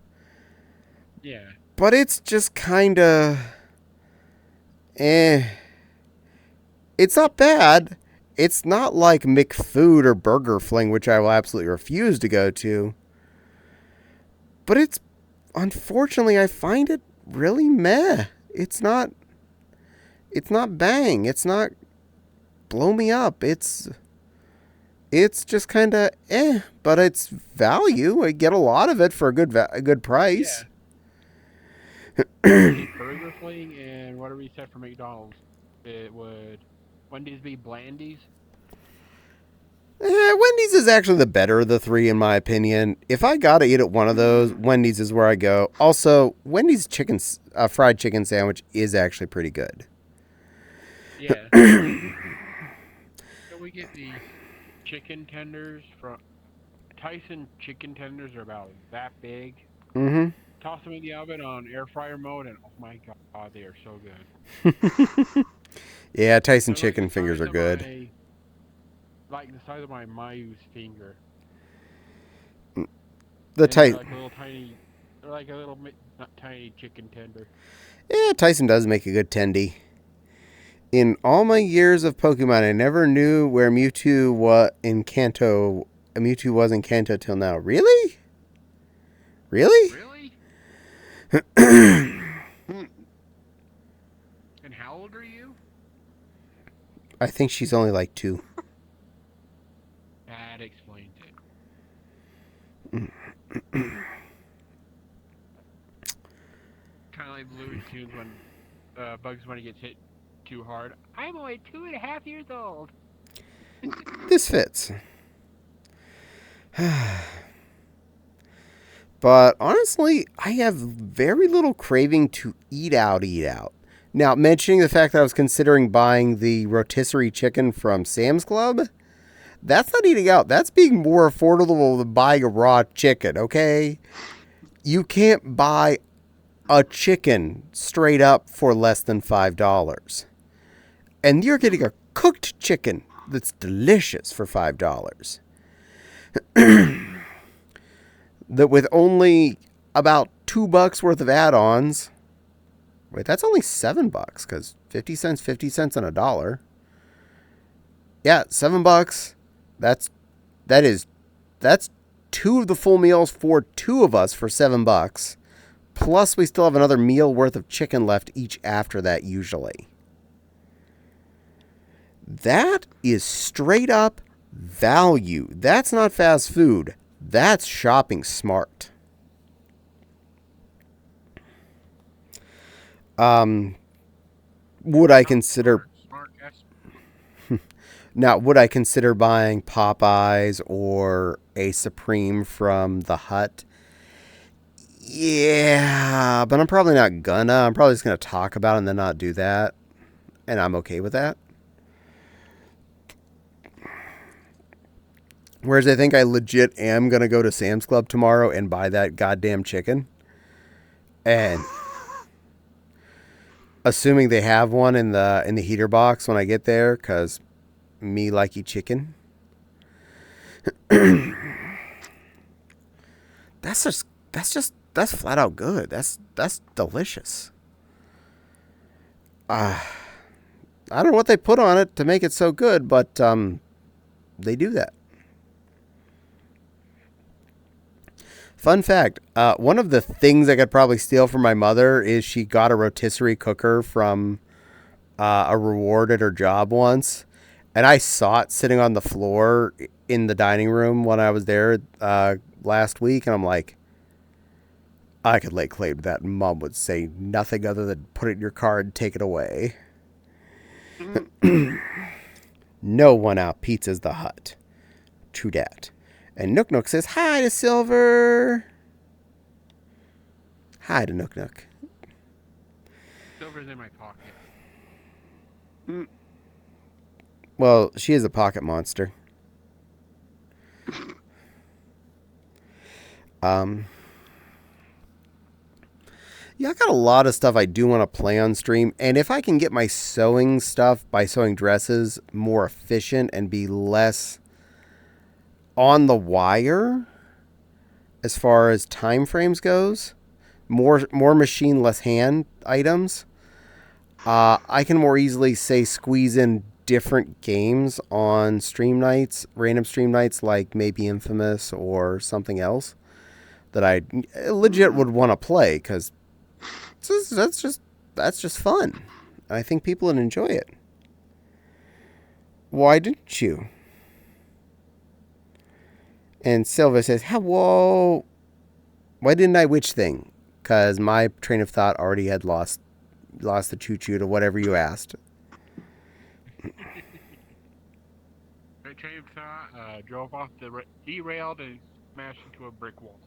Yeah. But it's just kind of It's not bad. It's not like McFood or Burger Fling, which I will absolutely refuse to go to. But it's, unfortunately, I find it really meh. It's not bang. It's not blow me up. It's just kind of but it's value. I get a lot of it for a good price. The Burger King, and what do we set for McDonald's? It would Wendy's be Blandies? Wendy's is actually the better of the three, in my opinion. If I gotta eat at one of those, Wendy's is where I go. Also, Wendy's fried chicken sandwich is actually pretty good. Yeah. So we get the chicken tenders from Tyson. Chicken tenders are about that big. Mm-hmm. Toss them in the oven on air fryer mode, and oh my god, they are so good. Yeah, Tyson They're chicken like fingers are good. Like the size of my Mayu's finger. They're like a little tiny chicken tender. Yeah, Tyson does make a good tendy. In all my years of Pokemon, I never knew where Mewtwo was in Kanto till now. Really? Really? And how old are you? I think she's only like 2. That explains it. Kind of like Looney Tunes when Bugs Bunny gets hit too hard. I'm only 2.5 years old. This fits. But honestly, I have very little craving to eat out. Now, mentioning the fact that I was considering buying the rotisserie chicken from Sam's Club, that's not eating out. That's being more affordable than buying a raw chicken, okay? You can't buy a chicken straight up for less than $5. And you're getting a cooked chicken that's delicious for $5. That with only about $2 worth of add-ons. Wait, that's only $7 because 50 cents, 50 cents, and $1. Yeah, $7. That's 2 of the full meals for 2 of us for $7. Plus, we still have another meal worth of chicken left each after that usually. That is straight up value. That's not fast food. That's shopping smart. Would I consider... Now, would I consider buying Popeyes or a Supreme from the Hut? Yeah, but I'm probably not gonna. I'm probably just gonna talk about it and then not do that. And I'm okay with that. Whereas I think I legit am going to go to Sam's Club tomorrow and buy that goddamn chicken. And assuming they have one in the heater box when I get there, because me likey chicken. That's flat out good. That's delicious. I don't know what they put on it to make it so good, but they do that. Fun fact, one of the things I could probably steal from my mother is she got a rotisserie cooker from a reward at her job once. And I saw it sitting on the floor in the dining room when I was there last week. And I'm like, I could lay claim to that. And Mom would say nothing other than put it in your car and take it away. No one out pizzas the Hut. True dat. And Nook Nook says hi to Silver. Hi to Nook Nook. Silver's in my pocket. Well, she is a pocket monster. Yeah, I got a lot of stuff I do want to play on stream. And if I can get my sewing stuff by sewing dresses more efficient and be less on the wire as far as time frames goes, more machine, less hand items, I can more easily squeeze in different games on stream nights, random stream nights, like maybe Infamous or something else. that I legit would want to play, because that's just fun. I think people would enjoy it. Why didn't you? And Silva says, whoa, why didn't I which thing? Because my train of thought already had lost the choo-choo to whatever you asked. My train of thought drove off derailed and smashed into a brick wall.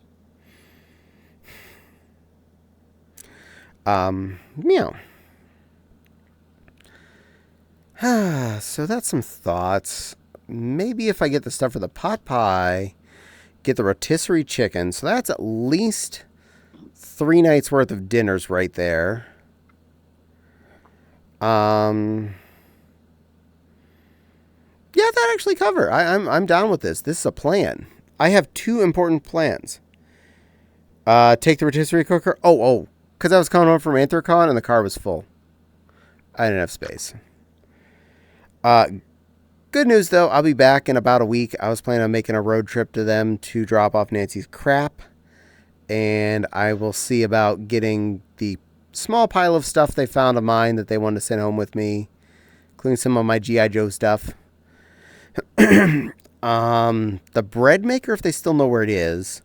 Meow. So that's some thoughts. Maybe if I get the stuff for the pot pie, get the rotisserie chicken. So that's at least 3 nights worth of dinners right there. Yeah, that actually cover. I'm down with this. This is a plan. I have 2 important plans. Take the rotisserie cooker. Oh, because I was coming home from Anthrocon and the car was full. I didn't have space. Good news though, I'll be back in about a week. I was planning on making a road trip to them to drop off Nancy's crap, and I will see about getting the small pile of stuff they found of mine that they wanted to send home with me, including some of my G.I. Joe stuff. The bread maker, if they still know where it is,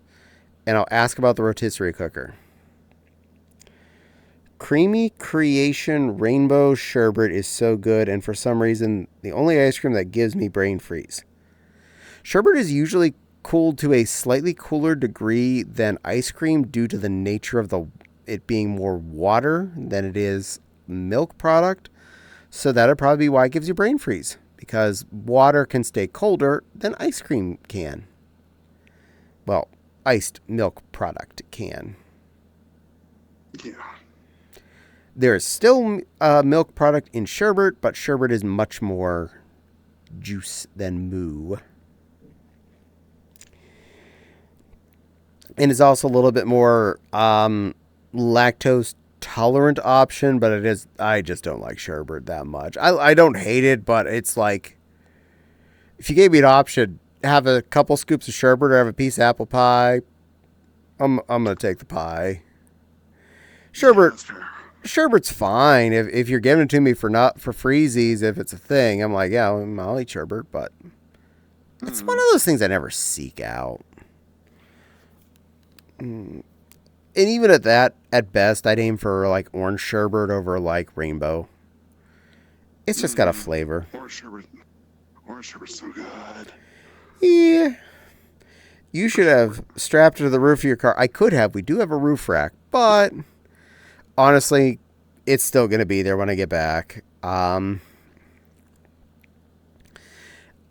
and I'll ask about the rotisserie cooker. Creamy Creation Rainbow Sherbet is so good, and for some reason, the only ice cream that gives me brain freeze. Sherbet is usually cooled to a slightly cooler degree than ice cream due to the nature of it being more water than it is milk product, so that'd probably be why it gives you brain freeze, because water can stay colder than ice cream can. Well, iced milk product can. Yeah. There is still milk product in sherbet, but sherbet is much more juice than moo. And it's also a little bit more lactose tolerant option, but I just don't like sherbet that much. I don't hate it, but it's like, if you gave me an option, have a couple scoops of sherbet or have a piece of apple pie, I'm gonna take the pie. Sherbet. Yeah, Sherbet's fine if you're giving it to me for freezies. If it's a thing, I'm like, yeah, I'll eat sherbet, but it's one of those things I never seek out. And even at that, at best, I'd aim for like orange sherbet over like rainbow. It's just got a flavor. Orange sherbet's so good. Yeah. You should have strapped it to the roof of your car. I could have. We do have a roof rack, but honestly, it's still going to be there when I get back. And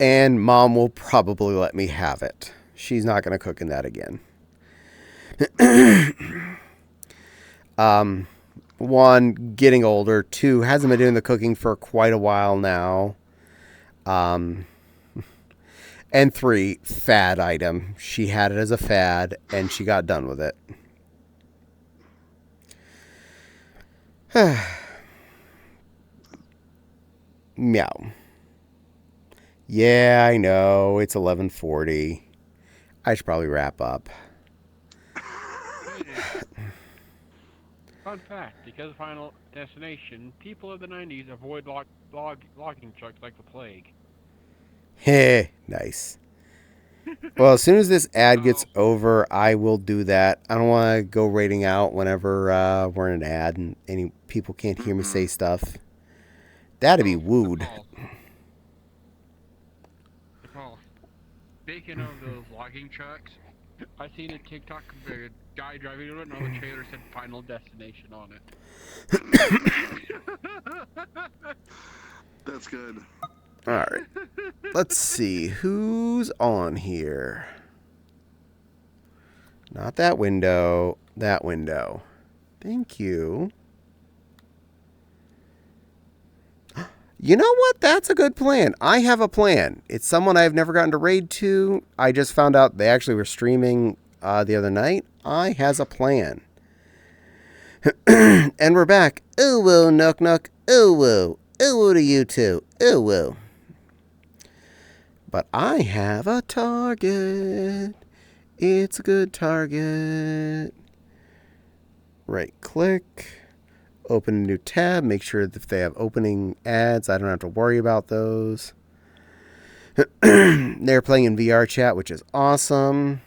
Mom will probably let me have it. She's not going to cook in that again. 1, getting older. 2, hasn't been doing the cooking for quite a while now. And 3, fad item. She had it as a fad, and she got done with it. Meow. Yeah, I know. It's 11:40. I should probably wrap up. Fun fact, because of Final Destination, people of the 90s avoid logging trucks like the plague. Heh, nice. Well, as soon as this ad gets over, I will do that. I don't want to go rating out whenever we're in an ad and any people can't hear me say stuff. That'd be wooed. Speaking of those logging trucks, I seen a TikTok of a guy driving it, and on the trailer said Final Destination on it. That's good. All right. Let's see. Who's on here? Not that window. That window. Thank you. You know what? That's a good plan. I have a plan. It's someone I've never gotten to raid to. I just found out they actually were streaming the other night. I has a plan. And we're back. Ooh, woo, nook, nook. Ooh, woo. Ooh, woo to you too. Ooh, woo. But I have a target. It's a good target. Right click. Open a new tab. Make sure that if they have opening ads, I don't have to worry about those. They're playing in VR chat, which is awesome.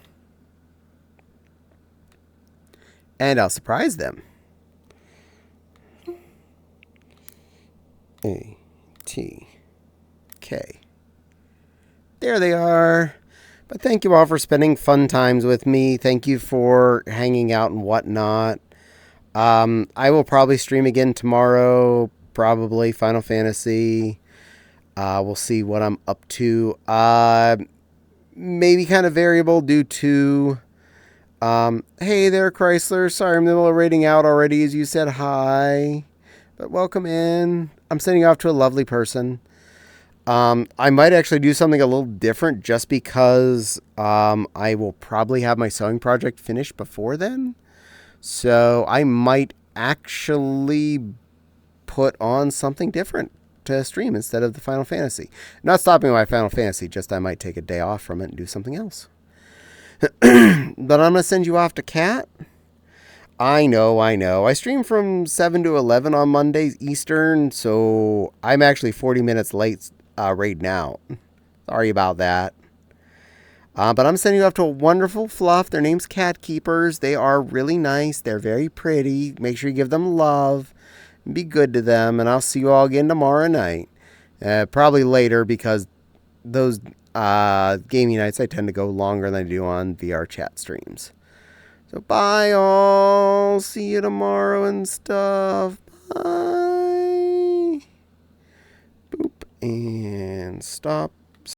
And I'll surprise them. A T K. There they are. But thank you all for spending fun times with me. Thank you for hanging out and whatnot. I will probably stream again tomorrow. Probably Final Fantasy. We'll see what I'm up to. Maybe kind of variable due to... hey there, Chrysler. Sorry, I'm in the middle of raiding out already as you said hi. But welcome in. I'm sending you off to a lovely person. I might actually do something a little different just because I will probably have my sewing project finished before then. So I might actually put on something different to stream instead of the Final Fantasy. Not stopping my Final Fantasy, just I might take a day off from it and do something else. But I'm going to send you off to Cat. I know. I stream from 7 to 11 on Mondays Eastern, so I'm actually 40 minutes late right now. Sorry about that. But I'm sending you off to a wonderful fluff. Their name's Cat Keepers. They are really nice. They're very pretty. Make sure you give them love. And be good to them. And I'll see you all again tomorrow night. Probably later because those gaming nights I tend to go longer than I do on VR chat streams. So bye all. See you tomorrow and stuff. Bye. Boop. And stop.